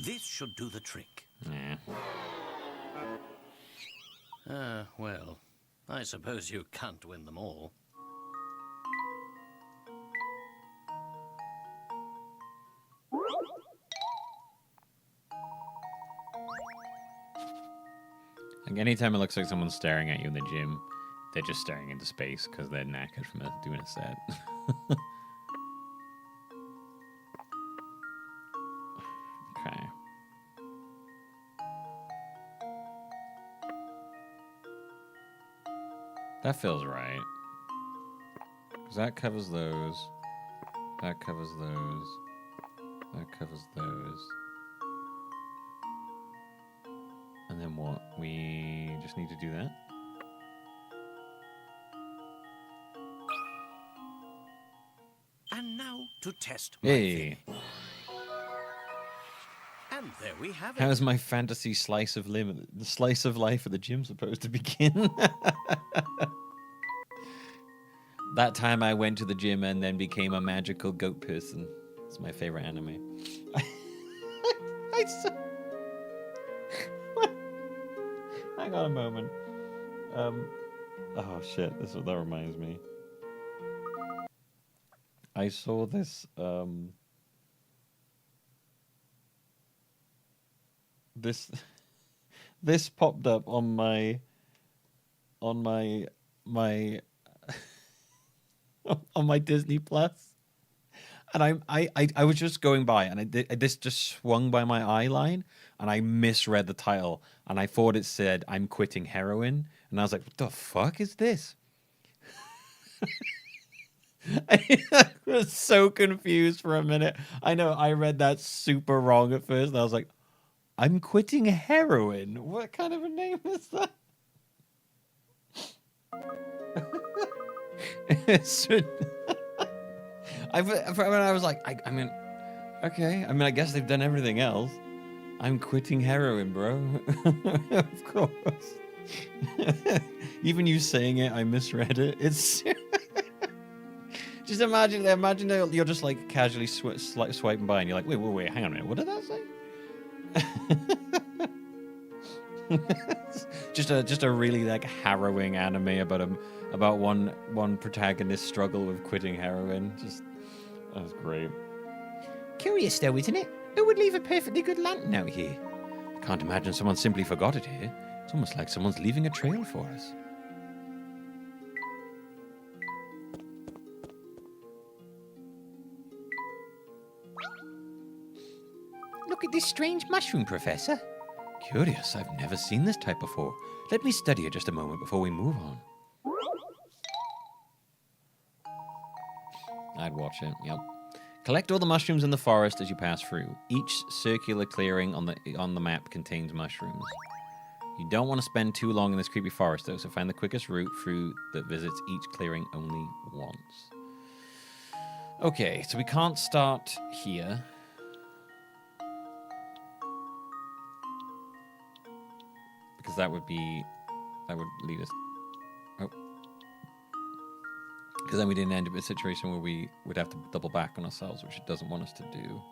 This should do the trick. Yeah. Well, I suppose you can't win them all. Like anytime it looks like someone's staring at you in the gym, they're just staring into space because they're knackered from doing a set. Okay. That feels right. Because that covers those. That covers those. That covers those. And then what? We just need to do that? And now to test my Hey. theory. And there we have it. How is my fantasy slice of the slice of life at the gym supposed to begin? That time I went to the gym and then became a magical goat person. It's my favorite anime. Hang on a moment. Oh shit! That reminds me. I saw this. This popped up on my on my Disney Plus, and I was just going by, and this just swung by my eye line, and I misread the title, and I thought it said "I'm quitting heroin," and I was like, "What the fuck is this?" I was so confused for a minute. I know I read that super wrong at first, and I was like, "I'm quitting heroin? What kind of a name is that?" I was like, I mean, okay. I mean, I guess they've done everything else. I'm quitting heroin, bro. Of course. Even you saying it, I misread it. It's just imagine that you're just like casually swiping by, and you're like, wait, hang on a minute. What did that say? just a really like harrowing anime about one protagonist's struggle with quitting heroin. That was great. Curious though, isn't it? Who would leave a perfectly good lantern out here? I can't imagine someone simply forgot it here. It's almost like someone's leaving a trail for us. Look at this strange mushroom, Professor. Curious, I've never seen this type before. Let me study it just a moment before we move on. I'd watch it, yep. Collect all the mushrooms in the forest as you pass through. Each circular clearing on the map contains mushrooms. You don't want to spend too long in this creepy forest, though, so find the quickest route through that visits each clearing only once. Okay, so we can't start here. Because that would lead us... Oh. Because then we didn't end up in a situation where we would have to double back on ourselves, which it doesn't want us to do.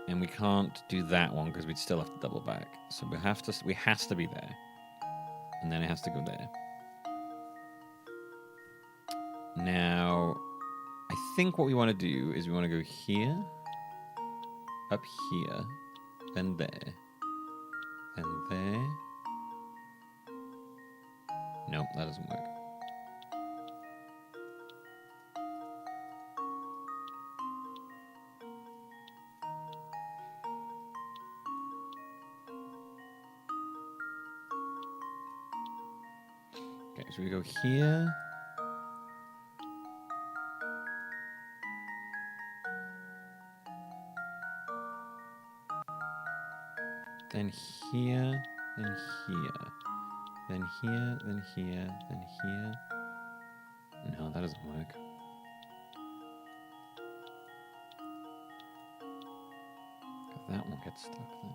And we can't do that one because we'd still have to double back. So we has to be there. And then it has to go there. Now, I think what we want to do is we want to go here, up here, then there, then there. Nope, that doesn't work. Okay, so we go here. Then here, then here. Then here, then here, then here. No, that doesn't work. That one gets stuck then.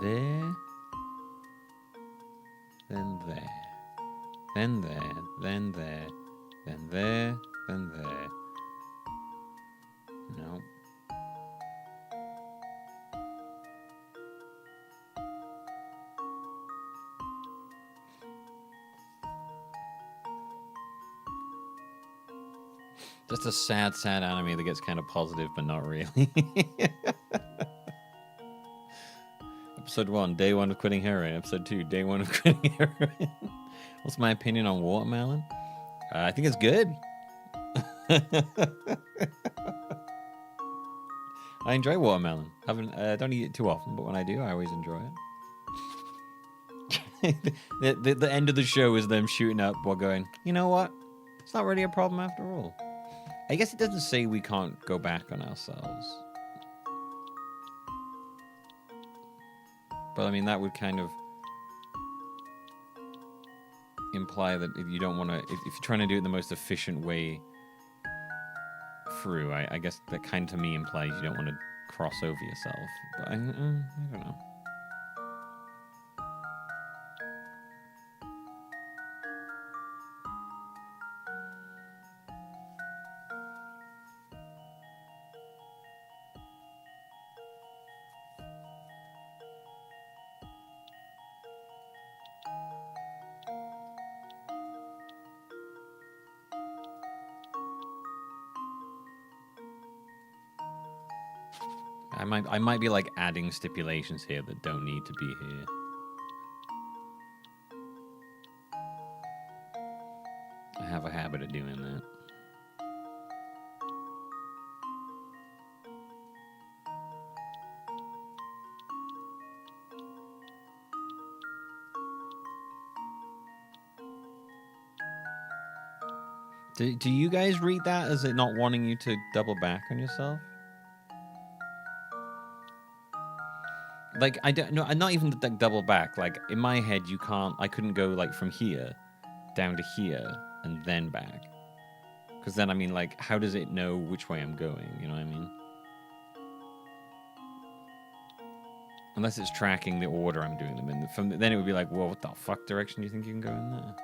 There. Then there. Then there. Then there. Then there. Then there. No. Just a sad, sad anime that gets kind of positive, but not really. Episode 1, day 1 of quitting heroin. Episode 2, day 1 of quitting heroin. What's my opinion on watermelon? I think it's good. I enjoy watermelon. Don't eat it too often, but when I do, I always enjoy it. the end of the show is them shooting up while going, you know what? It's not really a problem after all. I guess it doesn't say we can't go back on ourselves. But I mean, that would kind of imply that if you don't want to, if you're trying to do it the most efficient way through, I guess that kind of to me implies you don't want to cross over yourself. But I don't know. I might be like adding stipulations here that don't need to be here. I have a habit of doing that. Do you guys read that as it not wanting you to double back on yourself? Like, I don't know, not even like double back. Like, in my head, I couldn't go like from here down to here and then back. Because then, I mean, like, how does it know which way I'm going? You know what I mean? Unless it's tracking the order I'm doing them in. Then it would be like, well, what the fuck direction do you think you can go in there?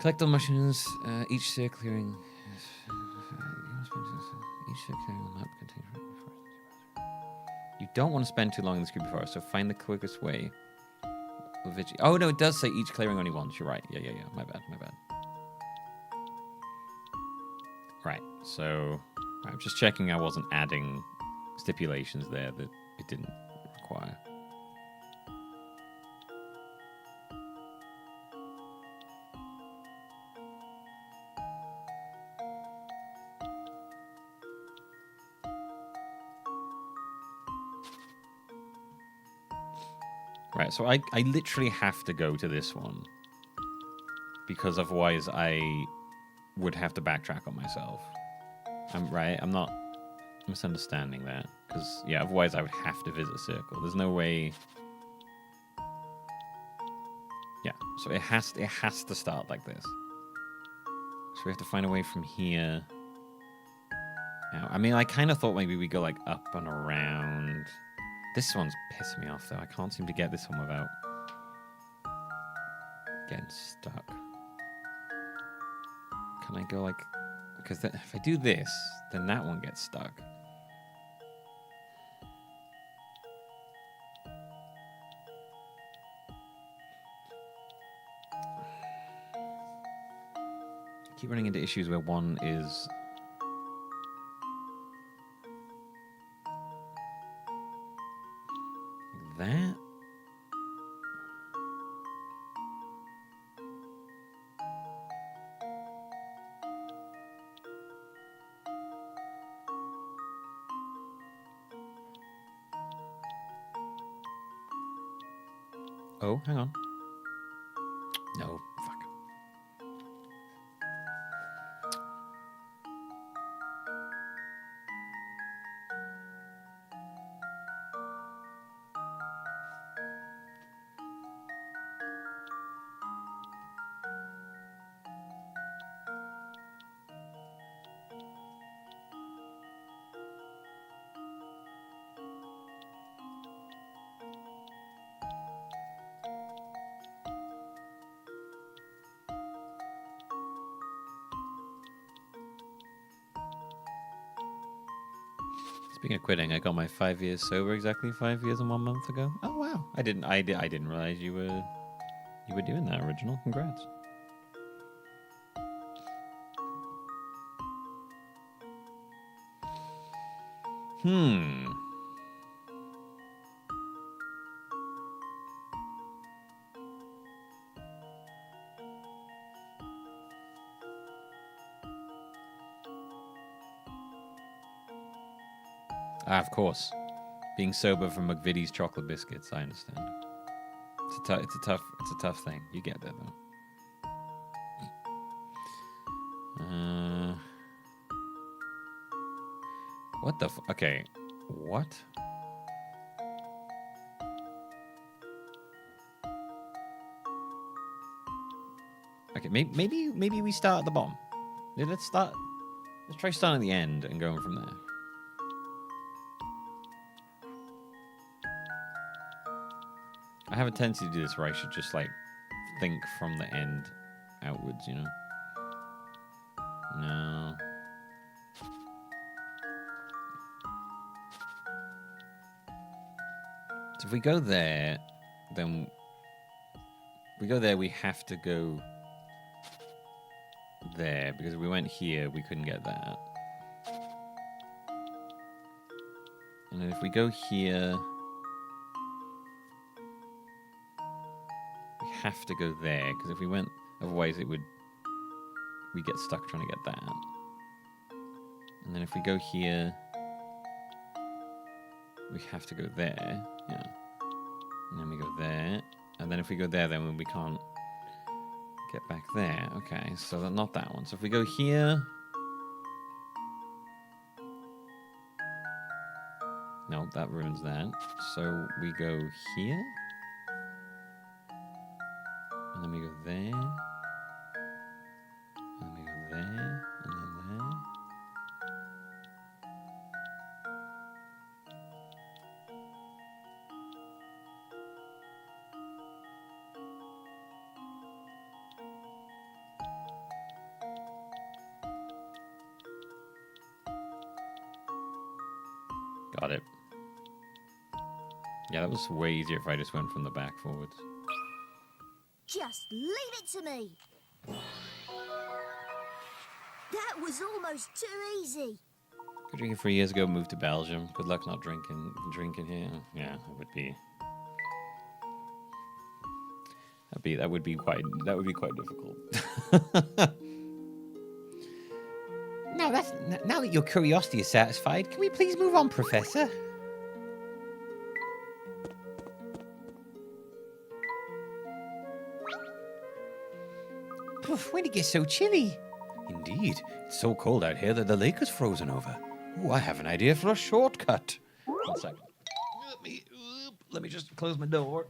Collect all mushrooms, each sphere clearing. Each sphere clearing on the map contains. You don't want to spend too long in the creepy forest, so find the quickest way. Oh no, it does say each clearing only once. You're right. Yeah. My bad. Right. So I'm just checking I wasn't adding stipulations there that it didn't require. Right, so I literally have to go to this one. Because otherwise I would have to backtrack on myself. I'm not misunderstanding that. Because, yeah, otherwise I would have to visit Circle. There's no way... Yeah, so it has to start like this. So we have to find a way from here. Now, I mean, I kind of thought maybe we go, like, up and around... This one's pissing me off, though. I can't seem to get this one without Getting stuck. Can I go like... Because if I do this, then that one gets stuck. I keep running into issues where one is... like that? Oh, hang on. No, fuck. Speaking of quitting, I got my 5 years sober exactly 5 years and 1 month ago. Oh wow! I didn't realize you were doing that original. Congrats. Ah, of course. Being sober from McVitie's chocolate biscuits, I understand. It's a tough thing. You get there though. What the okay. What? Okay, maybe we start at the bottom. Yeah, let's try starting at the end and going from there. I have a tendency to do this where I should just like think from the end outwards, you know? No. So if we go there, then we have to go there, because if we went here, we couldn't get that. And then if we go here, we have to go there, because if we went otherwise we get stuck trying to get that. And then if we go here, we have to go there, yeah. And then we go there, and then if we go there, then we can't get back there. Okay, so not that one. So if we go here, no, that ruins that. So we go here, and then we go there, and then we go there, and then there. Got it. Yeah, that was way easier if I just went from the back forwards. Just leave it to me. That was almost too easy. Quit drinking 3 years ago, moved to Belgium. Good luck not drinking here. Yeah, it would be. That would be quite difficult. Now that your curiosity is satisfied, can we please move on, Professor? When did it get so chilly? Indeed, it's so cold out here that the lake is frozen over. Ooh, I have an idea for a shortcut. 1 second. Let me just close my door.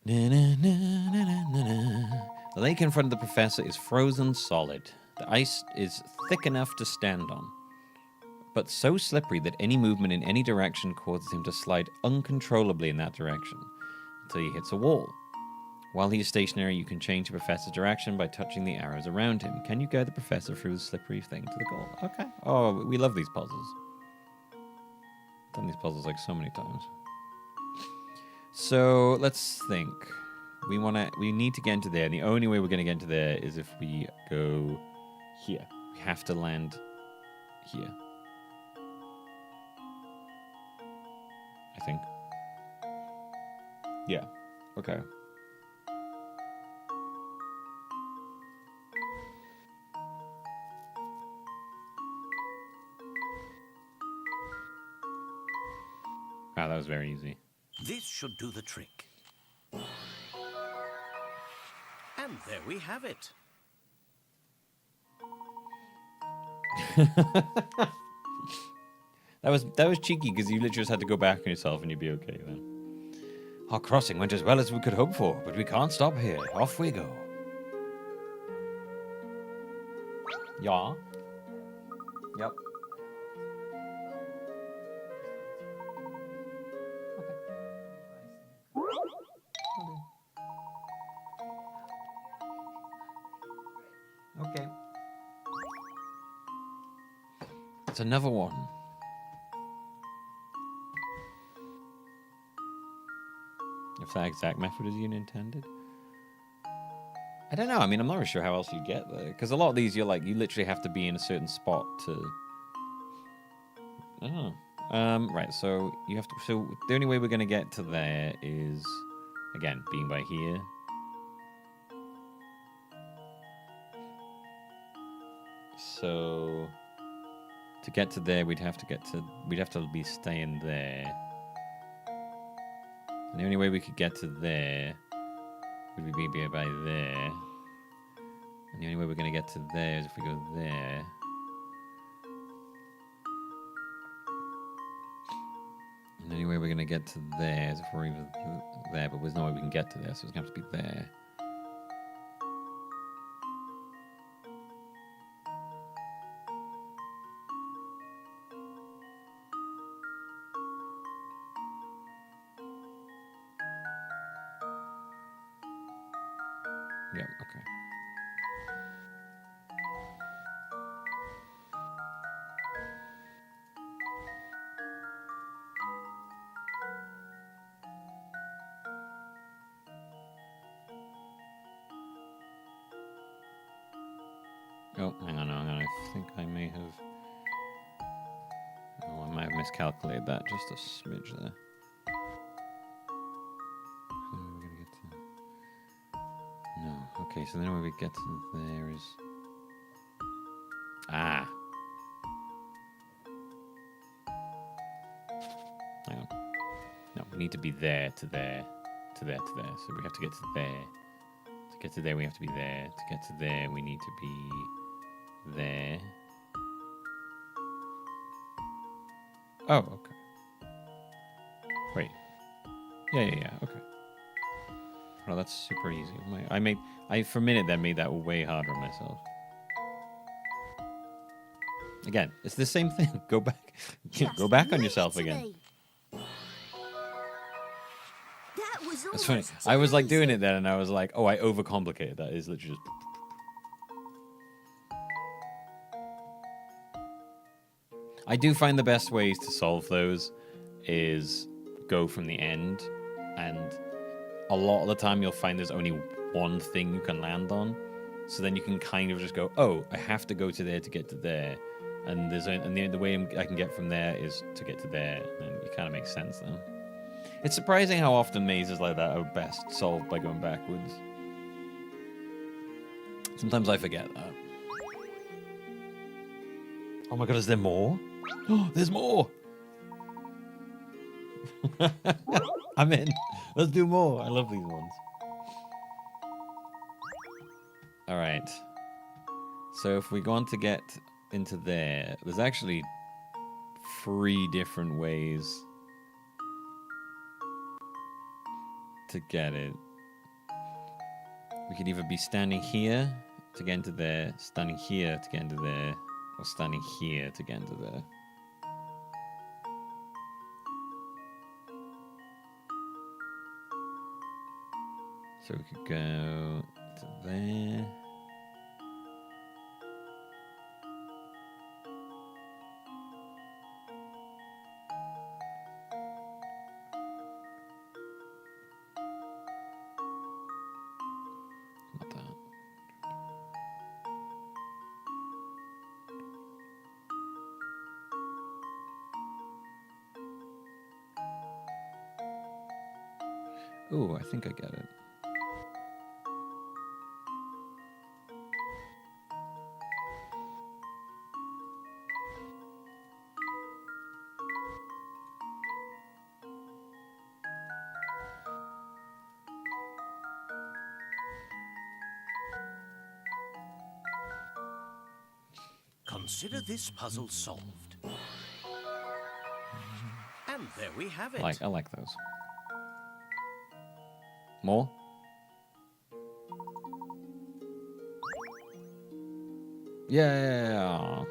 Na, na, na, na, na, na. lake in front of the professor is frozen solid. The ice is thick enough to stand on, but so slippery that any movement in any direction causes him to slide uncontrollably in that direction until he hits a wall. While he is stationary, you can change the professor's direction by touching the arrows around him. Can you guide the professor through the slippery thing to the goal? Okay. Oh, we love these puzzles. Done these puzzles like so many times. So let's think. We need to get into there, and the only way we're gonna get into there is if we go here. We have to land here. I think. Yeah. Okay. Wow, that was very easy. This should do the trick. And there we have it. That was cheeky because you literally just had to go back on yourself and you'd be okay then. Our crossing went as well as we could hope for, but we can't stop here. Off we go. Yeah. Yep. Okay. It's another one. If that exact method is even intended. I don't know. I mean, I'm not really sure how else you get there. Because a lot of these, you literally have to be in a certain spot to... I don't know. Right, so you have to... So the only way we're going to get to there is, again, being by here. So to get to there, we'd have to be staying there. And the only way we could get to there would be by there. And the only way we're going to get to there is if we go there. And the only way we're going to get to there is if we're even there, but there's no way we can get to there, so it's going to have to be there. Yep, okay. Oh, hang on, I think I may have... Oh, I might have miscalculated that just a smidge there. How are we going to get to... No, okay, so the only way we get to there is... Ah! Hang on. No, we need to be there to there, to there, to there. So we have to get to there. To get to there, we have to be there. To get to there, we need to be there. Oh, okay. Wait. Yeah, okay. Oh, that's super easy. I for a minute then made that way harder on myself. Again, it's the same thing. Go back. Go back on yourself again. That's funny. I was like doing it then and I was like, oh, I overcomplicated that. It's literally just... I do find the best ways to solve those is go from the end, and a lot of the time you'll find there's only one thing you can land on, so then you can kind of just go, oh, I have to go to there to get to there, and the way I can get from there is to get to there, and it kind of makes sense then. It's surprising how often mazes like that are best solved by going backwards. Sometimes I forget that. Oh my god, is there more? Oh, there's more! I'm in. Let's do more. I love these ones. Alright. So if we want to get into there, there's actually 3 different ways to get it. We could either be standing here to get into there, standing here to get into there, or standing here to get into there. So we could go to there. Not that. Oh, I think I get it. Consider this puzzle solved. And there we have it. I like those. More? Yeah.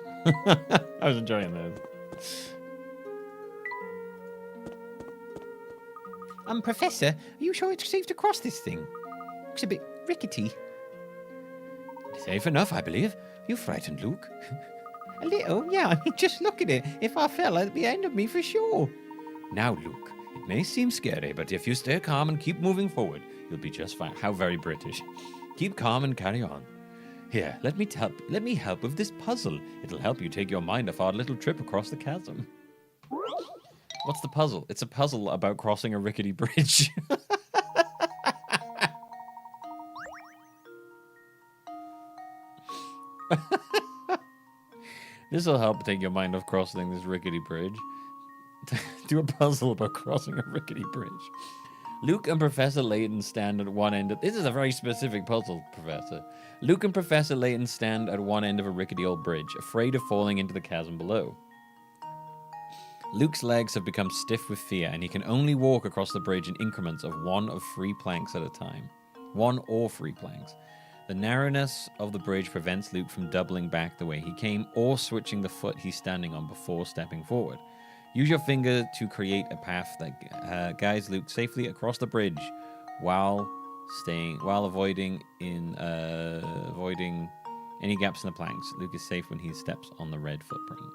I was enjoying those. Professor, are you sure it's safe to cross this thing? Looks a bit rickety. Safe enough, I believe. You frightened Luke. A little, yeah. I mean, just look at it. If I fell at the end of me for sure. Now, Luke, it may seem scary, but if you stay calm and keep moving forward, you'll be just fine. How very British. Keep calm and carry on. Here, let me help with this puzzle. It'll help you take your mind off our little trip across the chasm. What's the puzzle? It's a puzzle about crossing a rickety bridge. This will help take your mind off crossing this rickety bridge. Do a puzzle about crossing a rickety bridge. Luke and Professor Layton stand at one end of... This is a very specific puzzle, Professor. Luke and Professor Layton stand at one end of a rickety old bridge, afraid of falling into the chasm below. Luke's legs have become stiff with fear, and he can only walk across the bridge in increments of 1 of 3 planks at a time. 1 or 3 planks. The narrowness of the bridge prevents Luke from doubling back the way he came, or switching the foot he's standing on before stepping forward. Use your finger to create a path that guides Luke safely across the bridge while avoiding any gaps in the planks. Luke is safe when he steps on the red footprint.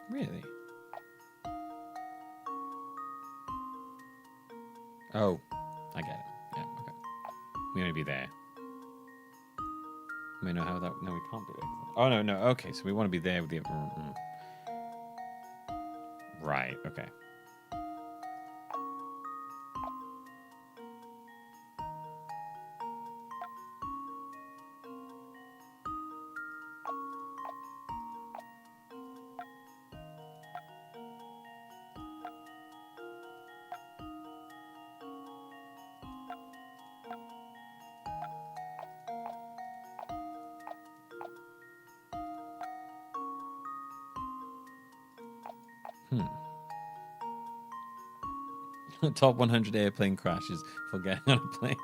Really? Oh, I get it. Yeah, okay. We want to be there. We know how that... No, we can't be there. Oh, no, no. Okay, so we want to be there with the... Right, okay. Top 100 airplane crashes for getting on a plane.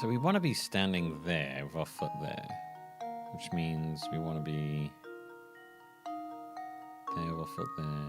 So we want to be standing there with our foot there, which means we want to be there with our foot there.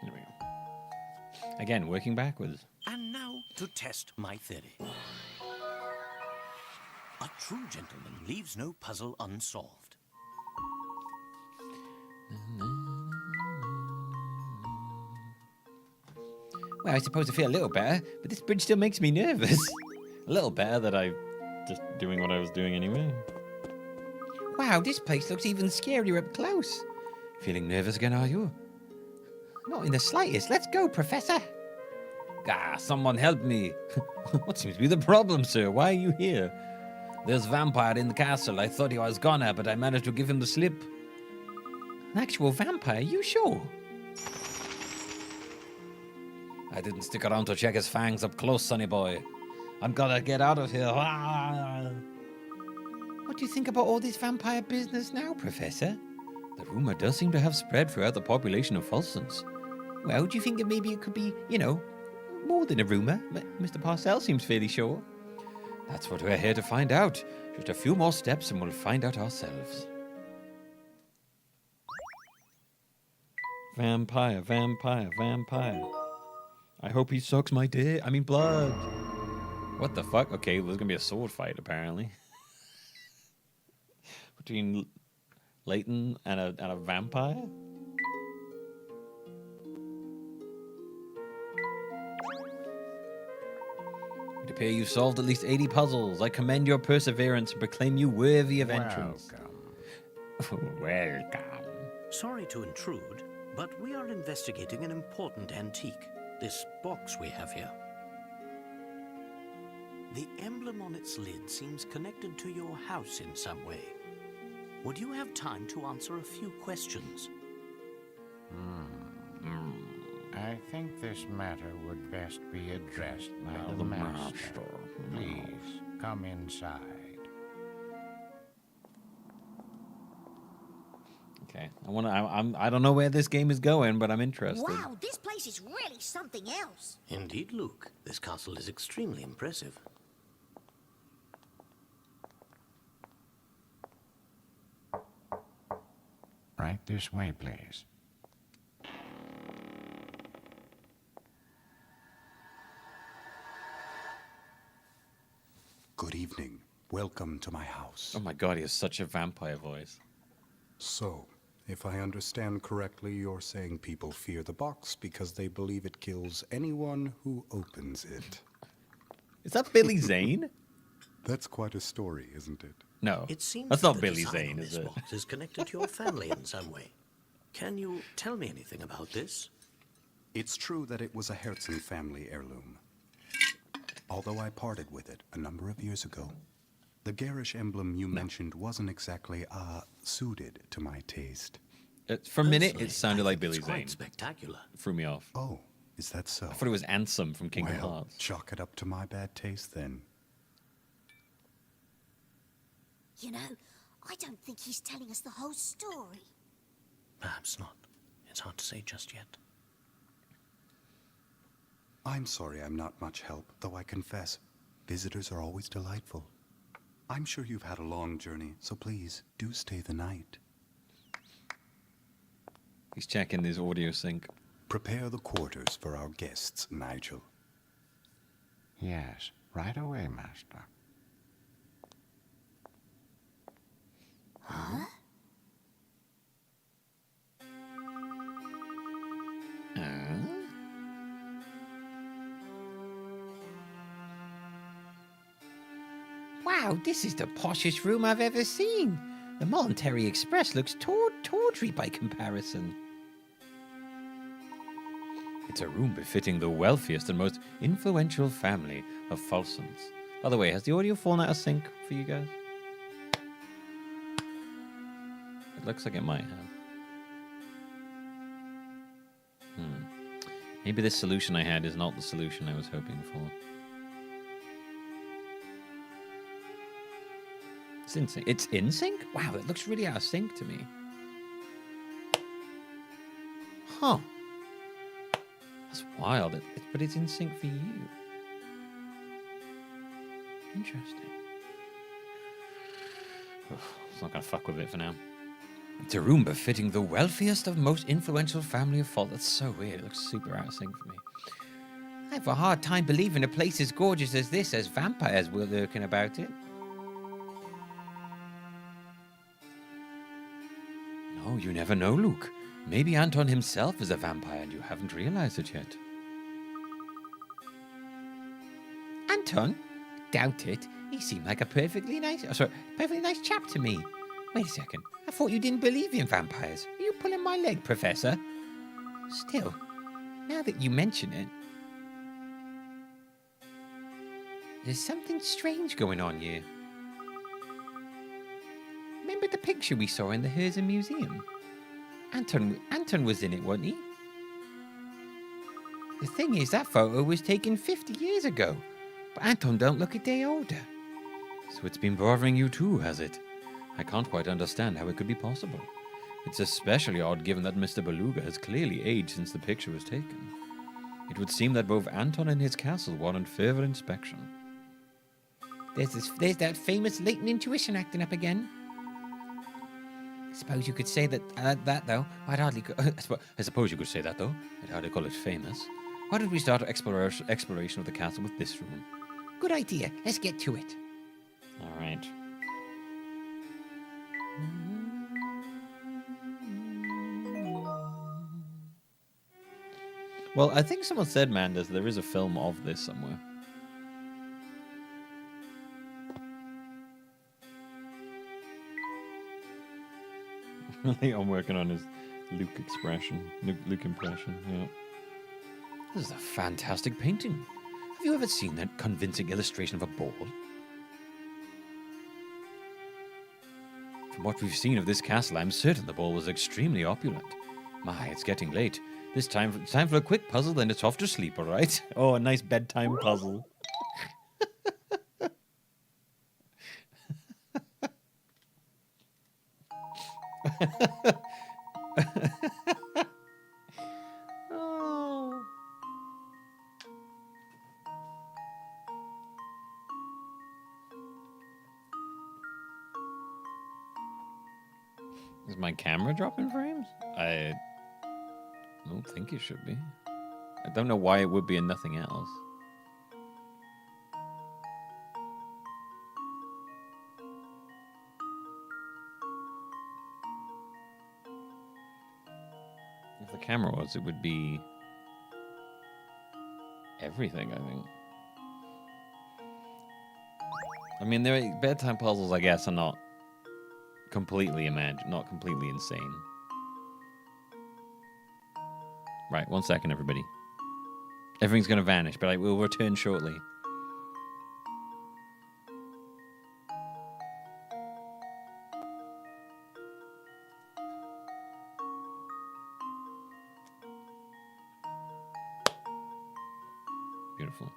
There we go. Again, working backwards. And now to test my theory. A true gentleman leaves no puzzle unsolved. Well, I suppose I feel a little better, but this bridge still makes me nervous. A little better that I just doing what I was doing anyway. Wow, this place looks even scarier up close. Feeling nervous again, are you? Not in the slightest. Let's go, Professor. Ah, someone help me. What seems to be the problem, sir? Why are you here? There's a vampire in the castle. I thought he was goner, but I managed to give him the slip. An actual vampire? You sure? I didn't stick around to check his fangs up close, sonny boy. I'm gonna get out of here. What do you think about all this vampire business now, Professor? The rumor does seem to have spread throughout the population of Folsons. Well, do you think that maybe it could be, more than a rumor? Mr. Parcell seems fairly sure. That's what we're here to find out. Just a few more steps and we'll find out ourselves. Vampire, vampire, vampire. I hope he sucks my dick. Blood. What the fuck? Okay, there's gonna be a sword fight apparently. Between Layton and a vampire? It appears you've solved at least 80 puzzles. I commend your perseverance and proclaim you worthy of entrance. Welcome. Sorry to intrude, but we are investigating an important antique. This box we have here. The emblem on its lid seems connected to your house in some way. Would you have time to answer a few questions? I think this matter would best be addressed by the master. Please, come inside. Okay. I don't know where this game is going, but I'm interested. Wow, this place is really something else. Indeed, Luke. This castle is extremely impressive. Right this way, please. Good evening. Welcome to my house. Oh my god, he has such a vampire voice. So, if I understand correctly, you're saying people fear the box because they believe it kills anyone who opens it. Is that Billy Zane? That's quite a story, isn't it? No, It seems that's not the Billy design Zane, on is this it? box is connected to your family in some way. Can you tell me anything about this? It's true that it was a Herzen family heirloom. Although I parted with it a number of years ago. The garish emblem you mentioned wasn't exactly, suited to my taste. For a minute, it sounded like Billy It's quite Zane. spectacular. Threw me off. Oh, is that so? I thought it was Ansem from Kingdom Well, Hearts. chalk it up to my bad taste then. You know, I don't think he's telling us the whole story. Perhaps not. It's hard to say just yet. I'm sorry I'm not much help, though I confess, visitors are always delightful. I'm sure you've had a long journey, so please, do stay the night. He's checking his audio sync. Prepare the quarters for our guests, Nigel. Yes, right away, Master. Huh? Wow, this is the poshest room I've ever seen. The Monterey Express looks tawdry by comparison. It's a room befitting the wealthiest and most influential family of Falsons. By the way, has the audio fallen out of sync for you guys? It looks like it might have. Maybe this solution I had is not the solution I was hoping for. It's in sync. It's in sync? Wow, it looks really out of sync to me. Huh. That's wild. But it's in sync for you. Interesting. It's not going to fuck with it for now. It's a room befitting the wealthiest of most influential family of Falls. That's so weird. It looks super out of sync for me. I have a hard time believing a place as gorgeous as this has vampires lurking about it. No, you never know, Luke. Maybe Anton himself is a vampire and you haven't realized it yet. Anton? Doubt it. He seemed like a perfectly nice chap to me. Wait a second. I thought you didn't believe in vampires. Are you pulling my leg, Professor? Still, now that you mention it, there's something strange going on here. Remember the picture we saw in the Herzog Museum? Anton was in it, wasn't he? The thing is, that photo was taken 50 years ago, but Anton don't look a day older. So it's been bothering you too, has it? I can't quite understand how it could be possible. It's especially odd given that Mr. Beluga has clearly aged since the picture was taken. It would seem that both Anton and his castle warrant further inspection. There's that famous latent intuition acting up again. I suppose you could say that though. I suppose you could say that though. I'd hardly call it famous. Why don't we start our exploration of the castle with this room? Good idea. Let's get to it. All right. Well, I think someone said, Manders, there is a film of this somewhere. I'm working on his Luke expression. Luke impression, yeah. This is a fantastic painting. Have you ever seen that convincing illustration of a ball? From what we've seen of this castle, I'm certain the ball was extremely opulent. My, it's getting late. It's time for a quick puzzle, then it's off to sleep, all right? Oh, a nice bedtime puzzle. Oh. Is my camera dropping frames? I don't think it should be. I don't know why it would be and nothing else. If the camera was, it would be everything, I think. I mean, bedtime puzzles, I guess, are not completely not completely insane. Right, 1 second, everybody. Everything's going to vanish, but I will return shortly. Beautiful.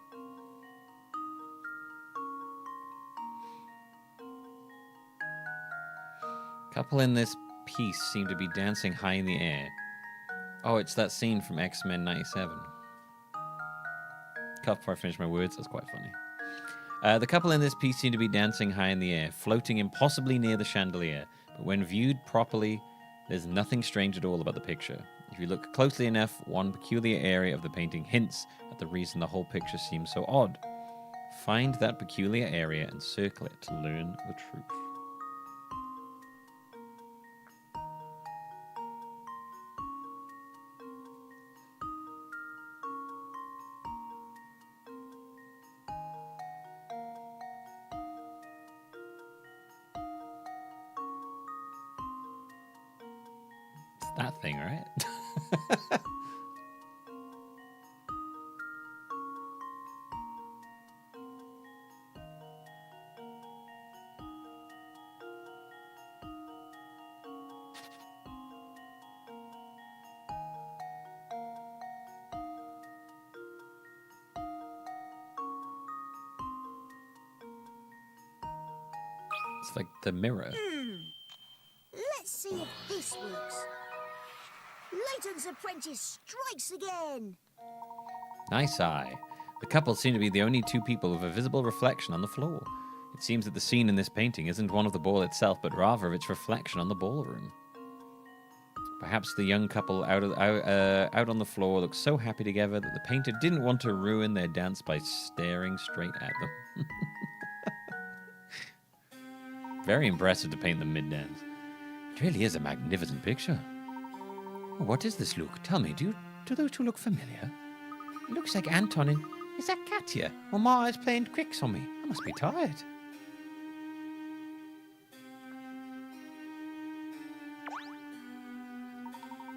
Couple in this piece seem to be dancing high in the air. Oh, it's that scene from X-Men 97. Cut before I finish my words, that's quite funny. The couple in this piece seem to be dancing high in the air, floating impossibly near the chandelier. But when viewed properly, there's nothing strange at all about the picture. If you look closely enough, one peculiar area of the painting hints at the reason the whole picture seems so odd. Find that peculiar area and circle it to learn the truth. That thing, right? It's like the mirror. Let's see if this works. Layton's apprentice strikes again. Nice eye. The couple seem to be the only two people with a visible reflection on the floor. It seems that the scene in this painting isn't one of the ball itself, but rather of its reflection on the ballroom. Perhaps the young couple out on the floor look so happy together that the painter didn't want to ruin their dance by staring straight at them. Very impressive to paint them mid-dance. It really is a magnificent picture. Oh, what is this, Luke? Tell me, do those two look familiar? It looks like Anton and... Is that Katya? Or Ma is playing tricks on me. I must be tired.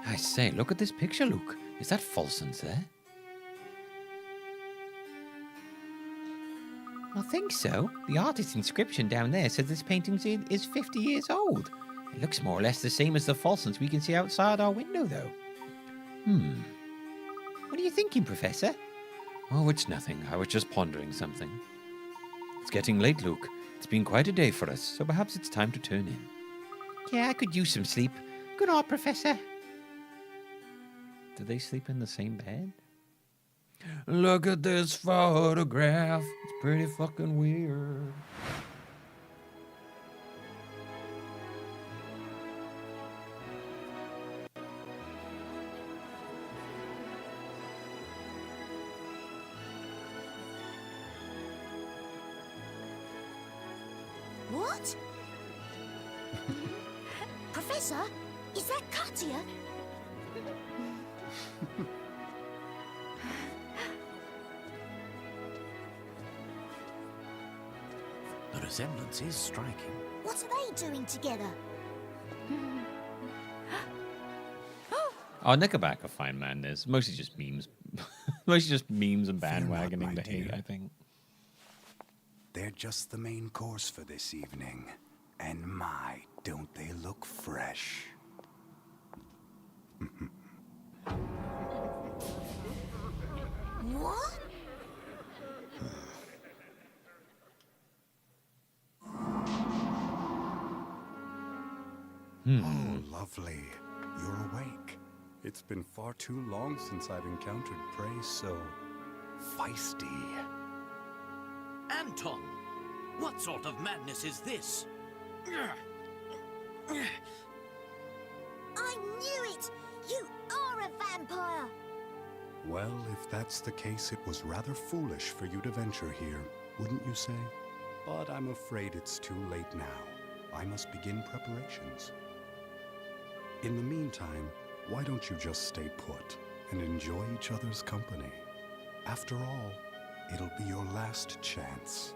I say, look at this picture, Luke. Is that Folson's there? I think so. The artist's inscription down there says this painting is 50 years old. It looks more or less the same as the Folsons we can see outside our window, though. What are you thinking, Professor? Oh, it's nothing. I was just pondering something. It's getting late, Luke. It's been quite a day for us, so perhaps it's time to turn in. Yeah, I could use some sleep. Good night, Professor. Do they sleep in the same bed? Look at this photograph. It's pretty fucking weird. What? Professor, is that Katya? The resemblance is striking. What are they doing together? Oh, Nickelback are fine, man. There's mostly just memes. Mostly just memes and bandwagoning the hate, I think. They're just the main course for this evening. And my, don't they look fresh. What? Oh, lovely. You're awake. It's been far too long since I've encountered prey so feisty. Anton! What sort of madness is this? I knew it! You are a vampire! Well, if that's the case, it was rather foolish for you to venture here, wouldn't you say? But I'm afraid it's too late now. I must begin preparations. In the meantime, why don't you just stay put and enjoy each other's company? After all, it'll be your last chance.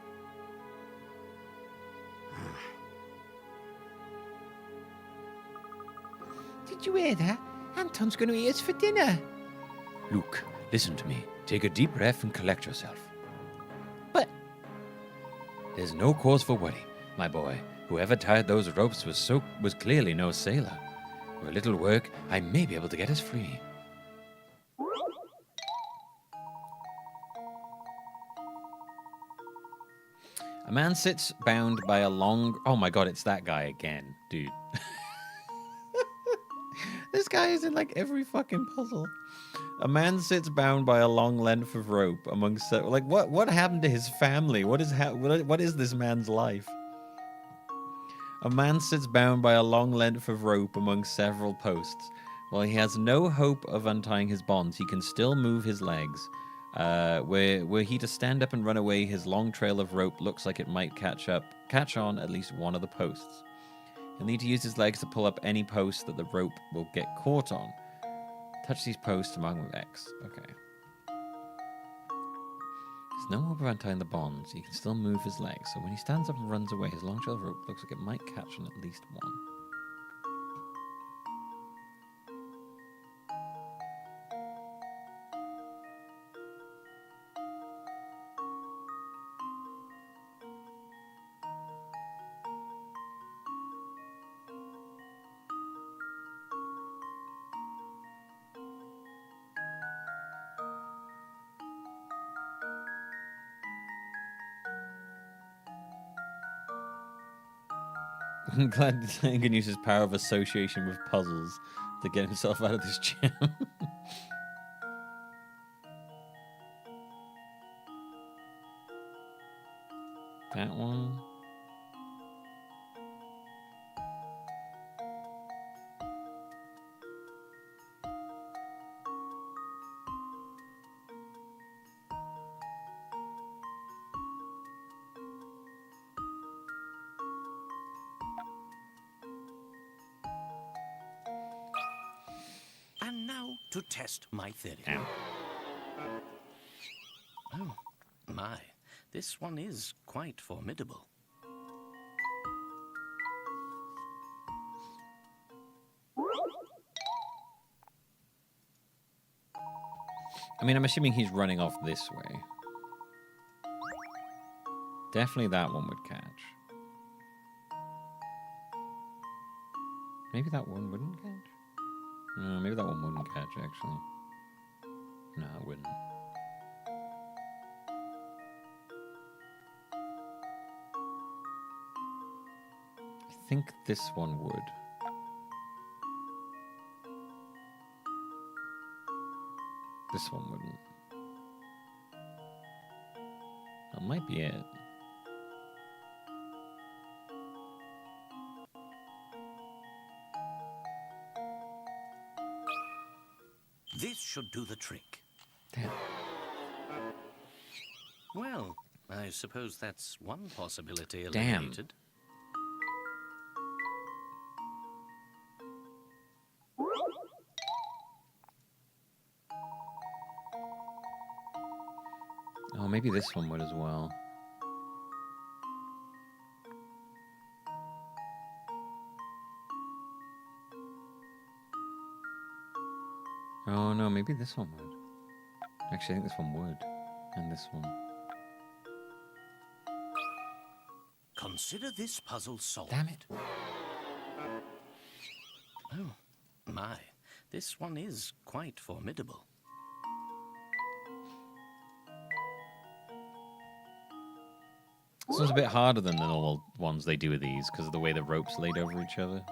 Did you hear that? Anton's going to eat us for dinner. Luke, listen to me. Take a deep breath and collect yourself. But... There's no cause for worry, my boy. Whoever tied those ropes was clearly no sailor. With a little work, I may be able to get us free. A man sits bound by a long... Oh my god, it's that guy again, dude. This guy is in like every fucking puzzle. A man sits bound by a long length of rope amongst... Like, what happened to his family? What is this man's life? A man sits bound by a long length of rope among several posts. While he has no hope of untying his bonds, he can still move his legs. Were he to stand up and run away, his long trail of rope looks like it might catch on at least one of the posts. He'll need to use his legs to pull up any post that the rope will get caught on. Touch these posts to mark with X. Okay. There's no hope of untying the bonds. He can still move his legs, so when he stands up and runs away, his long trail of rope looks like it might catch on at least one. I'm glad he can use his power of association with puzzles to get himself out of this jam. That one. And now to test my theory. Oh, my. This one is quite formidable. I mean, I'm assuming he's running off this way. Definitely that one would catch. Maybe that one wouldn't catch? No, maybe that one wouldn't catch, actually. No, it wouldn't. I think this one would. This one wouldn't. That might be it. This should do the trick. Damn. Well, I suppose that's one possibility Damn. eliminated. Oh, maybe this one would as well. Oh no, maybe this one would. Actually, I think this one would. And this one. Consider this puzzle solved. Damn it. Oh, my. This one is quite formidable. This one's a bit harder than the normal ones they do with these because of the way the rope's laid over each other.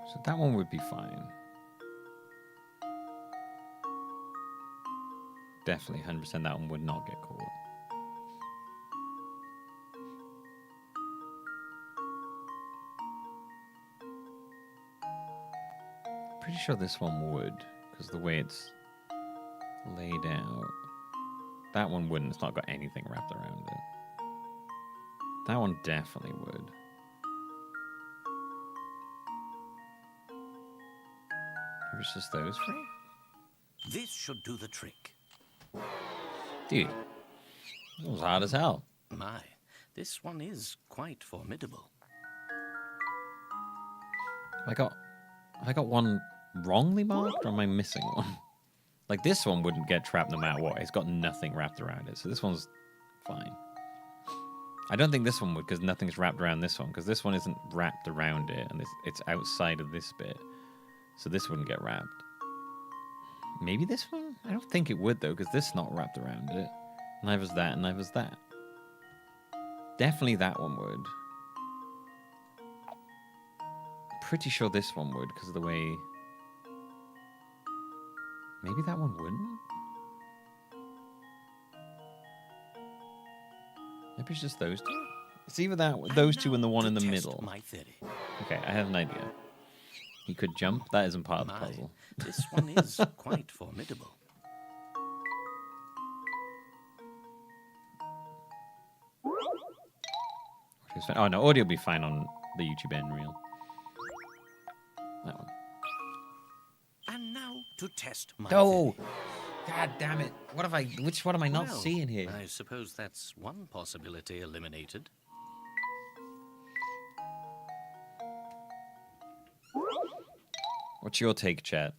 So that one would be fine. Definitely 100% that one would not get caught. Pretty sure this one would, because the way it's laid out. That one wouldn't, it's not got anything wrapped around it. That one definitely would. Maybe it's just those three? This should do the trick. Dude, that was hard as hell. My, this one is quite formidable. Have I got one wrongly marked, or am I missing one? Like, this one wouldn't get trapped no matter what. It's got nothing wrapped around it, so this one's fine. I don't think this one would, because nothing's wrapped around this one, because this one isn't wrapped around it, and it's outside of this bit. So this wouldn't get wrapped. Maybe this one? I don't think it would, though, because this is not wrapped around it. Neither's that, and neither's that. Definitely that one would. Pretty sure this one would, because of the way... Maybe that one wouldn't? Maybe it's just those two? It's either those two and the one in the middle. My theory. Okay, I have an idea. He could jump. That isn't part of the puzzle. This one is quite formidable. Oh no, audio will be fine on the YouTube end reel. That one. And now to test my Oh, theory. God damn it! What have I? Which one am I not Well, seeing here? I suppose that's one possibility eliminated. What's your take, chat?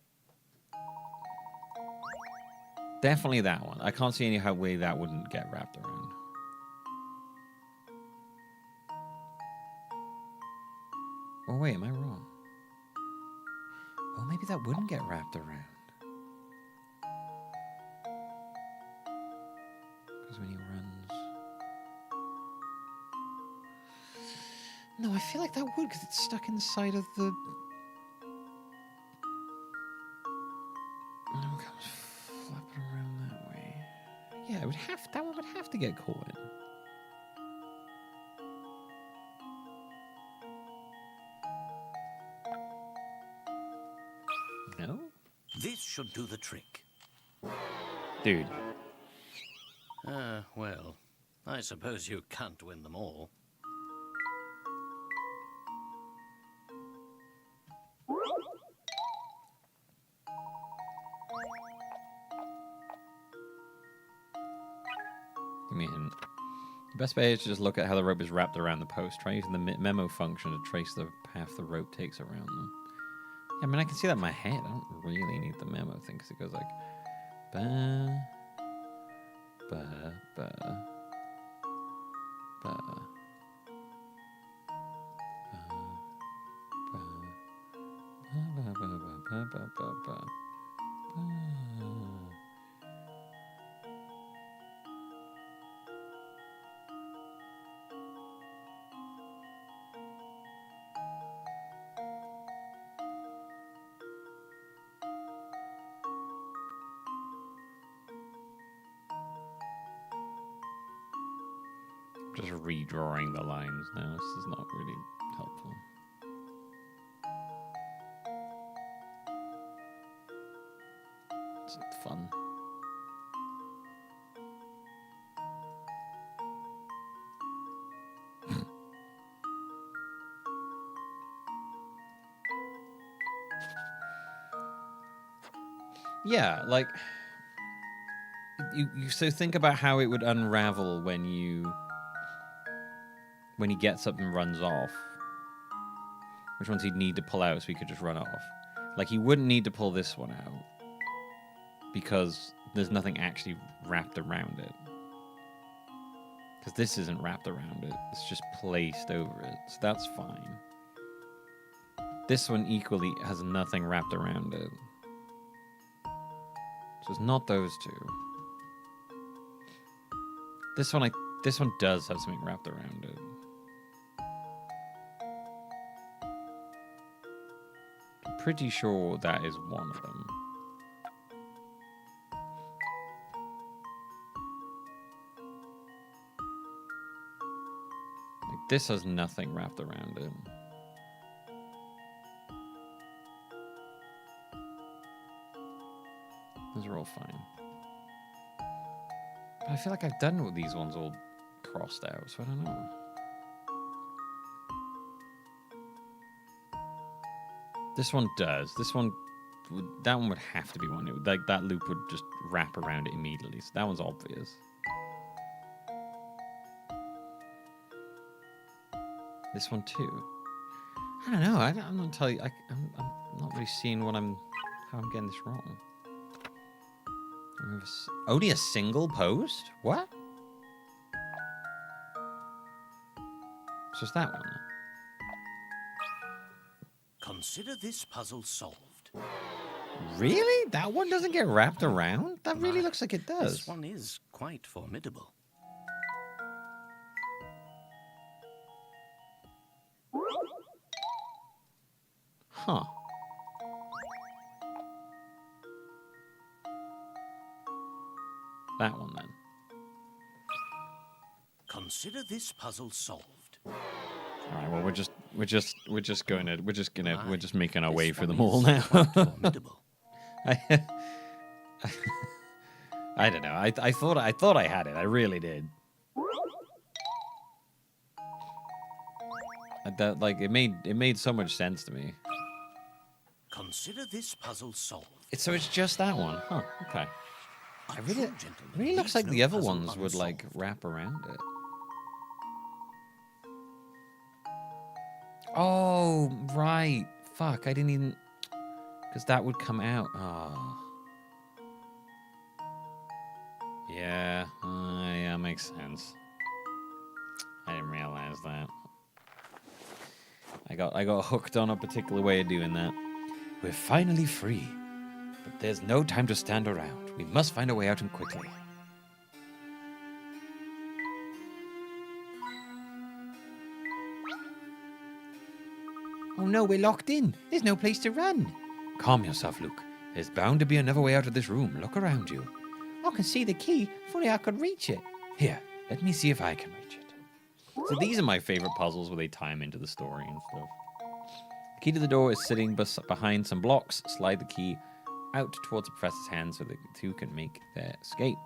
Definitely that one. I can't see any how way that wouldn't get wrapped around. Oh wait, am I wrong? Oh, maybe that wouldn't get wrapped around. Because when he runs... No, I feel like that would, because it's stuck inside of the... No, it comes flapping around that way. Yeah, it would have... That one would have to get caught in. No? This should do the trick. Dude. Well, I suppose you can't win them all. I mean, the best way is to just look at how the rope is wrapped around the post. Try using the memo function to trace the path the rope takes around them. Yeah, I mean, I can see that in my head. I don't really need the memo thing because it goes like... Ba, ba, ba, ba, ba, ba, ba, ba, ba, ba, ba, ba. Just redrawing the lines now. This is not really helpful. It's fun. Yeah, like you so think about how it would unravel when he gets up and runs off. Which ones he'd need to pull out so he could just run off. Like, he wouldn't need to pull this one out because there's nothing actually wrapped around it. Because this isn't wrapped around it. It's just placed over it. So that's fine. This one equally has nothing wrapped around it. So it's not those two. This one does have something wrapped around it. I'm pretty sure that is one of them. Like, this has nothing wrapped around it. Those are all fine. But I feel like I've done with these ones all crossed out, so I don't know. This one does. This one, that one would have to be one. It would, like, that loop would just wrap around it immediately. So that one's obvious. This one too. I don't know. I'm not telling you. I'm not really seeing how I'm getting this wrong. Only a single post? What? So it's that one then. Consider this puzzle solved. Really? That one doesn't get wrapped around? That really looks like it does. This one is quite formidable. Huh. That one then. Consider this puzzle solved. All right. Well, we're just making our way through them all now. I don't know. I thought I had it. I really did. It made so much sense to me. Consider this puzzle solved. It's just that one, huh? Okay. A It true gentleman really looks leaves like no the other puzzle ones would like unsolved. wrap around it. Oh, right. Fuck, I didn't even... Because that would come out. Oh. Yeah, yeah, makes sense. I didn't realize that. I got hooked on a particular way of doing that. We're finally free. But there's no time to stand around. We must find a way out and quickly. Oh no, we're locked in. There's no place to run. Calm yourself, Luke. There's bound to be another way out of this room. Look around you. I can see the key. If only I could reach it. Here, let me see if I can reach it. So these are my favorite puzzles where they tie them into the story and stuff. The key to the door is sitting behind some blocks. Slide the key out towards the professor's hand so the two can make their escape.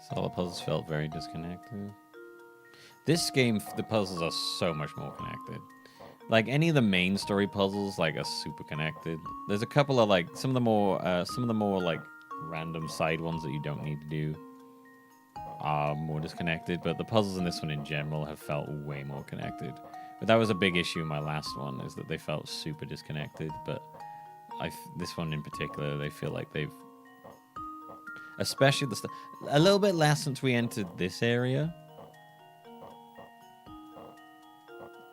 So all the puzzles felt very disconnected. This game, the puzzles are so much more connected. Like any of the main story puzzles, like are super connected. There's a couple of like some of the more like random side ones that you don't need to do are more disconnected. But the puzzles in this one in general have felt way more connected. But that was a big issue in my last one, is that they felt super disconnected. But this one in particular, they feel like they've, especially a little bit less since we entered this area.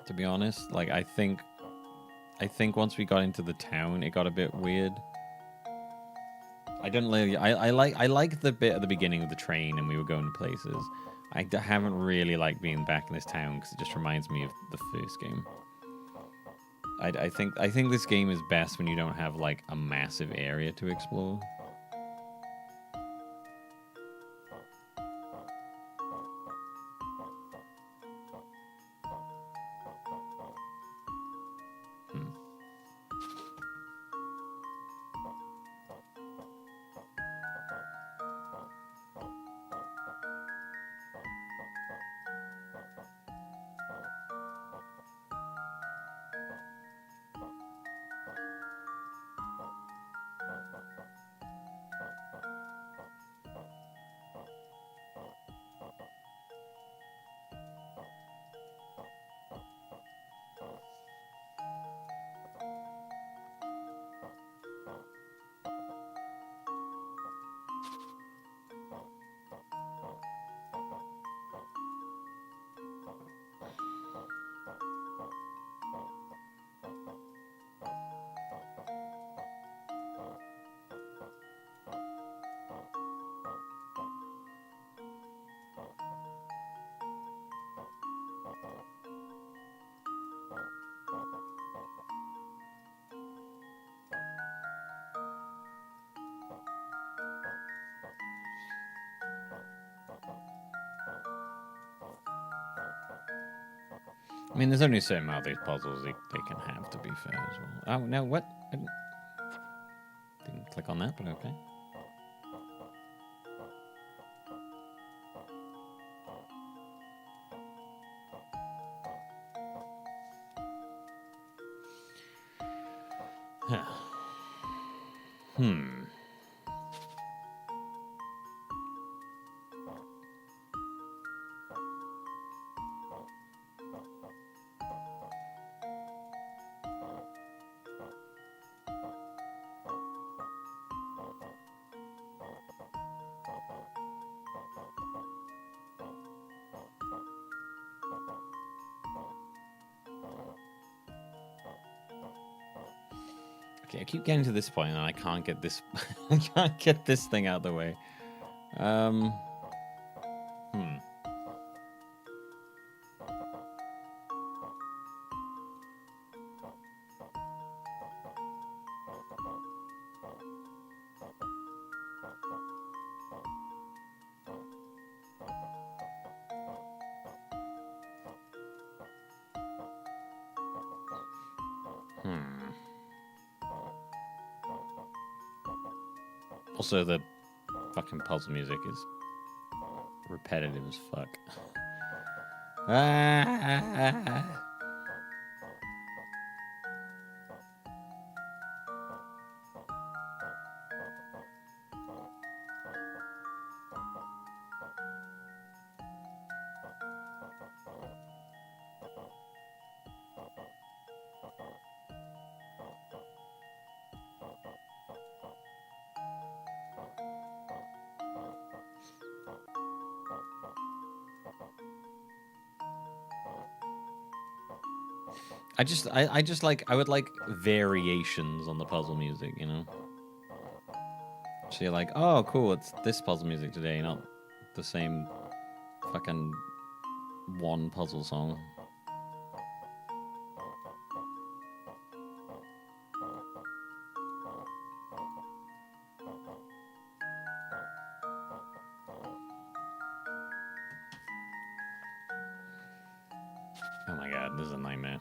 To be honest, like I think once we got into the town, it got a bit weird. I don't really. I like the bit at the beginning of the train and we were going to places. I haven't really liked being back in this town because it just reminds me of the first game. I think this game is best when you don't have like a massive area to explore. I mean, there's only a certain amount of these puzzles they can have, to be fair, as well. Oh, no, what? click on that, but okay. Huh. Hmm. Okay, I keep getting to this point and I can't get this I can't get this thing out of the way. Hmm. Also, the fucking puzzle music is repetitive as fuck. Ah. I just like, I would like variations on the puzzle music, you know? So you're like, oh, cool, it's this puzzle music today, not the same fucking one puzzle song. Oh my god, this is a nightmare.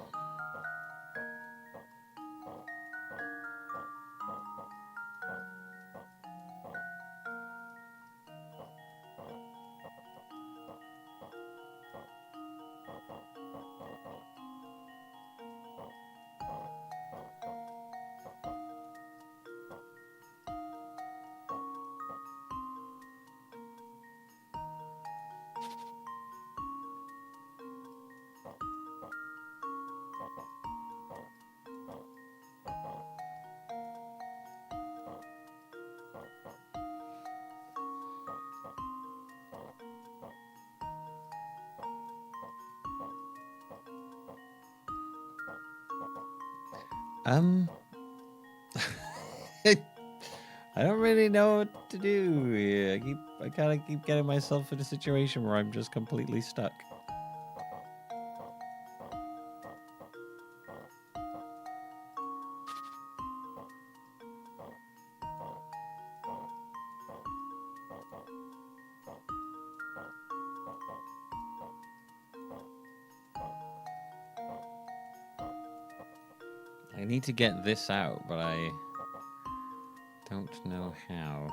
I don't really know what to do here. I kind of keep getting myself in a situation where I'm just completely stuck. I need to get this out, but I don't know how.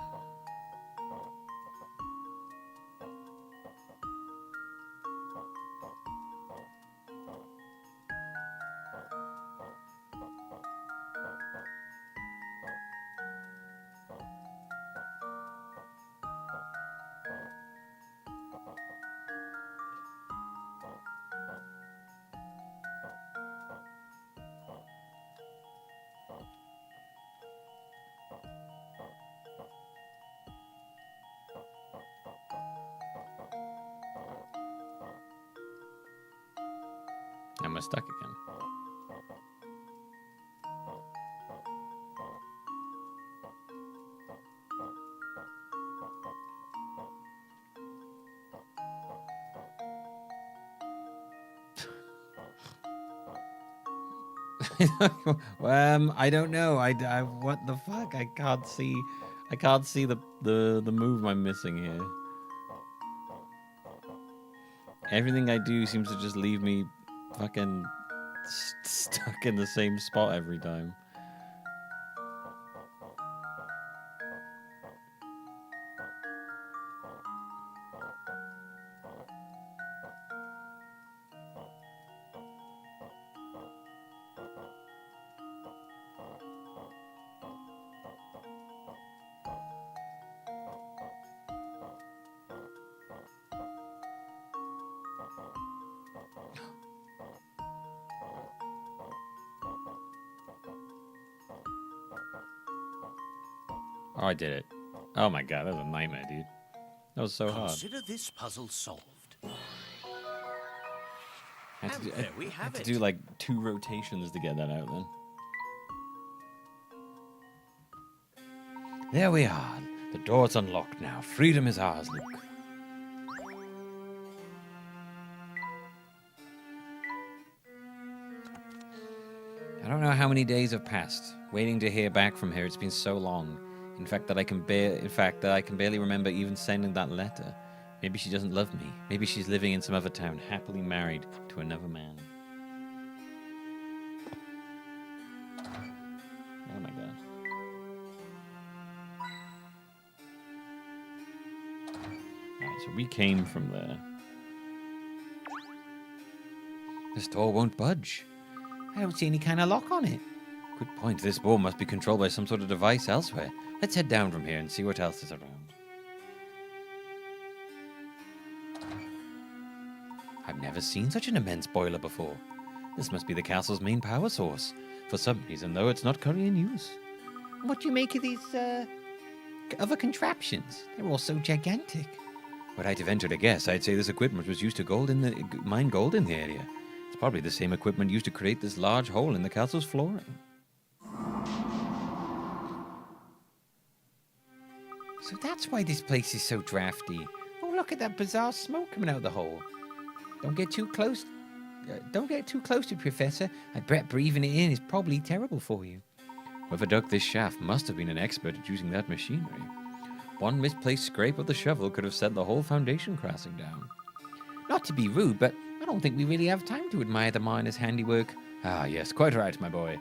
Am I stuck again? I don't know. I what the fuck? I can't see. I can't see the move I'm missing here. Everything I do seems to just leave me fucking stuck in the same spot every time. Oh, I did it. Oh my god, that was a nightmare, dude. That was so hard. Consider this puzzle solved. I had to do, And there we I have had to it. do like 2 rotations to get that out then. There we are. The door's unlocked now. Freedom is ours, Luke. I don't know how many days have passed, waiting to hear back from her. It's been so long. In fact, that I can barely remember even sending that letter. Maybe she doesn't love me. Maybe she's living in some other town, happily married to another man. Oh my god. Alright, so we came from there. This door won't budge. I don't see any kind of lock on it. Good point. This ball must be controlled by some sort of device elsewhere. Let's head down from here and see what else is around. I've never seen such an immense boiler before. This must be the castle's main power source. For some reason, though, it's not currently in use. What do you make of these, other contraptions? They're all so gigantic. But I'd have ventured a guess. I'd say this equipment was used to mine gold in the area. It's probably the same equipment used to create this large hole in the castle's flooring. So that's why this place is so drafty. Oh, look at that bizarre smoke coming out of the hole. Don't get too close. Don't get too close to it, Professor. I bet breathing it in is probably terrible for you. Whoever dug this shaft must have been an expert at using that machinery. One misplaced scrape of the shovel could have sent the whole foundation crashing down. Not to be rude, but I don't think we really have time to admire the miner's handiwork. Ah, yes, quite right, my boy.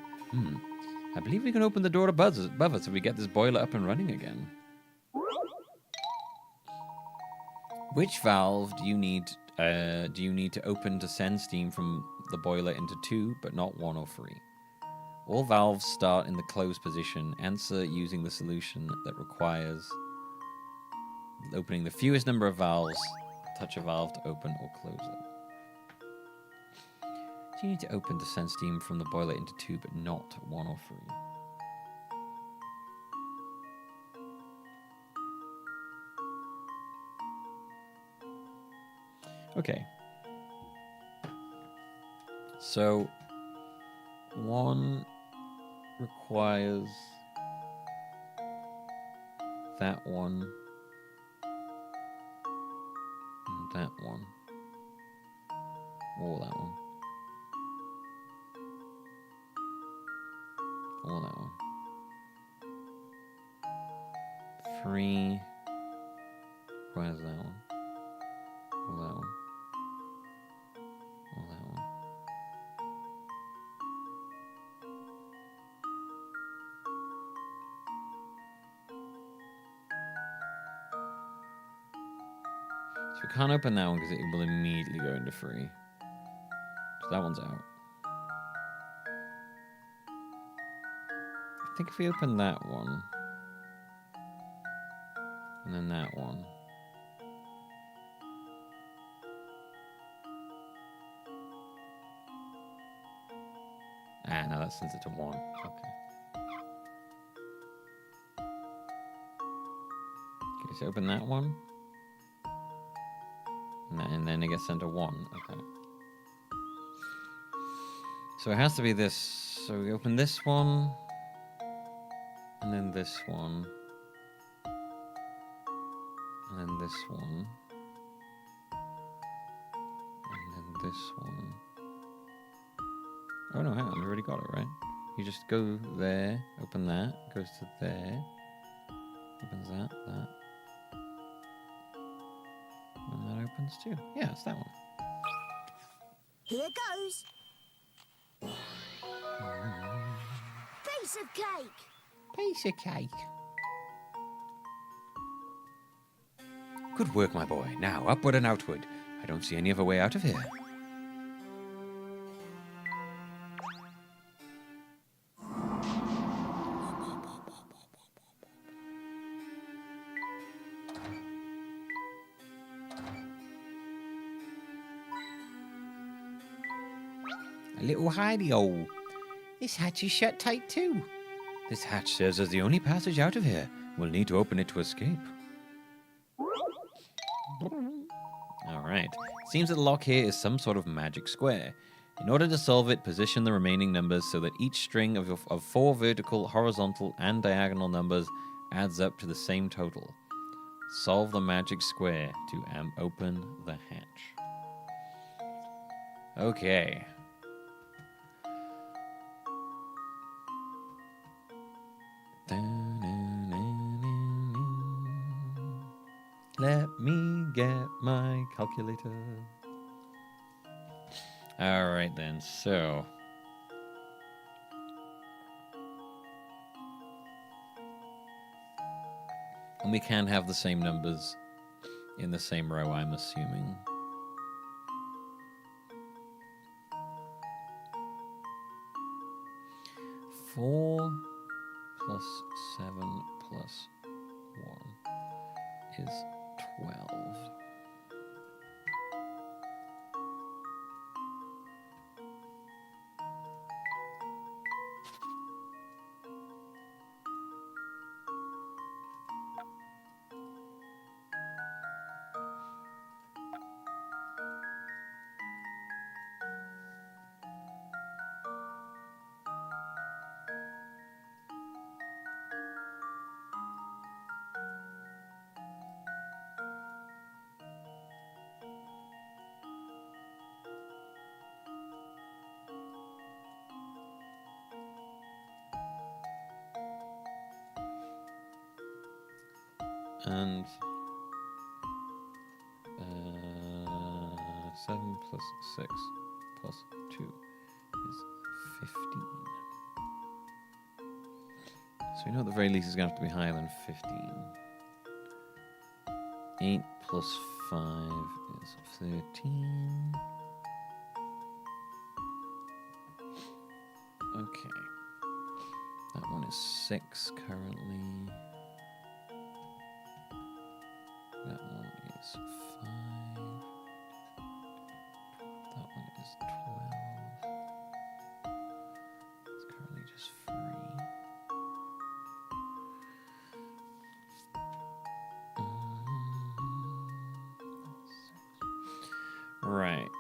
I believe we can open the door above us if we get this boiler up and running again. Which valve do you need to open to send steam from the boiler into 2, but not 1 or 3? All valves start in the closed position. Answer using the solution that requires opening the fewest number of valves. Touch a valve to open or close it. Do you need to open to send steam from the boiler into 2, but not 1 or 3? Okay. So 1 requires that one and that one. Or that one. Or that one. 3 requires that one. Or that one. Or that one. So we can't open that one because it will immediately go into 3. So that one's out. I think if we open that one, and then that one, no, that sends it to 1. Okay. Okay, so open that one. And then it gets sent to 1. Okay. So it has to be this. So we open this one. And then this one. And then this one. And then this one. Oh no, hang on, we already got it, right? You just go there, open that, goes to there, opens that. And that opens too. Yeah, it's that one. Here goes. Piece of cake. Piece of cake. Good work, my boy. Now, upward and outward. I don't see any other way out of here. A little hidey-hole. This hatch is shut tight too. This hatch serves as the only passage out of here. We'll need to open it to escape. Alright. Seems that the lock here is some sort of magic square. In order to solve it, position the remaining numbers so that each string of 4 vertical, horizontal, and diagonal numbers adds up to the same total. Solve the magic square to open the hatch. Okay. Let me get my calculator. Alright then, so... And we can have the same numbers in the same row, I'm assuming. Four plus 7 plus 1 is 12. And 7 plus 6 plus 2 is 15. So we know at the very least it's going to have to be higher than 15. 8 plus 5 is 13. Okay. That one is 6 currently. That one is 5. That one is 12. It's currently just 3. Right.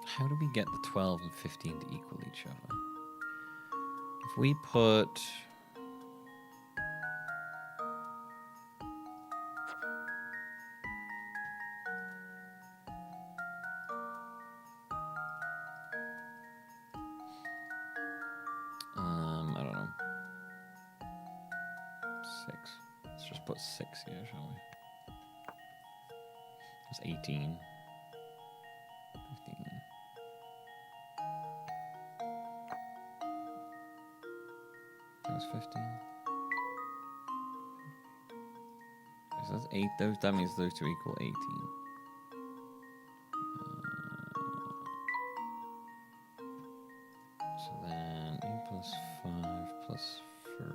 How do we get the 12 and 15 to equal each other? If we put... I don't know. 6. Let's just put 6 here, shall we? That's 18. 15. That was 15. So that's 8. That means those two equal 18. So then 8 plus 5 plus 3,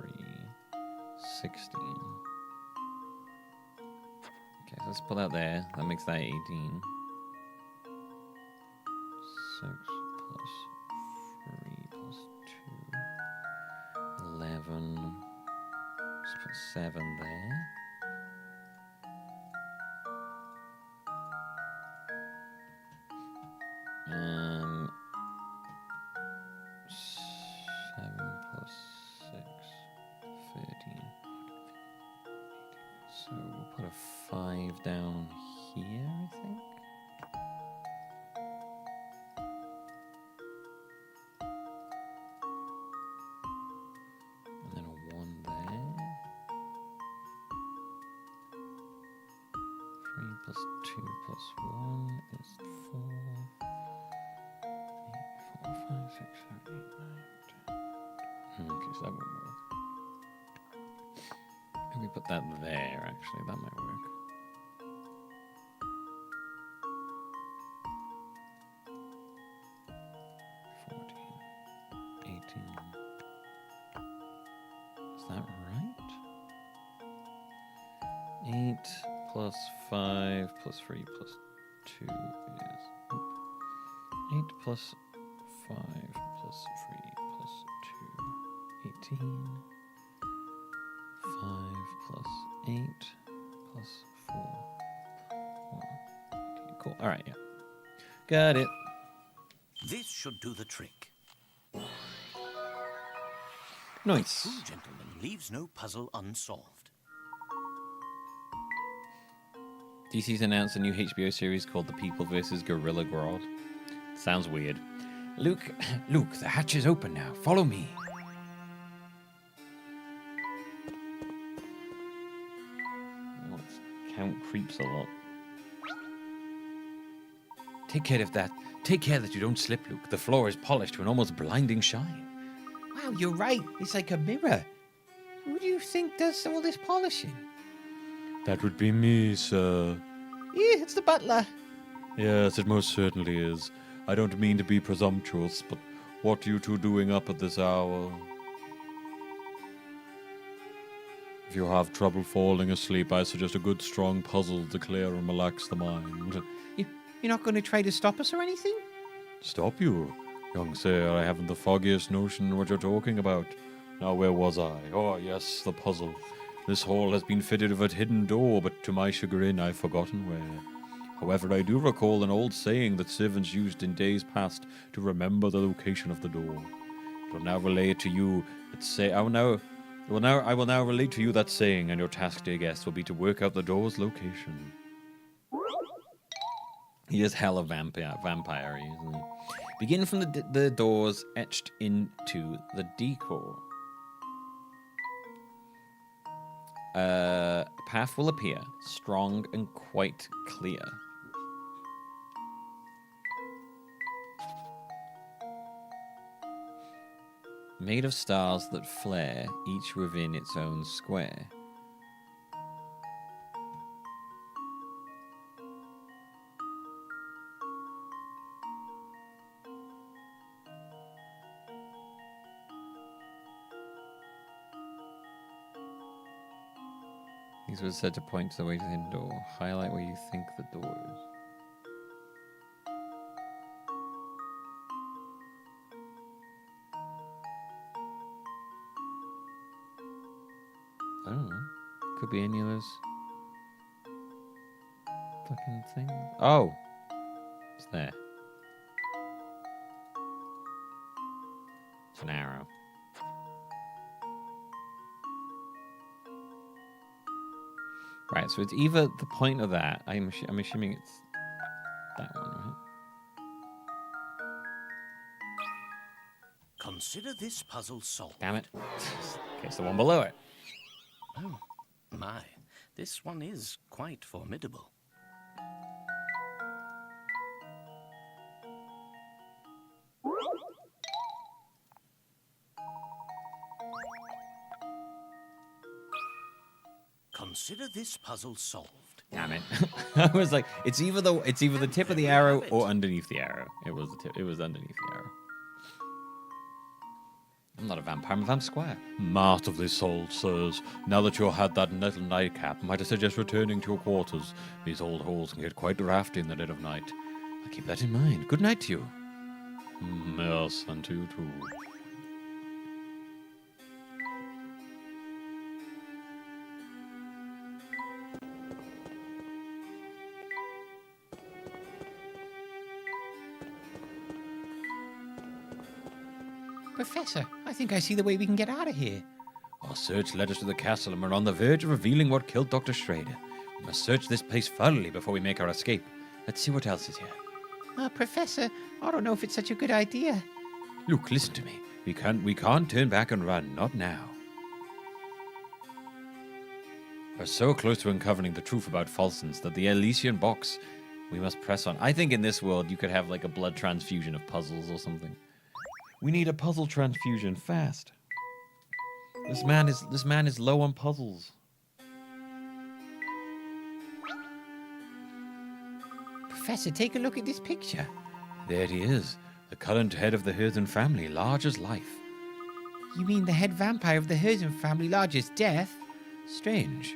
16. Okay, so let's put that there. That makes that 18. 6 plus 3 plus 2. 11. Let's put 7 there. And 7 plus 6, 13. So we'll put a 5 down here, I think. And then a 1 there. 3 plus 2 plus 1 is 4. 8, 4, 5, 6, 7, 8, 9, 10. Okay, so that won't work. Maybe put that there, actually. That might work. plus 5 plus 3 plus 2 is 8 plus 5 plus 3 plus 2, 18. 5 plus 8 plus 4. 1, 18. Cool. All right, yeah. Got it. This should do the trick. Nice. The true gentleman leaves no puzzle unsolved. DC's announced a new HBO series called The People vs. Gorilla Grodd. Sounds weird. Luke, the hatch is open now. Follow me. Count creeps a lot. Take care of that. Take care that you don't slip, Luke. The floor is polished to an almost blinding shine. Wow, you're right. It's like a mirror. Who do you think does all this polishing? That would be me, sir. Yeah, it's the butler. Yes, it most certainly is. I don't mean to be presumptuous, but what are you two doing up at this hour? If you have trouble falling asleep, I suggest a good strong puzzle to clear and relax the mind. You're not going to try to stop us or anything? Stop you? Young sir, I haven't the foggiest notion what you're talking about. Now, where was I? Oh, yes, the puzzle. This hall has been fitted with a hidden door, but to my chagrin, I've forgotten where. However, I do recall an old saying that servants used in days past to remember the location of the door. I will now relay it to you. I will now relate to you that saying, and your task, dear guest, will be to work out the door's location. He is hella vampire, isn't he? Begin from the doors etched into the decor. A path will appear, strong and quite clear. Made of stars that flare, each within its own square. These were said to point to the way to the hidden door. Highlight where you think the door is. I don't know. Could be any of those fucking things. Oh! It's there. It's an arrow. Right, so it's either the point of that. I'm assuming it's that one, right? Consider this puzzle solved. Damn it. Okay, it's the one below it. Oh, my. This one is quite formidable. Consider this puzzle solved. Damn it. I was like, it's either the tip of the arrow or underneath the arrow. It was the tip. It was underneath the arrow. I'm not a vampire, I'm a vamp squire. Masterfully solved, sirs. Now that you've had that little nightcap, might I suggest returning to your quarters? These old holes can get quite drafty in the dead of night. I'll keep that in mind. Good night to you. Yes, and to you too. Professor, I think I see the way we can get out of here. Our search led us to the castle, and we're on the verge of revealing what killed Dr. Schrader. We must search this place thoroughly before we make our escape. Let's see what else is here. Professor, I don't know if it's such a good idea. Look, listen to me. We can't turn back and run, not now. We're so close to uncovering the truth about Falsons that the Elysian box, we must press on. I think in this world you could have like a blood transfusion of puzzles or something. We need a puzzle transfusion fast. This man is low on puzzles. Professor, take a look at this picture. There he is, the current head of the Herzen family, large as life. You mean the head vampire of the Herzen family, large as death? Strange.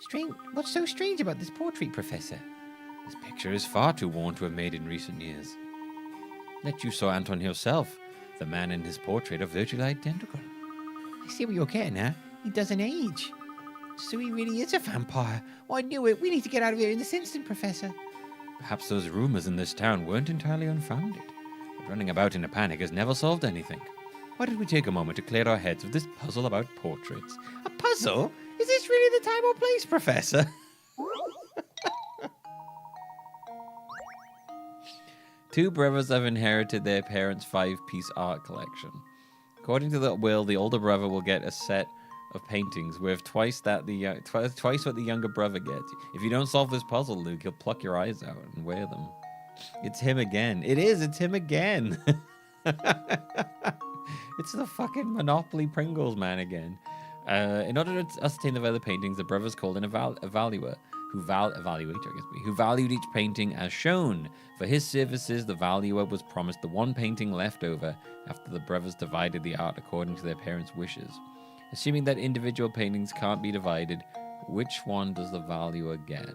Strange. What's so strange about this portrait, Professor? This picture is far too worn to have made in recent years. Yet you saw Anton himself. The man and his portrait are virtually identical. I see what you're getting at. He doesn't age. So he really is a vampire. Oh, I knew it. We need to get out of here in this instant, Professor. Perhaps those rumors in this town weren't entirely unfounded. But running about in a panic has never solved anything. Why don't we take a moment to clear our heads of this puzzle about portraits? A puzzle? Is this really the time or place, Professor? Two brothers have inherited their parents' 5-piece art collection. According to the will, the older brother will get a set of paintings worth twice what the younger brother gets. If you don't solve this puzzle, Luke, he'll pluck your eyes out and wear them. It's him again. It is. It's him again. It's the fucking Monopoly Pringles man again. In order to ascertain the value of the paintings, the brothers called in a valuer who valued each painting as shown. For his services, the valuer was promised the one painting left over after the brothers divided the art according to their parents' wishes. Assuming that individual paintings can't be divided, which one does the valuer get?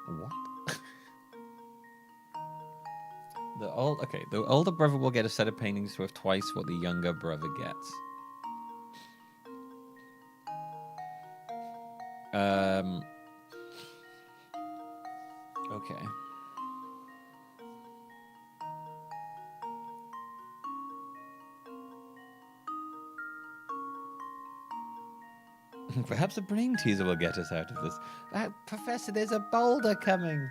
What? The older brother will get a set of paintings worth twice what the younger brother gets. Okay. Perhaps a brain teaser will get us out of this. Professor, there's a boulder coming.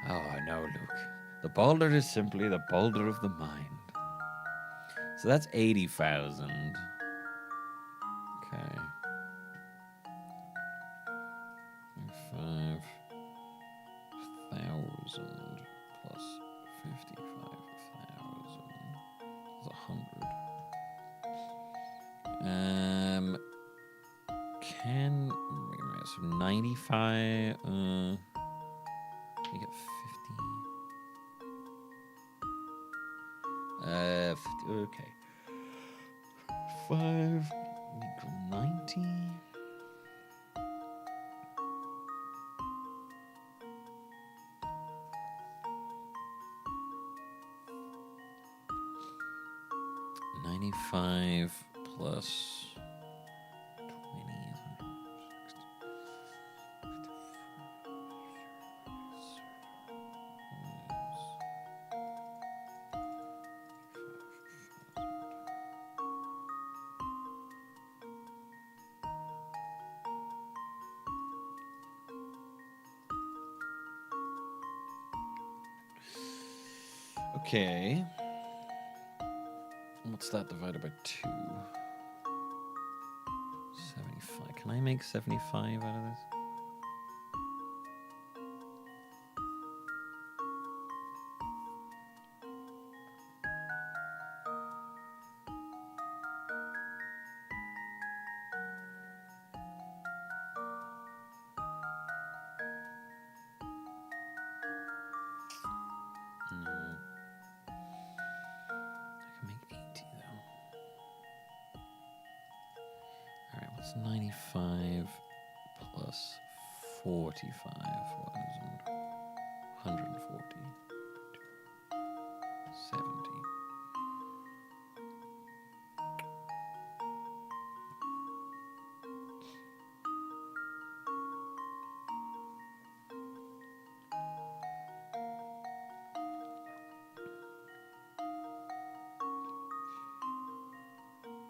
Oh, no, Luke. The boulder is simply the boulder of the mind. So that's 80,000. Okay. 5,000 plus 55,000 is 100. So 95. You get 50. Okay. 5 equal 90. $95 plus 20. Okay. What's that divided by 2? 75. Can I make 75 out of this? It's 95 plus 45,000. 140. 70.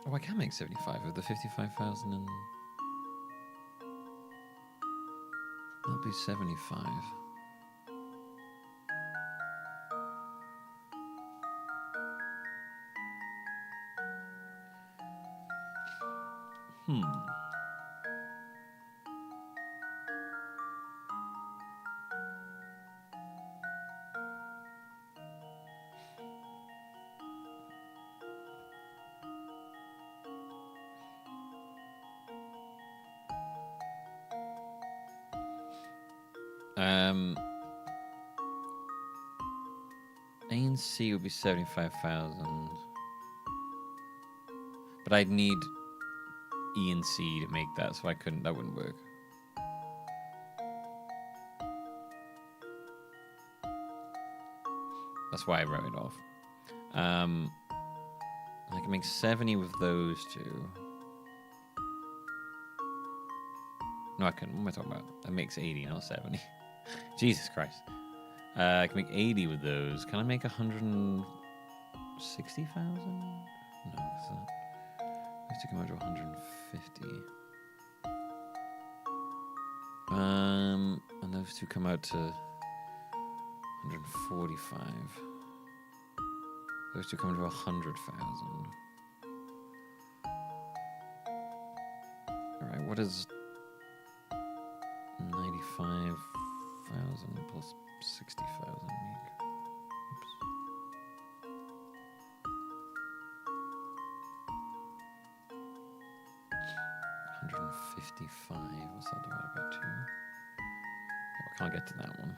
Oh, I can make 75 of the 55,000 and... That'll be 75. A and C would be 75,000. But I'd need E and C to make that, so that wouldn't work. That's why I wrote it off. I can make 70 with those two. No, I couldn't. What am I talking about? That makes 80, not 70. Jesus Christ. I can make 80 with those. Can I make 160,000? No, what's that? I have to come out to 150. And those two come out to 145. Those two come to 100,000. Alright, what is 95,000 plus 60,000 make? Oops. $155. What's that divided by 2? I can't get to that one.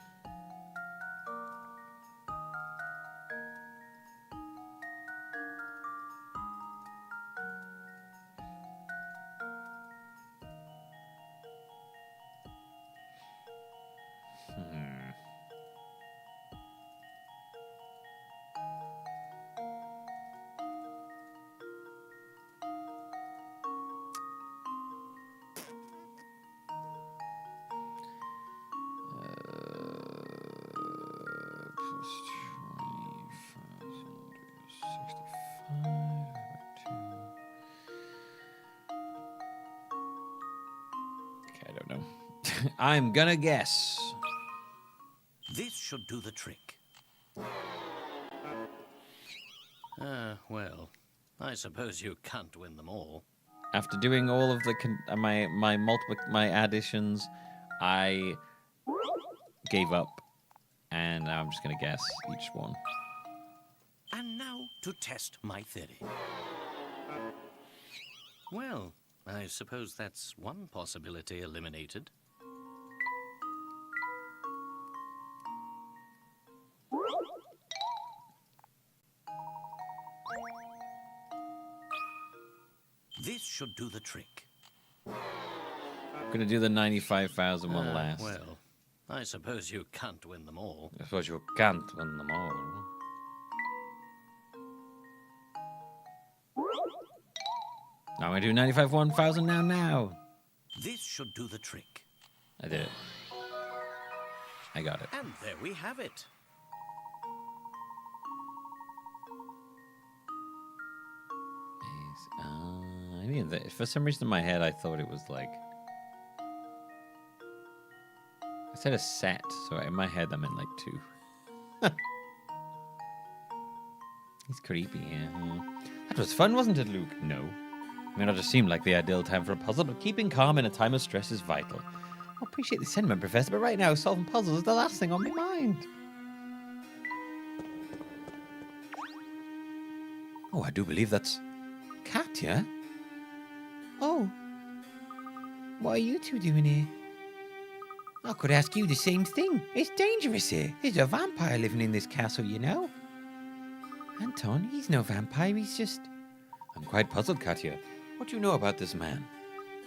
I'm gonna guess. This should do the trick. Well, I suppose you can't win them all. After doing all of the my additions, I gave up, and now I'm just gonna guess each one. And now to test my theory. Well, I suppose that's one possibility eliminated. This should do the trick. I'm gonna do the 95,000 one last. Well, I suppose you can't win them all. I suppose you can't win them all. Now I'm gonna do 95,000 now. This should do the trick. I did it. I got it. And there we have it. I mean, for some reason in my head, I thought it was like... I said a set, so in my head, that meant like 2. He's creepy, yeah. That was fun, wasn't it, Luke? No. It may not have seemed like the ideal time for a puzzle, but keeping calm in a time of stress is vital. I appreciate the sentiment, Professor, but right now, solving puzzles is the last thing on my mind. Oh, I do believe that's Katya. Oh. What are you two doing here? I could ask you the same thing. It's dangerous here. There's a vampire living in this castle, you know. Anton, he's no vampire, he's just... I'm quite puzzled, Katya. What do you know about this man?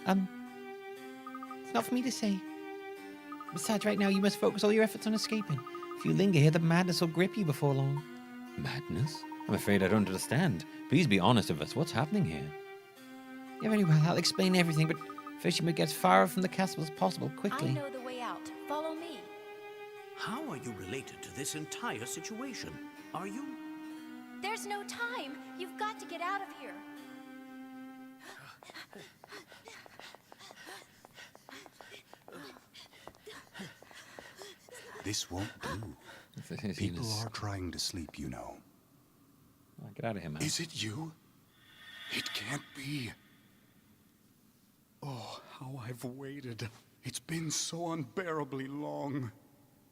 It's not for me to say. Besides, right now, you must focus all your efforts on escaping. If you linger here, the madness will grip you before long. Madness? I'm afraid I don't understand. Please be honest with us. What's happening here? Yeah, very well. I'll explain everything, but first you must get as far from the castle as possible, quickly. I know the way out. Follow me. How are you related to this entire situation? Are you? There's no time. You've got to get out of here. This won't do. People are trying to sleep, you know. Get out of here, man. Is it you? It can't be. Oh, how I've waited. It's been so unbearably long.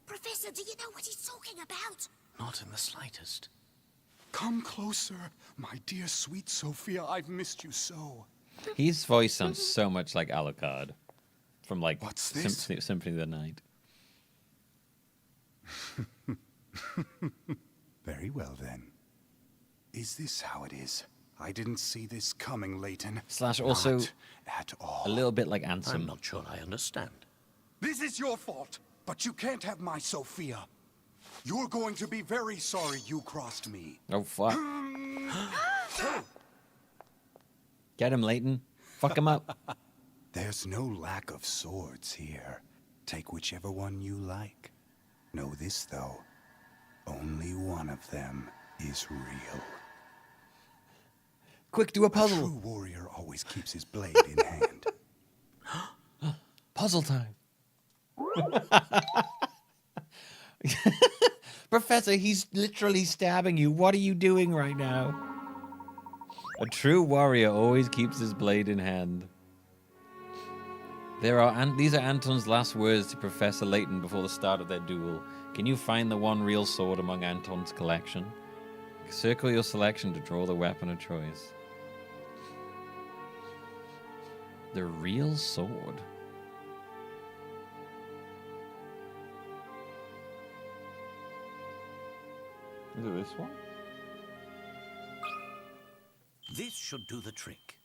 Professor, do you know what he's talking about? Not in the slightest. Come closer, my dear sweet Sophia. I've missed you so. His voice sounds so much like Alucard from like What's this? Symphony of the Night. Very well then. Is this how it is? I didn't see this coming, Layton. Slash also Not at all. a little bit like Ansem. I'm not sure I understand. This is your fault. But you can't have my Sophia. You're going to be very sorry you crossed me. Oh, fuck. Get him, Layton. Fuck him up. There's no lack of swords here. Take whichever one you like. Know this, though. Only one of them is real. Quick, do a puzzle. A true warrior always keeps his blade in hand. Puzzle time. Professor, he's literally stabbing you. What are you doing right now? A true warrior always keeps his blade in hand. These are Anton's last words to Professor Layton before the start of their duel. Can you find the one real sword among Anton's collection? Circle your selection to draw the weapon of choice. The real sword. Is it this one? This should do the trick.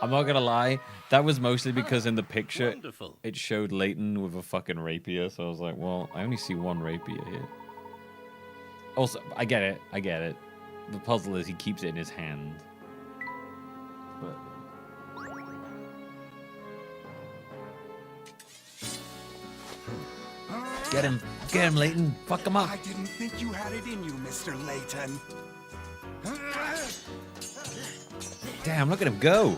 I'm not gonna lie, that was mostly because in the picture Wonderful. it showed Layton with a fucking rapier, so I was like, well, I only see one rapier here. Also, I get it. The puzzle is he keeps it in his hand. But get him, Layton. Fuck him up. I didn't think you had it in you, Mr. Layton. Damn, look at him go.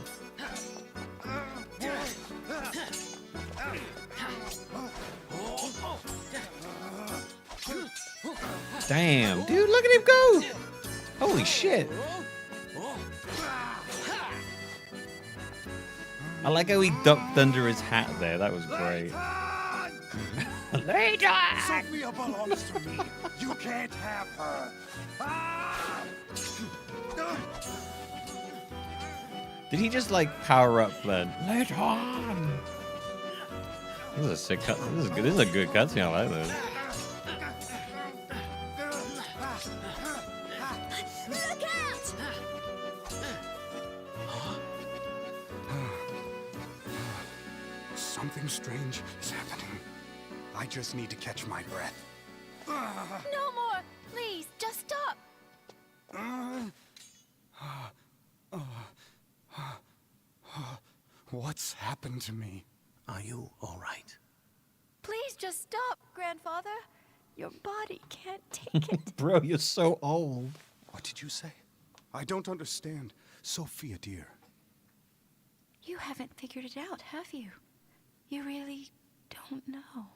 Damn, dude, look at him go. Holy shit. I like how he ducked under his hat there. That was great. Layton! Sophia belongs to me. You can't have her. Did he just like power up then? Layton! This is a sick cut. This is good. This is a good cutscene. I like this. Look out! Something strange is happening. I just need to catch my breath. No more! Please, just stop! What's happened to me? Are you all right? Please just stop, Grandfather. Your body can't take it. Bro, you're so old. What did you say? I don't understand. Sophia, dear. You haven't figured it out, have you? You really don't know.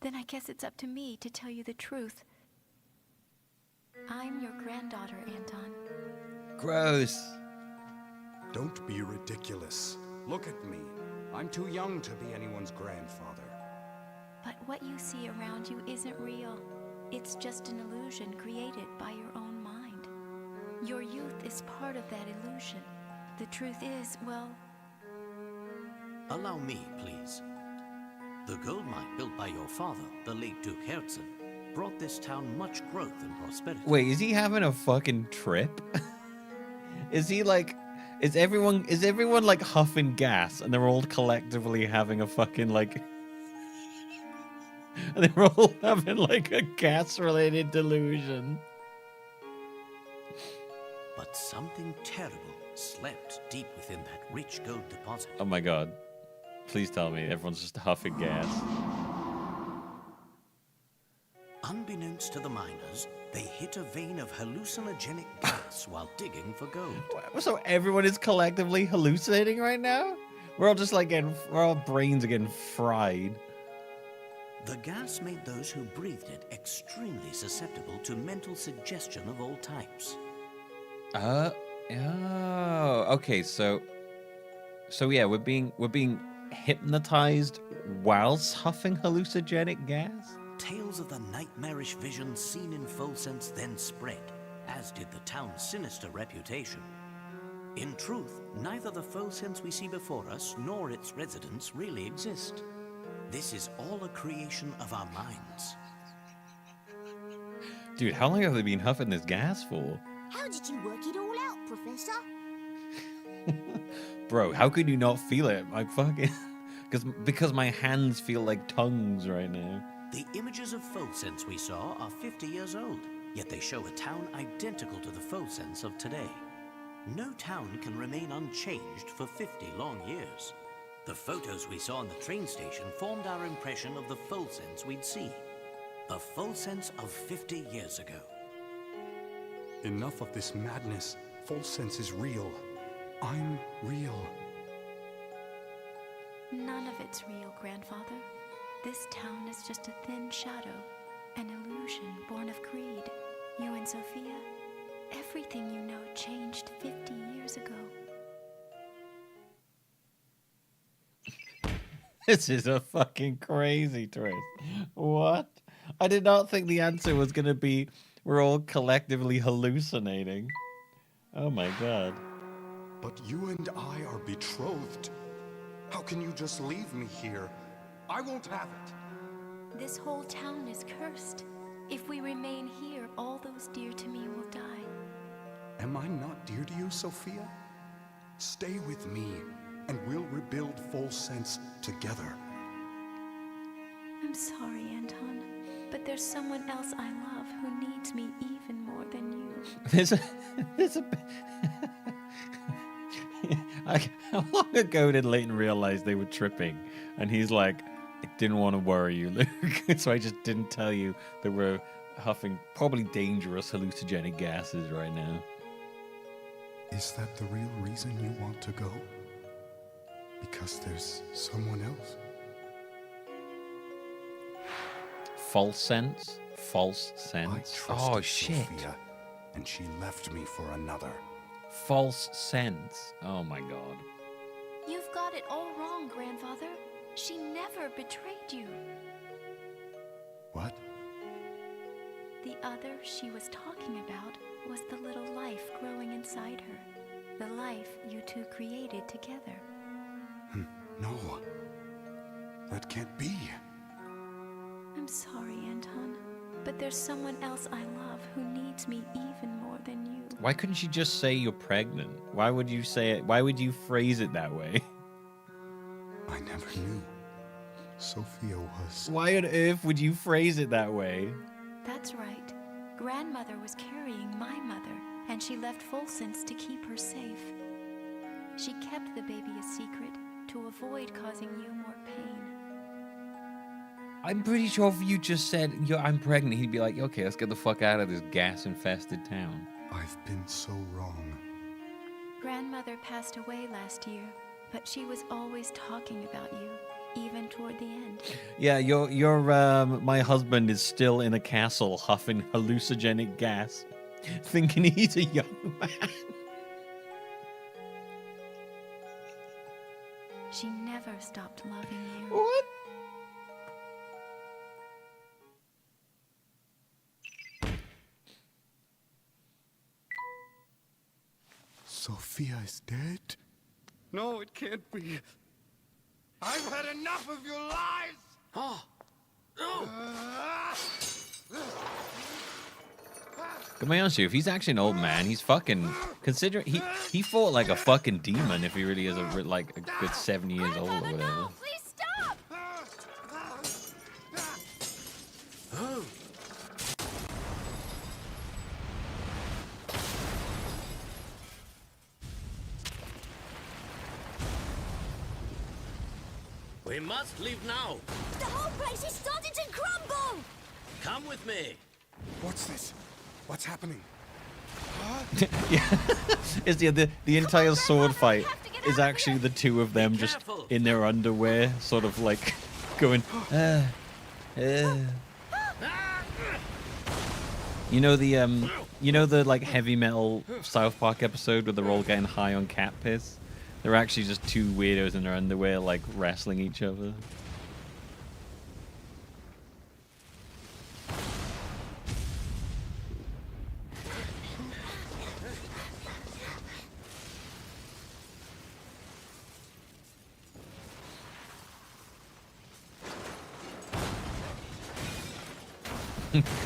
Then I guess it's up to me to tell you the truth. I'm your granddaughter, Anton. Gross. Don't be ridiculous. Look at me. I'm too young to be anyone's grandfather. But what you see around you isn't real. It's just an illusion created by your own mind. Your youth is part of that illusion. The truth is, well... Allow me, please. The gold mine built by your father, the late Duke Herzen, brought this town much growth and prosperity. Wait, is he having a fucking trip? Is he like... Is everyone like huffing gas and they're all collectively having a fucking like... And they're all having like a gas-related delusion. But something terrible slept deep within that rich gold deposit. Oh my god. Please tell me everyone's just huffing gas. Unbeknownst to the miners, they hit a vein of hallucinogenic gas while digging for gold. So everyone is collectively hallucinating right now? We're all just like our brains are getting fried. The gas made those who breathed it extremely susceptible to mental suggestion of all types. Oh, okay, so yeah, we're being hypnotized whilst huffing hallucinogenic gas? Tales of the nightmarish visions seen in Folsense then spread, as did the town's sinister reputation. In truth, neither the Folsense we see before us nor its residents really exist. This is all a creation of our minds. Dude, how long have they been huffing this gas for? How did you work it all Professor. Bro, how could you not feel it? Like fucking... because my hands feel like tongues right now. The images of Folsense we saw are 50 years old, yet they show a town identical to the Folsense of today. No town can remain unchanged for 50 long years. The photos we saw on the train station formed our impression of the Folsense we'd see. The Folsense of 50 years ago. Enough of this madness. Folsense is real. I'm real. None of it's real, Grandfather. This town is just a thin shadow, an illusion born of greed. You and Sophia, everything you know changed 50 years ago. This is a fucking crazy twist. What? I did not think the answer was going to be we're all collectively hallucinating. Oh my god. But you and I are betrothed. How can you just leave me here? I won't have it. This whole town is cursed. If we remain here, all those dear to me will die. Am I not dear to you, Sophia? Stay with me, and we'll rebuild Folsense together. I'm sorry, Anton, but there's someone else I love who needs me even more than you. There's a how long ago did Layton realize they were tripping? And he's like, I didn't want to worry you, Luke, so I just didn't tell you that we're huffing probably dangerous hallucinogenic gases right now. Is that the real reason you want to go? Because there's someone else? False sense? False sense? I trusted Oh, shit. Sophia, and she left me for another. False sense? Oh my god. You've got it all wrong, Grandfather. She never betrayed you. What? The other she was talking about was the little life growing inside her. The life you two created together. No. That can't be. I'm sorry, Anton, but there's someone else I love who needs me even more than you. Why couldn't she just say you're pregnant? Why would you say it? Why would you phrase it that way? I never knew. Sophia was... Why on earth would you phrase it that way? That's right. Grandmother was carrying my mother, and she left Folsense to keep her safe. She kept the baby a secret to avoid causing you more pain. I'm pretty sure if you just said, I'm pregnant, he'd be like, okay, let's get the fuck out of this gas-infested town. I've been so wrong. Grandmother passed away last year, but she was always talking about you, even toward the end. Yeah, my husband is still in a castle huffing hallucinogenic gas, thinking he's a young man. She never stopped loving you. What? Sophia is dead? No, it can't be. I've had enough of your lies! Oh. Can I honest you, if he's actually an old man, he's fucking... Consider he fought like a fucking demon if he really is like a good 7 years old or whatever. No, please stop! Oh. We must leave now. The whole place is starting to crumble! Come with me. What's this? What's happening? Yeah, it's the entire sword fight is actually the two of them just in their underwear, sort of like going. You know the like heavy metal South Park episode where they're all getting high on cat piss? They're actually just two weirdos in their underwear, like wrestling each other.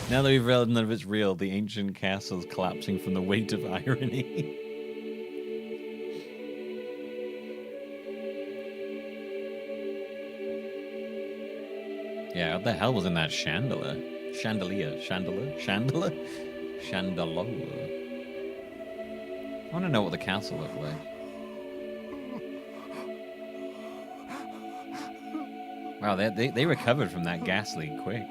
Now that we've realized none of it's real, the ancient castle's collapsing from the weight of irony. Yeah, what the hell was in that chandelier? Chandelier. I want to know what the castle looked like. Wow, they recovered from that gas leak quick.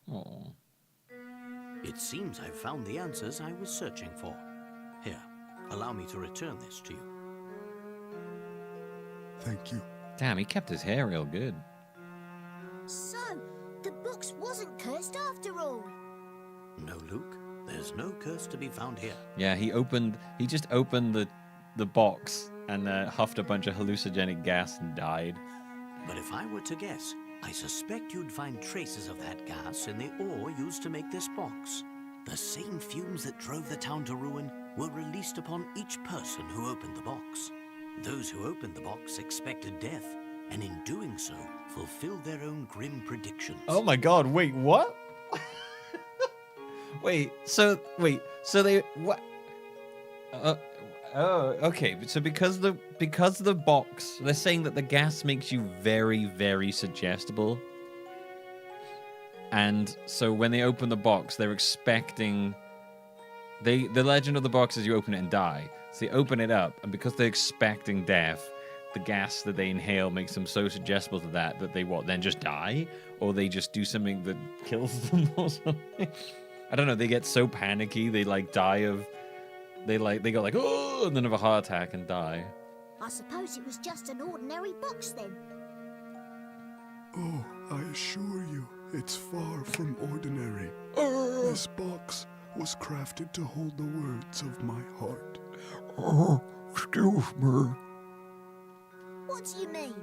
Oh. It seems I've found the answers I was searching for. Here, allow me to return this to you. Thank you. Damn, he kept his hair real good. So, the box wasn't cursed after all. No, Luke. There's no curse to be found here. Yeah, he just opened the box and huffed a bunch of hallucinogenic gas and died. But if I were to guess, I suspect you'd find traces of that gas in the ore used to make this box. The same fumes that drove the town to ruin were released upon each person who opened the box. Those who opened the box expected death, and in doing so, fulfilled their own grim predictions. Oh my god, wait, what? So they what? Okay. So because the box, they're saying that the gas makes you very, very suggestible, and so when they open the box, they're expecting. The legend of the box is you open it and die. So they open it up, and because they're expecting death, the gas that they inhale makes them so suggestible to that they then just die, or they just do something that kills them or something. I don't know. They get so panicky, they die of. They go like, oh, and then have a heart attack and die. I suppose it was just an ordinary box then. Oh, I assure you, it's far from ordinary. This box was crafted to hold the words of my heart. Excuse me. What do you mean?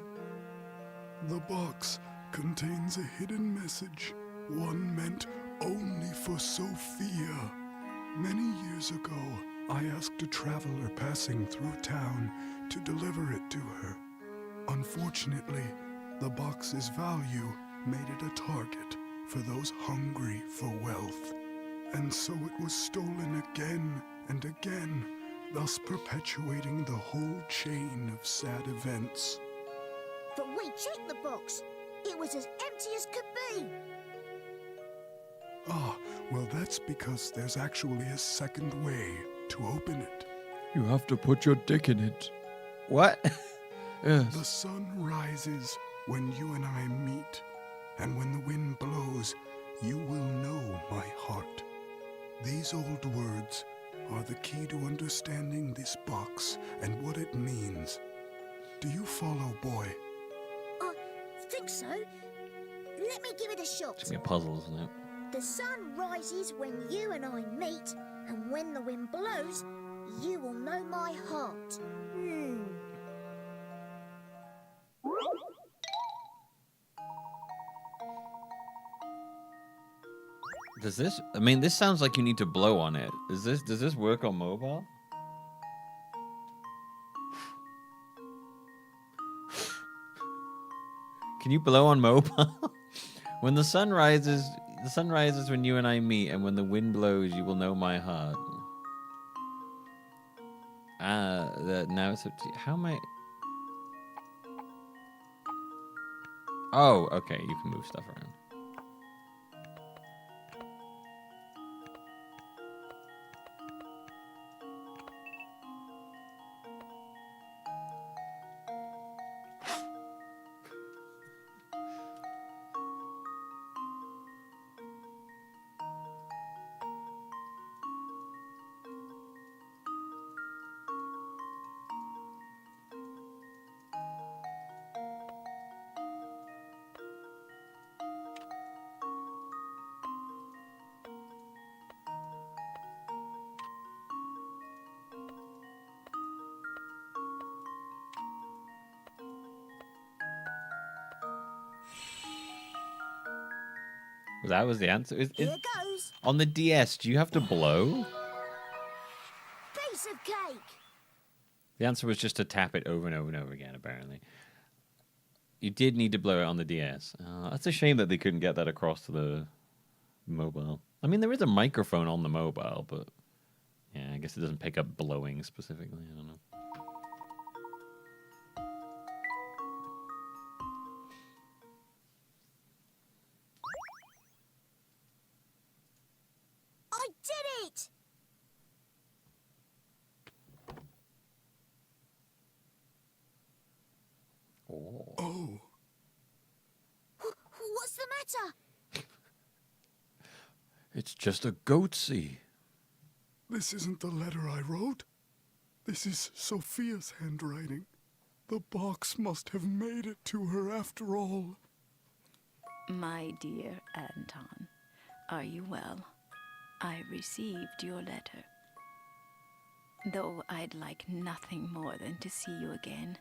The box contains a hidden message, one meant only for Sophia. Many years ago, I asked a traveler passing through town to deliver it to her. Unfortunately, the box's value made it a target for those hungry for wealth. And so it was stolen again and again, thus perpetuating the whole chain of sad events. But we checked the box. It was as empty as could be. Ah, well, that's because there's actually a second way to open it. You have to put your dick in it. What? Yes. The sun rises when you and I meet, and when the wind blows, you will know my heart. These old words are the key to understanding this box and what it means. Do you follow, boy? I think so. Let me give it a shot. It's gonna be a puzzle, isn't it? The sun rises when you and I meet, and when the wind blows, you will know my heart. Does this? I mean, this sounds like you need to blow on it. Does this work on mobile? Can you blow on mobile? When the sun rises when you and I meet, and when the wind blows, you will know my heart. Now it's up to you. How am I? Oh, okay. You can move stuff around. That was the answer. Here goes. On the DS, do you have to blow? Piece of cake. The answer was just to tap it over and over and over again, apparently. You did need to blow it on the DS. That's a shame that they couldn't get that across to the mobile. I mean, there is a microphone on the mobile, but Yeah, I guess it doesn't pick up blowing specifically. I don't know. I did it! Oh, What's the matter? It's just a goatsy. this isn't the letter I wrote. This is Sophia's handwriting. The box must have made it to her after all. My dear Anton, are you well? I received your letter. Though I'd like nothing more than to see you again,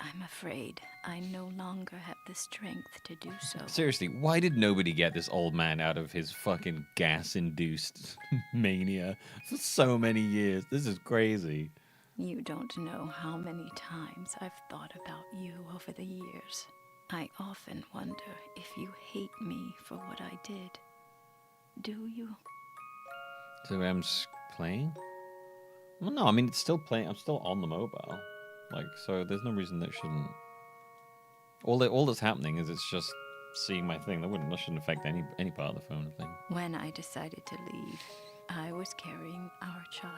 I'm afraid I no longer have the strength to do so. Seriously, why did nobody get this old man out of his fucking gas-induced mania for so many years? This is crazy. You don't know how many times I've thought about you over the years. I often wonder if you hate me for what I did. Do you? So I'm playing? Well, no, I mean, it's still playing. I'm still on the mobile. Like, so there's no reason that shouldn't... All that's happening is it's just seeing my thing. That shouldn't affect any part of the phone thing. When I decided to leave, I was carrying our child.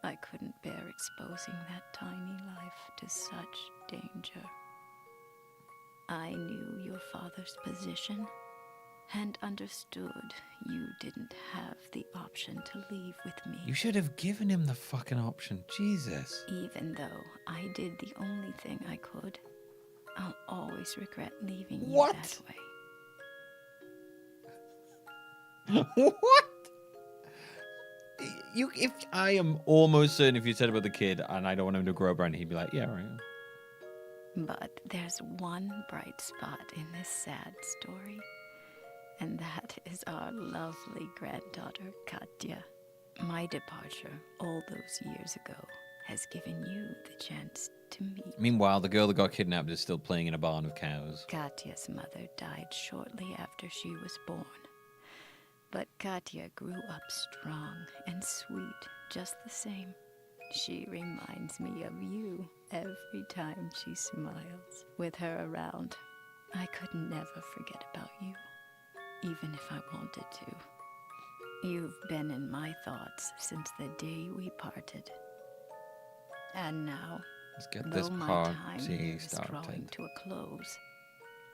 I couldn't bear exposing that tiny life to such danger. I knew your father's position and understood you didn't have the option to leave with me. You should have given him the fucking option. Jesus. Even though I did the only thing I could, I'll always regret leaving you that way. What? If I am almost certain if you said about the kid and I don't want him to grow up around, he'd be like, yeah, right. But there's one bright spot in this sad story, and that is our lovely granddaughter, Katya. My departure all those years ago has given you the chance to meet. Meanwhile, the girl that got kidnapped is still playing in a barn of cows. Katya's mother died shortly after she was born. But Katya grew up strong and sweet, just the same. She reminds me of you every time she smiles. With her around, I could never forget about you, even if I wanted to. You've been in my thoughts since the day we parted. And now, Let's get though this my party time here is started. drawing to a close,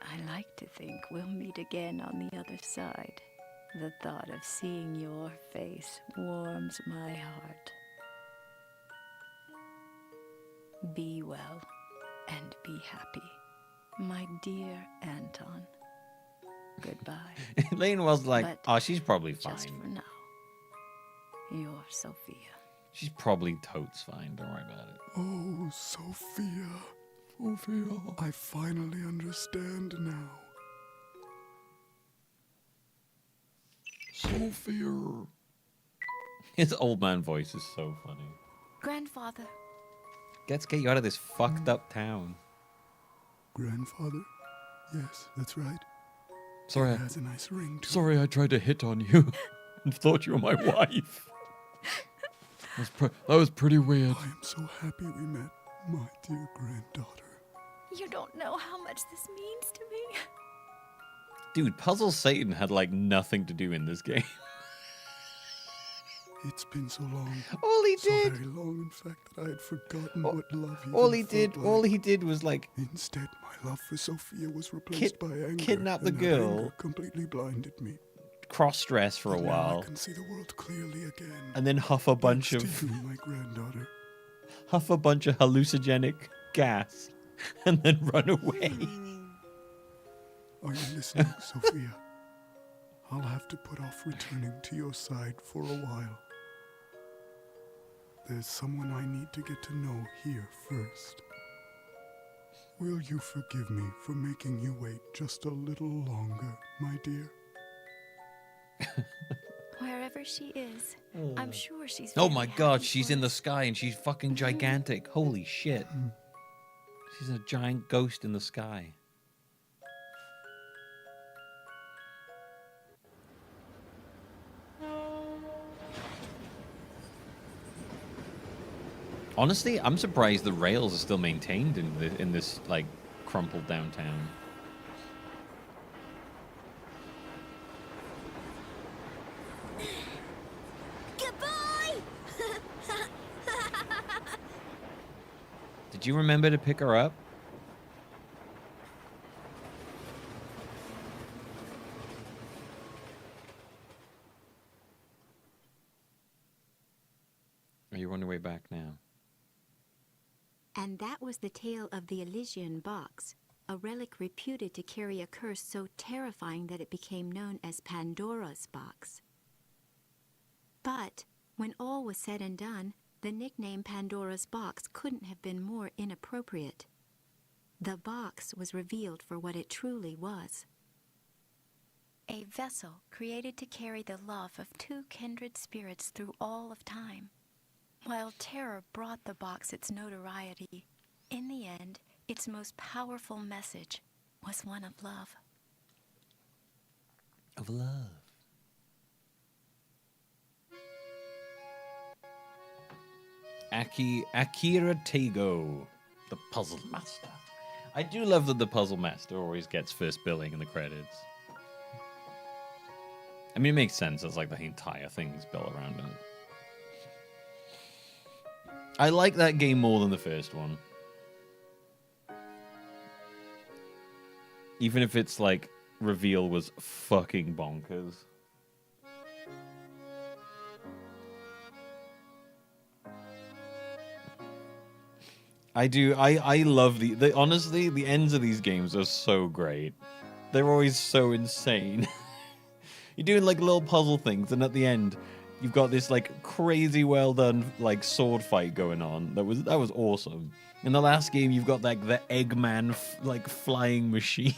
I like to think we'll meet again on the other side. The thought of seeing your face warms my heart. Be well and be happy, my dear Anton. Goodbye. Layton was like, But oh, she's probably fine. just for now, you're Sophia. She's probably totes fine. Don't worry about it. Oh, Sophia. Sophia. I finally understand now. Sophia. His old man voice is so funny. Grandfather. Let's get you out of this fucked up town. Grandfather? Yes, that's right. Sorry, It has a nice ring to sorry I tried to hit on you and thought you were my wife. That was pretty weird. I am so happy we met, my dear granddaughter. You don't know how much this means to me. Dude, Puzzle Satan had like nothing to do in this game. It's been so long. All he so did. very long, in fact, that I had forgotten what love even All he felt did was like Instead, my love for Sophia was replaced by anger. kidnap the and that girl. anger completely blinded me. cross-dress for a But now while. I can see the world clearly again. And then huff a bunch Thanks of to you, my granddaughter. huff a bunch of hallucinogenic gas and then run away. Are you listening, Sophia? I'll have to put off returning to your side for a while. There's someone I need to get to know here first. Will you forgive me for making you wait just a little longer, my dear? Wherever she is, I'm sure she's Oh very my god, happy she's for in the us. sky and she's fucking gigantic. Holy shit. She's a giant ghost in the sky. Honestly, I'm surprised the rails are still maintained in this like crumpled downtown. Goodbye! Did you remember to pick her up? Are you on your way back now? And that was the tale of the Elysian box, a relic reputed to carry a curse so terrifying that it became known as Pandora's box. But when all was said and done, the nickname Pandora's box couldn't have been more inappropriate. The box was revealed for what it truly was. A vessel created to carry the love of two kindred spirits through all of time. While terror brought the box its notoriety, in the end, its most powerful message was one of love. Of love. Akira Tago, the Puzzle Master. I do love that the Puzzle Master always gets first billing in the credits. I mean, it makes sense. It's like the entire thing's built around it. I like that game more than the first one. Even if its, like, reveal was fucking bonkers. I love the honestly, the ends of these games are so great. They're always so insane. You're doing like little puzzle things, and at the end, you've got this like crazy well done like sword fight going on. That was awesome. In the last game, you've got like the Eggman like flying machine.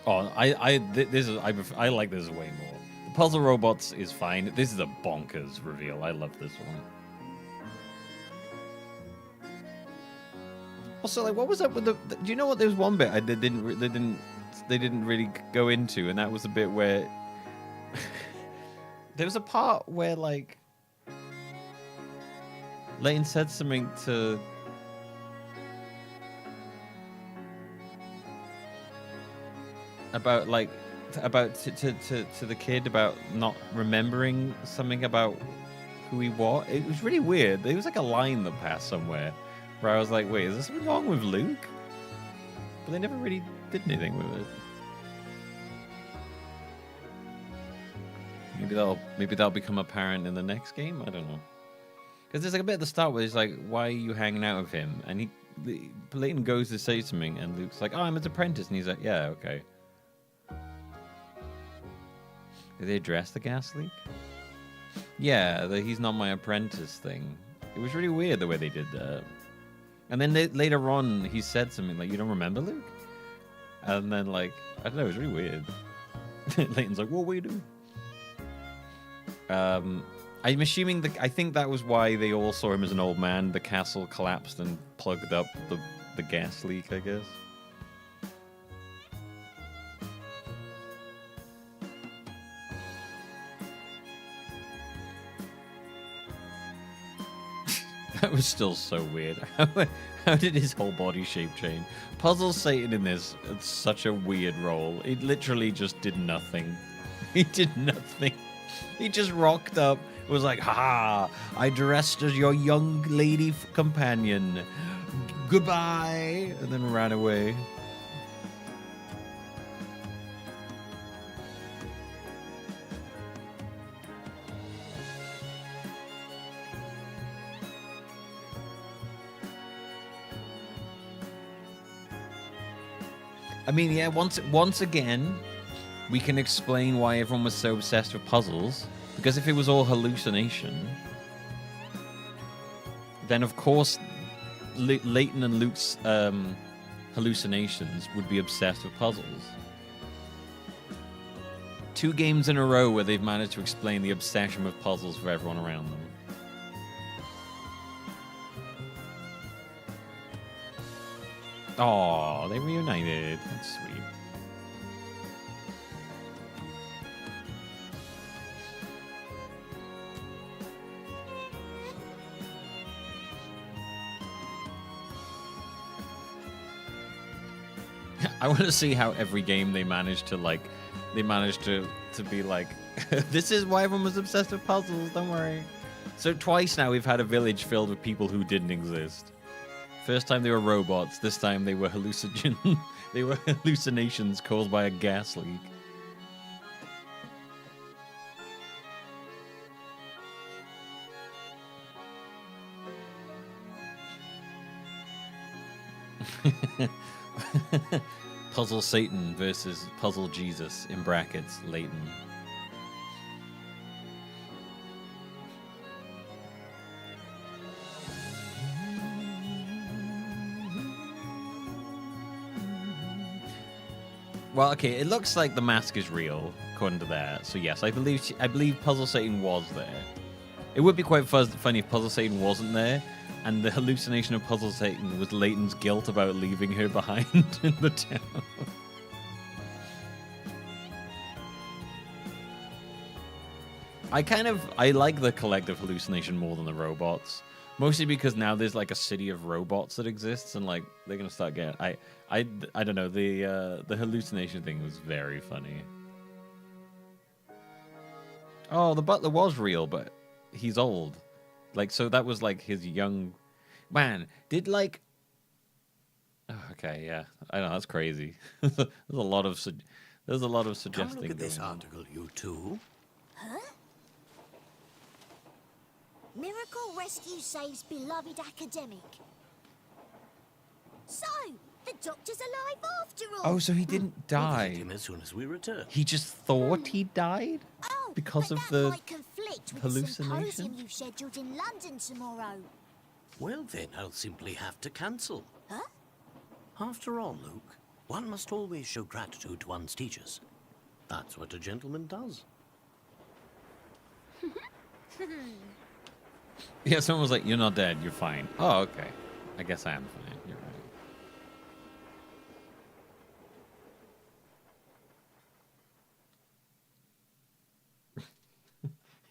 Oh, I like this way more. The puzzle robots is fine. This is a bonkers reveal. I love this one. Also, like, what was up with the? Do you know what? There was one bit they didn't really go into, and that was the bit where there was a part where like Layton said something to. About like to the kid about not remembering something about who he was. It was really weird. There was like a line that passed somewhere where I was like, wait, is there something wrong with Luke? But they never really did anything with it. Maybe that'll become apparent in the next game. I don't know. Because there's like a bit at the start where he's like, why are you hanging out with him? And Layton goes to say something, and Luke's like, oh, I'm his apprentice, and he's like, yeah, okay. Did they address the gas leak? Yeah, the he's not my apprentice thing. It was really weird the way they did that. And then later on, he said something like, you don't remember Luke? And then, like, I don't know, it was really weird. Layton's like, what were you doing? I'm assuming I think that was why they all saw him as an old man. The castle collapsed and plugged up the gas leak, I guess. That was still so weird. How did his whole body shape change? Puzzle Satan in this, it's such a weird role. He literally just did nothing. He did nothing. He just rocked up, was like, ha, I dressed as your young lady companion. Goodbye. And then ran away. I mean, yeah, once again, we can explain why everyone was so obsessed with puzzles. Because if it was all hallucination, then of course Layton and Luke's hallucinations would be obsessed with puzzles. 2 games in a row where they've managed to explain the obsession with puzzles for everyone around them. Oh, they reunited. That's sweet. I want to see how every game they managed to be like, this is why everyone was obsessed with puzzles. Don't worry. So twice now we've had a village filled with people who didn't exist. First time they were robots. This time they were they were hallucinations caused by a gas leak. Puzzle Satan versus Puzzle Jesus, in brackets, Layton. Well, okay, it looks like the mask is real, according to that. So yes, I believe Puzzle Satan was there. It would be quite funny if Puzzle Satan wasn't there, and the hallucination of Puzzle Satan was Layton's guilt about leaving her behind in the town. I like the collective hallucination more than the robots. Mostly because now there's like a city of robots that exists, and like they're gonna start getting. I don't know. The hallucination thing was very funny. Oh, the butler was real, but he's old. Like, so that was like his young man. Did like. Oh, okay, yeah. I know, that's crazy. There's a lot of suggesting. Come look at this going on. article, you two. Huh? Miracle rescue saves beloved academic. So, the doctor's alive after all. Oh, so he didn't We'll die. visit him as soon as we return. He just thought he died because but of that the might conflict with the symposium hallucination. you've scheduled in London tomorrow. Well, then I'll simply have to cancel. Huh? After all, Luke, one must always show gratitude to one's teachers. That's what a gentleman does. Yeah, someone was like, "You're not dead. You're fine." Oh, okay. I guess I am fine. You're right.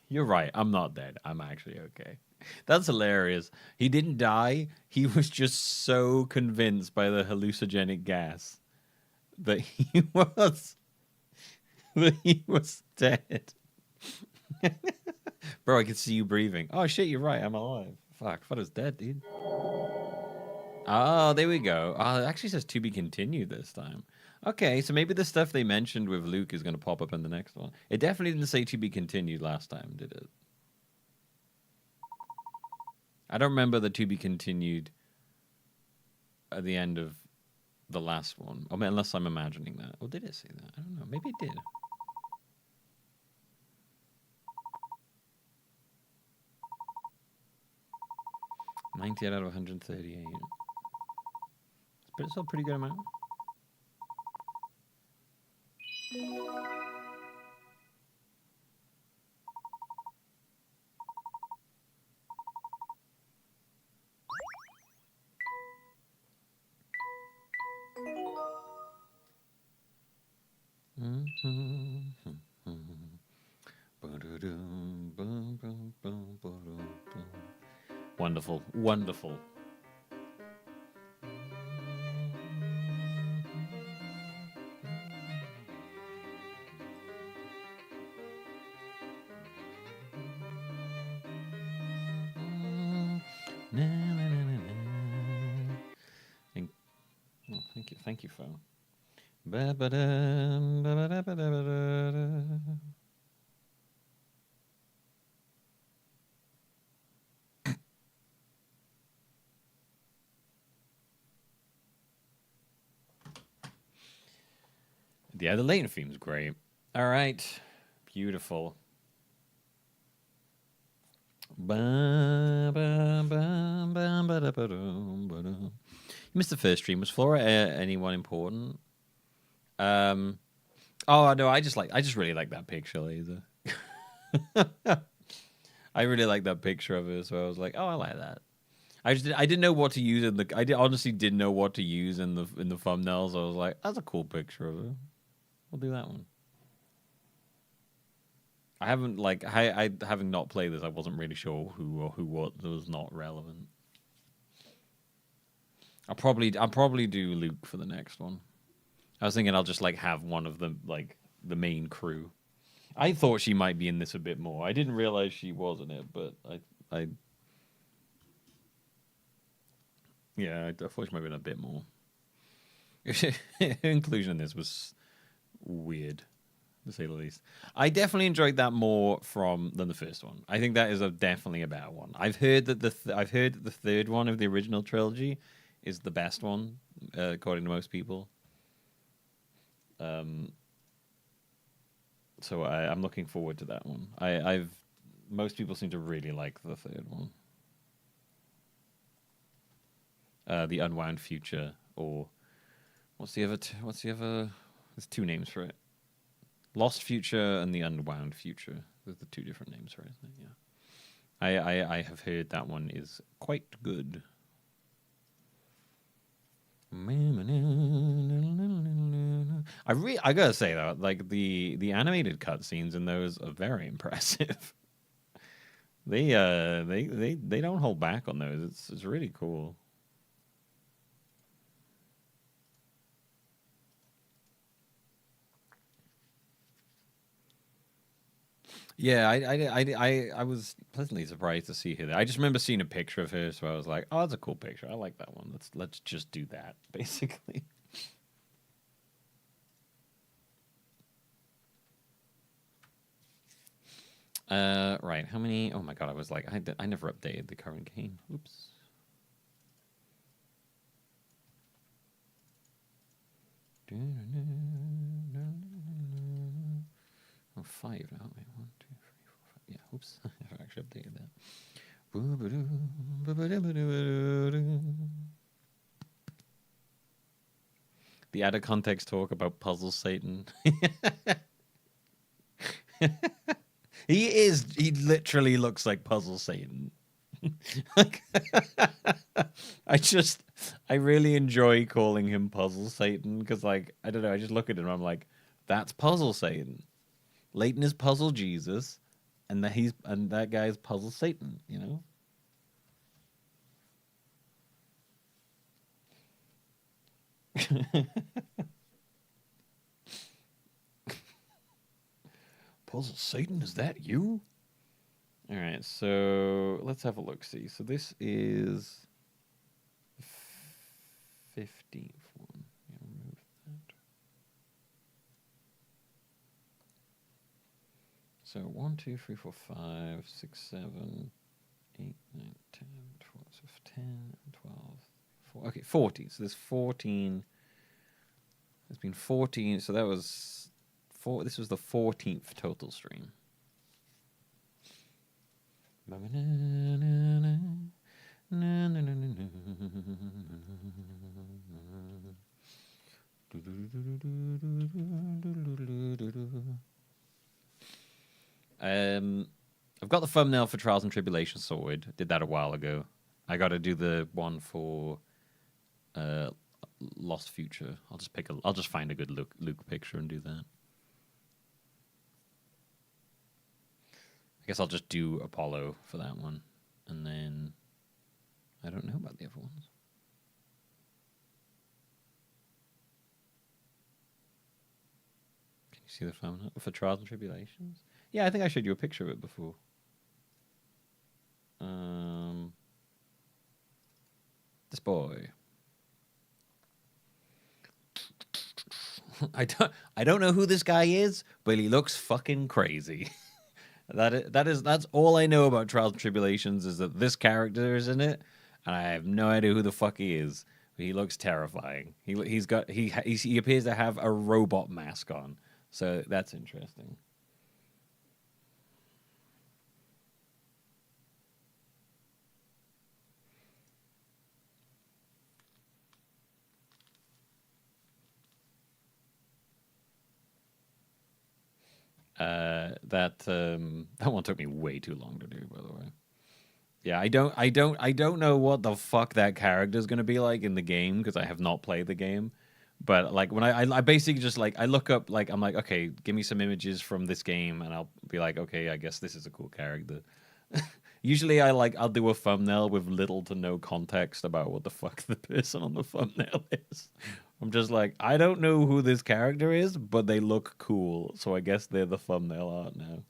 You're right. I'm not dead. I'm actually okay. That's hilarious. He didn't die. He was just so convinced by the hallucinogenic gas that he was dead. Bro, I can see you breathing. Oh shit, you're right. I'm alive. Fuck, I thought I was dead, dude. Oh, there we go. Oh, it actually says to be continued this time. Okay, so maybe the stuff they mentioned with Luke is going to pop up in the next one. It definitely didn't say to be continued last time, did it? I don't remember the to be continued at the end of the last one. I mean, unless I'm imagining that. Or did it say that? I don't know. Maybe it did. 98 out of 138. But it's still a pretty good amount. Wonderful, wonderful. Thank you, phone. Yeah, the Layton theme's great. All right. Beautiful. You missed the first stream. Was Flora anyone important? Oh no, I just really like that picture, Laser. I really like that picture of her, so I was like, oh, I like that. I didn't know what to use in the. Honestly didn't know what to use in the thumbnails. I was like, that's a cool picture of it. We'll do that one. I haven't I having not played this, I wasn't really sure who or what was not relevant. I'll probably do Luke for the next one. I was thinking I'll just like have one of them, like the main crew. I thought she might be in this a bit more. I didn't realize she was in it, but I thought she might have been a bit more. Inclusion in this was weird, to say the least. I definitely enjoyed that more than the first one. I think that is definitely a better one. I've heard that the third one of the original trilogy is the best one, according to most people. So I'm looking forward to that one. Most people seem to really like the third one. The Unwound Future, or what's the other? There's two names for it. Lost Future and the Unwound Future. There's the two different names for it, isn't it? Yeah. I have heard that one is quite good. I gotta say though, like the animated cutscenes in those are very impressive. They don't hold back on those. It's really cool. Yeah, I was pleasantly surprised to see her there. I just remember seeing a picture of her, so I was like, "Oh, that's a cool picture. I like that one. Let's just do that." Basically. Right. How many? Oh my god, I was like, I never updated the current game. Oops. Oh, 5 now. Wait, 1, 2, 3, 4, 5. Yeah, oops. I've actually updated that. The added context talk about Puzzle Satan. He literally looks like Puzzle Satan. I really enjoy calling him Puzzle Satan because, like, I don't know, I just look at him and I'm like, that's Puzzle Satan. Layton is Puzzle Jesus, and that guy is Puzzle Satan, you know? Puzzle Satan, is that you? All right, so let's have a look. See, so this is the 15th one. Yeah, remove that. So 1, 2, 3, 4, 5, 6, 7, 8, 9, 10, 12, so 10, 12, 4. Okay, 14. So there's 14. There's been 14. So that was 4. This was the 14th total stream. I've got the thumbnail for Trials and Tribulations sorted. Did that a while ago. I got to do the one for Lost Future. I'll just find a good Luke picture and do that. I guess I'll just do Apollo for that one, and then I don't know about the other ones. Can you see the thumbnail for Trials and Tribulations? Yeah, I think I showed you a picture of it before. This boy. I don't know who this guy is, but he looks fucking crazy. That's all I know about Trials and Tribulations is that this character is in it, and I have no idea who the fuck he is. But he looks terrifying. He appears to have a robot mask on, so that's interesting. That one took me way too long to do, by the way. Yeah, I don't know what the fuck that character's gonna be like in the game because I have not played the game. But like when I basically just like I look up like I'm like, okay, give me some images from this game and I'll be like, okay, I guess this is a cool character. Usually I'll do a thumbnail with little to no context about what the fuck the person on the thumbnail is. I'm just like, I don't know who this character is, but they look cool, so I guess they're the thumbnail art now.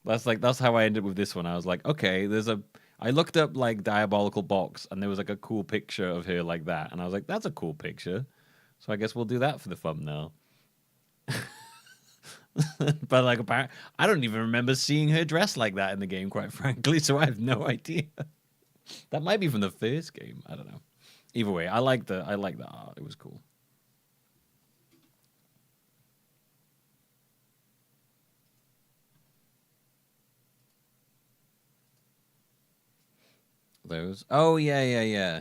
That's how I ended with this one. I was like, okay, I looked up like Diabolical box and there was like a cool picture of her like that, and I was like, that's a cool picture. So I guess we'll do that for the thumbnail. But like I don't even remember seeing her dressed like that in the game, quite frankly, so I have no idea. That might be from the first game. I don't know. Either way, I like the art. It was cool. Those. Oh yeah.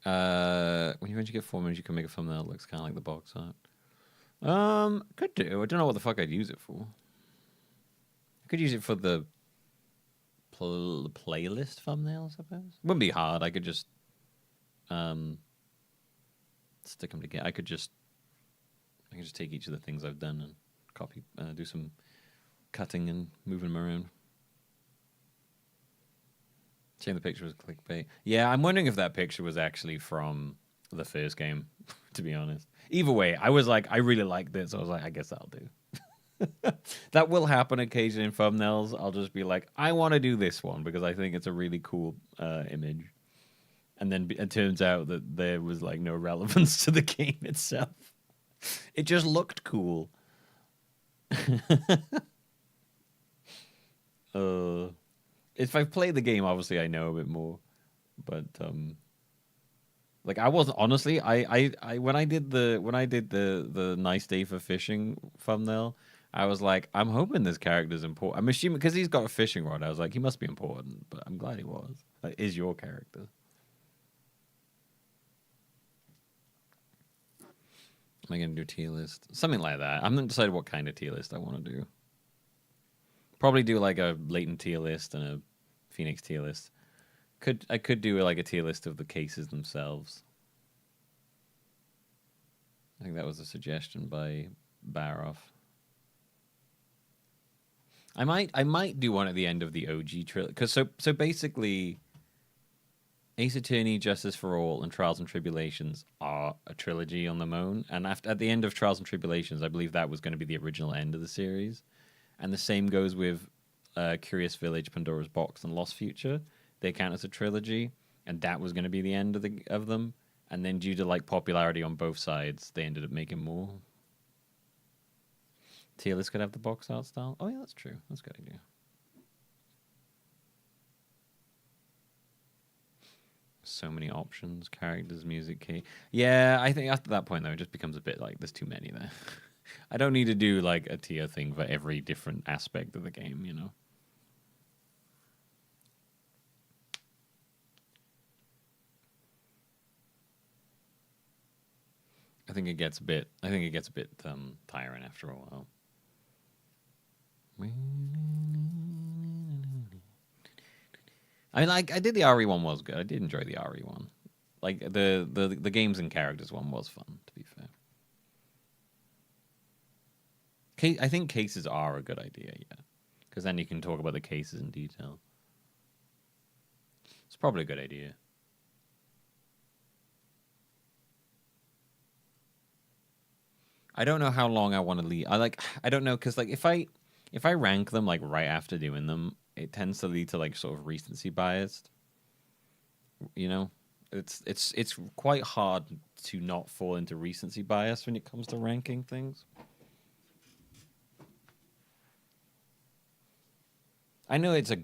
When you get 4 minutes, you can make a thumbnail that looks kind of like the box art. Could do. I don't know what the fuck I'd use it for. I could use it for the playlist thumbnail, I suppose. Wouldn't be hard. I could just stick them together. I could just take each of the things I've done and copy, do some cutting and moving them around. Saying the picture was clickbait. Yeah, I'm wondering if that picture was actually from the first game, to be honest. Either way, I was like, I really like this. So I was like, I guess that'll do. That will happen occasionally in thumbnails. I'll just be like, I want to do this one because I think it's a really cool image. And then it turns out that there was like no relevance to the game itself. It just looked cool. If I've played the game, obviously I know a bit more. But like I wasn't honestly. I when I did the nice day for fishing thumbnail, I was like, I'm hoping this character's important. I'm assuming because he's got a fishing rod. I was like, he must be important. But I'm glad he was. That is your character. Am I gonna do tier list? Something like that. I'm not decided what kind of tier list I want to do. Probably do like a Layton tier list and a Phoenix tier list. I could do like a tier list of the cases themselves. I think that was a suggestion by Baroff. I might do one at the end of the OG trilogy because so basically, Ace Attorney, Justice for All, and Trials and Tribulations are a trilogy on their own. And at the end of Trials and Tribulations, I believe that was going to be the original end of the series. And the same goes with Curious Village, Pandora's Box, and Lost Future. They count as a trilogy, and that was going to be the end of them. And then due to like popularity on both sides, they ended up making more. Tier list could have the box art style. Oh yeah, that's true. That's a good idea. So many options, characters, music key. Yeah, I think after that point though, it just becomes a bit like there's too many there. I don't need to do like a tier thing for every different aspect of the game, you know. I think it gets a bit tiring after a while. I mean, like I did the RE one was good. I did enjoy the RE one. Like the games and characters one was fun, to be fair. I think cases are a good idea, yeah. Because then you can talk about the cases in detail. It's probably a good idea. I don't know how long I want to leave. I don't know, because like if I rank them like right after doing them, it tends to lead to like sort of recency biased. You know? It's quite hard to not fall into recency bias when it comes to ranking things. I know it's a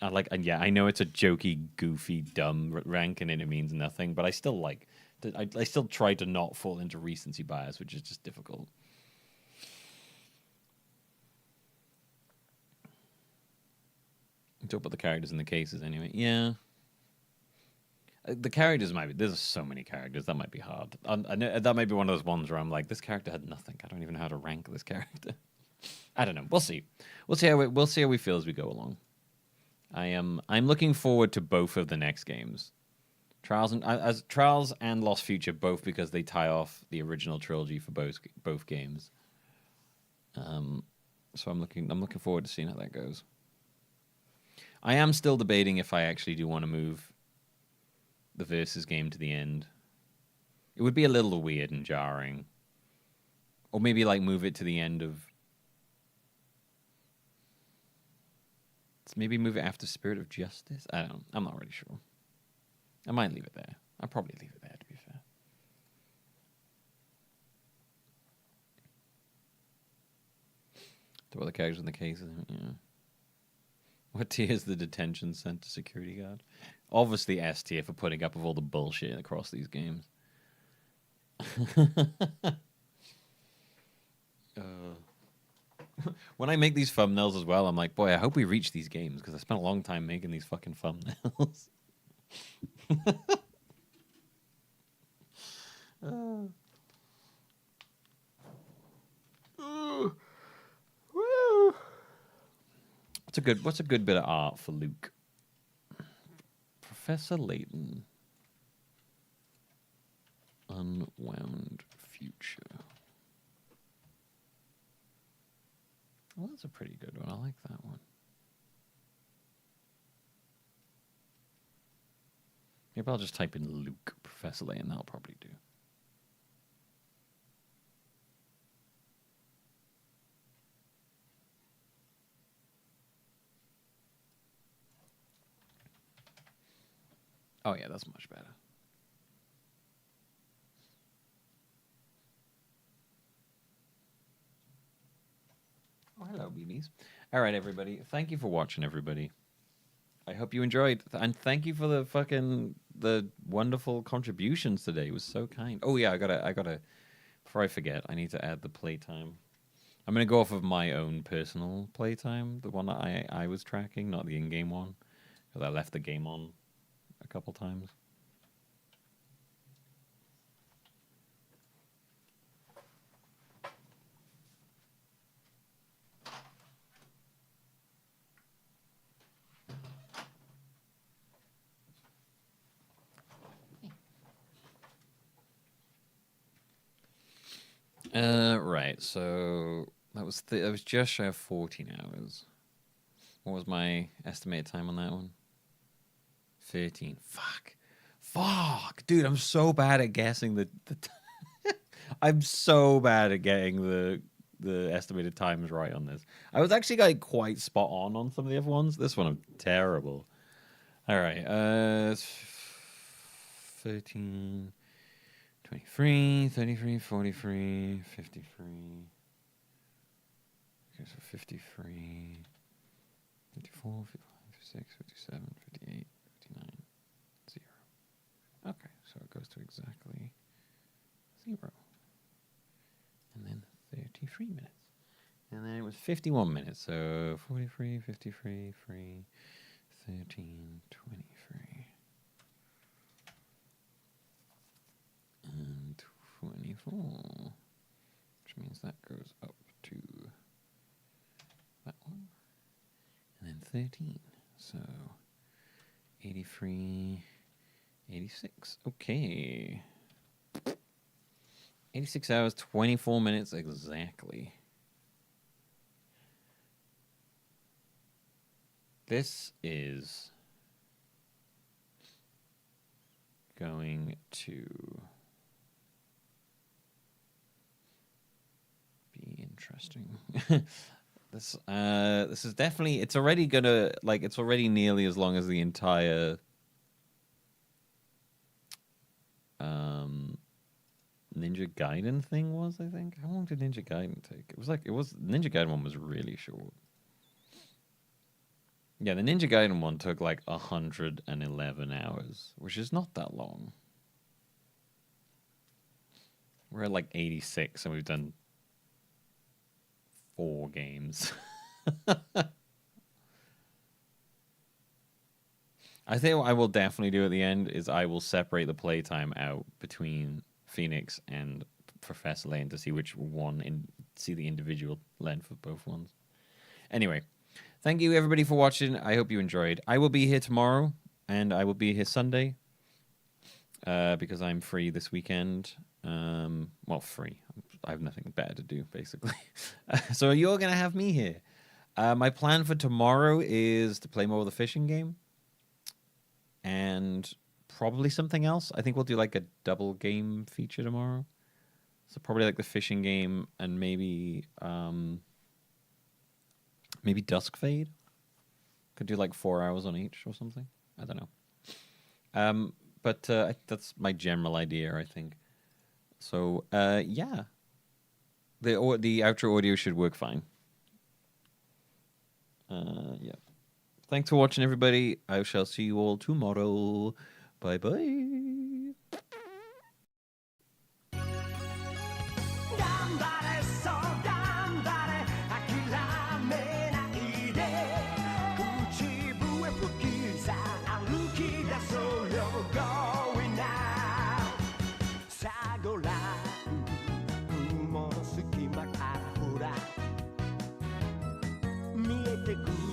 jokey, goofy, dumb ranking and it means nothing, but I still I still try to not fall into recency bias, which is just difficult. Talk about the characters and the cases anyway. Yeah. The characters might be... There's so many characters. That might be hard. I know, that might be one of those ones where I'm like, this character had nothing. I don't even know how to rank this character. I don't know. We'll see. We'll see how we feel as we go along. I'm looking forward to both of the next games. Trials and Lost Future, both because they tie off the original trilogy for both games. So I'm looking forward to seeing how that goes. I am still debating if I actually do want to move the Versus game to the end. It would be a little weird and jarring. Or maybe like move it to the end of... Maybe move it after Spirit of Justice? I don't know. I'm not really sure. I might leave it there. I'll probably leave it there, to be fair. Throw the characters in the cases. Yeah. What tier is the detention center security guard? Obviously S tier for putting up with all the bullshit across these games. When I make these thumbnails as well, I'm like, boy, I hope we reach these games because I spent a long time making these fucking thumbnails. What's a good bit of art for Luke? Professor Layton. Unwound Future. Well, that's a pretty good one. I like that one. Maybe I'll just type in Luke, Professor Layton. That'll probably do. Oh, yeah, that's much better. Oh, hello, BBs. All right, everybody. Thank you for watching, everybody. I hope you enjoyed. And thank you for the wonderful contributions today. It was so kind. Oh, yeah, I gotta, before I forget, I need to add the playtime. I'm going to go off of my own personal playtime, the one that I was tracking, not the in-game one, because I left the game on a couple times. Right, so that was just shy of 14 hours. What was my estimated time on that one? 13. Fuck, dude, I'm so bad at guessing the I'm so bad at getting the estimated times right on this. I was actually like quite spot on some of the other ones. This one I'm terrible. All right, 13, 23, 33, 43, 53. Okay, so 53, 54, 55, 56, 57, 58, 59, 0. Okay, so it goes to exactly 0. And then 33 minutes. And then it was 51 minutes. So 43, 53, 3, 13, 23. And 24. Which means that goes up to that one. And then 13. So 83, 86. Okay. 86 hours, 24 minutes exactly. This is going to be interesting. This is definitely, it's already gonna, like, it's already nearly as long as the entire Ninja Gaiden thing was, I think. How long did Ninja Gaiden take? Ninja Gaiden one was really short. Yeah, the Ninja Gaiden one took like 111 hours, which is not that long. We're at like 86 and we've done 4 games. I think what I will definitely do at the end is I will separate the playtime out between Phoenix and Professor Layton to see which one see the individual length of both ones. Anyway, thank you everybody for watching. I hope you enjoyed. I will be here tomorrow, and I will be here Sunday because I'm free this weekend. Well, free. I have nothing better to do, basically. So you're going to have me here. My plan for tomorrow is to play more of the fishing game. And probably something else. I think we'll do like a double game feature tomorrow. So probably like the fishing game and maybe maybe Dusk Fade. Could do like 4 hours on each or something. I don't know. But that's my general idea, I think. So yeah, the outro audio should work fine. Yeah. Thanks for watching, everybody. I shall see you all tomorrow. Bye bye. Te